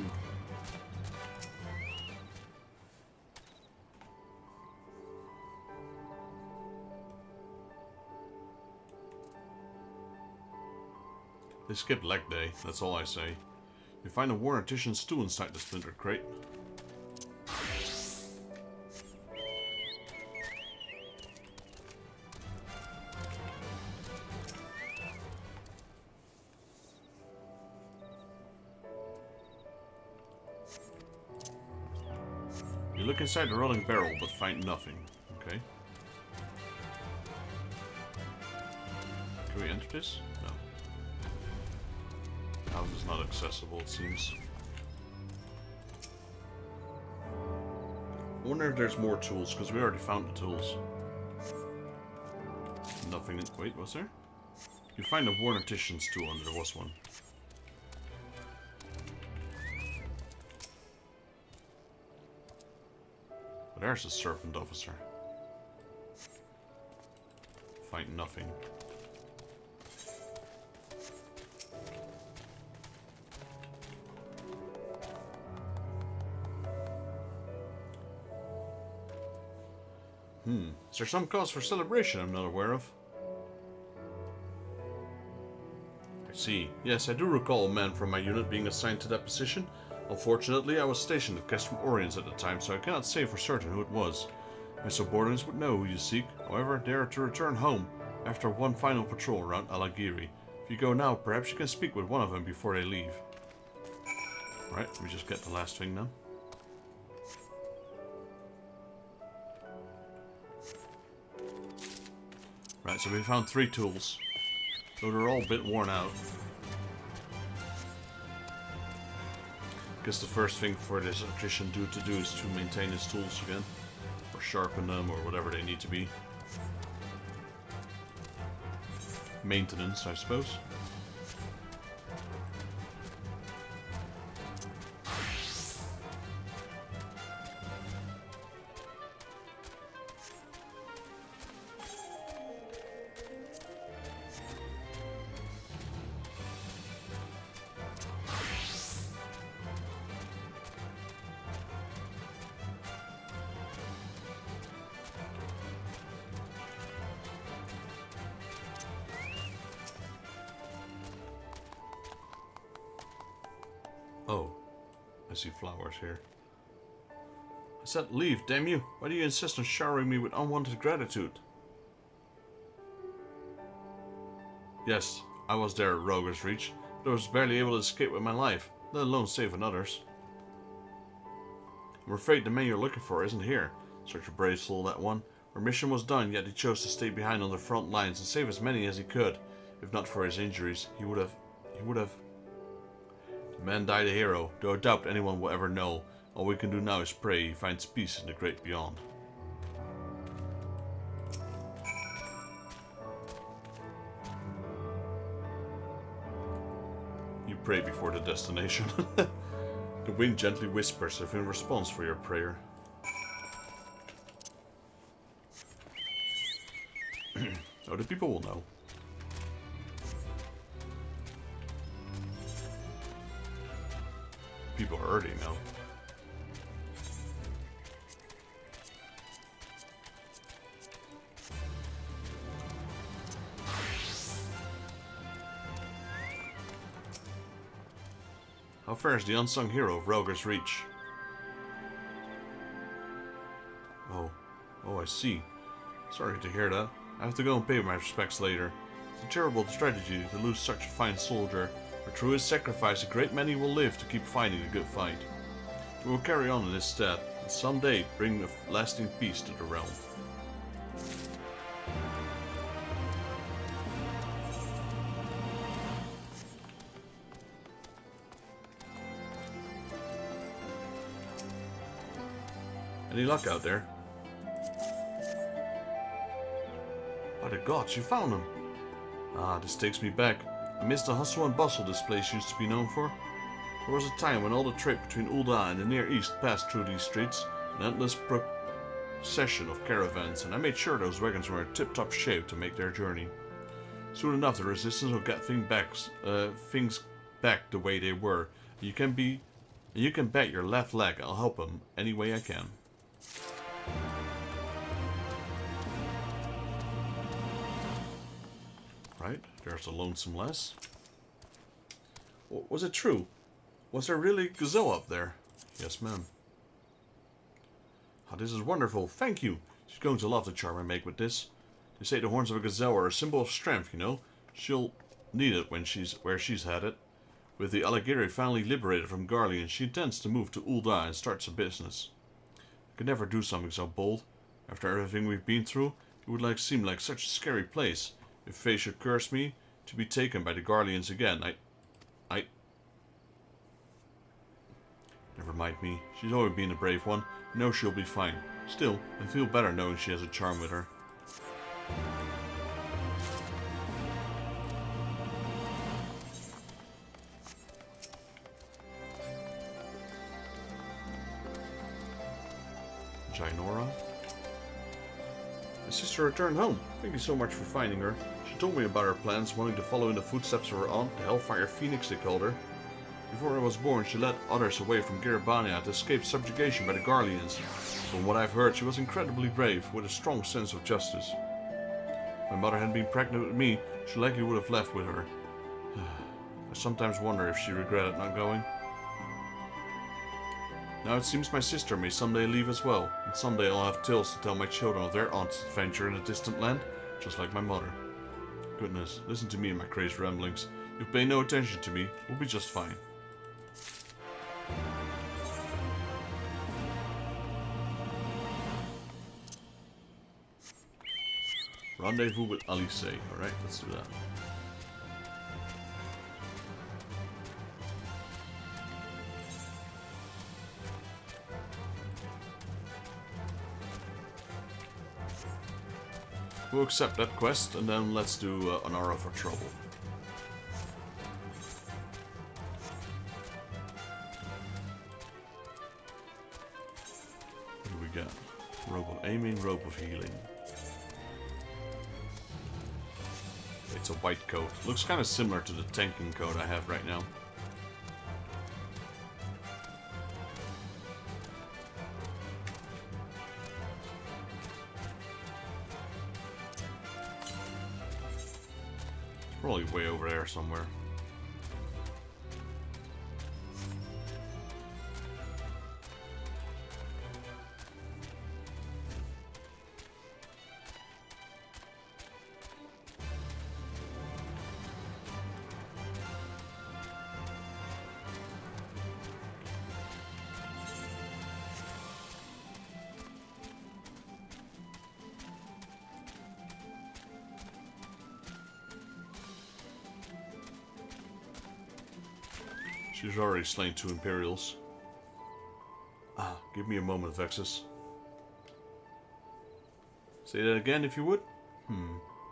A: They skipped leg day, that's all I say. You find a worn Artisan stew inside the splintered crate. You look inside the rotting barrel, but find nothing. Okay. Can we enter this? No. House is not accessible, it seems. I wonder if there's more tools, because we already found the tools. Nothing. Wait, was there? You find a worn Artisan's tool, and there was one. But there's a serpent officer. Find nothing. Is there some cause for celebration I'm not aware of? I see. Yes, I do recall a man from my unit being assigned to that position. Unfortunately, I was stationed at Castrum Oriens at the time, so I cannot say for certain who it was. My subordinates would know who you seek. However, they are to return home after one final patrol around Alagiri. If you go now, perhaps you can speak with one of them before they leave. Alright, let me just get the last thing now. Right, so we found 3 tools. So they're all a bit worn out. Guess the first thing for this electrician dude to do is to maintain his tools again. Or sharpen them, or whatever they need to be. Maintenance, I suppose. Oh, I see flowers here. I said leave, damn you! Why do you insist on showering me with unwanted gratitude? Yes, I was there at Roger's Reach, but I was barely able to escape with my life, let alone saving others. I'm afraid the man you're looking for isn't here. Such a brave soul, that one. Our mission was done, yet he chose to stay behind on the front lines and save as many as he could. If not for his injuries, he would have... The man died a hero, though I doubt anyone will ever know. All we can do now is pray he finds peace in the great beyond. You pray before the destination. The wind gently whispers if in response for your prayer. Oh, the people will know. People already know. How far is the unsung hero of Roger's Reach? Oh, I see. Sorry to hear that. I have to go and pay my respects later. It's a terrible tragedy to lose such a fine soldier. But through his sacrifice, a great many will live to keep fighting a good fight. We will carry on in his stead, and someday bring a lasting peace to the realm. Any luck out there? By the gods, you found him! Ah, this takes me back. I miss the hustle and bustle this place used to be known for. There was a time when all the trade between Ul'dah and the Near East passed through these streets, an endless procession of caravans, and I made sure those wagons were in tip-top shape to make their journey. Soon enough, the resistance will get things back the way they were. You can bet your left leg I'll help them any way I can. Right, there's a lonesome lass. Was it true? Was there really gazelle up there? Yes, ma'am. Oh, this is wonderful. Thank you. She's going to love the charm I make with this. They say the horns of a gazelle are a symbol of strength, you know. She'll need it when where she's headed. With the Alighieri finally liberated from Garlean, she intends to move to Ul'dah and start some business. I could never do something so bold. After everything we've been through, it would seem like such a scary place. If fate should curse me to be taken by the Garleans again, Never mind me. She's always been a brave one. I know she'll be fine. Still, I feel better knowing she has a charm with her. Ginora? My sister returned home. Thank you so much for finding her. She told me about her plans, wanting to follow in the footsteps of her aunt, the Hellfire Phoenix they called her. Before I was born, she led others away from Giribania to escape subjugation by the Garleans. From what I've heard, she was incredibly brave, with a strong sense of justice. If my mother hadn't been pregnant with me, she likely would have left with her. I sometimes wonder if she regretted not going. Now it seems my sister may someday leave as well, and someday I'll have tales to tell my children of their aunt's adventure in a distant land, just like my mother. Goodness, listen to me and my crazed ramblings. If you pay no attention to me, we'll be just fine. Rendezvous with Alice. Alright, let's do that. We'll accept that quest, and then let's do an aura for trouble. What do we get? Rope of aiming, rope of healing. It's a white coat. Looks kind of similar to the tanking coat I have right now. Probably way over there somewhere. She's already slain 2 Imperials. Ah, give me a moment, Vexus. Say that again, if you would?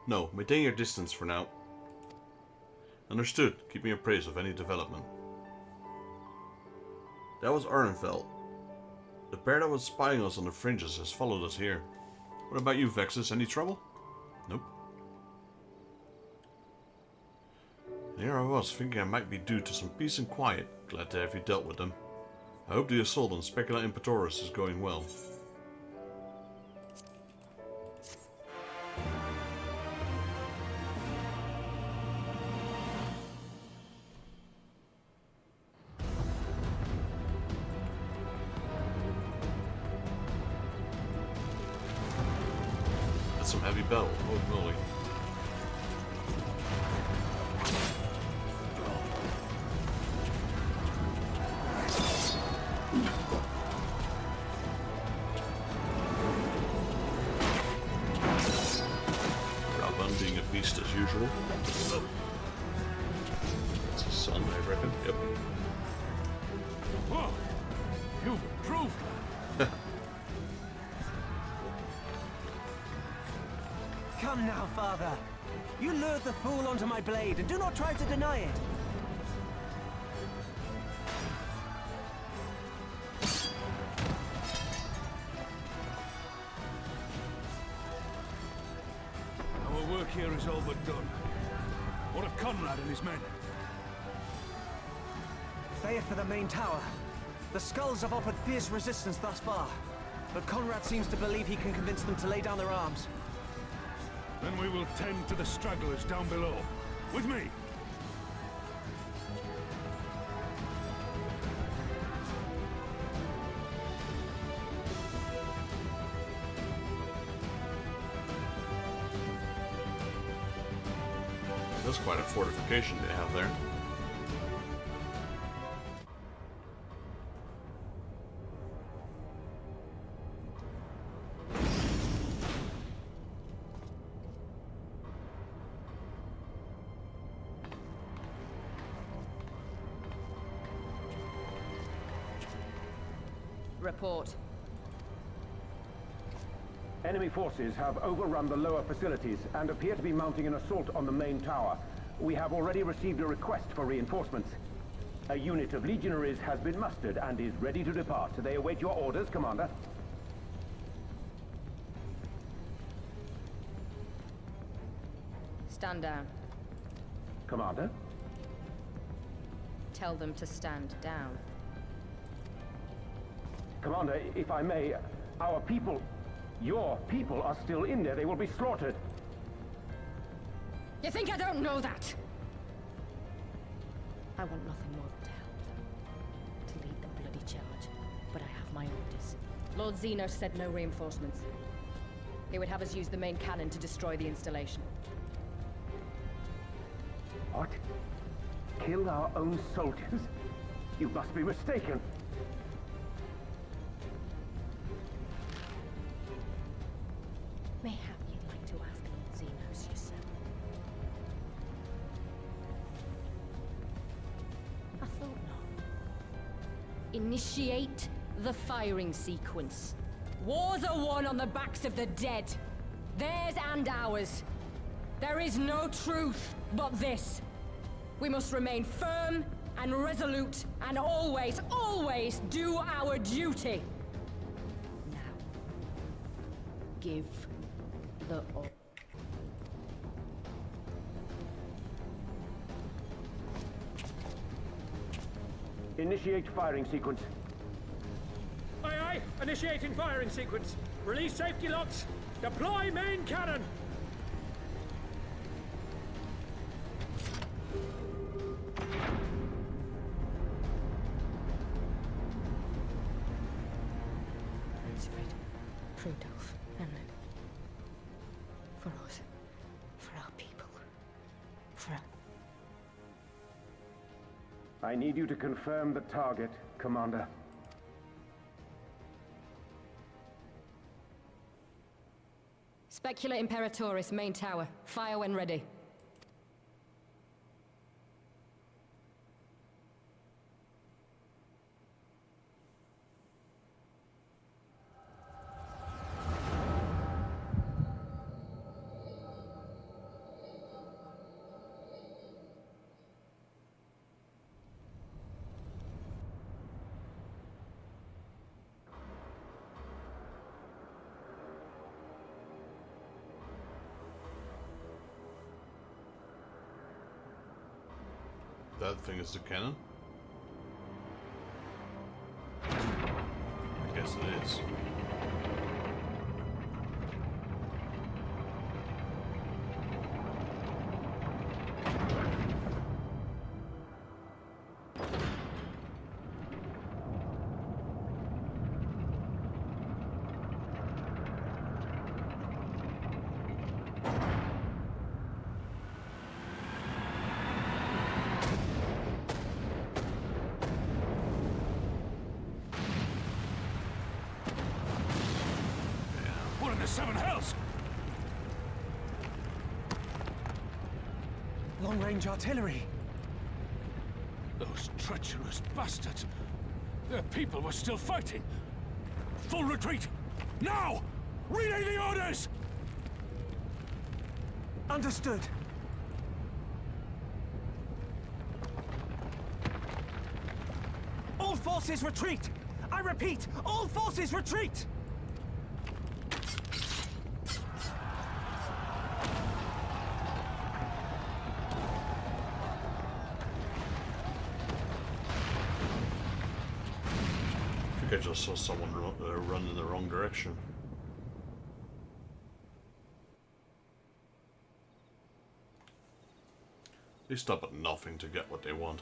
A: No, maintain your distance for now. Understood. Keep me appraised of any development. That was Arnfeld. The pair that was spying us on the fringes has followed us here. What about you, Vexus? Any trouble? Nope. Here I was, thinking I might be due to some peace and quiet. Glad to have you dealt with them. I hope the assault on Specula Imperatorus is going well. That's some heavy battle, holy moly. Being a beast as usual. It's his son, I reckon. Yep.
K: Whoa! You've improved.
L: Come now, father. You lured the fool onto my blade, and do not try to deny it.
K: Here is all but done. What of Conrad and his men?
L: They are for the main tower. The skulls have offered fierce resistance thus far, but Conrad seems to believe he can convince them to lay down their arms.
K: Then we will tend to the stragglers down below. With me!
A: That's quite a fortification they have there.
I: Report.
M: Enemy forces have overrun the lower facilities and appear to be mounting an assault on the main tower. We have already received a request for reinforcements. A unit of legionaries has been mustered and is ready to depart. They await your orders, Commander.
I: Stand down.
M: Commander?
I: Tell them to stand down.
M: Commander, if I may, our people... Your people are still in there. They will be slaughtered.
I: You think I don't know that? I want nothing more than to help them. To lead the bloody charge. But I have my orders. Lord Xenos said no reinforcements. He would have us use the main cannon to destroy the installation.
M: What? Kill our own soldiers? You must be mistaken.
I: Mayhap you'd like to ask Lord Xenos yourself. I thought not. Initiate the firing sequence. Wars are won on the backs of the dead. Theirs and ours. There is no truth but this. We must remain firm and resolute and always, always do our duty. Now, give the order.
M: Initiate firing sequence.
N: Aye, aye. Initiating firing sequence. Release safety locks. Deploy main cannon.
I: Rudolph, and for us, for our people, for...
M: I need you to confirm the target, Commander.
I: Specula Imperatoris, main tower. Fire when ready.
A: That thing is the cannon? I guess it is.
K: Seven hells!
L: Long-range artillery.
K: Those treacherous bastards. Their people were still fighting. Full retreat! Now! Relay the orders!
L: Understood. All forces retreat! I repeat, all forces retreat!
A: I just saw someone run in the wrong direction. They stop at nothing to get what they want.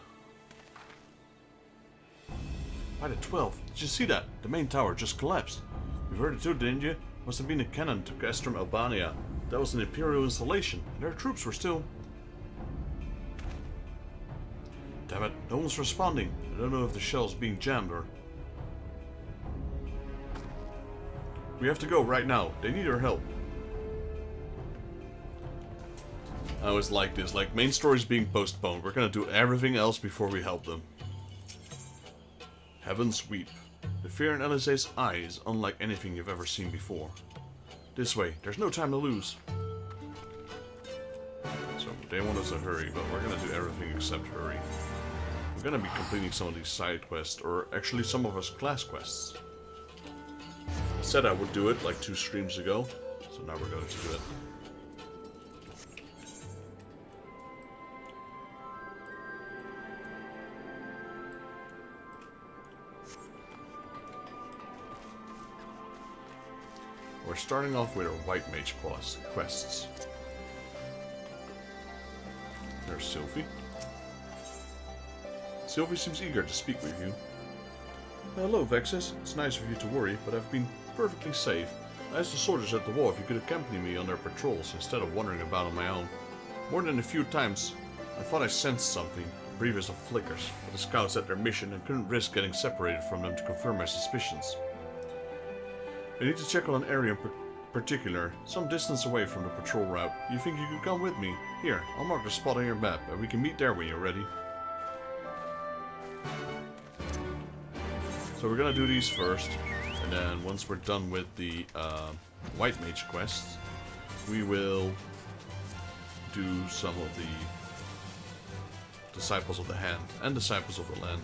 A: By the 12th, did you see that? The main tower just collapsed. You heard it too, didn't you? Must have been a cannon to Castrum Albania. That was an Imperial installation, and their troops were still... Damn it, no one's responding. I don't know if the shell's being jammed or... We have to go right now. They need our help. I always like this. Like, main story's being postponed. We're gonna do everything else before we help them. Heavens weep. The fear in Eorzea eyes, unlike anything you've ever seen before. This way. There's no time to lose. So, they want us to hurry, but we're gonna do everything except hurry. We're gonna be completing some of these side quests, or actually some of us class quests. I said I would do it like 2 streams ago, so now we're going to do it. We're starting off with our White Mage quests. There's Sylvie. Sylvie seems eager to speak with you. Hello, Vexus. It's nice of you to worry, but I've been perfectly safe. I asked the soldiers at the wall if you could accompany me on their patrols instead of wandering about on my own. More than a few times, I thought I sensed something, previous of flickers, but the scouts had their mission and couldn't risk getting separated from them to confirm my suspicions. I need to check on an area in particular, some distance away from the patrol route. You think you could come with me? Here, I'll mark the spot on your map, and we can meet there when you're ready. So we're gonna do these first, and then once we're done with the White Mage quests, we will do some of the Disciples of the Hand and Disciples of the Land.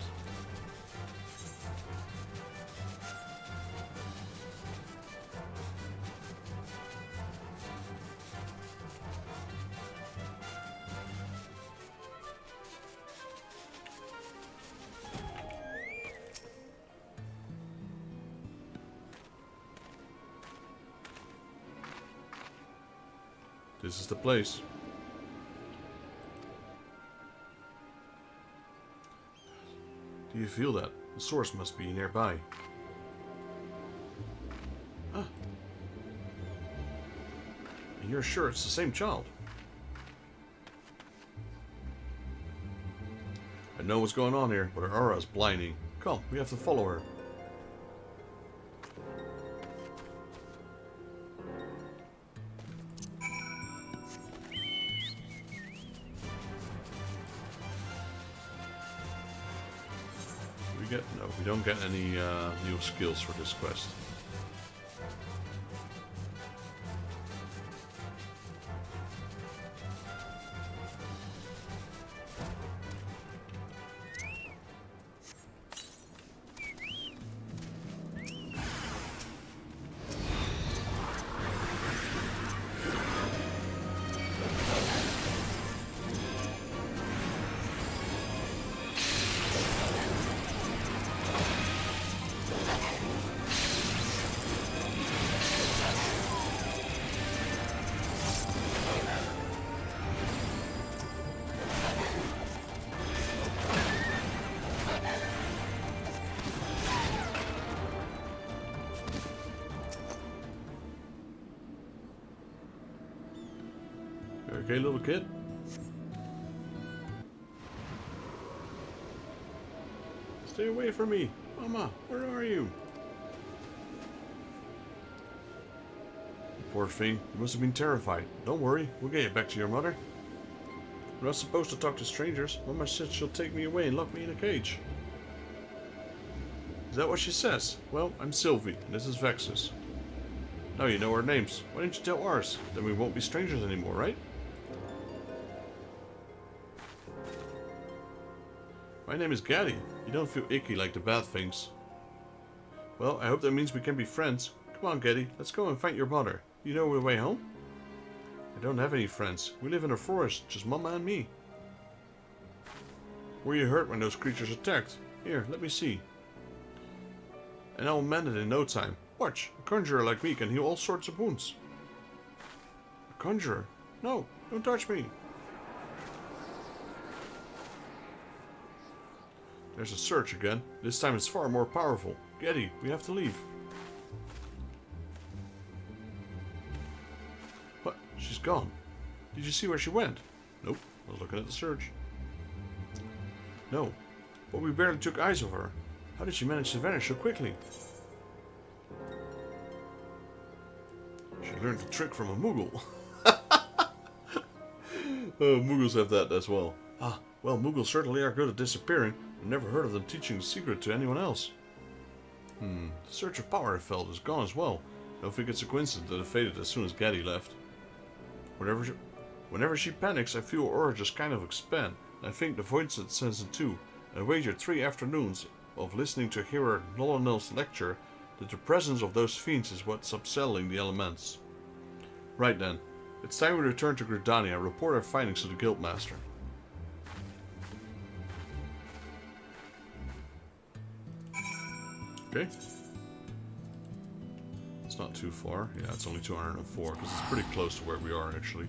A: This is the place. Do you feel that? The source must be nearby. Ah. And you're sure it's the same child? I know what's going on here, but her aura is blinding. Come, we have to follow her. No, we don't get any new skills for this quest. Okay, little kid. Stay away from me. Mama, where are you? Poor thing, you must have been terrified. Don't worry, we'll get you back to your mother. We're not supposed to talk to strangers. Mama said she'll take me away and lock me in a cage. Is that what she says? Well, I'm Sylvie, and this is Vexus. Now you know our names. Why didn't you tell ours? Then we won't be strangers anymore, right? My name is Gaddy. You don't feel icky like the bad things. Well, I hope that means we can be friends. Come on, Gaddy, let's go and find your mother. You know the way home? I don't have any friends. We live in a forest, just Mama and me. Were you hurt when those creatures attacked? Here, let me see. And I'll mend it in no time. Watch, a conjurer like me can heal all sorts of wounds. A conjurer? No, don't touch me. There's a surge again. This time it's far more powerful. Gaddy, we have to leave. What? She's gone. Did you see where she went? Nope. I was looking at the surge. No. But we barely took eyes of her. How did she manage to vanish so quickly? She learned the trick from a Moogle. Oh, Moogles have that as well. Ah, well, Moogles certainly are good at disappearing. I've never heard of them teaching the secret to anyone else. The surge of power I felt is gone as well. I don't think it's a coincidence that it faded as soon as Gaddy left. Whenever she panics, I feel her aura just kind of expand. And I think the void sense it too. I wagered 3 afternoons of listening to Hero Nolonel's lecture that the presence of those fiends is what's upselling the elements. Right then, it's time we return to Gridania and report our findings to the Guildmaster. Okay. It's not too far. Yeah, it's only 204, because it's pretty close to where we are, actually.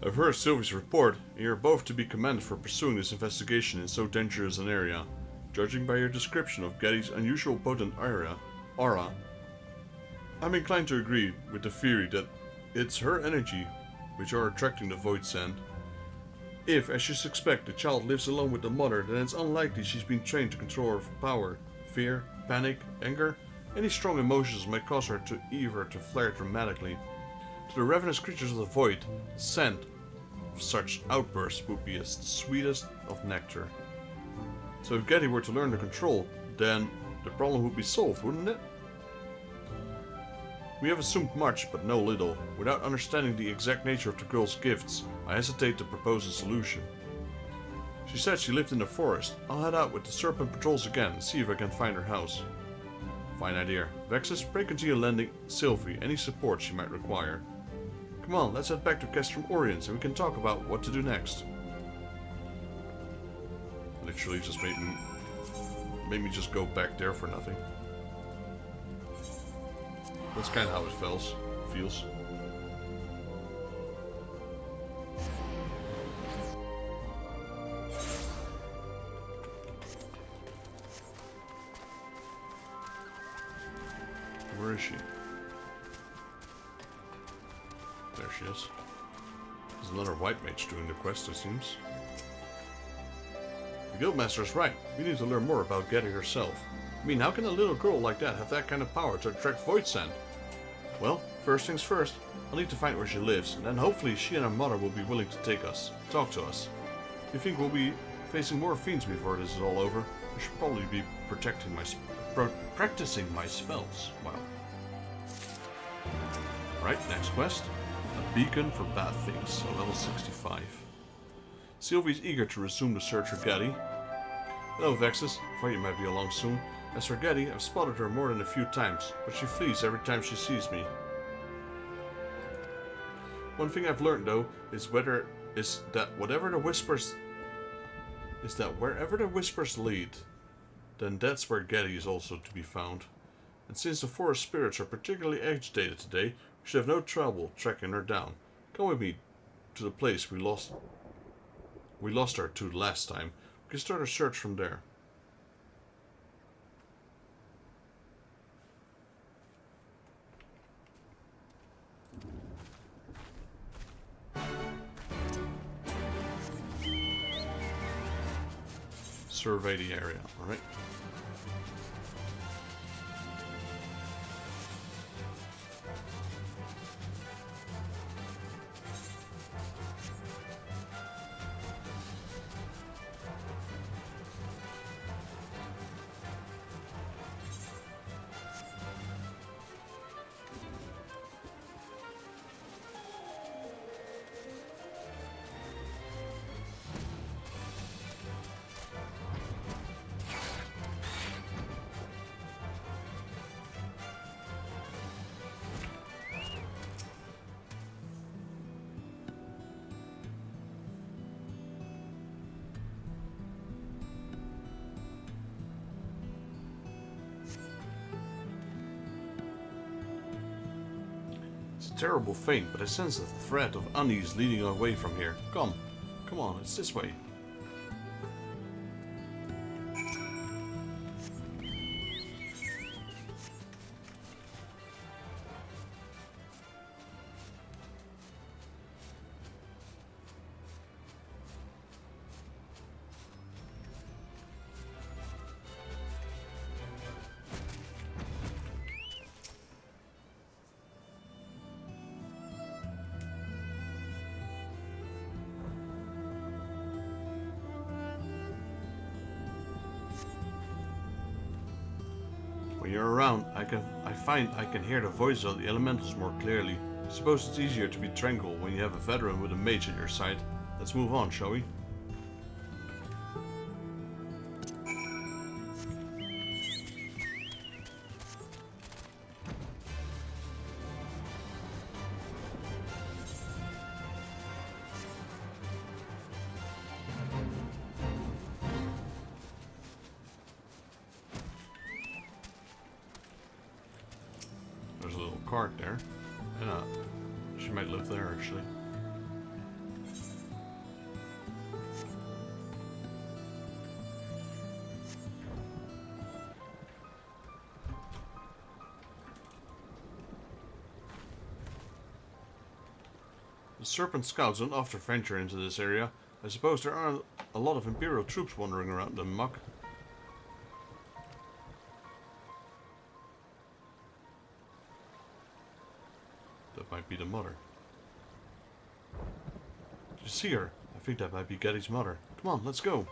A: I've heard Sylvie's report, and you're both to be commended for pursuing this investigation in so dangerous an area. Judging by your description of Getty's unusual potent aura, I'm inclined to agree with the theory that it's her energy which are attracting the Void Sand. If, as you suspect, the child lives alone with the mother, then it's unlikely she's been trained to control her power. Fear, panic, anger, any strong emotions might cause her to flare dramatically. To the ravenous creatures of the void, the scent of such outbursts would be as the sweetest of nectar. So if Getty were to learn to control, then the problem would be solved, wouldn't it? We have assumed much, but no little. Without understanding the exact nature of the girl's gifts, I hesitate to propose a solution. She said she lived in the forest. I'll head out with the serpent patrols again and see if I can find her house. Fine idea. Vexus, pray continue lending Sylvie any support she might require. Come on, let's head back to Castrum Oriens and we can talk about what to do next. Literally just made me just go back there for nothing. That's kind of how it feels. Where is she? There she is. There's another white mage doing the quest, it seems. The guildmaster is right. We need to learn more about Getty herself. I mean, how can a little girl like that have that kind of power to attract void sand? Well, first things first, I'll need to find where she lives, and then hopefully she and her mother will be willing to talk to us. If you think we'll be facing more fiends before this is all over, I should probably be practicing my spells. Wow. Right, next quest. A beacon for bad things, so level 65. Sylvie's eager to resume the search for Getty. Hello, Vexus. Thought you might be along soon. As for Getty, I've spotted her more than a few times, but she flees every time she sees me. One thing I've learned, though, is that wherever the whispers lead, then that's where Getty is also to be found. And since the forest spirits are particularly agitated today, we should have no trouble tracking her down. Come with me to the place we lost her to last time. We can start a search from there. Survey the area, alright? Terrible feint, but I sense a thread of unease leading away from here. Come on, it's this way. When you're around, I find I can hear the voices of the elementals more clearly. I suppose it's easier to be tranquil when you have a veteran with a mage at your side. Let's move on, shall we? There's a little cart there. Yeah, she might live there actually. The Serpent Scouts don't often venture into this area. I suppose there are a lot of Imperial troops wandering around the muck. That might be the mother. Did you see her? I think that might be Getty's mother. Come on, let's go.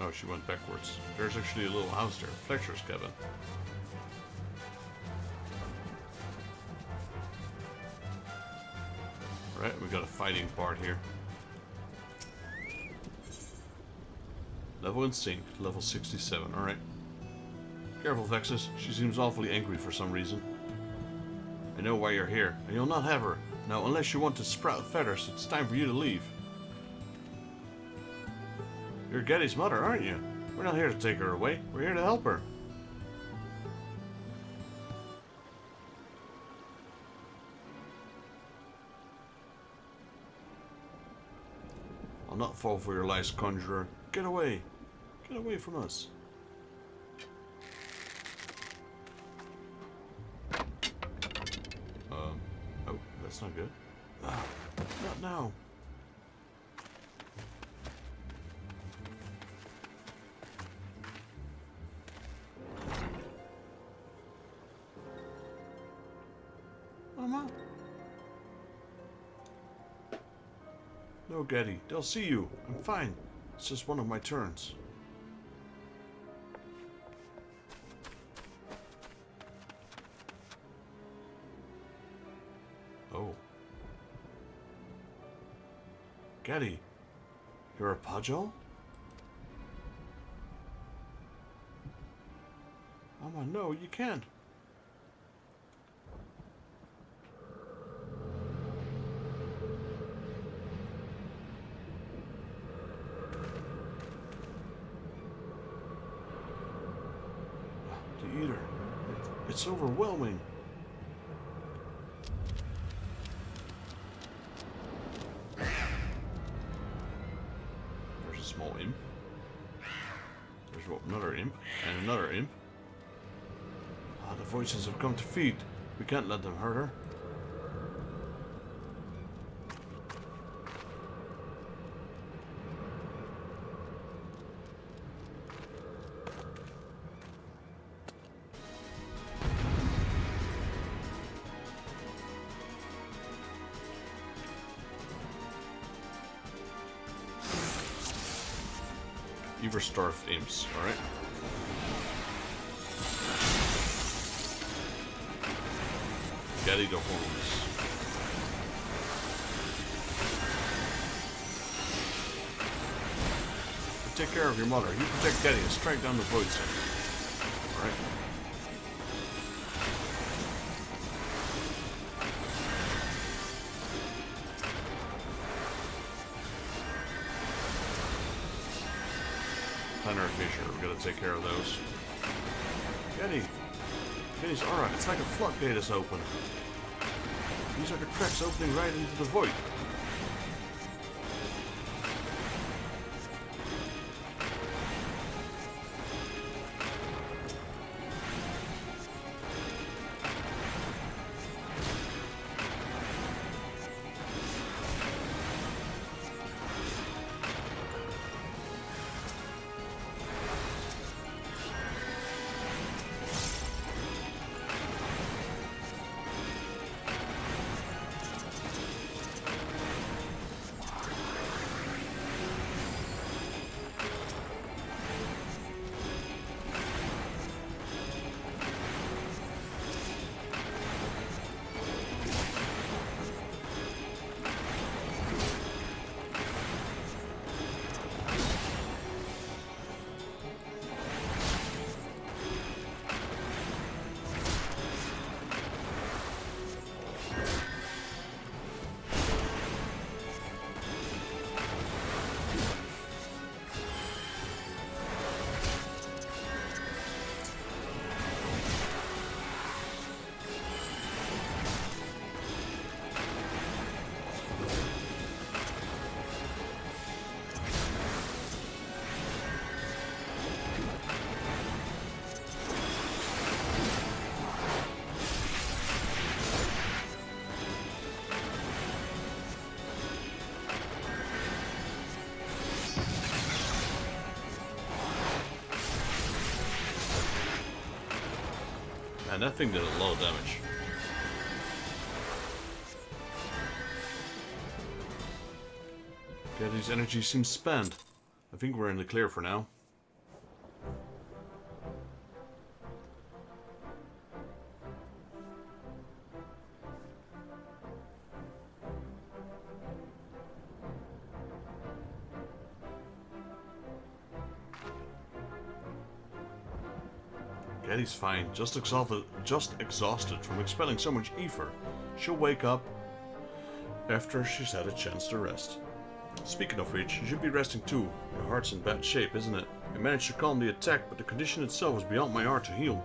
A: Oh, she went backwards. There's actually a little house there. Fletcher's cabin. Right, we got a fighting part here. Level Instinct, level 67. Alright. Careful, Vexus. She seems awfully angry for some reason. I know why you're here, and you'll not have her. Now, unless you want to sprout feathers, it's time for you to leave. You're Getty's mother, aren't you? We're not here to take her away. We're here to help her. I'll not fall for your lies, conjurer. Get away. Get away from us. Oh, that's not good. Ah, not now. Mama? No, Getty. They'll see you. I'm fine. It's just one of my turns. Oh. Getty, you're a Pudgel? Mama, no, you can't. The Eater. It's overwhelming. There's a small imp. There's another imp. And another imp. Ah, the voices have come to feed. We can't let them hurt her. Starved imps, alright? Getty the horns. Take care of your mother. You protect Getty and strike down the void center. Alright? Planetary fissure, we gotta take care of those. Getty's aura, it's like a floodgate is open. These are the cracks opening right into the void. Man, that thing did a lot of damage. Geddy's energy seems spent. I think we're in the clear for now. Geddy's fine, just exhausted from expelling so much ether. She'll wake up after she's had a chance to rest. Speaking of which, you should be resting too. Your heart's in bad shape, isn't it? I managed to calm the attack, but the condition itself is beyond my art to heal.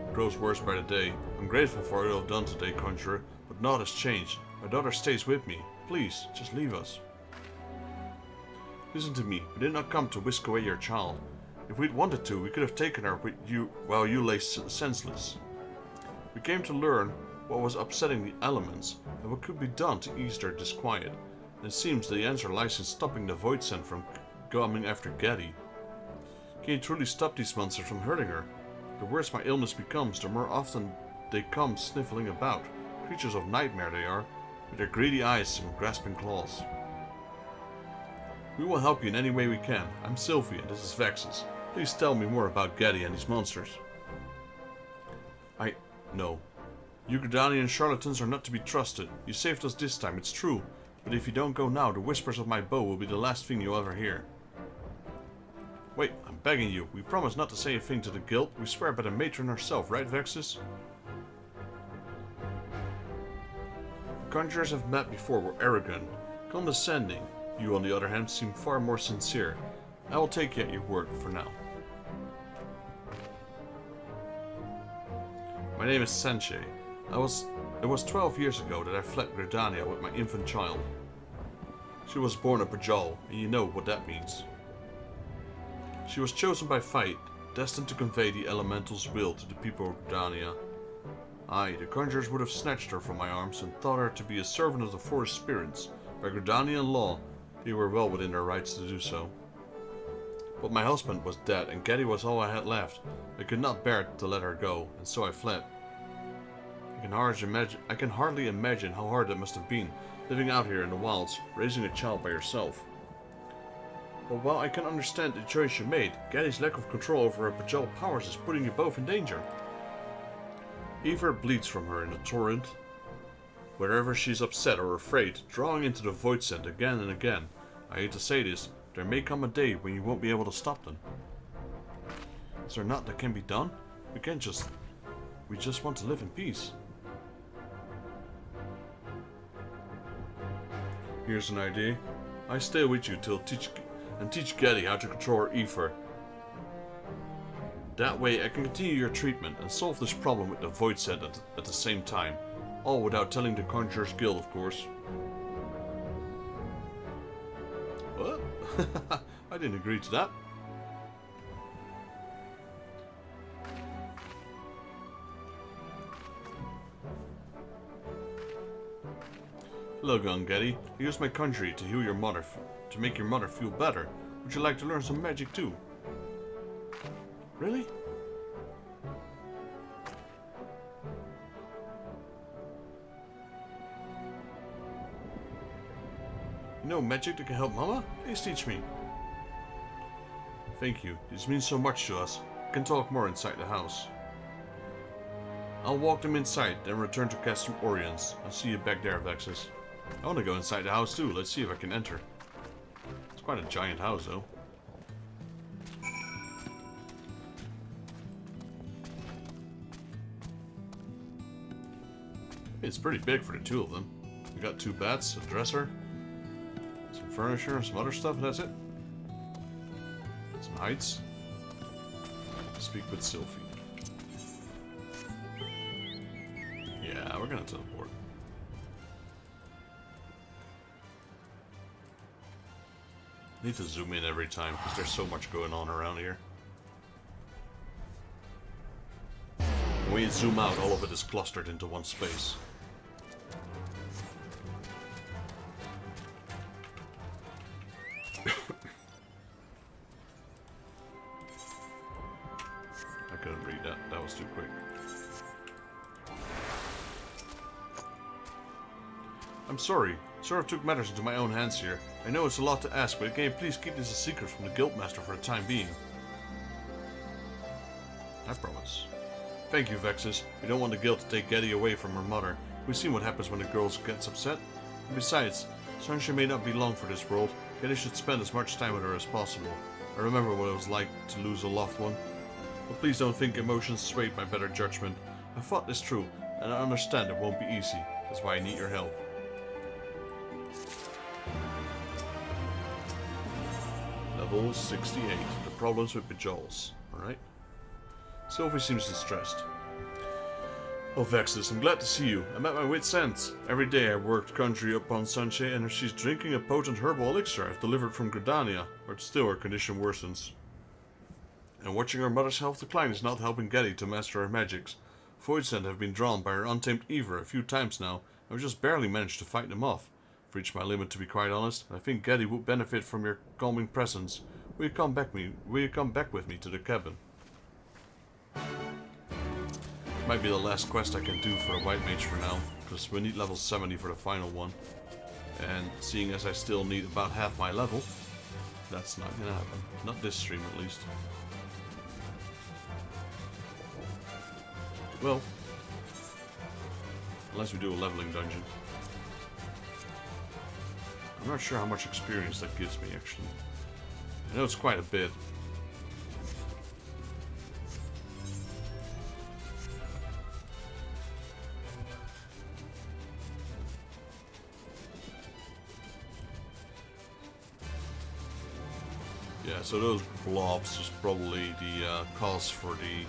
A: It grows worse by the day. I'm grateful for all you've done today, Conjurer, but naught has changed. My daughter stays with me. Please, just leave us. Listen to me. We did not come to whisk away your child. If we'd wanted to, we could have taken her with you while you lay senseless. We came to learn what was upsetting the elements, and what could be done to ease their disquiet. And it seems the answer lies in stopping the Void Scent from coming after Geddy. Can you truly stop these monsters from hurting her? The worse my illness becomes, the more often they come sniffling about. Creatures of nightmare they are, with their greedy eyes and grasping claws. We will help you in any way we can. I'm Sylvie, and this is Vexus. Please tell me more about Geddy and these monsters. No. You Gridanian charlatans are not to be trusted. You saved us this time, it's true. But if you don't go now, the whispers of my bow will be the last thing you'll ever hear. Wait, I'm begging you. We promise not to say a thing to the guild. We swear by the matron herself, right, Vexus? The conjurers I've met before were arrogant, condescending. You, on the other hand, seem far more sincere. I will take you at your word for now. My name is Senshei. It was 12 years ago that I fled Gridania with my infant child. She was born a Bajal, and you know what that means. She was chosen by fate, destined to convey the elemental's will to the people of Gridania. Aye, the conjurers would have snatched her from my arms and thought her to be a servant of the forest spirits. By Gridanian law, they were well within their rights to do so. But my husband was dead, and Geddy was all I had left. I could not bear to let her go, and so I fled. I can hardly imagine how hard it must have been, living out here in the wilds, raising a child by yourself. But while I can understand the choice you made, Geddy's lack of control over her Bajal powers is putting you both in danger. Ether bleeds from her in a torrent. Wherever she's upset or afraid, drawing into the Void Scent again and again. I hate to say this, there may come a day when you won't be able to stop them. Is there not that can be done? We just want to live in peace. Here's an idea. I stay with you till teach Geddy how to control her ether. That way I can continue your treatment and solve this problem with the Void Scent at the same time. All without telling the Conjurers Guild, of course. What? I didn't agree to that. Hello, Geddy. I used my conjury to heal your mother, to make your mother feel better. Would you like to learn some magic too? Really? You know magic that can help Mama? Please teach me. Thank you. This means so much to us. We can talk more inside the house. I'll walk them inside, then return to Castrum Oriens. I'll see you back there, Vexus. I want to go inside the house too. Let's see if I can enter. It's quite a giant house, though. It's pretty big for the two of them. We got 2 beds, a dresser, some furniture, and some other stuff, and that's it. Some heights. Speak with Sylvie. Yeah, we're gonna teleport. Need to zoom in every time because there's so much going on around here. When you zoom out, all of it is clustered into one space. I I couldn't read that. That was too quick. I'm sorry. Sort of took matters into my own hands here. I know it's a lot to ask, but can you please keep this a secret from the Guildmaster for the time being? I promise. Thank you, Vexus. We don't want the guild to take Getty away from her mother. We've seen what happens when the girl gets upset. And besides, Sunshine may not be long for this world. Getty should spend as much time with her as possible. I remember what it was like to lose a loved one. But please don't think emotions swayed my better judgment. I fought this through, and I understand it won't be easy. That's why I need your help. Level 68. The problems with Bejewels. Alright. Sylvie seems distressed. Oh, Vexus, I'm glad to see you. I'm at my wit's end. Every day I worked country upon Sunshine, and she's drinking a potent herbal elixir I've delivered from Gridania, but still her condition worsens. And watching her mother's health decline is not helping Getty to master her magics. Voidsend have been drawn by her untamed Ever a few times now, and I've just barely managed to fight them off. I've reached my limit, to be quite honest. I think Getty would benefit from your calming presence. Will you come back with me to the cabin? Might be the last quest I can do for a white mage for now, because we need level 70 for the final one. And seeing as I still need about half my level, that's not gonna happen. Not this stream, at least. Well, unless we do a leveling dungeon. I'm not sure how much experience that gives me, actually. I know it's quite a bit. Yeah, so those blobs is probably the cause for the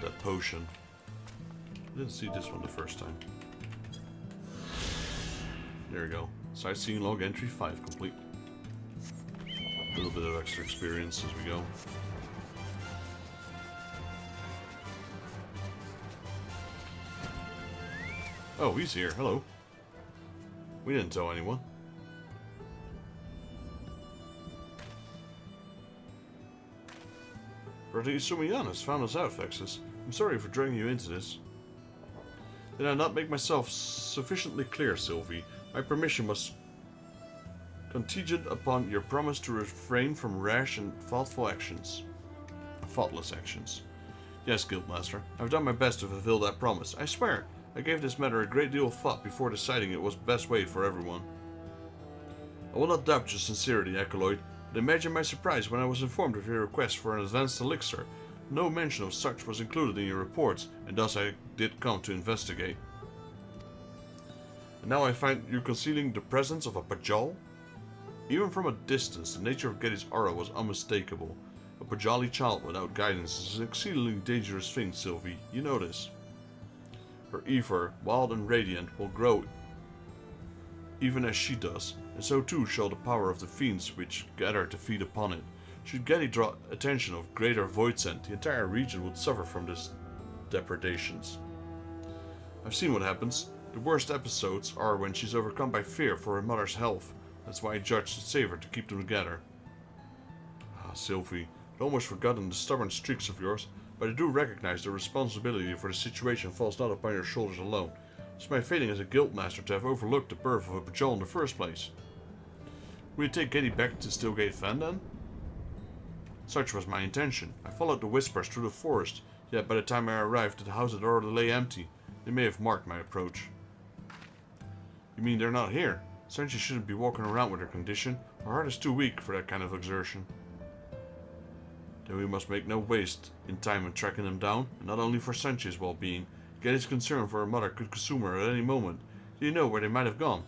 A: that potion. I didn't see this one the first time. There we go. Sightseeing log entry 5 complete. A little bit of extra experience as we go. Oh, he's here. Hello. We didn't tell anyone. Brother Isumiyan has found us out, Vexus. I'm sorry for dragging you into this. Did I not make myself sufficiently clear, Sylvie? My permission was contingent upon your promise to refrain from rash and thoughtless actions. Yes, Guildmaster. I've done my best to fulfill that promise. I swear, I gave this matter a great deal of thought before deciding it was the best way for everyone. I will not doubt your sincerity, Acolyte, but imagine my surprise when I was informed of your request for an advanced elixir. No mention of such was included in your reports, and thus I did come to investigate. And now I find you concealing the presence of a Pajal? Even from a distance, the nature of Getty's aura was unmistakable. A Pajali child without guidance is an exceedingly dangerous thing, Sylvie. You know this. Her ether, wild and radiant, will grow even as she does, and so too shall the power of the fiends which gather to feed upon it. Should Getty draw attention of greater Voidsend, the entire region would suffer from this depredations. I've seen what happens. The worst episodes are when she's overcome by fear for her mother's health. That's why I judged it safer to keep them together. Ah, Sylvie, I'd almost forgotten the stubborn streaks of yours, but I do recognize the responsibility for the situation falls not upon your shoulders alone. It's my failing as a guildmaster to have overlooked the birth of a Pajal in the first place. Will you take Getty back to Steelgate Fen then? Such was my intention. I followed the whispers through the forest, yet by the time I arrived the house had already lay empty. They may have marked my approach. You mean they're not here? Sunshine shouldn't be walking around with her condition. Her heart is too weak for that kind of exertion. Then we must make no waste in time in tracking them down, and not only for Sunshine's well-being. Getty's concern for her mother could consume her at any moment. Do you know where they might have gone?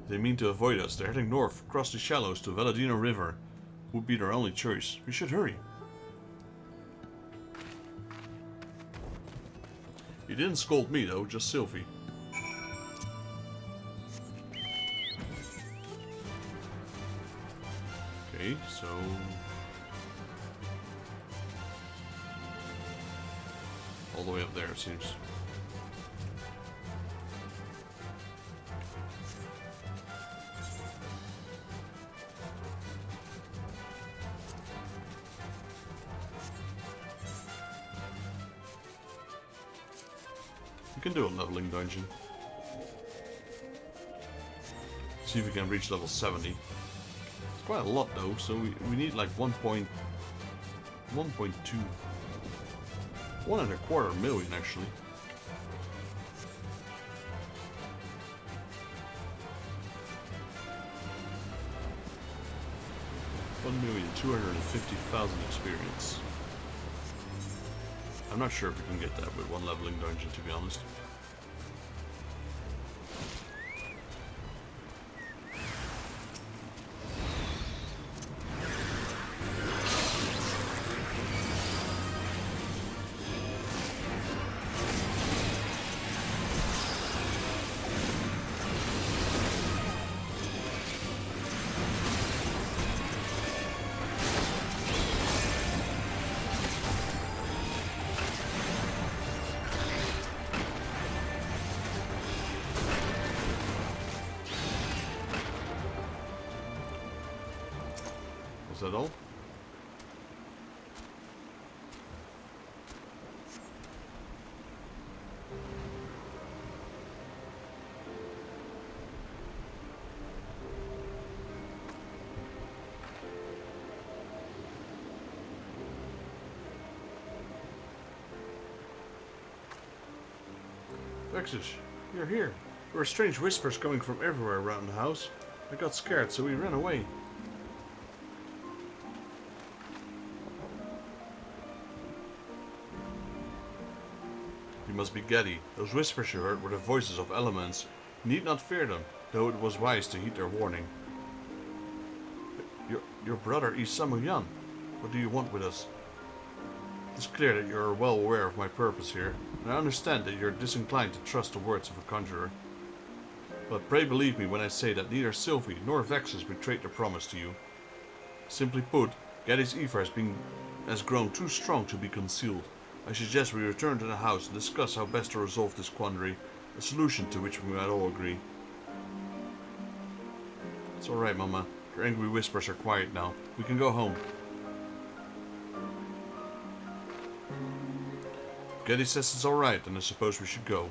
A: If they mean to avoid us, they're heading north, across the shallows to Valadino River. Would be their only choice. We should hurry. You didn't scold me though, just Sylvie. Okay, so... all the way up there, it seems. We can do a leveling dungeon. See if we can reach level 70. It's quite a lot though, so we need like 1.2. 1.25 million actually. $1,250,000 experience. I'm not sure if we can get that with one leveling dungeon, to be honest. Is that all? Vexus, you're here. There were strange whispers coming from everywhere around the house. I got scared, so we ran away. You must be Geddy. Those whispers you heard were the voices of elements. You need not fear them, though it was wise to heed their warning. Your brother Isamu-yan. What do you want with us? It's clear that you are well aware of my purpose here, and I understand that you are disinclined to trust the words of a conjurer. But pray believe me when I say that neither Sylvie nor Vexus betrayed their promise to you. Simply put, Geddy's evil has grown too strong to be concealed. I suggest we return to the house and discuss how best to resolve this quandary, a solution to which we might all agree. It's alright, Mama. Your angry whispers are quiet now. We can go home. Geddy says it's alright, and I suppose we should go.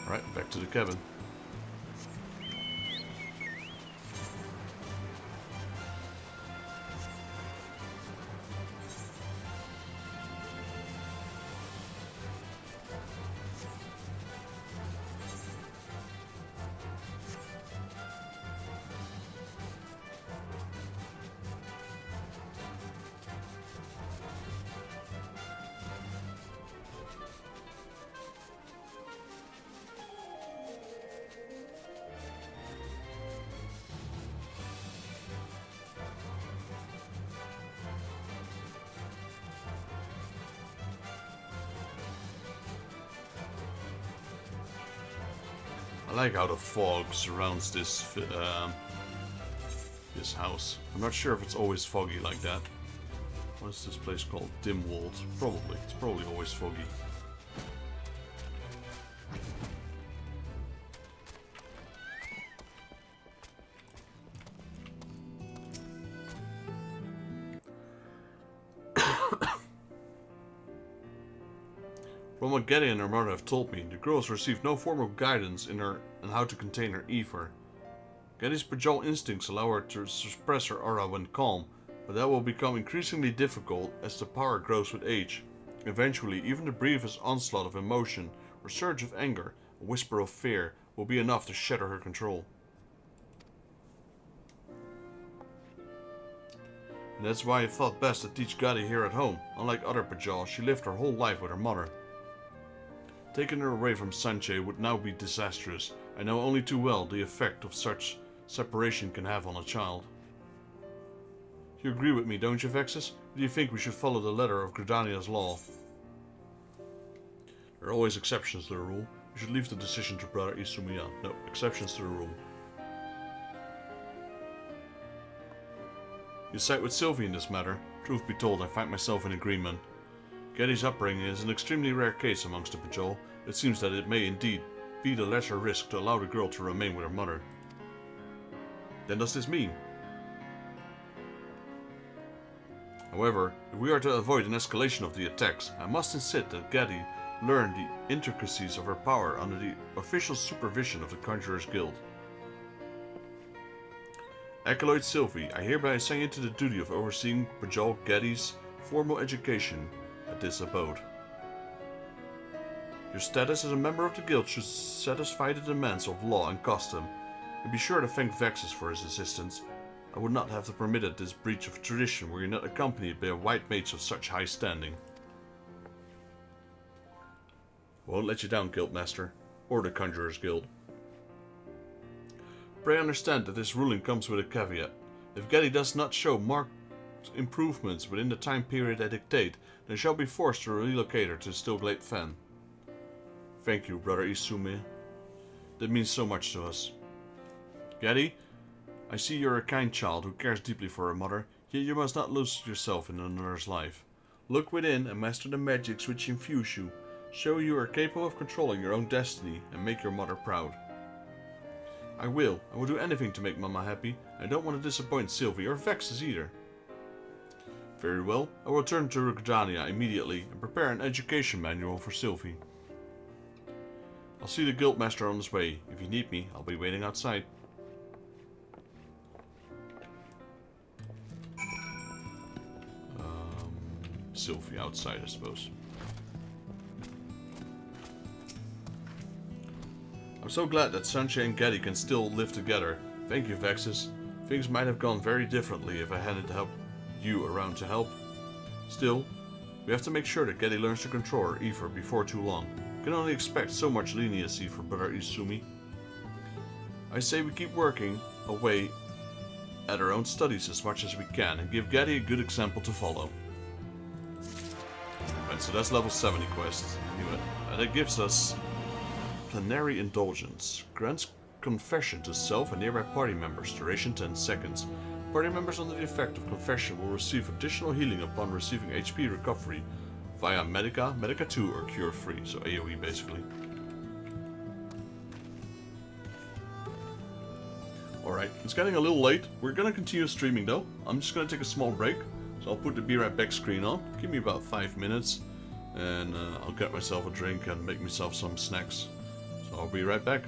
A: Alright, back to the cabin. I like how the fog surrounds this this house. I'm not sure if it's always foggy like that. What is this place called? Dimwalled. Probably. It's probably always foggy. From what Geddy and her mother have told me, the girl has received no formal guidance in how to contain her ether. Geddy's Pajol instincts allow her to suppress her aura when calm, but that will become increasingly difficult as the power grows with age. Eventually, even the briefest onslaught of emotion, or surge of anger, a whisper of fear, will be enough to shatter her control. And that's why I thought best to teach Geddy here at home. Unlike other Pajol, she lived her whole life with her mother. Taking her away from Sanche would now be disastrous. I know only too well the effect of such separation can have on a child. You agree with me, don't you, Vexus? Or do you think we should follow the letter of Gridania's law? There are always exceptions to the rule. We should leave the decision to Brother Isamu-yan. No, exceptions to the rule. You side with Sylvie in this matter. Truth be told, I find myself in agreement. Geddy's upbringing is an extremely rare case amongst the Pajol. It seems that it may indeed be the lesser risk to allow the girl to remain with her mother. Then does this mean? However, if we are to avoid an escalation of the attacks, I must insist that Getty learn the intricacies of her power under the official supervision of the Conjurer's Guild. Acolyte Sylvie, I hereby assign you to the duty of overseeing Bajal Getty's formal education at this abode. Your status as a member of the guild should satisfy the demands of law and custom, and be sure to thank Vexus for his assistance. I would not have permitted this breach of tradition were you not accompanied by a white mage of such high standing. Won't let you down, Guildmaster, or the Conjurer's Guild. Pray understand that this ruling comes with a caveat. If Getty does not show marked improvements within the time period I dictate, then shall be forced to relocate her to Stillglade Fen. Thank you, Brother Isume. That means so much to us. Getty, I see you're a kind child who cares deeply for her mother, yet you must not lose yourself in another's life. Look within and master the magics which infuse you. Show you are capable of controlling your own destiny and make your mother proud. I will do anything to make Mama happy. I don't want to disappoint Sylvie or Vexus either. Very well, I will return to Rugdania immediately and prepare an education manual for Sylvie. I'll see the Guildmaster on his way. If you need me, I'll be waiting outside. Sylvie outside, I suppose. I'm so glad that Sanche and Getty can still live together. Thank you, Vexus. Things might have gone very differently if I hadn't helped you around to help. Still, we have to make sure that Getty learns to control her ether before too long. We can only expect so much leniency from Brother Izumi. I say we keep working away at our own studies as much as we can and give Getty a good example to follow. Right, so that's level 70 quest. Anyway, and it gives us Plenary Indulgence. Grants confession to self and nearby party members. Duration 10 seconds. Party members under the effect of confession will receive additional healing upon receiving HP recovery via Medica, Medica 2 or Cure Free. So AoE basically. Alright, it's getting a little late. We're gonna continue streaming though. I'm just gonna take a small break. So I'll put the Be Right Back screen on. Give me about 5 minutes. And I'll get myself a drink and make myself some snacks. So I'll be right back.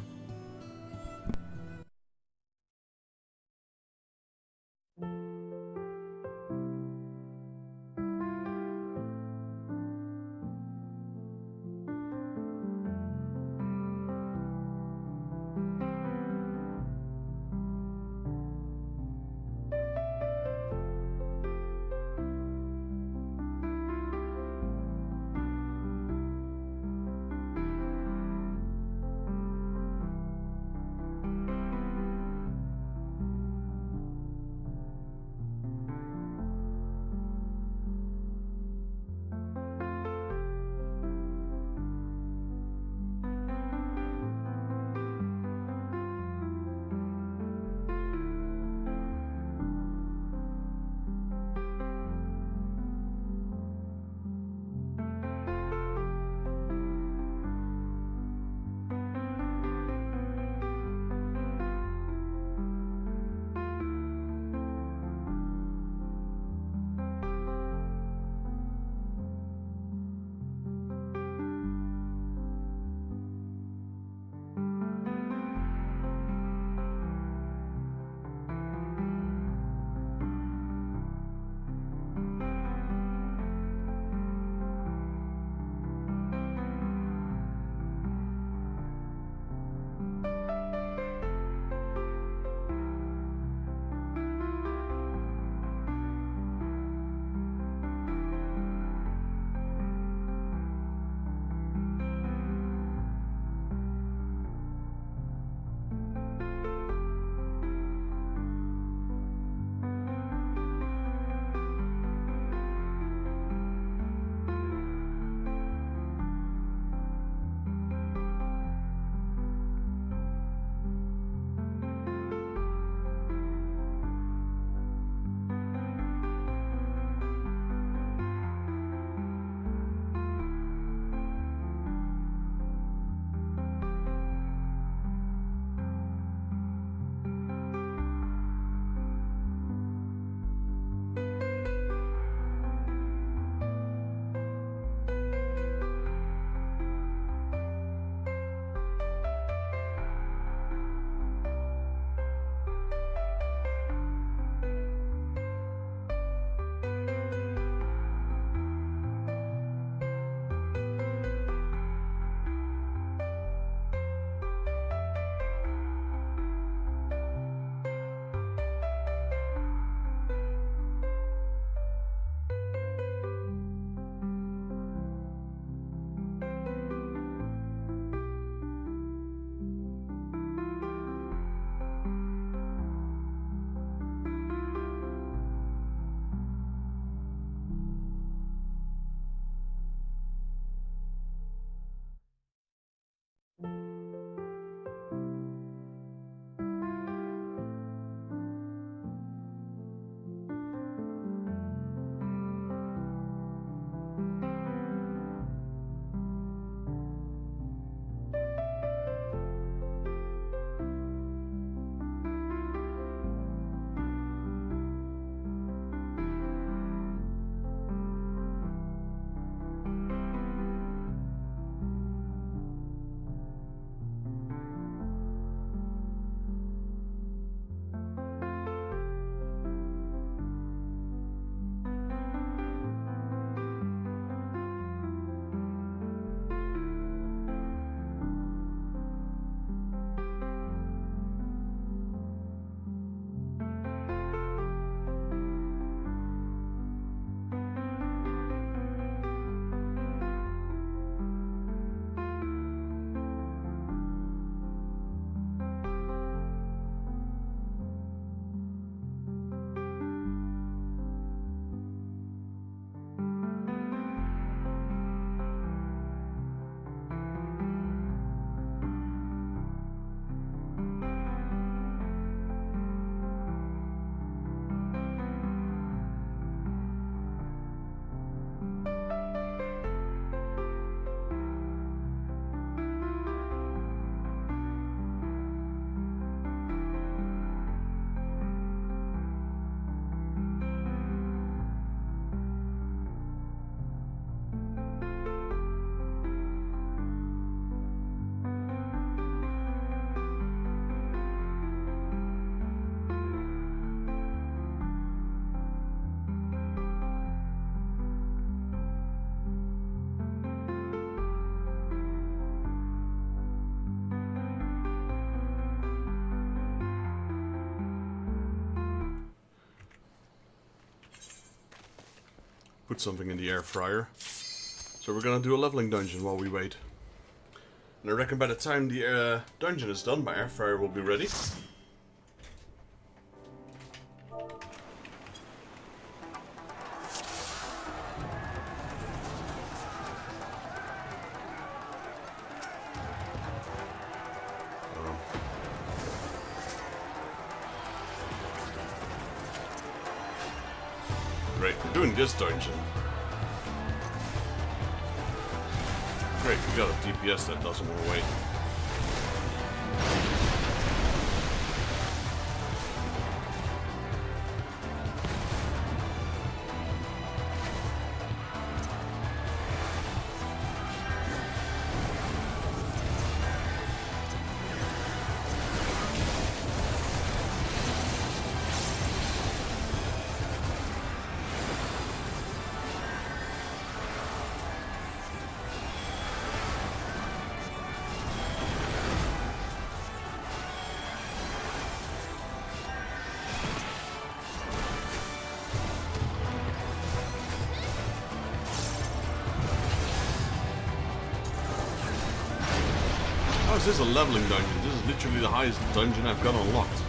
A: put something in the air fryer. So we're gonna do a leveling dungeon while we wait. And I reckon by the time the dungeon is done, my air fryer will be ready. Great, we're doing this dungeon. Great, we got a DPS that doesn't want to wait. How is this a leveling dungeon? This is literally the highest dungeon I've got unlocked.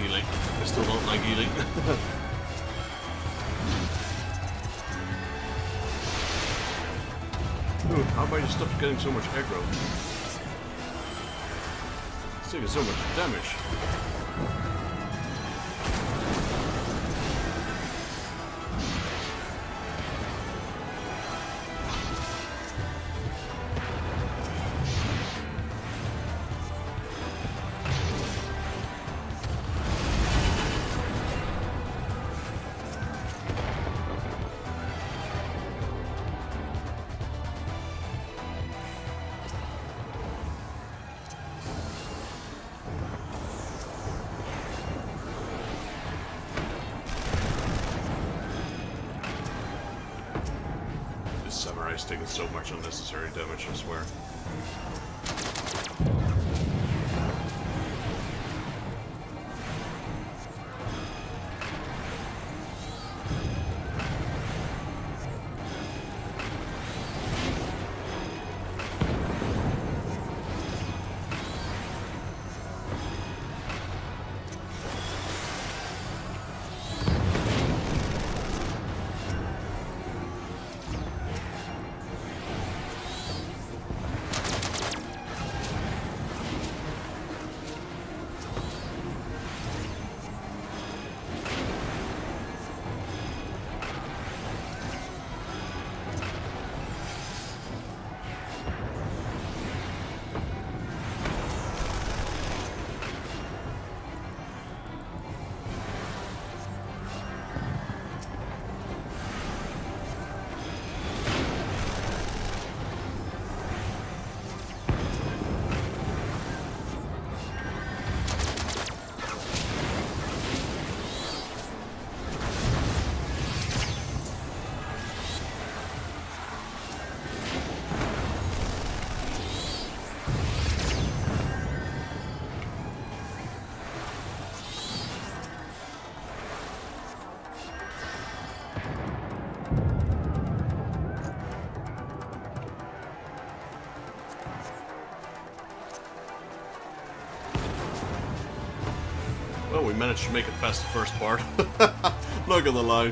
A: I still don't like healing. Dude, how about you stop getting so much aggro? It's taking so much damage. Samurai's taking so much unnecessary damage, I swear. Well, we managed to make it past the first part. Not gonna lie.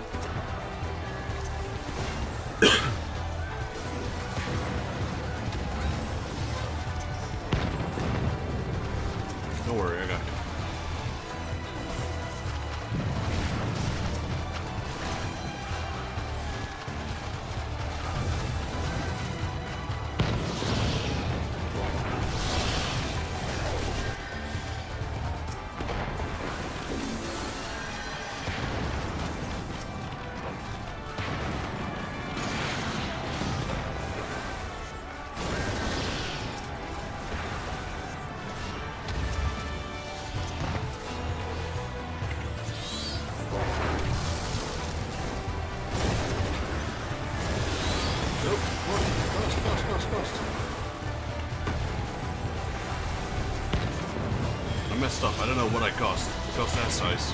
A: messed up. I don't know what I cost. It cost that size.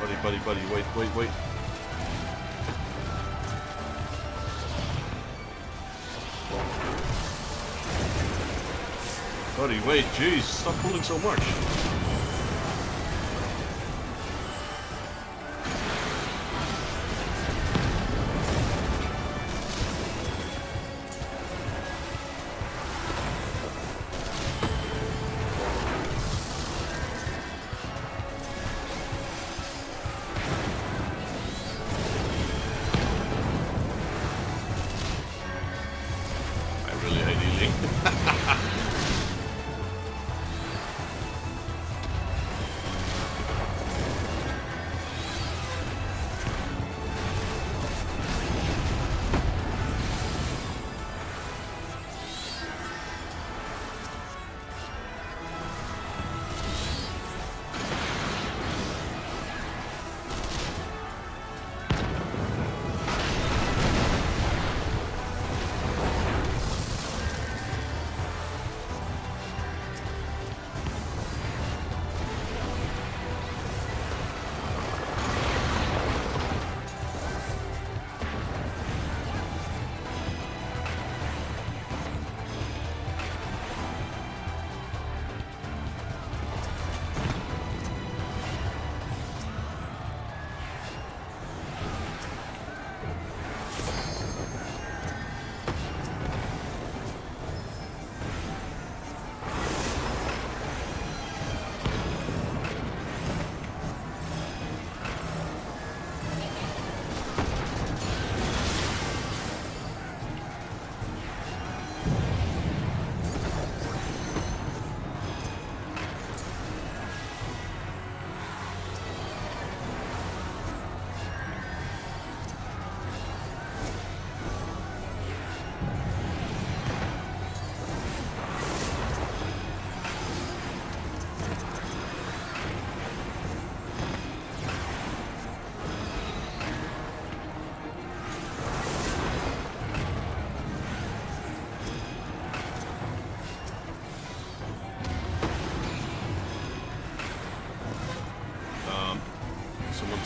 A: Buddy, wait. Buddy, wait, jeez, stop pulling so much.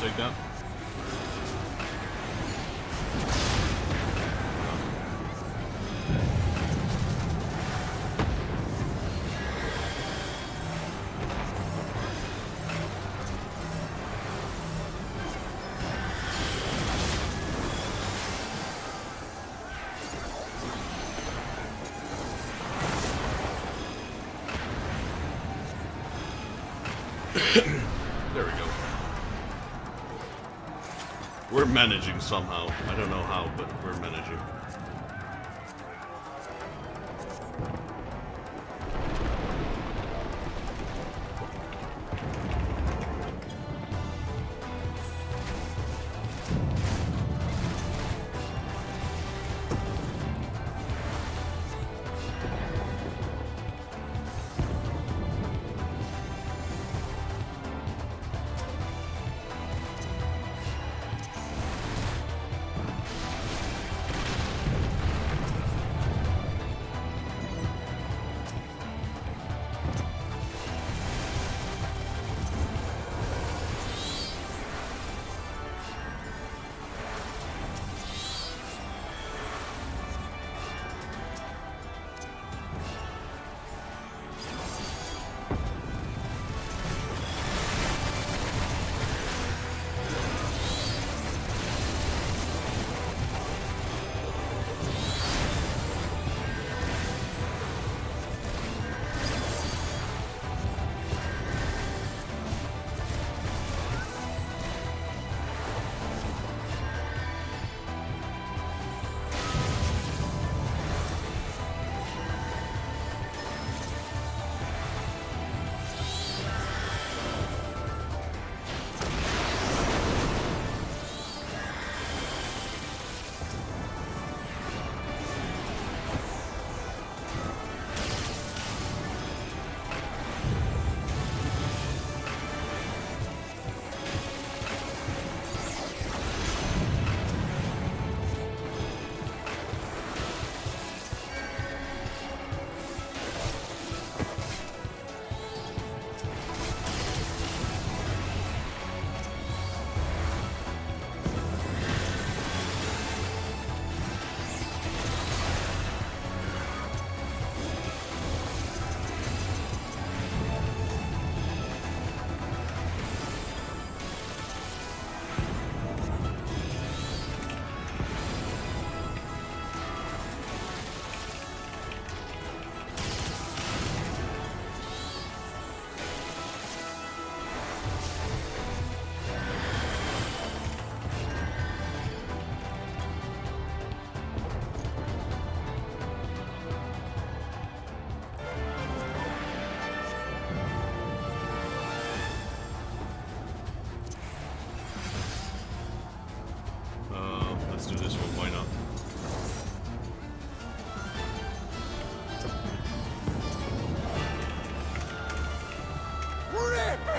A: Take that. There we go. We're managing somehow. I don't know how, but we're managing.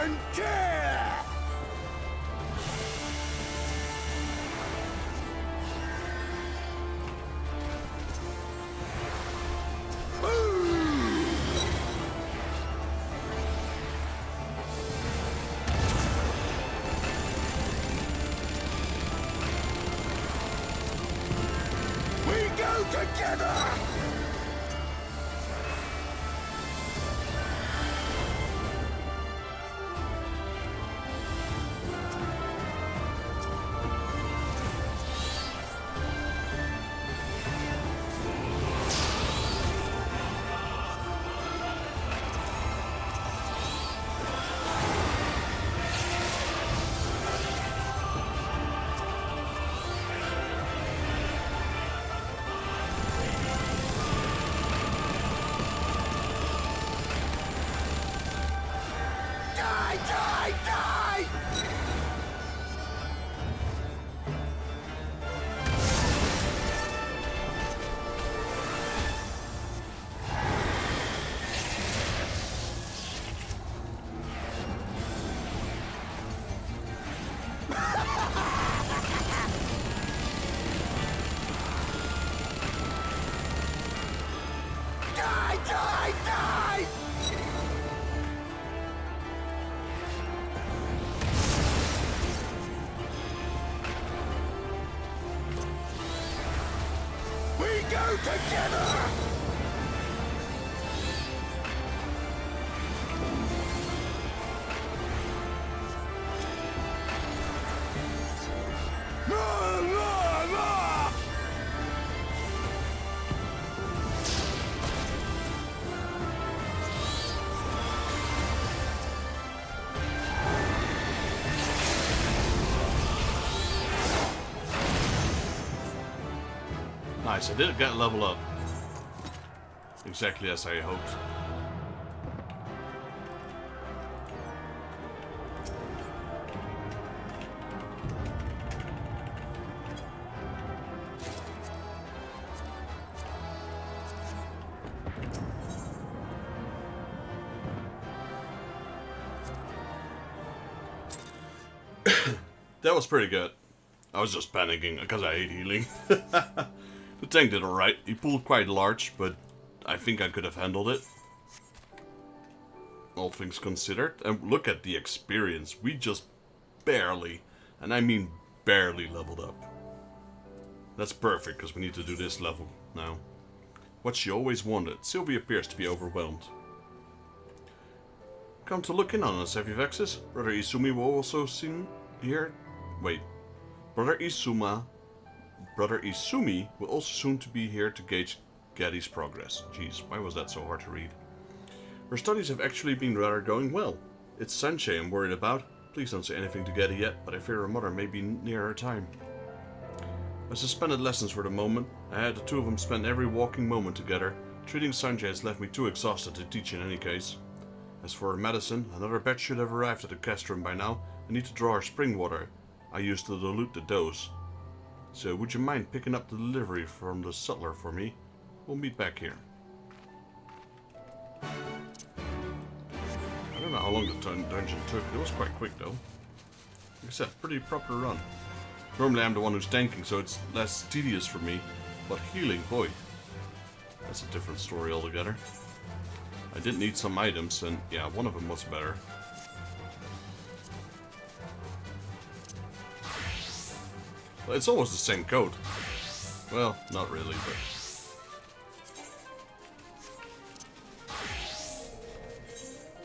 K: Frontier! We go together! Together!
A: Nice, I did get level up. Exactly as I hoped. That was pretty good. I was just panicking because I hate healing. The tank did alright. He pulled quite large, but I think I could have handled it. All things considered. And look at the experience. We just barely, and I mean barely, leveled up. That's perfect, because we need to do this level now. What she always wanted. Sylvie appears to be overwhelmed. Come to look in on us, have you, Vexus? Brother Izumi will also soon here. Wait. Brother Izumi will also soon to be here to gauge Gaddy's progress. Jeez, why was that so hard to read? Her studies have actually been rather going well. It's Sanche I'm worried about. Please don't say anything to Gaddy yet, but I fear her mother may be near her time. I suspended lessons for the moment. I had the two of them spend every walking moment together. Treating Sanche has left me too exhausted to teach in any case. As for her medicine, another batch should have arrived at the castrum by now. I need to draw her spring water I used to dilute the dose. So, would you mind picking up the delivery from the sutler for me? We'll meet back here. I don't know how long the dungeon took. It was quite quick, though. Like I said, pretty proper run. Normally I'm the one who's tanking, so it's less tedious for me. But healing, boy, that's a different story altogether. I did need some items, and yeah, one of them was better. Well, it's almost the same coat. Well, not really, but...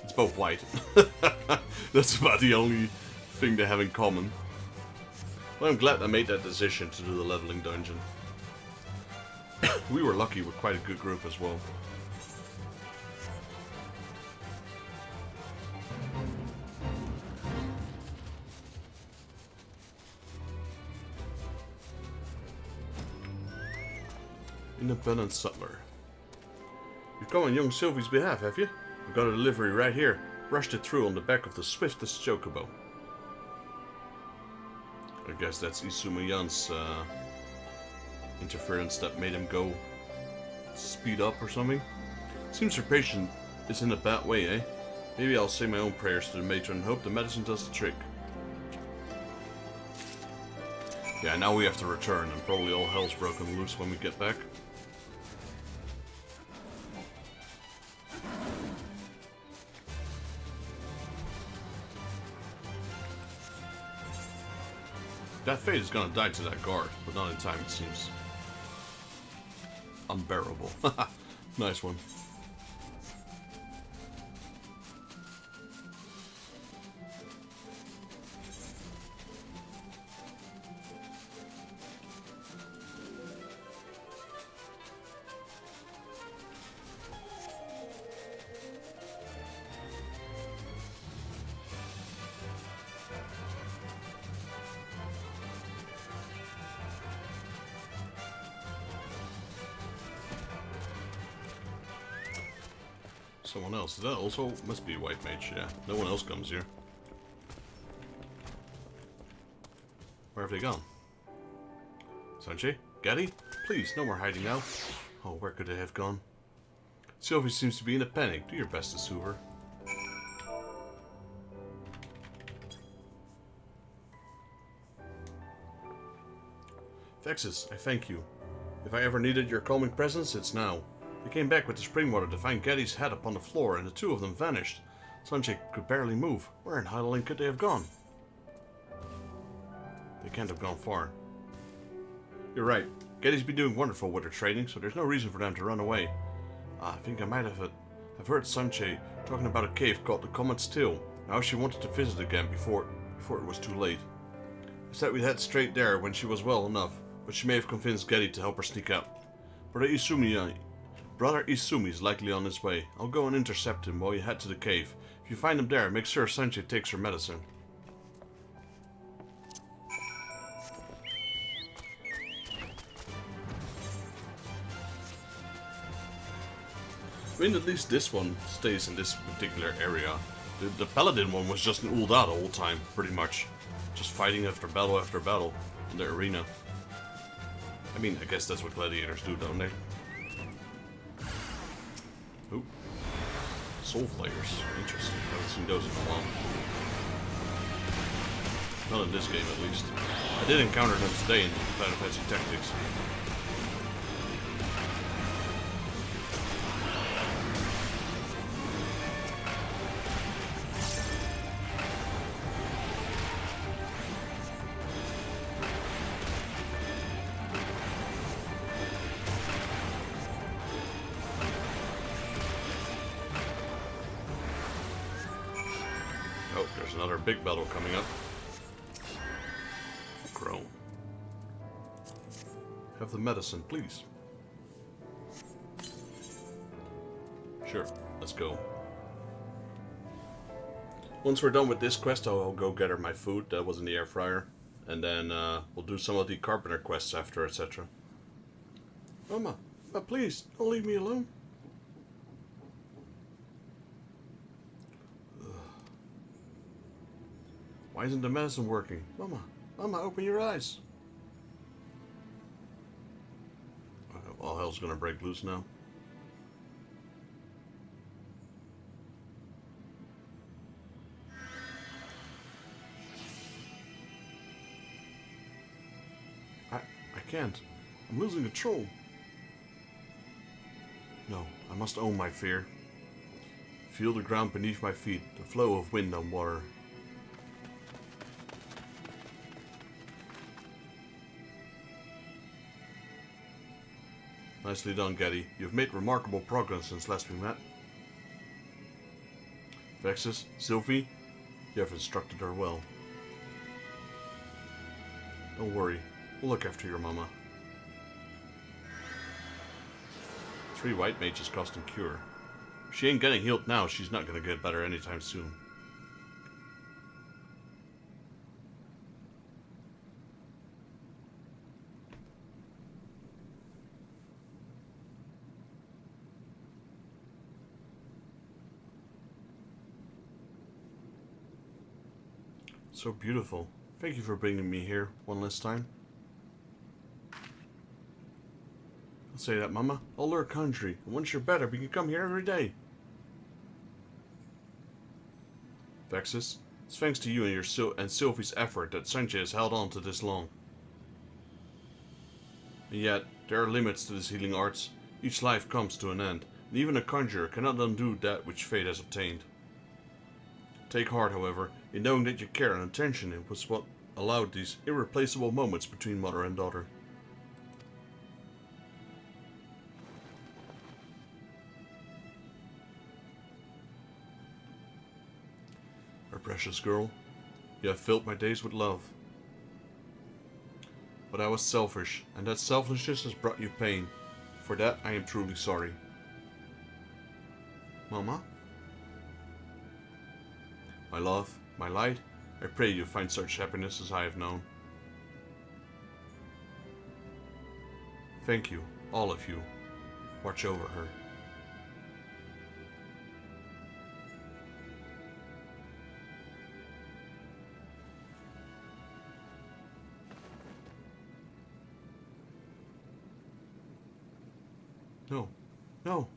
A: It's both white. That's about the only thing they have in common. Well, I'm glad I made that decision to do the leveling dungeon. We were lucky with quite a good group as well. Independent Sutler. You've come on young Sylvie's behalf, have you? I've got a delivery right here. Rushed it through on the back of the swiftest chocobo. I guess that's Izumi Yan's interference that made him go speed up or something. Seems her patient is in a bad way, eh? Maybe I'll say my own prayers to the matron and hope the medicine does the trick. Yeah, now we have to return, and probably all hell's broken loose when we get back. That fate is gonna die to that guard, but not in time, it seems. Unbearable. Nice one. Someone else. That also must be a white mage, yeah. No one else comes here. Where have they gone? Sanche? Gaddy? Please, no more hiding now. Oh, where could they have gone? Sylvie seems to be in a panic. Do your best to soothe her. Vexus, I thank you. If I ever needed your calming presence, it's now. I came back with the spring water to find Gaddy's head upon the floor, and the two of them vanished. Sanche could barely move. Where in Hydaelyn could they have gone? They can't have gone far. You're right. Gaddy's been doing wonderful with her training, so there's no reason for them to run away. I think I might have I've heard Sanche talking about a cave called the Comet's Tail. Now she wanted to visit again before it was too late. I said we'd head straight there when she was well enough, but she may have convinced Gaddy to help her sneak out. Brother Izumi is likely on his way. I'll go and intercept him while you head to the cave. If you find him there, make sure Sanche takes her medicine. I mean, at least this one stays in this particular area. The Paladin one was just an Ul'dah the whole time, pretty much. Just fighting after battle in the arena. I mean, I guess that's what gladiators do, don't they? Ooh. Soul Flayers. Interesting. Haven't seen those in a while. Not in this game, at least. I did encounter them today in Final Fantasy Tactics. Oh, there's another big battle coming up. Groan. Have the medicine, please. Sure, let's go. Once we're done with this quest, I'll go gather my food that was in the air fryer. And then we'll do some of the carpenter quests after, etc. Mama, please, don't leave me alone. Why isn't the medicine working? Mama, open your eyes. All hell's gonna break loose now. I can't. I'm losing control. No, I must own my fear. Feel the ground beneath my feet, the flow of wind and water. Nicely done, Gaddy. You've made remarkable progress since last we met. Vexus, Sylvie, you have instructed her well. Don't worry, we'll look after your mama. 3 white mages costing cure. If she ain't getting healed now, she's not gonna get better anytime soon. So beautiful. Thank you for bringing me here one last time. I'll say that, Mama. I'll learn country, and once you're better, we can come here every day. Vexus. It's thanks to you and and Sylvie's effort that Sanjay has held on to this long. And yet, there are limits to this healing arts. Each life comes to an end, and even a conjurer cannot undo that which fate has obtained. Take heart, however, in knowing that your care and attention was what allowed these irreplaceable moments between mother and daughter. Our precious girl, you have filled my days with love. But I was selfish, and that selfishness has brought you pain. For that I am truly sorry. Mama? My love, my light, I pray you find such happiness as I have known. Thank you, all of you. Watch over her. No. No.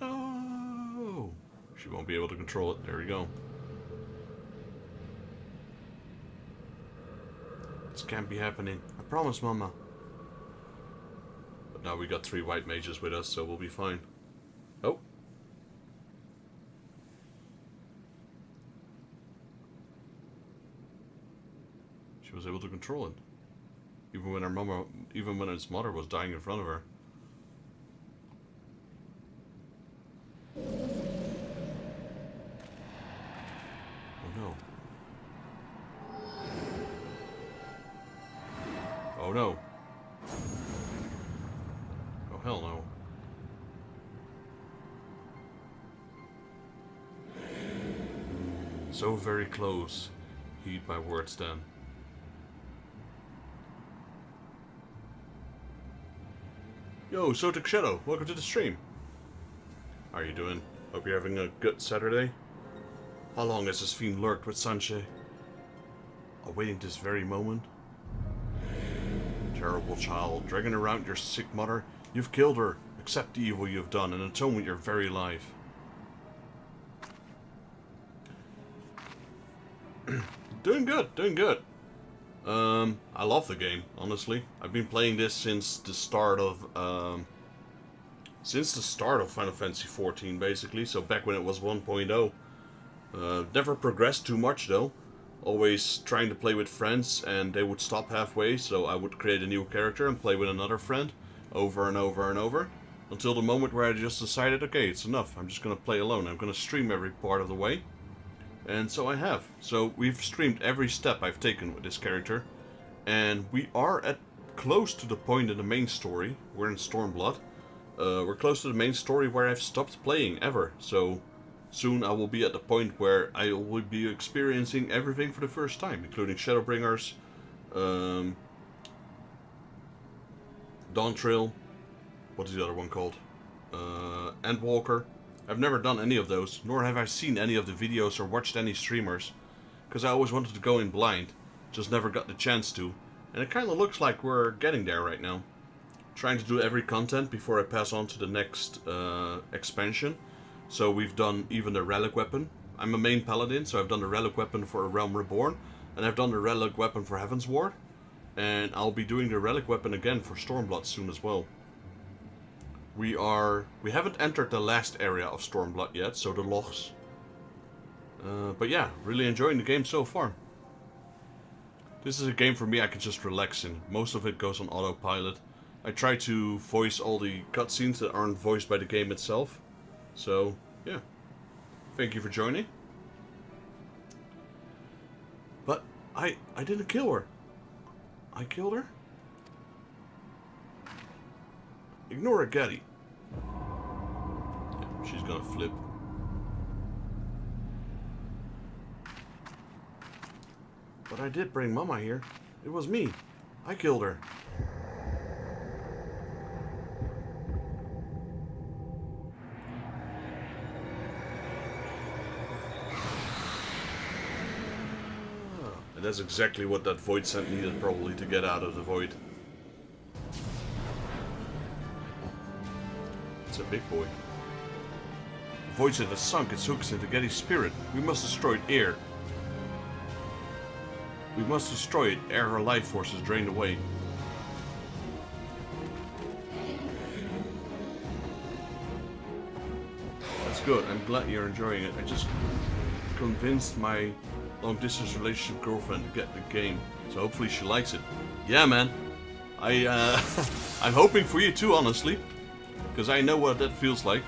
A: No. She won't be able to control it. There we go. This can't be happening. I promise, Mama. But now we got 3 white mages with us, so we'll be fine. Oh. She was able to control it. Even when its mother was dying in front of her. Oh no. Oh hell no. So very close. Heed my words then. Yo, Sotic Shadow, welcome to the stream. How are you doing? Hope you're having a good Saturday. How long has this fiend lurked with Sanjay? Awaiting this very moment? Terrible child, dragging around your sick mother. You've killed her. Accept the evil you've done and atone with your very life. Doing good, doing good. I love the game, honestly. I've been playing this since the start of Final Fantasy XIV, basically. So back when it was 1.0. Never progressed too much though. Always trying to play with friends, and they would stop halfway, so I would create a new character and play with another friend over and over and over, until the moment where I just decided, okay, it's enough, I'm just gonna play alone, I'm gonna stream every part of the way. And so I have. So we've streamed every step I've taken with this character, and we are at close to the point in the main story. We're in Stormblood. We're close to the main story where I've stopped playing ever, so soon I will be at the point where I will be experiencing everything for the first time, including Shadowbringers, Dawntrail, what is the other one called? Endwalker. I've never done any of those, nor have I seen any of the videos or watched any streamers, because I always wanted to go in blind, just never got the chance to, and it kind of looks like we're getting there right now. Trying to do every content before I pass on to the next expansion. So we've done even the relic weapon. I'm a main paladin, so I've done the relic weapon for A Realm Reborn, and I've done the relic weapon for Heaven's Ward, and I'll be doing the relic weapon again for Stormblood soon as well. We haven't entered the last area of Stormblood yet, so the lochs. But yeah, really enjoying the game so far. This is a game for me I can just relax in. Most of it goes on autopilot. I try to voice all the cutscenes that aren't voiced by the game itself. So, yeah. Thank you for joining. But I didn't kill her. I killed her? Ignore her, Getty. Yeah, she's gonna flip. But I did bring Mama here. It was me. I killed her. And that's exactly what that void scent needed, probably, to get out of the void. It's a big boy. The void scent has sunk its hooks into Getty's spirit. We must destroy it ere We must destroy it ere her life force is drained away. That's good. I'm glad you're enjoying it. I just convinced my long-distance relationship girlfriend to get the game, so hopefully she likes it. Yeah, man. I'm hoping for you too, honestly, because I know what that feels like.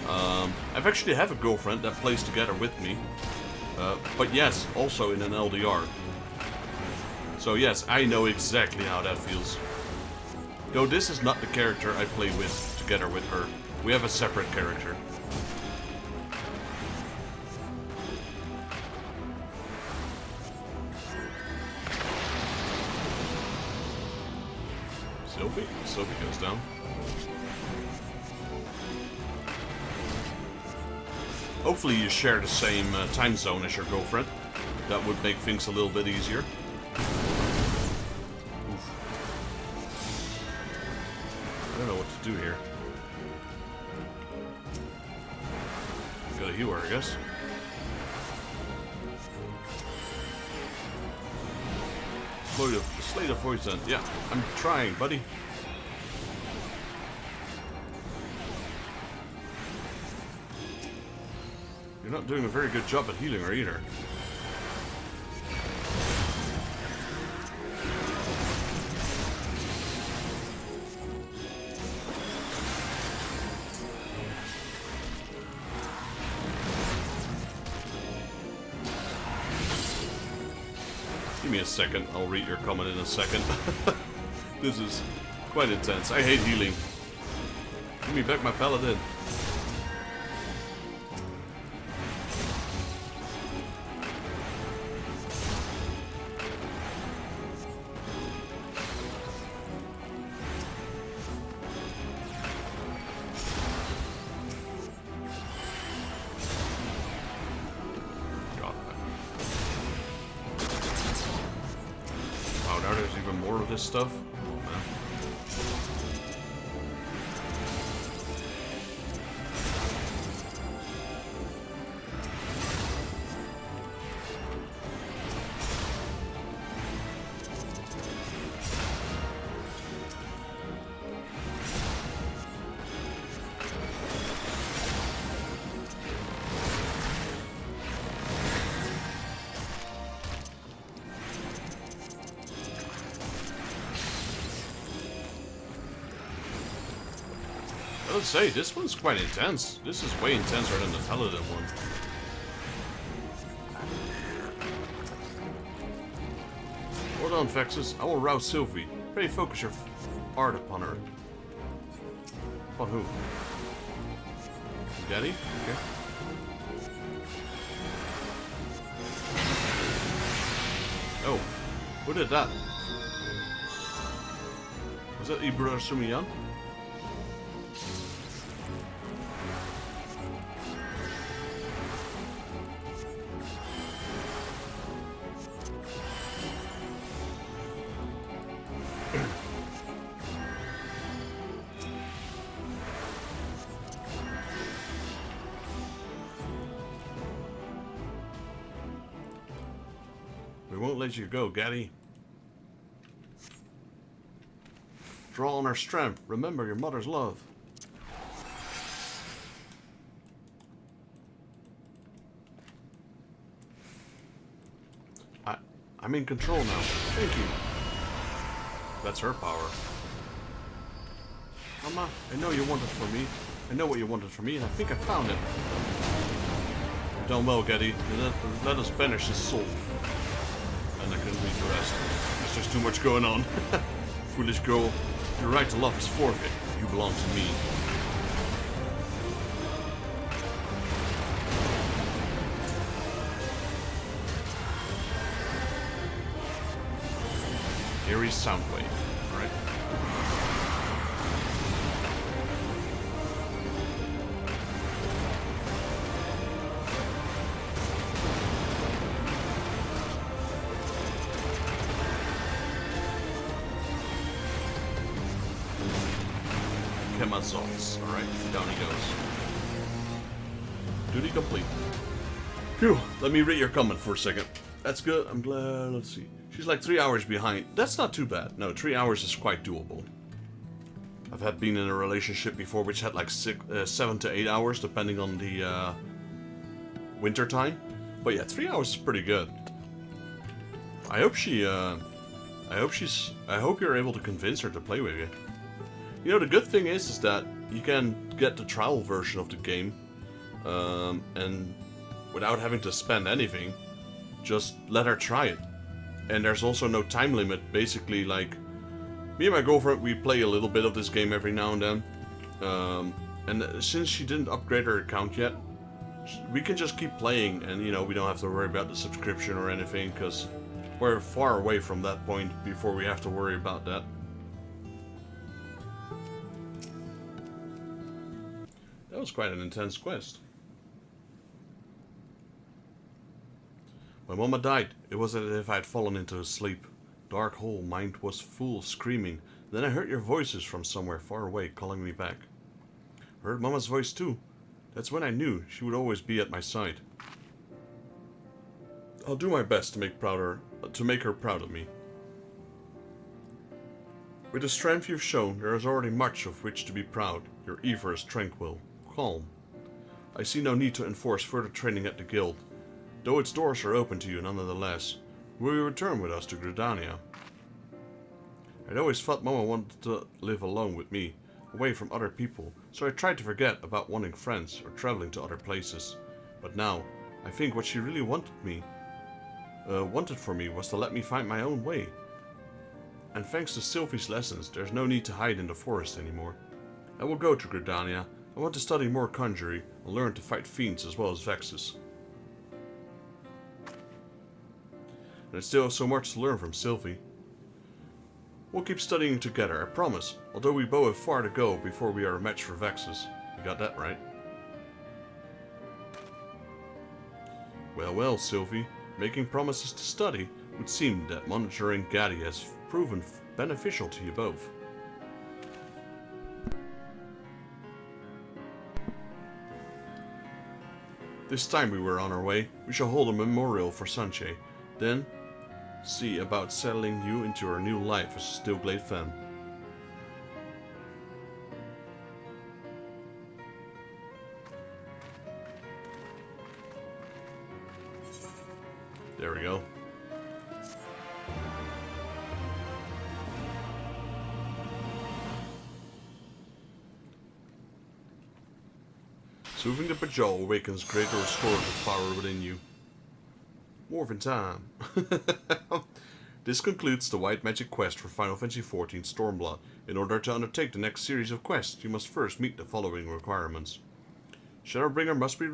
A: I've actually have a girlfriend that plays together with me, but yes, also in an LDR. So yes, I know exactly how that feels. Though this is not the character I play with together with her. We have a separate character. Sylvie goes down. Hopefully you share the same time zone as your girlfriend. That would make things a little bit easier. Oof. I don't know what to do here. Gotta heal her, I guess. Slay the voice then. Yeah, I'm trying, buddy. You're not doing a very good job at healing her either. Give me a second, I'll read your comment in a second. This is quite intense. I hate healing. Give me back my paladin. Stuff. Oh, man. I would say, this one's quite intense. This is way intenser than the Paladin one. Hold on, Vexus. I will rouse Sylvie. Pray focus your art upon her. Upon who? Daddy? Okay. Oh. Who did that? Was that Ibra Sumiyan? Let you go, Gaddy. Draw on her strength. Remember your mother's love. I'm in control now. Thank you. That's her power. Mama, I know you wanted for me. I know what you wanted from me, and I think I found it. You've done well, Gaddy. Let us banish his soul. And I couldn't read the rest. There's just too much going on. Foolish girl, your right to love is forfeit. You belong to me. Eerie Soundwave. Alright. Assaults. Alright, down he goes. Duty complete. Phew, let me read your comment for a second. That's good. I'm glad. Let's see. She's like 3 hours behind. That's not too bad. No, 3 hours is quite doable. I've been in a relationship before which had like 7 to 8 hours, depending on the winter time. But yeah, 3 hours is pretty good. I hope you're able to convince her to play with you. You know, the good thing is that you can get the trial version of the game, and without having to spend anything, just let her try it. And there's also no time limit. Basically, like, me and my girlfriend, we play a little bit of this game every now and then. And since she didn't upgrade her account yet, we can just keep playing, and you know, we don't have to worry about the subscription or anything, because we're far away from that point before we have to worry about that. That was quite an intense quest. When Mama died, it was as if I had fallen into a sleep. Dark hole, mind was full, screaming. Then I heard your voices from somewhere far away, calling me back. I heard Mama's voice too. That's when I knew she would always be at my side. I'll do my best to make her proud of me. With the strength you've shown, there is already much of which to be proud. Your Eva is tranquil, calm. I see no need to enforce further training at the guild, though its doors are open to you nonetheless. Will you return with us to Gridania? I'd always thought Mama wanted to live alone with me, away from other people, so I tried to forget about wanting friends or traveling to other places. But now, I think what she really wanted for me was to let me find my own way. And thanks to Sylvie's lessons, there's no need to hide in the forest anymore. I will go to Gridania. I want to study more conjuring and learn to fight fiends as well as vexes. And I still have so much to learn from Sylvie. We'll keep studying together, I promise, although we both have far to go before we are a match for vexes. You got that right. Well, well, Sylvie. Making promises to study would seem that monitoring Gatti has proven beneficial to you both. This time we were on our way, we shall hold a memorial for Sanche, then see about settling you into your new life as a Stillglade fan. There we go. Soothing the Bajal awakens greater restorative power within you. Morphin time. This concludes the White Magic quest for Final Fantasy XIV Stormblood. In order to undertake the next series of quests, you must first meet the following requirements. Shadowbringer must be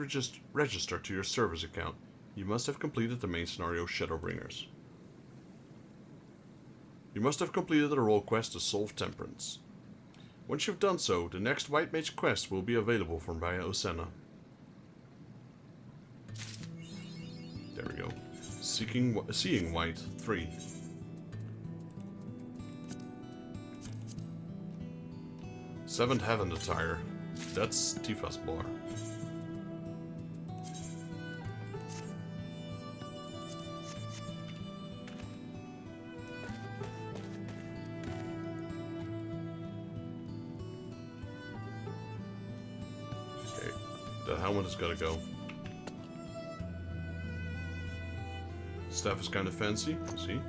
A: registered to your service account. You must have completed the main scenario Shadowbringers. You must have completed the role quest to solve Temperance. Once you've done so, the next White Mage quest will be available from via Osena. There we go. Seeing White 3. Seventh Heaven attire. That's Tifa's bar. Okay, the helmet has got to go. Staff is kind of fancy, see?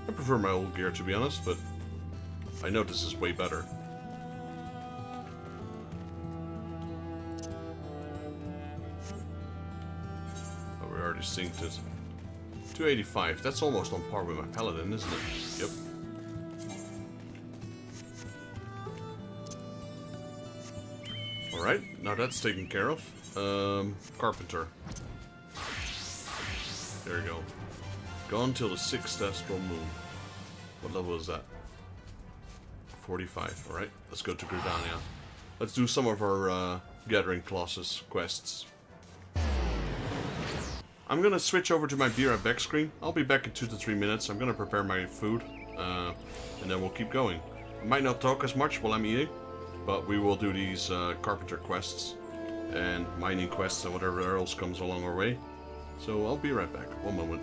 A: I prefer my old gear, to be honest, but I know this is way better. Oh, we already synced it. 285, that's almost on par with my paladin, isn't it? Yep. Alright, now that's taken care of. Carpenter. There we go. Gone till the 6th astral moon. What level is that? 45. Alright, let's go to Gridania. Let's do some of our Gathering Colossus quests. I'm gonna switch over to my Be Right Back screen. I'll be back in 2 to 3 minutes. I'm gonna prepare my food, and then we'll keep going. I might not talk as much while I'm eating, but we will do these Carpenter quests and mining quests and whatever else comes along our way. So I'll be right back. One moment.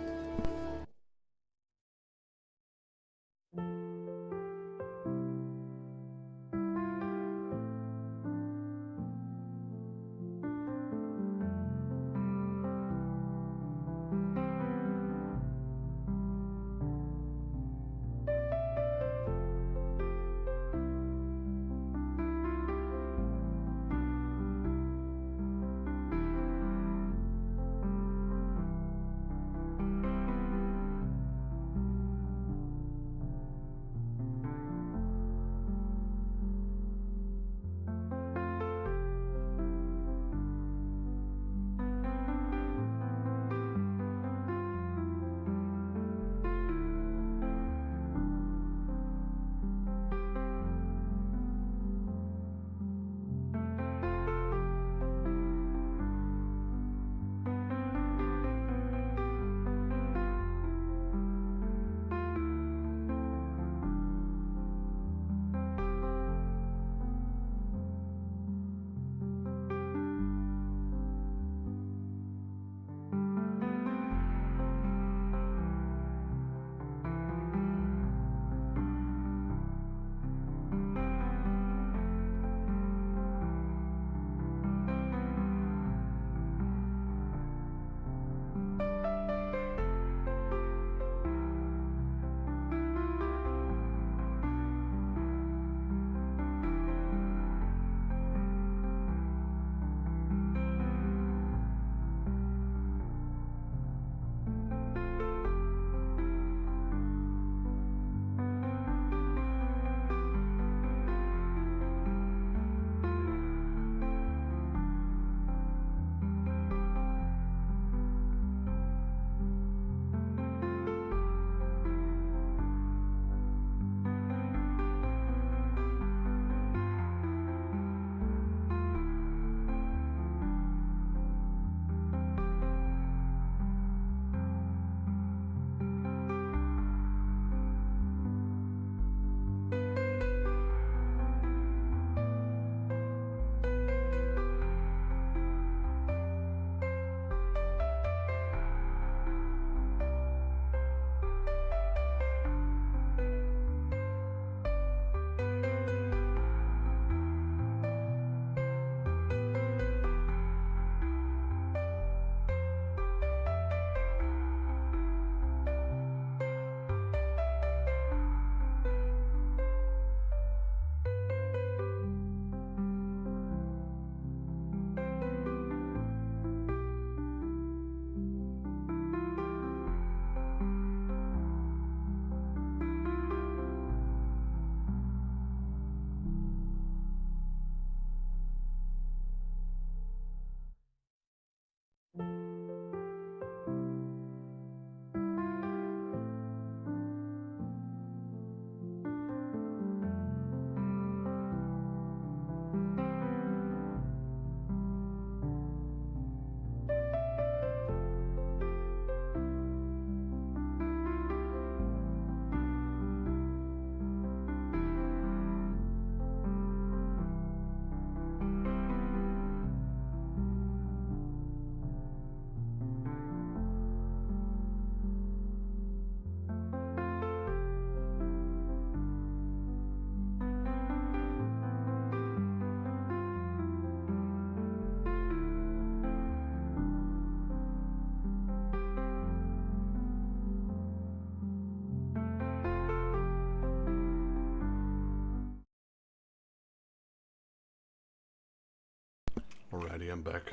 A: Alrighty, I'm back.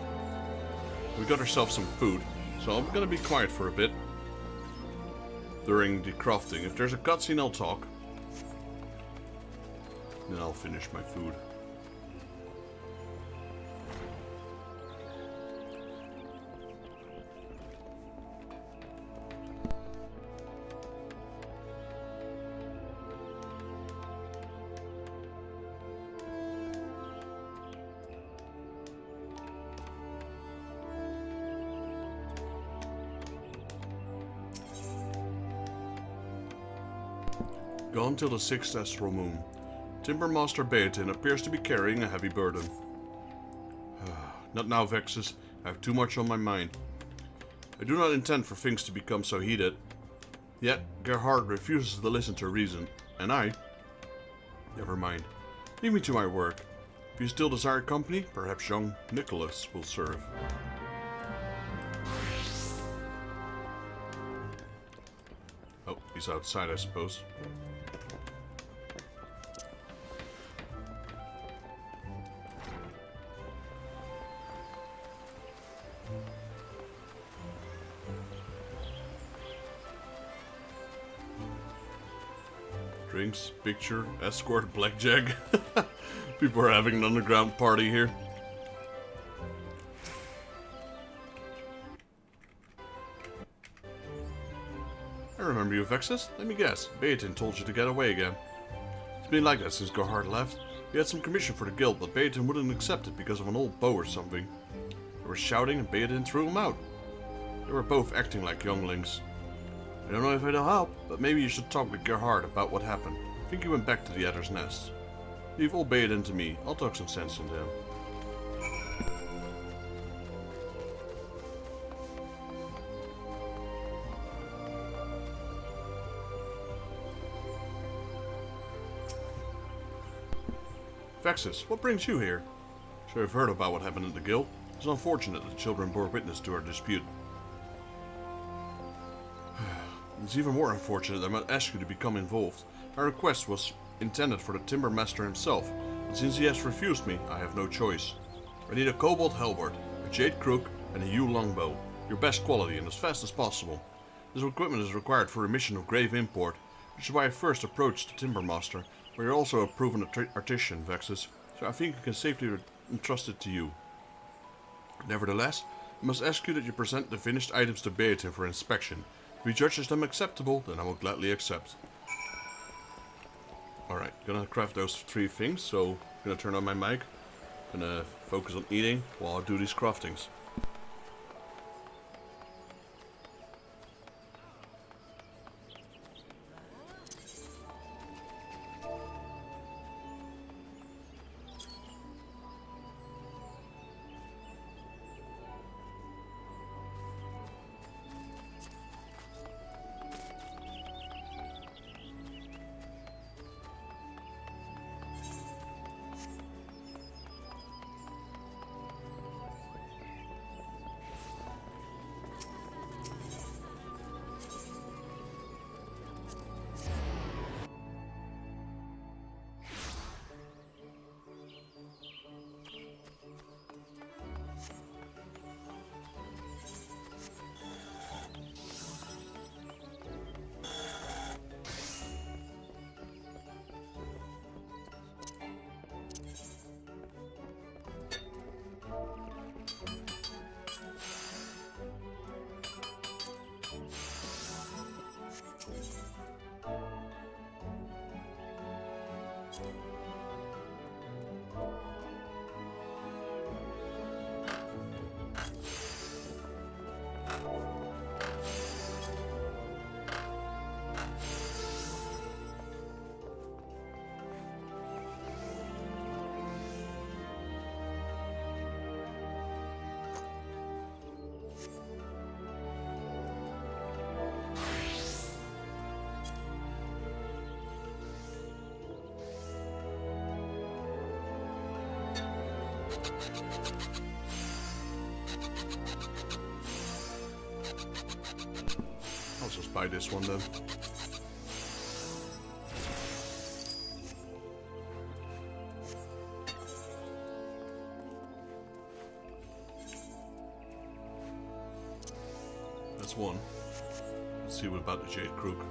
A: We got ourselves some food, so I'm gonna be quiet for a bit during the crafting. If there's a cutscene, I'll talk. Then I'll finish my food. Gone till the 6th astral moon. Timbermaster Baetin appears to be carrying a heavy burden. Not now, Vexus. I have too much on my mind. I do not intend for things to become so heated. Yet, Gerhard refuses to listen to reason, and I... Never mind. Leave me to my work. If you still desire company, perhaps young Nicholas will serve. Oh, he's outside, I suppose. Drinks, picture, escort, blackjack. People are having an underground party here. I remember you, Vexus. Let me guess. Baetin told you to get away again. It's been like that since Gerhard left. He had some commission for the guild, but Baetin wouldn't accept it because of an old bow or something. They were shouting and Baetin threw him out. They were both acting like younglings. I don't know if it'll help, but maybe you should talk with Gerhard about what happened. I think he went back to the Adder's Nest. Leave all Baetin to me. I'll talk some sense into him. Vexus, what brings you here? Sure you've heard about what happened at the guild. It's unfortunate that the children bore witness to our dispute. It's even more unfortunate that I might ask you to become involved. Our request was intended for the Timber Master himself, but since he has refused me, I have no choice. I need a Cobalt Halberd, a Jade Crook, and a Yew Longbow. Your best quality and as fast as possible. This equipment is required for a mission of grave import, which is why I first approached the Timber Master, but you're also a proven artisan, Vexus, so I think I can safely entrust it to you. Nevertheless, I must ask you that you present the finished items to Baetin for inspection. If he judges them acceptable, then I will gladly accept. Alright, gonna craft those 3 things, so gonna turn on my mic. Gonna focus on eating while I do these craftings. I'll just buy this one then. That's one. Let's see what about the Jade Crook.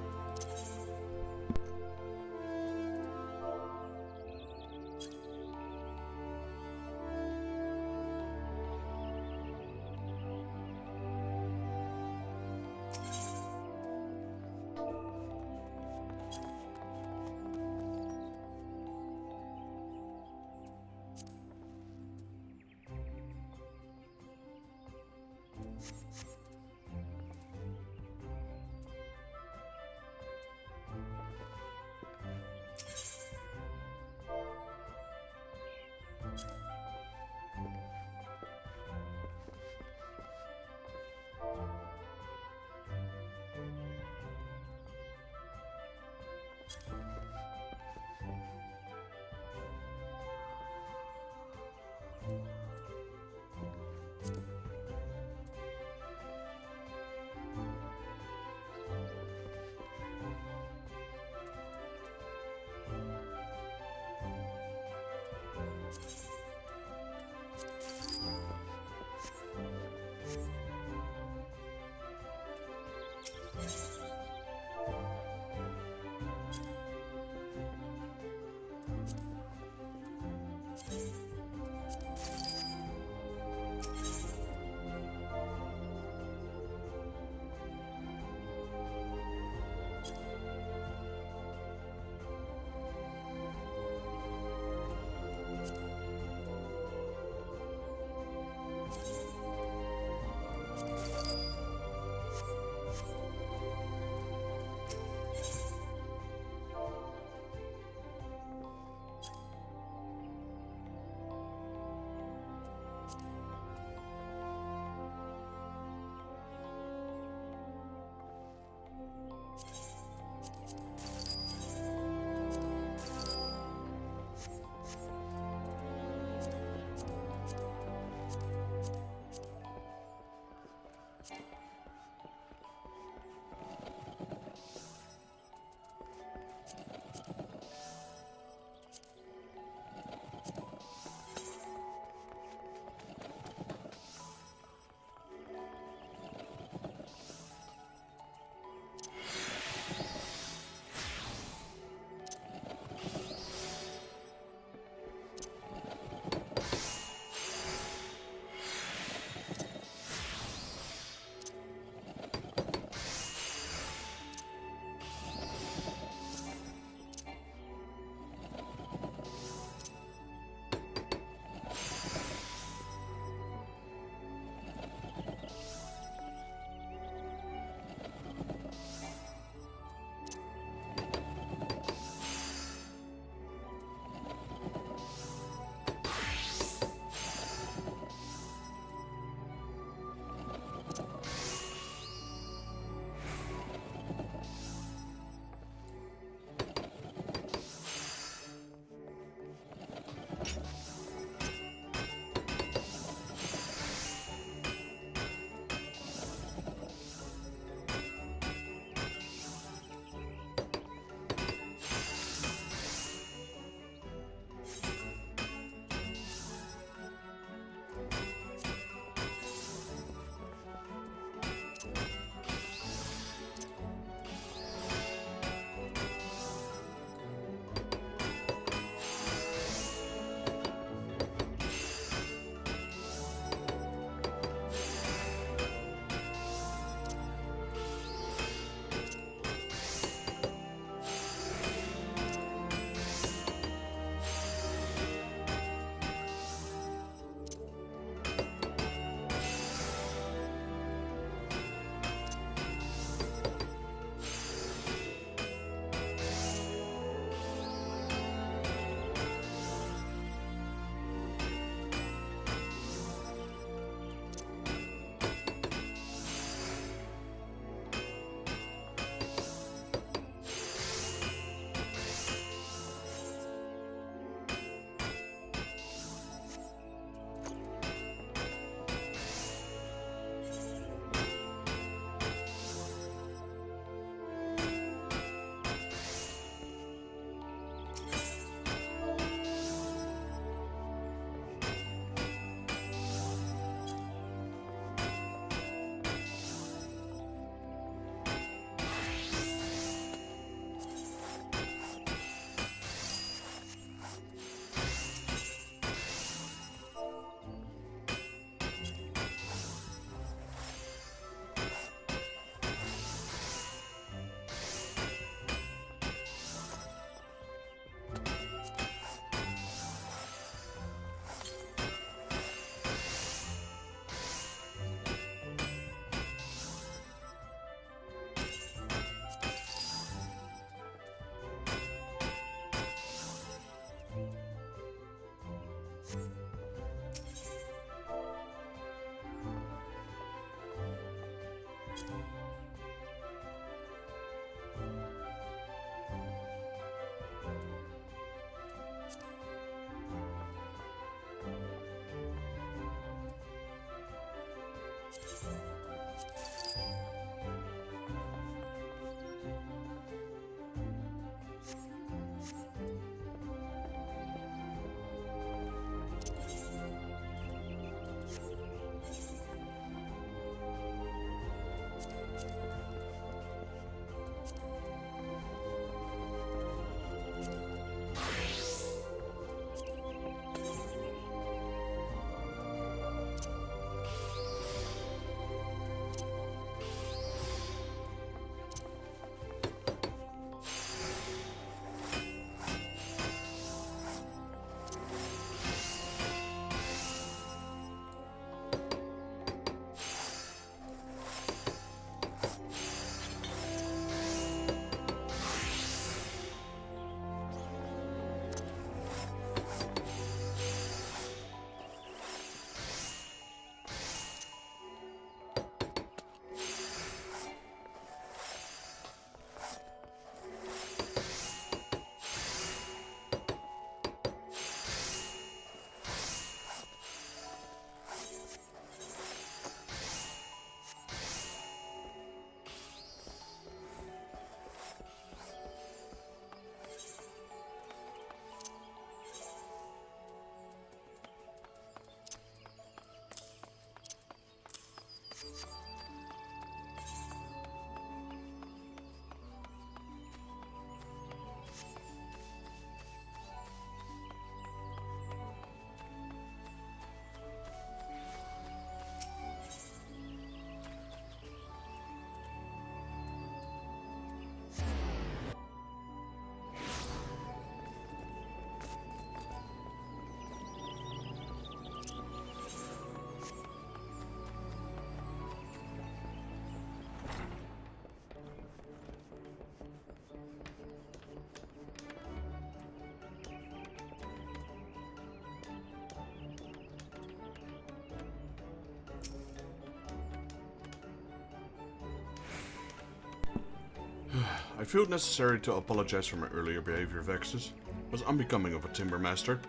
A: I feel it necessary to apologize for my earlier behavior, Vexus. It was unbecoming of a timber master.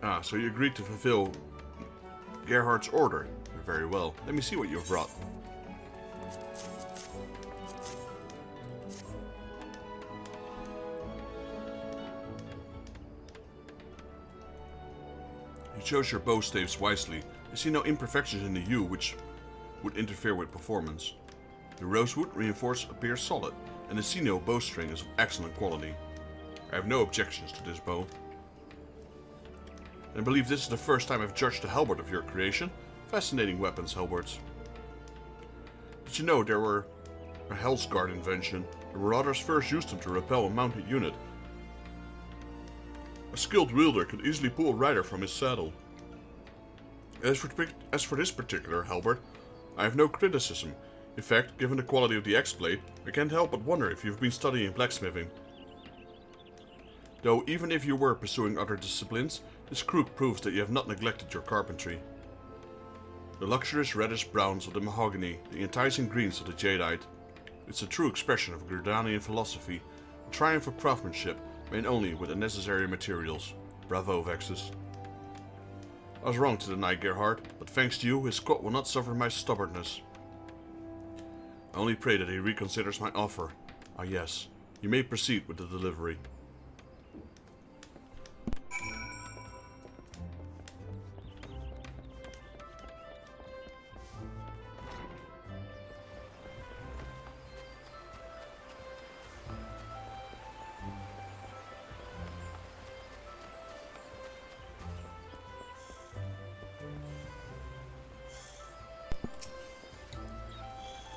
A: Ah, so you agreed to fulfill Gerhardt's order. Very well. Let me see what you've brought. You chose your bow staves wisely. I see no imperfections in the yew which would interfere with performance. The rosewood reinforced appears solid, and the sinew bowstring is of excellent quality. I have no objections to this bow. And I believe this is the first time I've judged a halberd of your creation. Fascinating weapons, halberds. Did you know there were a Hell's Guard invention? The Marauders first used them to repel a mounted unit. A skilled wielder could easily pull a rider from his saddle. As for this particular halberd, I have no criticism. In fact, given the quality of the X-blade, I can't help but wonder if you've been studying blacksmithing. Though even if you were pursuing other disciplines, this crook proves that you have not neglected your carpentry. The luxurious reddish browns of the mahogany, the enticing greens of the jadeite. It's a true expression of Gridanian philosophy, a triumph of craftsmanship made only with the necessary materials. Bravo, Vexus. I was wrong to deny Gerhardt, but thanks to you, his squad will not suffer my stubbornness. I only pray that he reconsiders my offer. Ah yes, you may proceed with the delivery.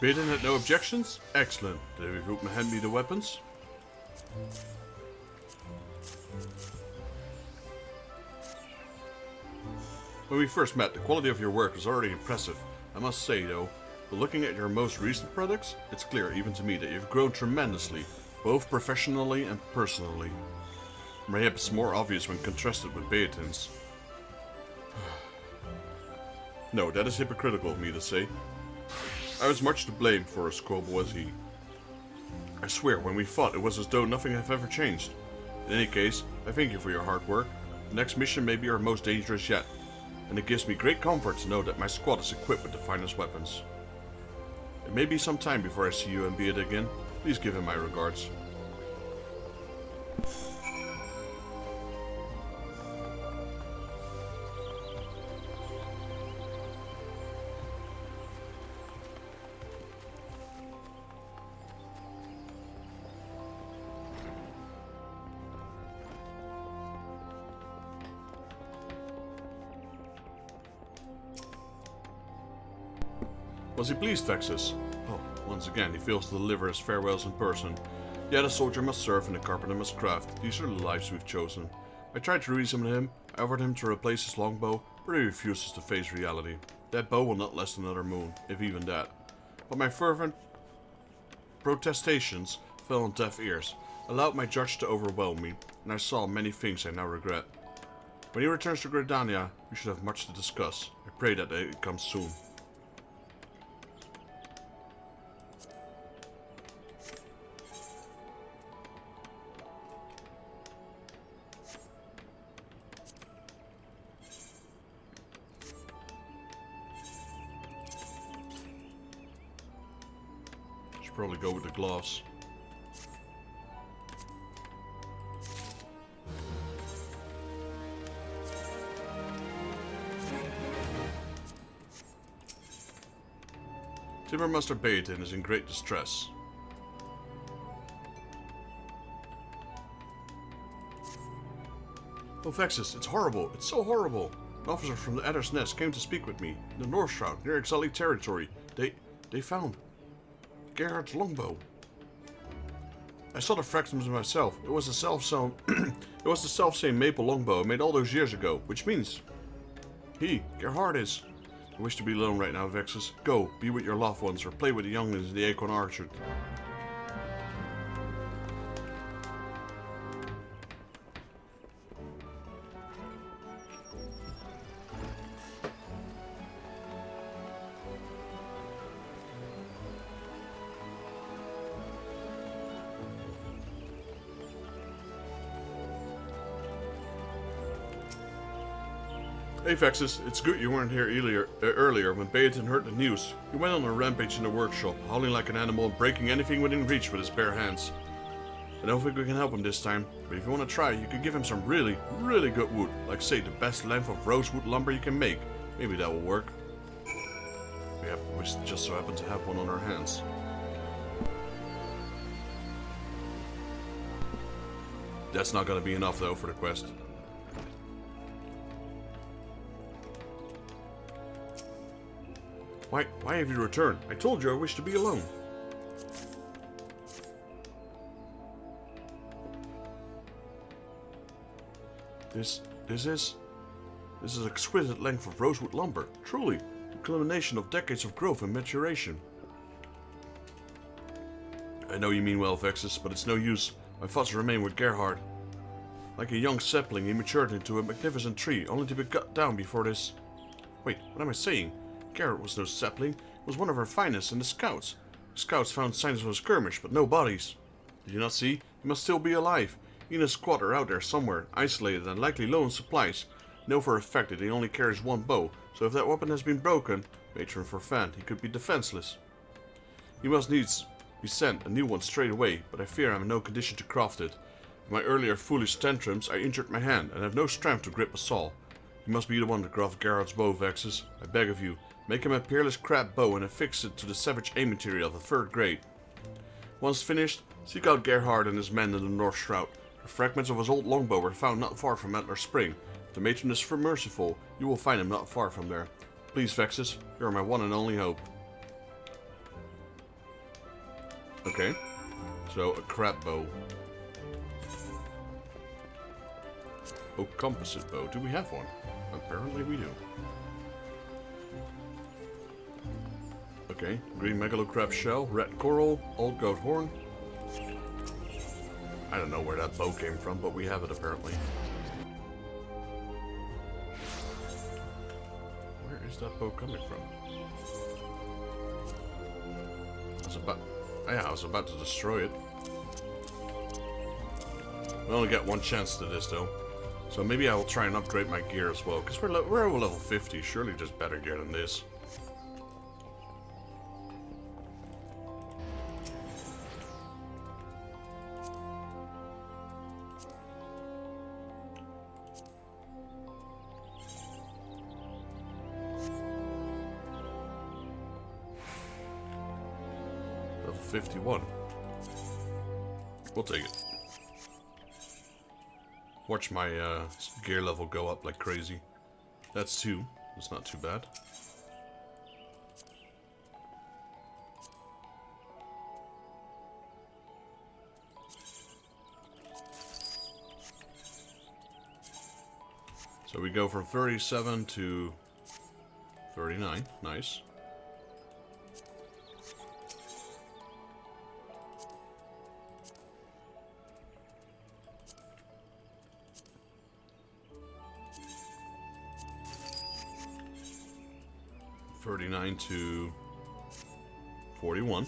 A: Baden had no objections? Excellent. Did Revuk hand me the weapons? When we first met, the quality of your work was already impressive. I must say, though, but looking at your most recent products, it's clear even to me that you've grown tremendously, both professionally and personally. Perhaps more obvious when contrasted with Baetin's. No, that is hypocritical of me to say. I was much to blame for as squabble as he. I swear, when we fought, it was as though nothing had ever changed. In any case, I thank you for your hard work. The next mission may be our most dangerous yet, and it gives me great comfort to know that my squad is equipped with the finest weapons. It may be some time before I see you and Beat again. Please give him my regards. Was he pleased, Vexus? Oh, once again, he fails to deliver his farewells in person. Yet a soldier must serve and a carpenter must craft. These are the lives we've chosen. I tried to reason with him. I offered him to replace his longbow, but he refuses to face reality. That bow will not last another moon, if even that. But my fervent protestations fell on deaf ears, allowed my judge to overwhelm me, and I saw many things I now regret. When he returns to Gridania, we should have much to discuss. I pray that it comes soon. Probably go with the gloves. Timbermaster Baton is in great distress. Oh, Vexus, it's horrible. It's so horrible. An officer from the Adder's Nest came to speak with me in the North Shroud, near Exali territory. They found Gerhard's longbow. I saw the fragments myself. It was the self-same maple longbow I made all those years ago, which means Gerhard is. I wish to be alone right now, Vexus. Go, be with your loved ones, or play with the younglings in the Acorn Orchard. Hey Vexus, it's good you weren't here earlier when Baeton heard the news. He went on a rampage in the workshop, howling like an animal and breaking anything within reach with his bare hands. I don't think we can help him this time, but if you want to try, you could give him some really, really good wood, like say the best length of rosewood lumber you can make. Maybe that will work. We just so happen to have one on our hands. That's not gonna be enough though for the quest. Why have you returned? I told you I wish to be alone. This is exquisite length of rosewood lumber. Truly, the culmination of decades of growth and maturation. I know you mean well, Vexus, but it's no use. My thoughts remain with Gerhard. Like a young sapling, he matured into a magnificent tree, only to be cut down before this. Wait, what am I saying? Gerhard was no sapling. It was one of our finest in the scouts. The scouts found signs of a skirmish, but no bodies. Did you not see? He must still be alive. He and his squad are out there somewhere, isolated and likely low on supplies. Know for a fact that he only carries one bow, so if that weapon has been broken, matron for Fend, he could be defenseless. He must needs be sent a new one straight away, but I fear I am in no condition to craft it. In my earlier foolish tantrums, I injured my hand and have no strength to grip a saw. You must be the one to craft Gerhard's bow, Vexus. I beg of you. Make him a peerless crab bow and affix it to the savage aim material of the 3rd grade. Once finished, seek out Gerhard and his men in the North Shroud. The fragments of his old longbow were found not far from Antler Spring. If the matron is merciful, you will find him not far from there. Please, Vexus, you are my one and only hope. Okay, so a crab bow. Oh, composite bow. Do we have one? Apparently we do. Okay, green megalocrab shell, red coral, old goat horn. I don't know where that bow came from, but we have it apparently. Where is that bow coming from? I was about to destroy it. We only get one chance to this though. So maybe I will try and upgrade my gear as well, because we're over level 50, surely there's better gear than this. Level 51. We'll take it. Watch my gear level go up like crazy. That's 2. That's not too bad. So we go from 37 to 39. Nice. To 41.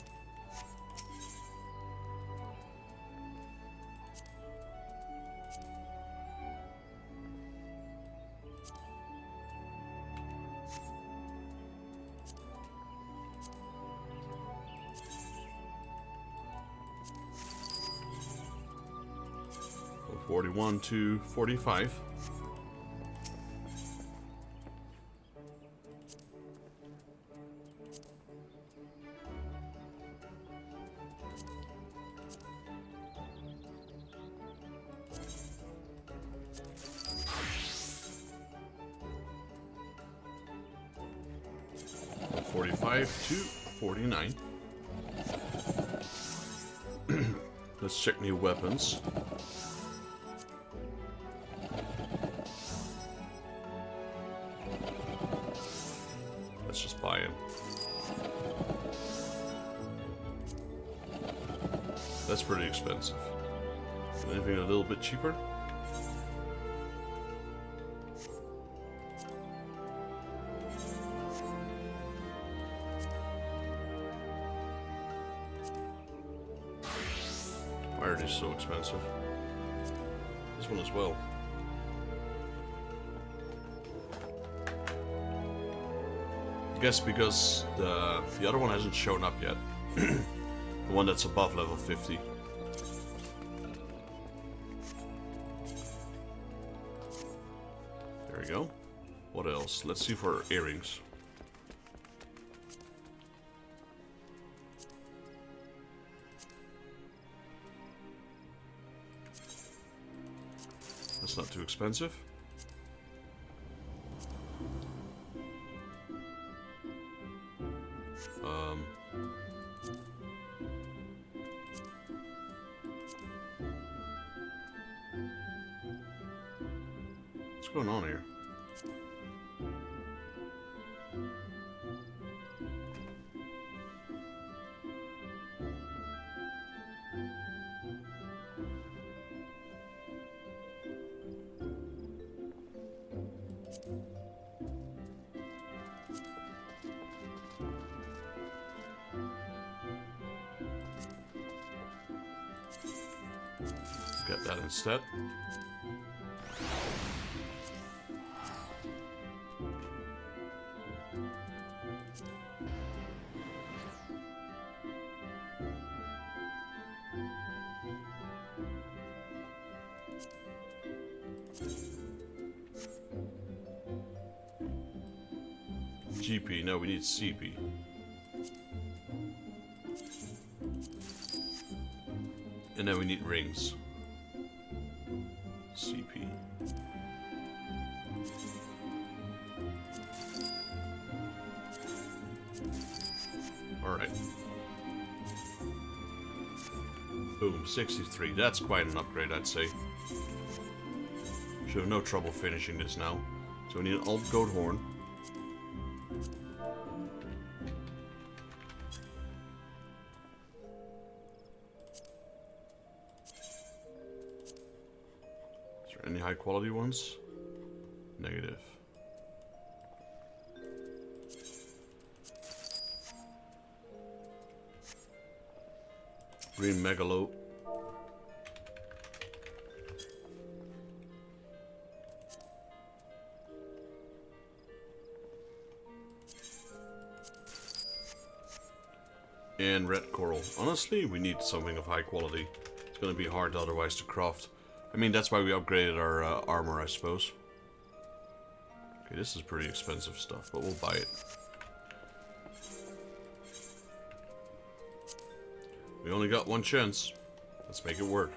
A: So 41 to 45. 45 to 49. Let's check new weapons. Let's just buy him. That's pretty expensive. Anything a little bit cheaper? Why are these so expensive? This one as well. I guess because the other one hasn't shown up yet. The one that's above level 50. There we go. What else? Let's see for earrings. That's not too expensive. What's going on here? Get that instead. GP, no, we need CP. And then we need rings. CP. Alright. Boom, 63. That's quite an upgrade, I'd say. Should have no trouble finishing this now. So we need an alt goat horn. Any high quality ones? Negative. Green Megalo. And red coral. Honestly, we need something of high quality. It's gonna be hard otherwise to craft. I mean, that's why we upgraded our armor, I suppose. Okay, this is pretty expensive stuff, but we'll buy it. We only got one chance. Let's make it work.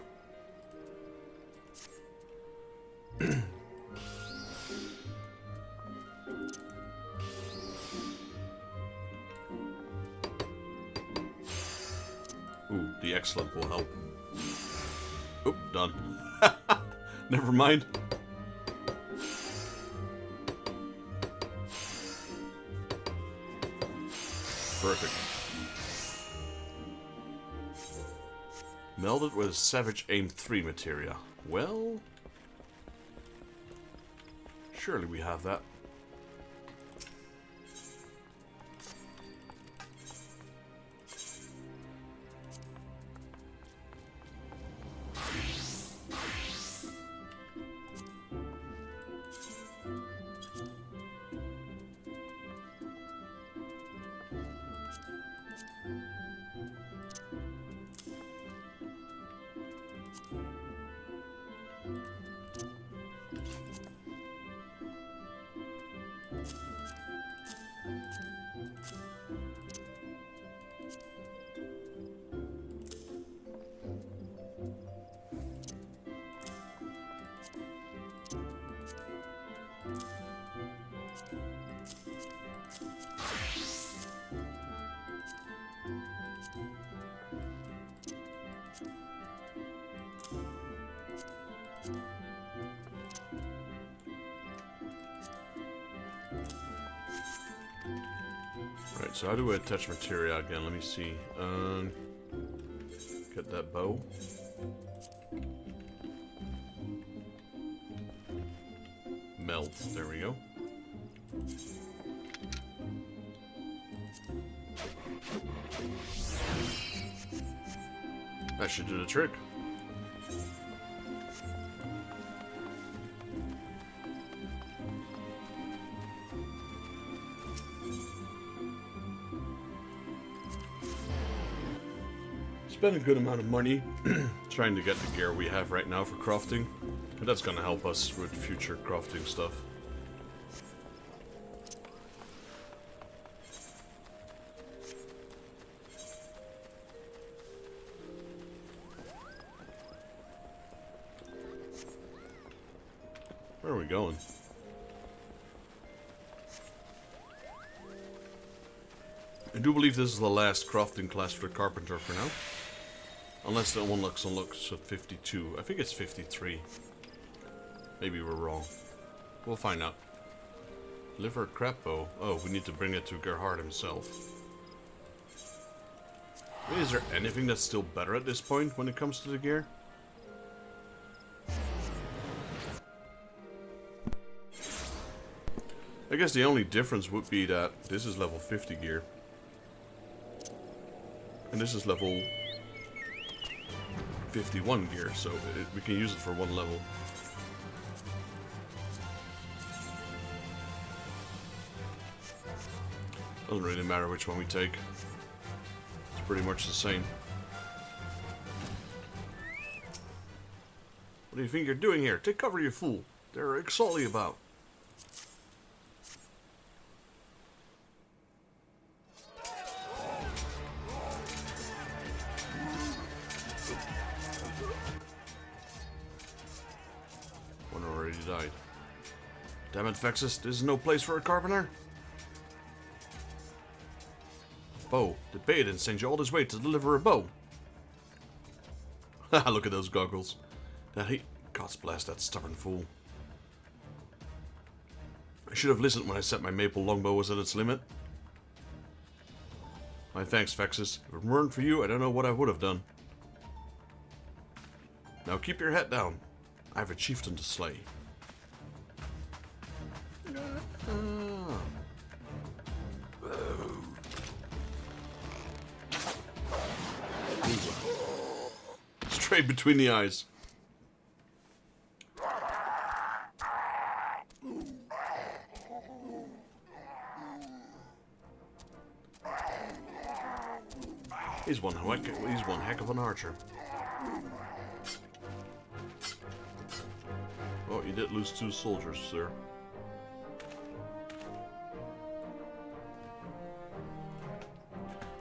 A: Ooh, the excellent will help. Oop, done. Never mind. Perfect. Melded with Savage Aim 3 materia. Well, surely we have that. Right, so how do I attach materia again? Let me see. Get that bow. Melt, there we go. That should do the trick. Spend a good amount of money trying to get the gear we have right now for crafting. And that's gonna help us with future crafting stuff. Where are we going? I do believe this is the last crafting class for the carpenter for now. Unless that one unlocks at 52. I think it's 53. Maybe we're wrong. We'll find out. Liver crab bow. Oh, we need to bring it to Gerhard himself. Wait, is there anything that's still better at this point when it comes to the gear? I guess the only difference would be that this is level 50 gear. And this is level 51 gear, so we can use it for one level. Doesn't really matter which one we take. It's pretty much the same. What do you think you're doing here? Take cover, you fool. They're exalting about. One already died. Damn it, Vexus, this is no place for a carpenter. Bow. The bay didn't send you all this way to deliver a bow. Haha, look at those goggles. God's bless that stubborn fool. I should have listened when I said my maple longbow was at its limit. My thanks, Vexus. If it weren't for you, I don't know what I would have done. Now keep your head down. I have a chieftain to slay. Straight between the eyes. He's one heck of an archer. Oh, you did lose 2 soldiers, sir.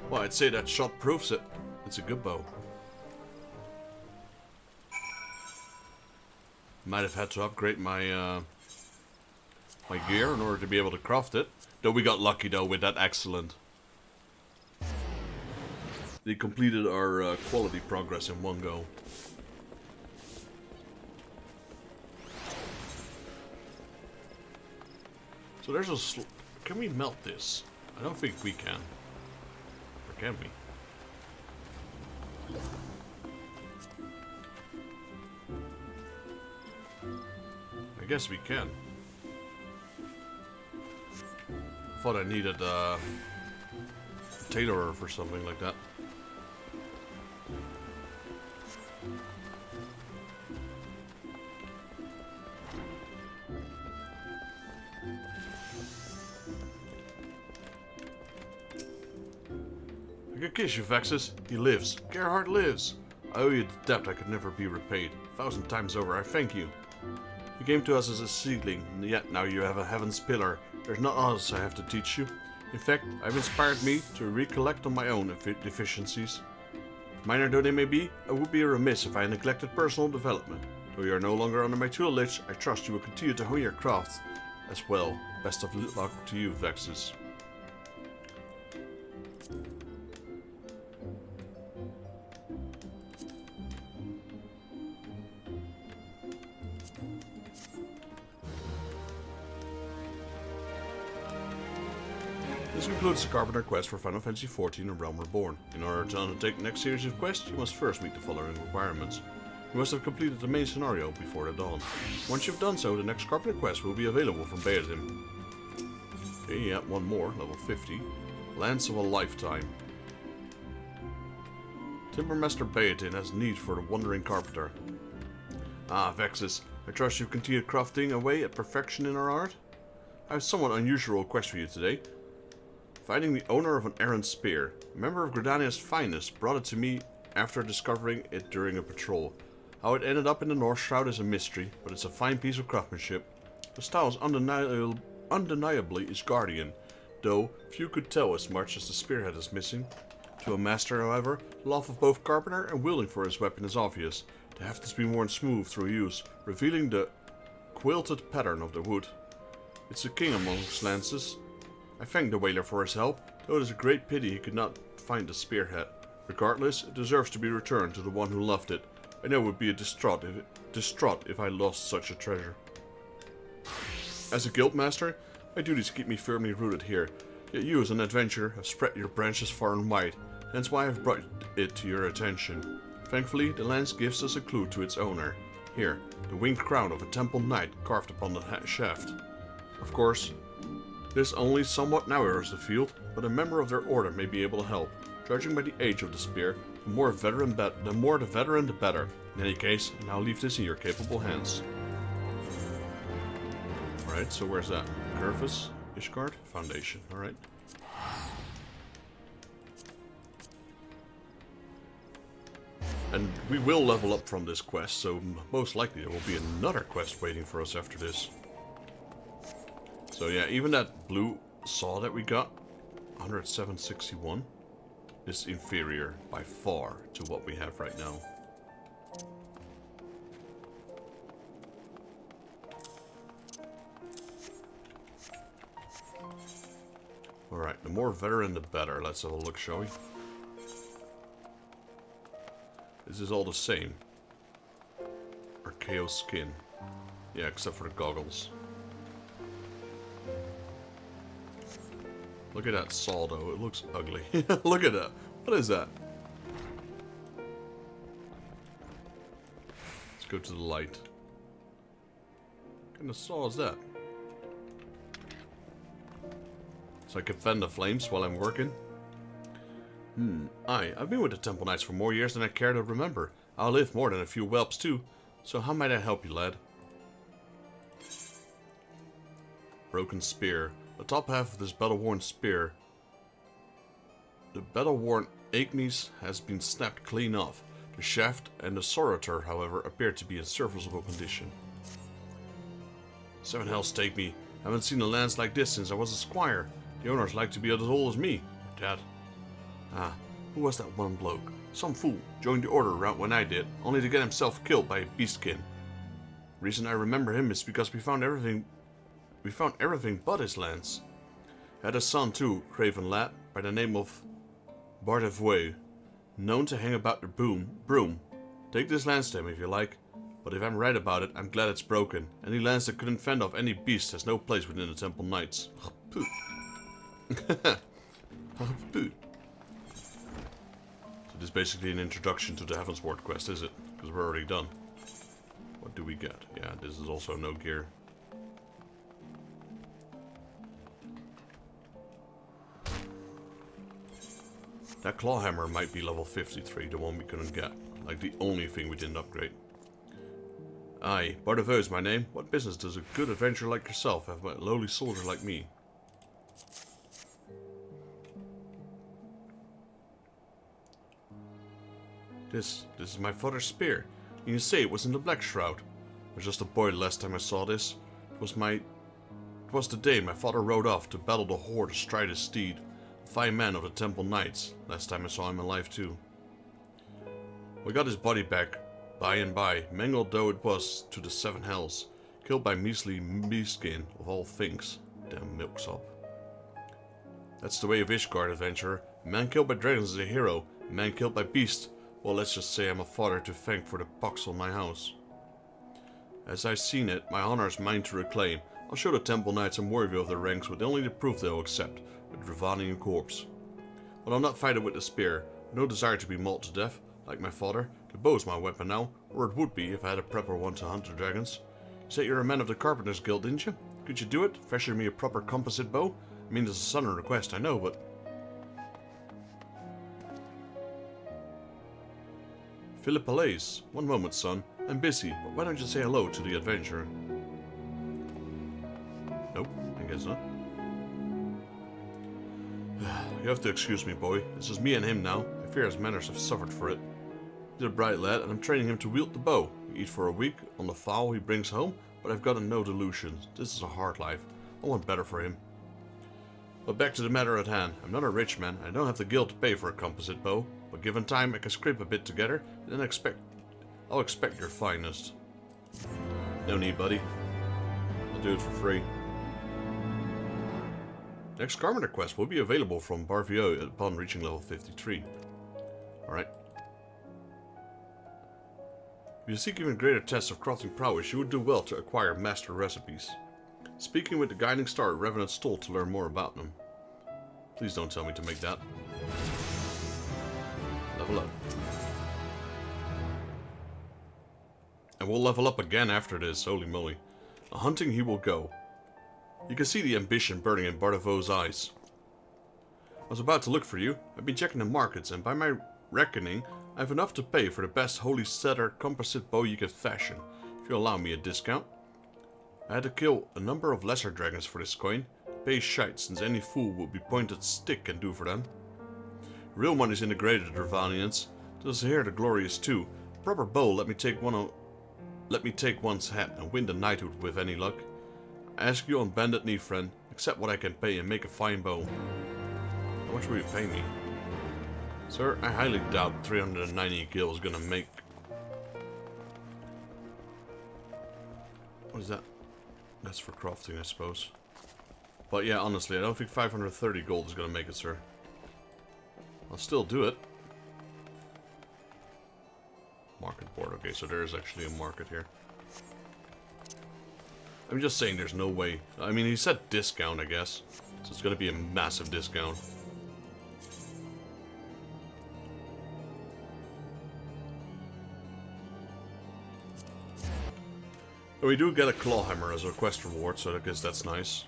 A: Well, I'd say that shot proves it. It's a good bow. Might have had to upgrade my my gear in order to be able to craft it. Though we got lucky though with that excellent. They completed our quality progress in one go. So there's a can we melt this? I don't think we can. Or can we? I guess we can. I thought I needed a tailorer for something like that. I could kiss you, Vexus. He lives. Gerhard lives. I owe you the debt I could never be repaid. 1,000 times over, I thank you. You came to us as a seedling, and yet now you have a heaven's pillar. There's not else I have to teach you. In fact, I've inspired me to recollect on my own deficiencies. Minor though they may be, I would be remiss if I neglected personal development. Though you are no longer under my tutelage, I trust you will continue to hone your craft as well. Best of luck to you, Vexus. This concludes the Carpenter quest for Final Fantasy XIV A Realm Reborn. In order to undertake the next series of quests, you must first meet the following requirements. You must have completed the main scenario before the dawn. Once you've done so, the next Carpenter quest will be available from Bahamut. Okay, yeah, one more, level 50. Lance of a Lifetime. Timbermaster Bahamut has need for the Wandering Carpenter. Ah, Vexus, I trust you've continued crafting away at perfection in our art? I have a somewhat unusual request for you today. Finding the owner of an errant spear. A member of Gridania's finest brought it to me after discovering it during a patrol. How it ended up in the North Shroud is a mystery, but it's a fine piece of craftsmanship. The style is undeniably Isgardian, though few could tell as much as the spearhead is missing. To a master, however, the love of both carpenter and wielding for his weapon is obvious. The haft has been worn smooth through use, revealing the quilted pattern of the wood. It's a king amongst lances. I thank the whaler for his help, though it is a great pity he could not find the spearhead. Regardless, it deserves to be returned to the one who loved it. I know it would be distraught if I lost such a treasure. As a guildmaster, my duties keep me firmly rooted here, yet you as an adventurer have spread your branches far and wide, hence why I have brought it to your attention. Thankfully, the lance gives us a clue to its owner. Here, the winged crown of a temple knight carved upon the shaft. Of course, this only somewhat narrows the field, but a member of their order may be able to help. Judging by the age of the spear, the more the veteran, the better. In any case, I now leave this in your capable hands. Alright, so where's that? Curvis? Ishgard? Foundation, alright. And we will level up from this quest, so most likely there will be another quest waiting for us after this. So yeah, even that blue saw that we got, 107.61, is inferior by far to what we have right now. Alright, the more veteran the better. Let's have a look, shall we? This is all the same. Archaeo skin. Yeah, except for the goggles. Look at that saw though, it looks ugly. Look at that. What is that? Let's go to the light. What kind of saw is that? So I can fend the flames while I'm working? I've been with the Temple Knights for more years than I care to remember. I'll live more than a few whelps too. So how might I help you, lad? Broken spear. The top half of this battle-worn spear, the battle-worn Agnes, has been snapped clean off. The shaft and the sorotor, however, appear to be in serviceable condition. Seven hells take me. I haven't seen a lance like this since I was a squire. The owners like to be as old as me, or Dad. Ah, who was that one bloke? Some fool joined the order around when I did, only to get himself killed by a beastkin. Reason I remember him is because we found everything but his lance. Had a son too, craven lad, by the name of Bardevoy, known to hang about the broom. Take this lance to him if you like, but if I'm right about it, I'm glad it's broken. Any lance that couldn't fend off any beast has no place within the Temple Knights. So this is basically an introduction to the Heavensward quest, is it? Because we're already done. What do we get? Yeah, this is also no gear. That claw hammer might be level 53, the one we couldn't get. Like the only thing we didn't upgrade. Aye, Bardevoy is my name. What business does a good adventurer like yourself have with a lowly soldier like me? This is my father's spear. You can say it was in the Black Shroud. I was just a boy the last time I saw this. It was the day my father rode off to battle the horde astride his steed. A fine man of the Temple Knights. Last time I saw him alive too. We got his body back by and by, mangled though it was to the seven hells. Killed by measly beastskin of all things. Damn milksop. That's the way of Ishgard, adventurer. A man killed by dragons is a hero. A man killed by beasts, well, let's just say I'm a father to thank for the pox on my house. As I've seen it, my honor is mine to reclaim. I'll show the Temple Knights I'm worthy of their ranks with only the proof they'll accept. a Dravanian corpse. But I'll not fight it with the spear. No desire to be mauled to death, like my father. The bow is my weapon now, or it would be if I had a proper one to hunt the dragons. You said you're a man of the Carpenter's Guild, didn't you? Could you do it? Fashion me a proper composite bow? I mean, it's a sudden request, I know, but... Philip Palais. One moment, son. I'm busy, but why don't you say hello to the adventurer? Nope, I guess not. You have to excuse me, boy. This is me and him now. I fear his manners have suffered for it. He's a bright lad, and I'm training him to wield the bow. We eat for a week on the fowl he brings home, but I've gotten no delusions. This is a hard life. I want better for him. But back to the matter at hand. I'm not a rich man. I don't have the guild to pay for a composite bow, but given time, I can scrape a bit together, and then I'll expect your finest. No need, buddy. I'll do it for free. Next Carpenter quest will be available from Barvio upon reaching level 53. Alright. If you seek even greater tests of crafting prowess, you would do well to acquire master recipes. Speaking with the guiding star at Revenant Stoll to learn more about them. Please don't tell me to make that. Level up. And we'll level up again after this, holy moly. A hunting he will go. You can see the ambition burning in Bardavo's eyes. I was about to look for you. I've been checking the markets, and by my reckoning, I have enough to pay for the best Holy Setter composite bow you can fashion, if you allow me a discount. I had to kill a number of lesser dragons for this coin. Pay shite, since any fool will be pointed stick can do for them. Real money's in the greater Dravanians. Thus here the glorious too. Proper bow let me take one's hat and win the knighthood with any luck. I ask you on bended knee, friend, accept what I can pay and make a fine bow. How much will you pay me? Sir, I highly doubt 390 gil is gonna make... What is that? That's for crafting, I suppose. But yeah, honestly, I don't think 530 gold is gonna make it, sir. I'll still do it. Market board, okay, so there is actually a market here. I'm just saying there's no way. I mean, he said discount, I guess. So it's gonna be a massive discount. And we do get a clawhammer as a quest reward, so I guess that's nice.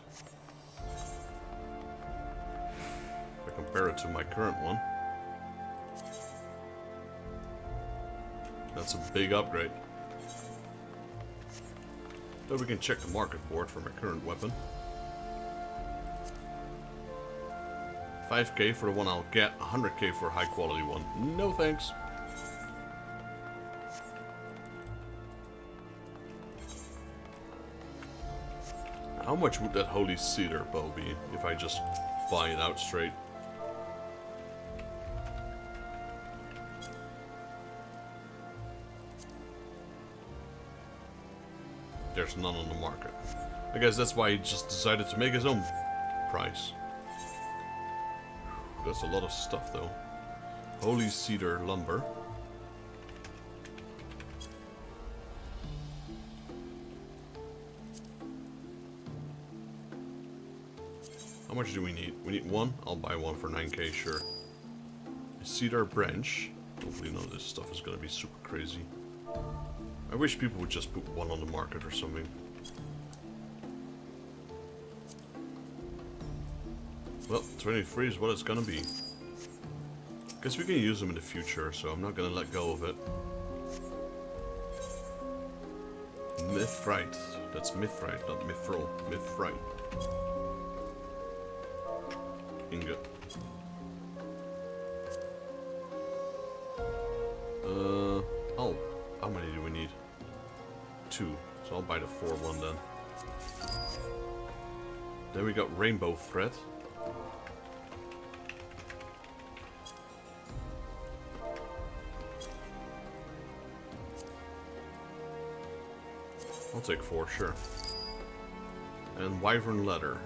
A: If I compare it to my current one. That's a big upgrade. So we can check the market board for my current weapon. 5k for the one I'll get, 100k for a high quality one. No thanks. How much would that Holy Cedar bow be if I just buy it out straight? There's none on the market. I guess that's why he just decided to make his own price. That's a lot of stuff though. Holy Cedar lumber. How much do we need? We need one? I'll buy one for 9k, sure. Cedar branch. Hopefully none of this stuff is gonna be super crazy. I wish people would just put one on the market or something. Well, 23 is what it's gonna be. Guess we can use them in the future, so I'm not gonna let go of it. Mithrite. That's mithrite, not mithril. Mithrite. Ingot. Oh, how many do we need? 2. So I'll buy the 4 one then. Then we got rainbow thread. I'll take 4, sure. And wyvern leather.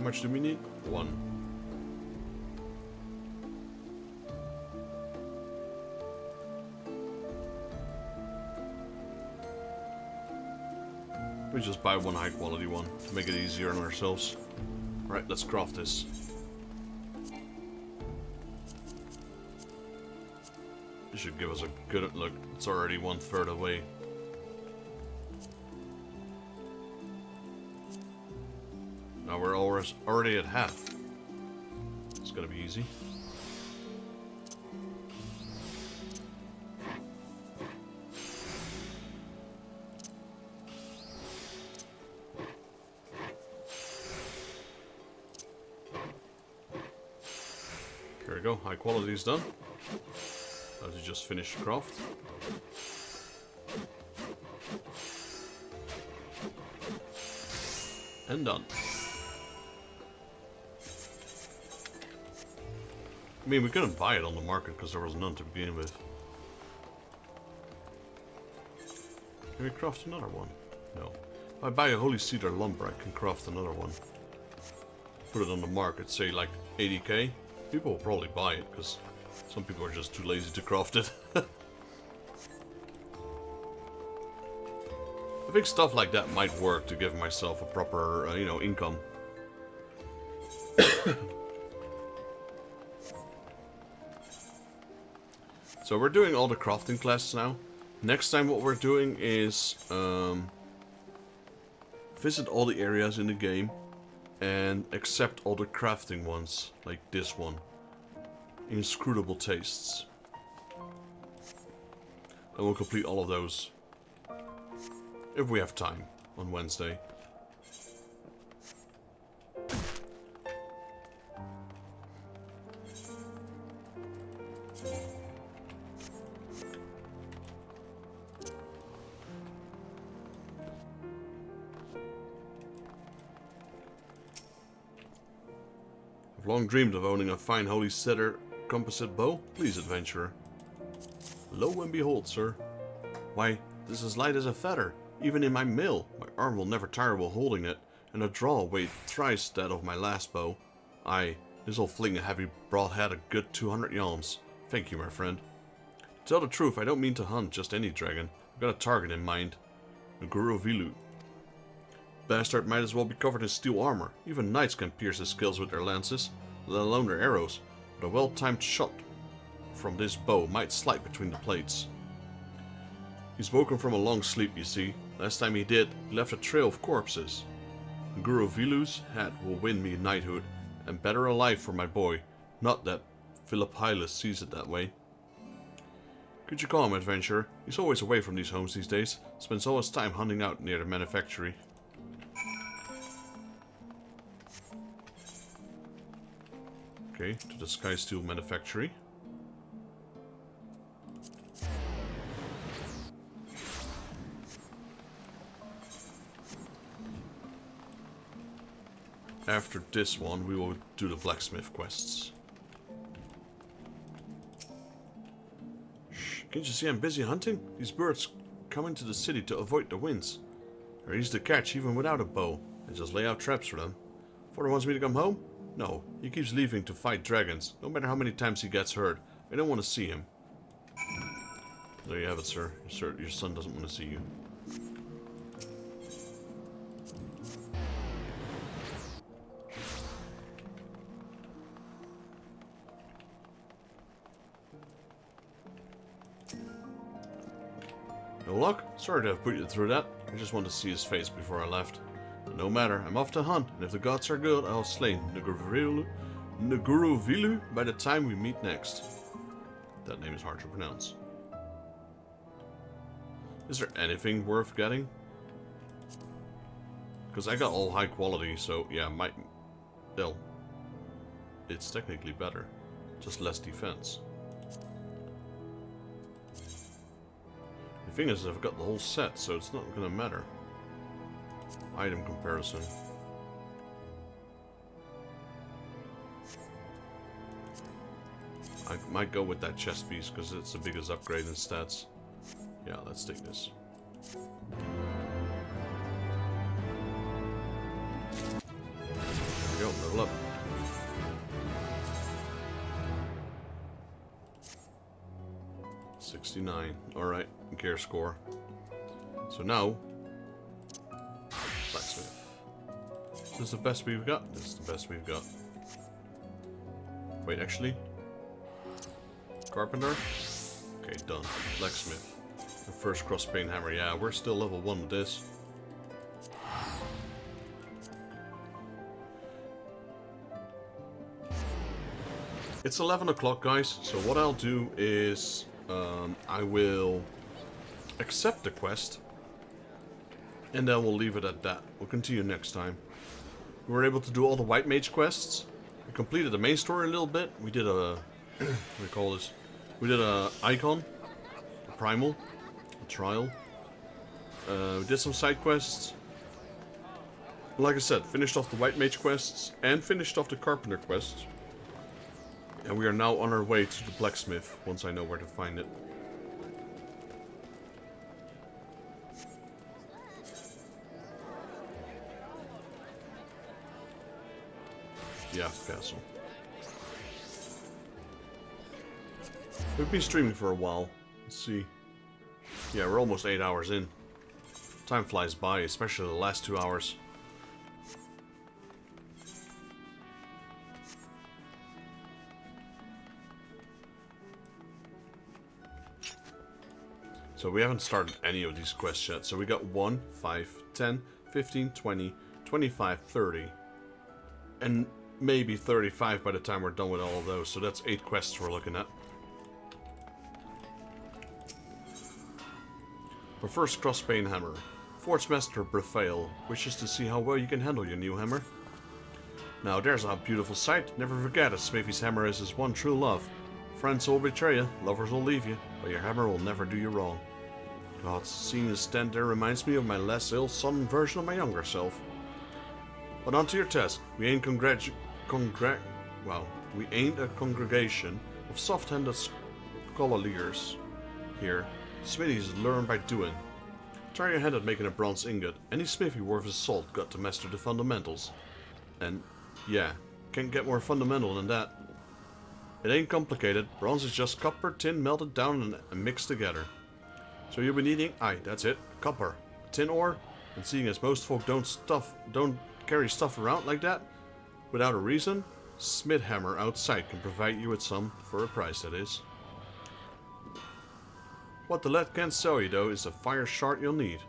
A: How much do we need? 1. We just buy 1 high quality one to make it easier on ourselves. Alright, let's craft this. This should give us a good look. It's already 1/3 away. Now we're already at half. It's gonna be easy. There we go, high quality is done. As you just finished craft. And done. I mean, we couldn't buy it on the market because there was none to begin with. Can we craft another one? No. If I buy a holy cedar lumber, I can craft another one. Put it on the market, say like 80k. People will probably buy it because some people are just too lazy to craft it. I think stuff like that might work to give myself a proper, you know, income. So we're doing all the crafting classes now. Next time what we're doing is visit all the areas in the game and accept all the crafting ones, like this one. Inscrutable tastes. And we'll complete all of those. If we have time, on Wednesday. I've long dreamed of owning a fine holy cedar composite bow. Please, adventurer. Lo and behold, sir. Why, this is light as a feather. Even in my mill, my arm will never tire while holding it, and a draw weighed thrice that of my last bow. Aye, this'll fling a heavy broadhead a good 200 yalms. Thank you, my friend. To tell the truth, I don't mean to hunt just any dragon. I've got a target in mind. The Guru Vilu. Bastard might as well be covered in steel armor. Even knights can pierce his scales with their lances, let alone their arrows. But a well-timed shot from this bow might slide between the plates. He's woken from a long sleep, you see. Last time he did, he left a trail of corpses. Guru Vilu's hat will win me knighthood, and better alive for my boy. Not that Philip Hylas sees it that way. Could you call him, adventurer? He's always away from these homes these days. Spends all his time hunting out near the manufactory. Okay, to the Sky Steel Manufactory. After this one, we will do the blacksmith quests. Shh, can't you see I'm busy hunting? These birds come into the city to avoid the winds. They're easy to catch even without a bow. I just lay out traps for them. Father wants me to come home? No, he keeps leaving to fight dragons, no matter how many times he gets hurt. I don't want to see him. There you have it, sir. Your son doesn't want to see you. No luck? Sorry to have put you through that. I just wanted to see his face before I left. But no matter, I'm off to hunt, and if the gods are good, I'll slay Nguru Vilu by the time we meet next. That name is hard to pronounce. Is there anything worth getting? Because I got all high quality, so yeah, well, it's technically better. Just less defense. The thing is, I've got the whole set, so it's not gonna matter. Item comparison. I might go with that chest piece because it's the biggest upgrade in stats. Yeah, let's take this. There we go. 69. Alright, gear score. So now, blacksmith. This is the best we've got. This is the best we've got. Wait, actually? Carpenter? Okay, done. Blacksmith. The first cross-pane hammer. Yeah, we're still level 1 with this. It's 11 o'clock, guys, so what I'll do is I will accept the quest and then we'll leave it at that. We'll continue next time. We were able to do all the white mage quests. We completed the main story a little bit. We did a what do we call this? We did a icon, a primal, a trial. We did some side quests. Like I said, finished off the white mage quests and finished off the carpenter quests. And we are now on our way to the blacksmith, once I know where to find it. Yeah, castle. We've been streaming for a while. Let's see. Yeah, we're almost 8 hours in. Time flies by, especially the last 2 hours. So we haven't started any of these quests yet. So we got 1, 5, 10, 15, 20, 25, 30. And maybe 35 by the time we're done with all of those. So that's 8 quests we're looking at. Our first cross-pane hammer. Forge Master Brefail wishes to see how well you can handle your new hammer. Now there's a beautiful sight. Never forget, a smithy's hammer is his one true love. Friends will betray you, lovers will leave you, but your hammer will never do you wrong. God, seeing you stand there reminds me of my less ill-sodden version of my younger self. But on to your test. We ain't a congregation of soft-handed scholars here. Smithies learn by doing. Try your hand at making a bronze ingot. Any smithy worth his salt got to master the fundamentals. And yeah, can't get more fundamental than that. It ain't complicated. Bronze is just copper, tin melted down and mixed together. So you'll be needing, that's it, copper, tin ore, and seeing as most folk don't carry stuff around like that, without a reason, Smith Hammer outside can provide you with some, for a price that is. What the lad can't sell you though is the fire shard you'll need.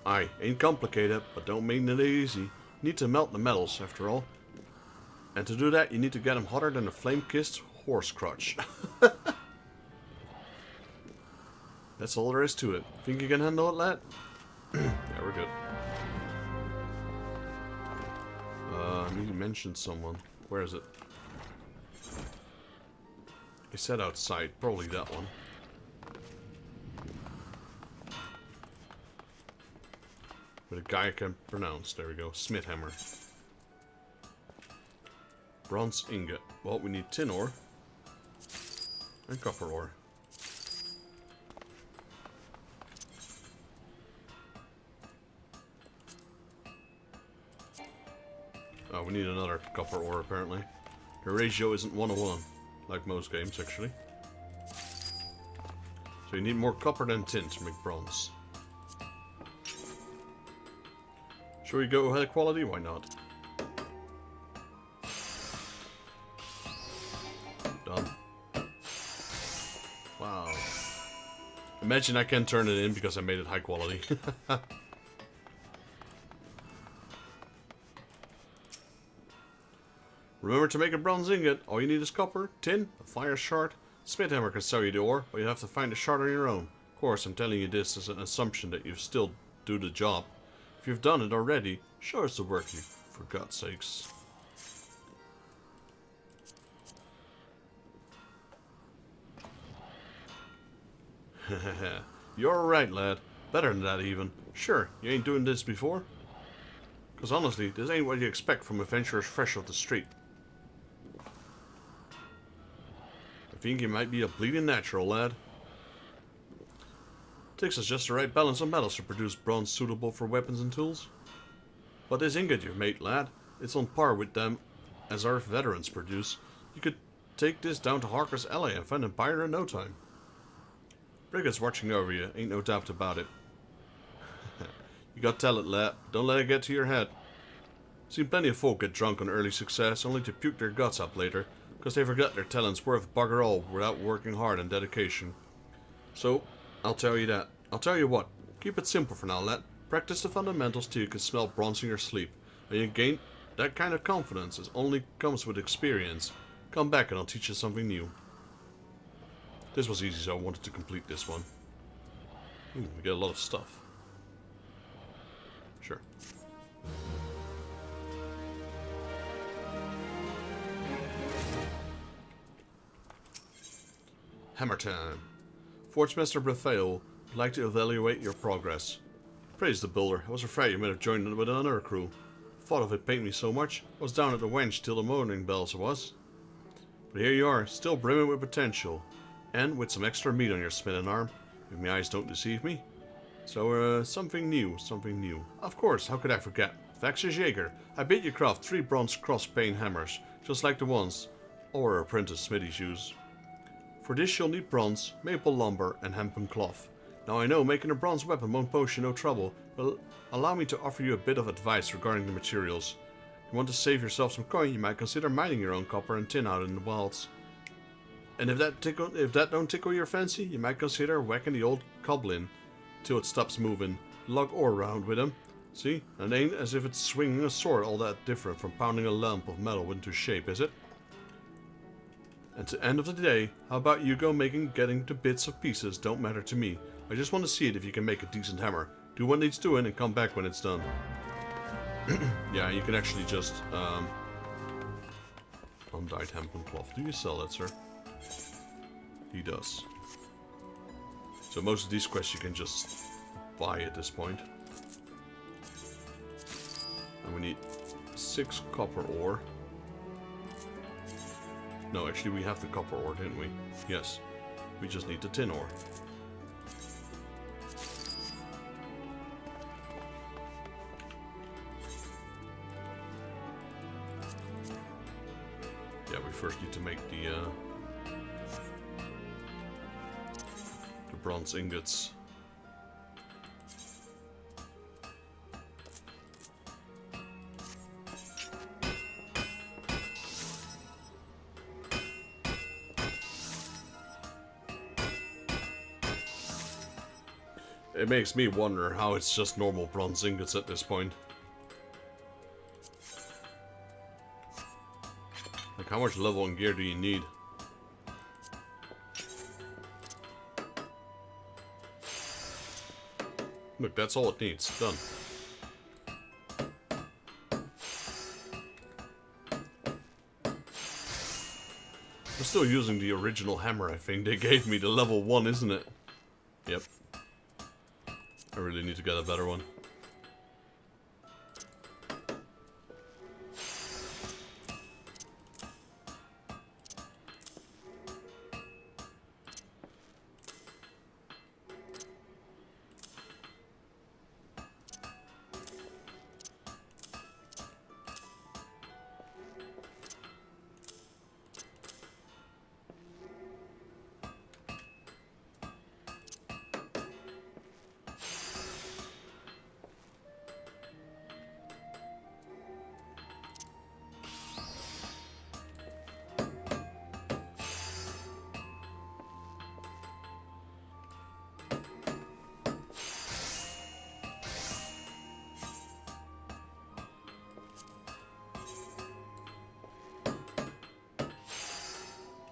A: Ain't complicated, but don't make it easy. Need to melt the metals, after all. And to do that, you need to get them hotter than a flame-kissed horse crotch. That's all there is to it. Think you can handle it, lad? Yeah, we're good. I need to mention someone. Where is it? He said outside. Probably that one. But a guy I can pronounce. There we go. Smith Hammer. Bronze ingot. Well, we need tin ore. And copper ore. Oh, we need another copper ore apparently. The ratio isn't 1:1, like most games actually. So you need more copper than tin to make bronze. Shall we go high quality? Why not? Done. Wow. Imagine I can turn it in because I made it high quality. Remember to make a bronze ingot. All you need is copper, tin, a fire shard. Smith Hammer can sell you the ore, but you have to find a shard on your own. Of course, I'm telling you this as an assumption that you still do the job. If you've done it already, show us the work you, for God's sakes. You're right, lad. Better than that, even. Sure, you ain't doing this before? Because honestly, this ain't what you expect from adventurers fresh off the street. I think you might be a bleeding natural, lad. Takes us just the right balance of metals to produce bronze suitable for weapons and tools. But this ingot you've made, lad, it's on par with them as our veterans produce. You could take this down to Harker's Alley and find a buyer in no time. Brigand's watching over you, ain't no doubt about it. You got talent, lad. Don't let it get to your head. Seen plenty of folk get drunk on early success, only to puke their guts up later, because they forgot their talent's worth bugger all without working hard and dedication. So, I'll tell you that. I'll tell you what. Keep it simple for now, lad. Practice the fundamentals till you can smell bronze in your sleep. And you gain that kind of confidence as only comes with experience. Come back and I'll teach you something new. This was easy, so I wanted to complete this one. We get a lot of stuff. Sure. Hammer time. Forgemaster Raphael would like to evaluate your progress. Praise the builder. I was afraid you might have joined in with another crew. Thought of it pained me so much. I was down at the wench till the morning bells was. But here you are, still brimming with potential. And with some extra meat on your spinning arm. If my eyes don't deceive me. So, something new, something new. Of course, how could I forget? Vaxus Jaeger. I bid you craft 3 bronze cross-pane hammers, just like the ones, or apprentice smithy shoes. For this you'll need bronze, maple lumber, and hempen cloth. Now I know making a bronze weapon won't pose you no trouble, but allow me to offer you a bit of advice regarding the materials. If you want to save yourself some coin, you might consider mining your own copper and tin out in the wilds. And if that don't tickle your fancy, you might consider whacking the old goblin till it stops moving. Lug ore round with him. See? And it ain't as if it's swinging a sword all that different from pounding a lump of metal into shape, is it? And to the end of the day, how about you go getting to bits of pieces don't matter to me. I just want to see it if you can make a decent hammer. Do what needs doing and come back when it's done. Yeah, you can actually just, undyed hempen cloth. Do you sell that, sir? He does. So most of these quests you can just buy at this point. And we need 6 copper ore. No, actually we have the copper ore, didn't we? Yes. We just need the tin ore. Yeah, we first need to make the bronze ingots. It makes me wonder how it's just normal bronze ingots at this point. Like, how much level and gear do you need? Look, that's all it needs. Done. I'm still using the original hammer, I think. They gave me the level 1, isn't it? Yep. I really need to get a better one.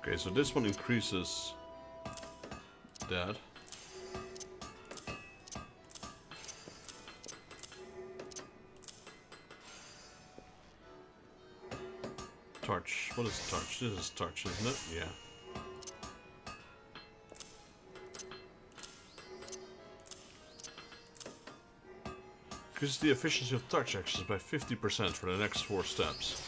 A: Okay, so this one increases that. Torch. What is torch? This is torch, isn't it? Yeah. Increases the efficiency of torch actions by 50% for the next 4 steps.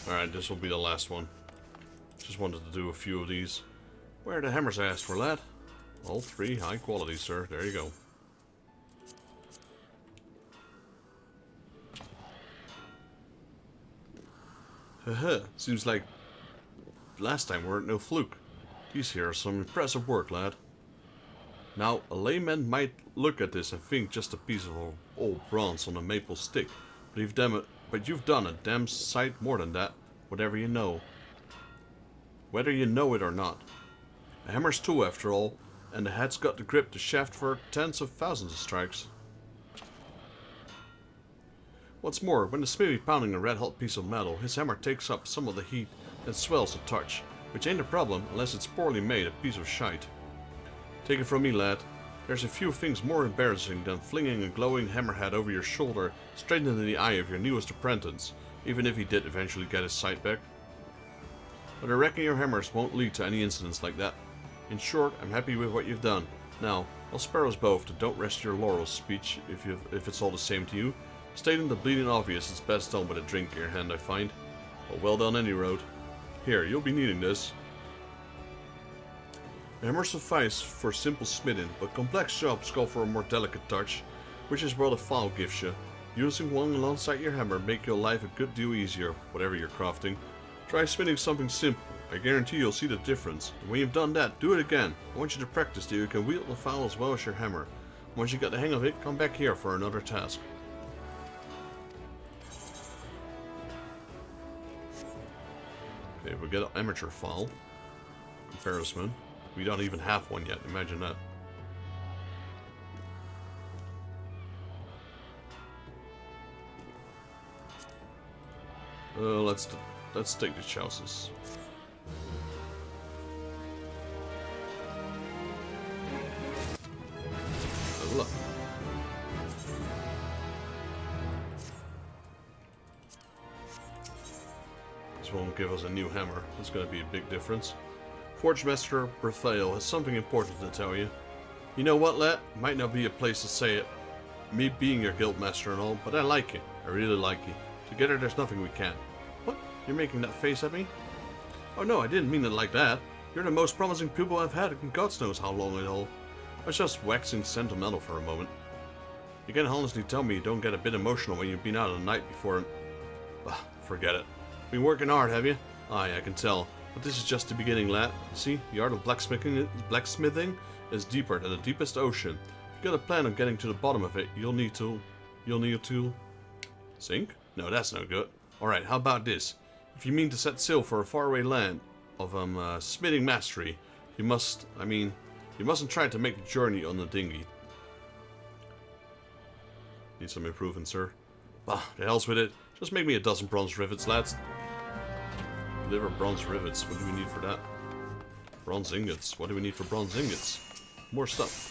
A: Alright, this will be the last one. Just wanted to do a few of these. Where are the hammers I asked for, lad? All 3 high quality, sir. There you go. Haha, seems like last time weren't no fluke. These here are some impressive work, lad. Now, a layman might look at this and think just a piece of old bronze on a maple stick, but you've done a damn sight more than that, whatever you know. Whether you know it or not. A hammer's tool, after all, and the head's got to grip the shaft for tens of thousands of strikes. What's more, when the smith is pounding a red-hot piece of metal, his hammer takes up some of the heat and swells a touch, which ain't a problem unless it's poorly made a piece of shite. Take it from me, lad, there's a few things more embarrassing than flinging a glowing hammerhead over your shoulder straight into the eye of your newest apprentice, even if he did eventually get his sight back. But I reckon your hammers won't lead to any incidents like that. In short, I'm happy with what you've done. Now, I'll spare us both the don't rest your laurels speech if it's all the same to you. Stating the bleeding obvious is best done with a drink in your hand, I find. But well done any road. Here, you'll be needing this. A hammer suffice for simple smithing, but complex jobs call for a more delicate touch, which is what a file gives you. Using one alongside your hammer make your life a good deal easier, whatever you're crafting. Try smithing something simple. I guarantee you'll see the difference. And when you've done that, do it again. I want you to practice that you can wield the file as well as your hammer. Once you get the hang of it, come back here for another task. Okay, we get an amateur file. Comparison. We don't even have one yet, imagine that. Let's take the chouses. Look. This won't give us a new hammer. That's going to be a big difference. Forge Master Berthael has something important to tell you. You know what, lad? Might not be a place to say it. Me being your guild master and all, but I like you. I really like you. Together there's nothing we can't. What? You're making that face at me? Oh no, I didn't mean it like that. You're the most promising pupil I've had in God knows how long at all. I was just waxing sentimental for a moment. You can honestly tell me you don't get a bit emotional when you've been out the night before and... forget it. Been working hard, have you? Aye, I can tell. But this is just the beginning, lad. You see, the art of blacksmithing is deeper than the deepest ocean. If you got a plan on getting to the bottom of it, you'll need to... Sink? No, that's no good. Alright, how about this? If you mean to set sail for a faraway land of smithing mastery, you mustn't try to make the journey on the dinghy. Need some improvement, sir. The hell's with it. Just make me a dozen bronze rivets, lads. Deliver bronze rivets. What do we need for that? Bronze ingots. What do we need for bronze ingots? More stuff.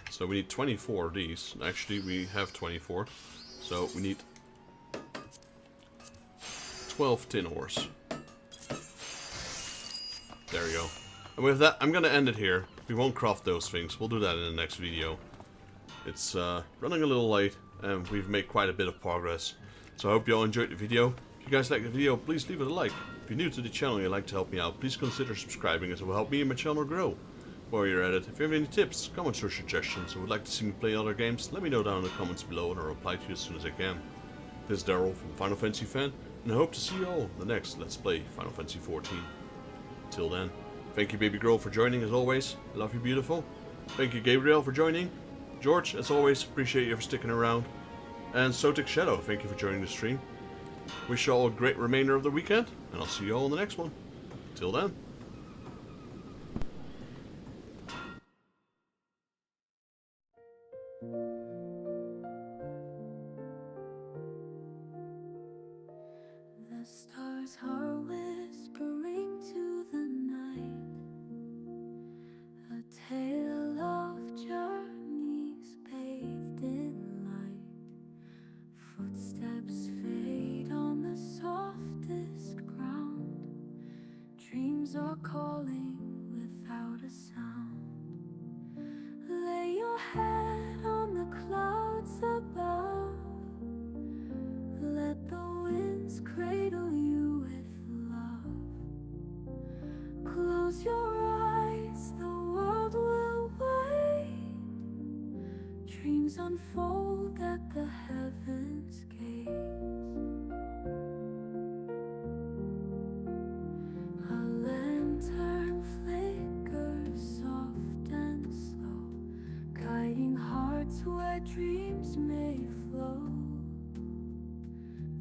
A: So we need 24 of these. Actually, we have 24. So we need 12 tin ores. There we go. And with that, I'm going to end it here. We won't craft those things. We'll do that in the next video. It's running a little late, and we've made quite a bit of progress. So I hope you all enjoyed the video. If you guys like the video, please leave it a like. If you're new to the channel and you'd like to help me out, please consider subscribing as it will help me and my channel grow. While you're at it, if you have any tips, comments or suggestions, or would like to see me play other games, let me know down in the comments below and I'll reply to you as soon as I can. This is Daryl from Final Fantasy Fan, and I hope to see you all in the next Let's Play Final Fantasy XIV. Till then, thank you baby girl for joining as always. I love you beautiful. Thank you Gabriel for joining. George, as always, appreciate you for sticking around. And Sotic Shadow, thank you for joining the stream. Wish you all a great remainder of the weekend, and I'll see you all in the next one. Till then.
O: The stars are whispering to the night, a tale of journeys bathed in light. Footsteps fade on the softest ground. Dreams are calling without a sound. Lay your head on the clouds above. Let the winds cradle you with love. Close your eyes. unfold at the heavens' gates. A lantern flickers soft and slow, guiding hearts where dreams may flow.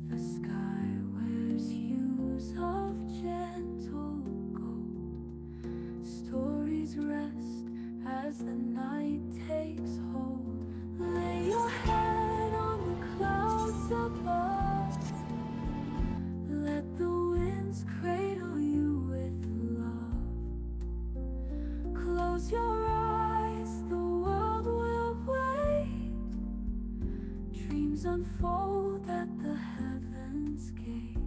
O: The sky wears hues of gentle gold. Stories rest as the night takes hold. Lay your head on the clouds above. Let the winds cradle you with love. Close your eyes, the world will wait. Dreams unfold at the heavens' gates.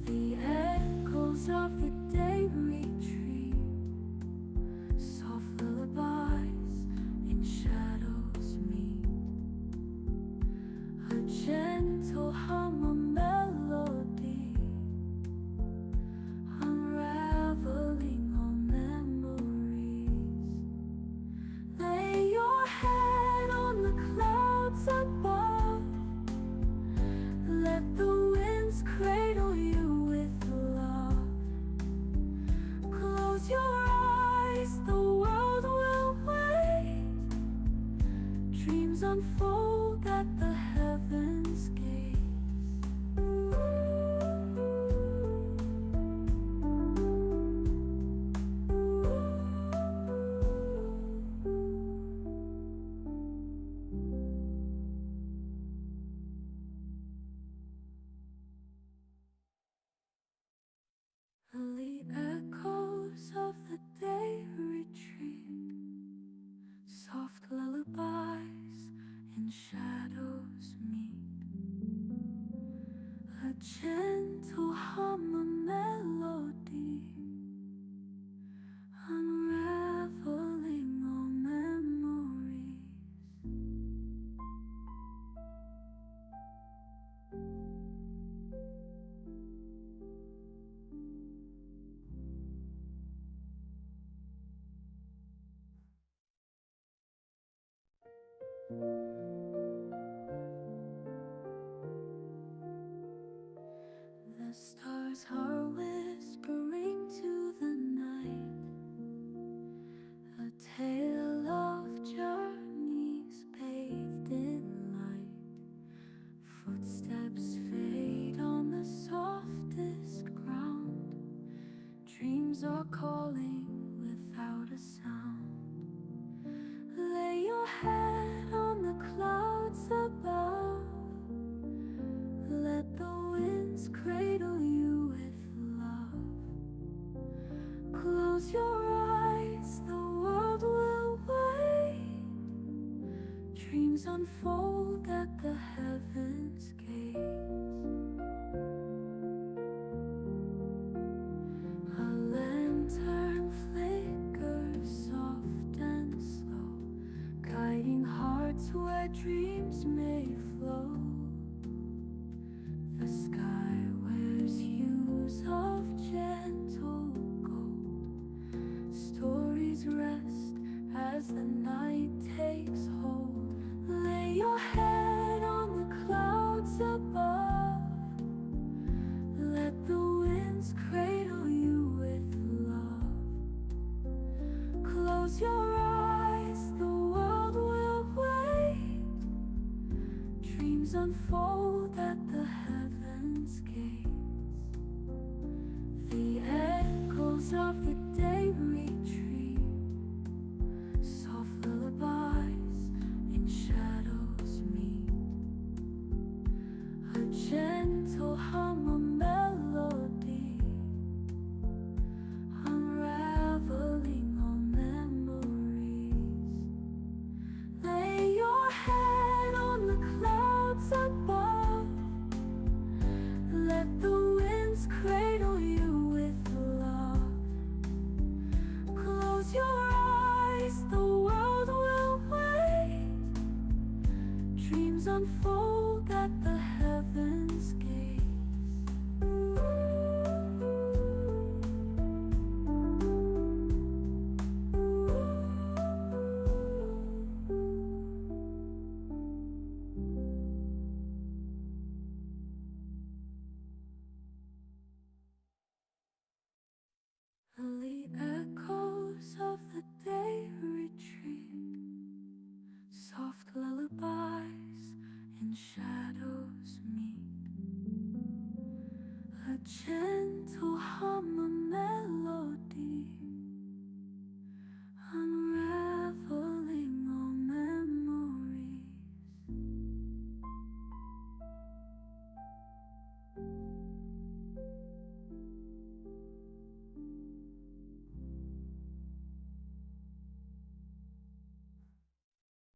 O: The echoes of the day retreat. Soft lullabies in shadows meet. A gentle hum, a melody, unraveling all memories. Lay your head on the clouds above. Let the winds cradle you with love. Close your eyes, the world will wait. Dreams unfold at the heavens' gates. The echoes of the day retreat. Soft lullabies in shadows meet. A gentle hum, a melody, unraveling all memories. The stars are whispering to the night, a tale of journeys bathed in light. Footsteps fade on the softest ground. Dreams are calling without a sound. Lay your head on the clouds above. Let the winds cradle you with love. Close your eyes, the world will wait. Dreams unfold at the heavens' gates. A lantern flickers soft and slow, guiding hearts where dreams may flow. The sky wears hues of gentle gold. Stories rest as the night takes hold. Lay your head on the clouds above. Let the winds cradle you with love. Close your eyes, the world will wait. Dreams unfold at the heavens' gates. The echoes of the day retreat.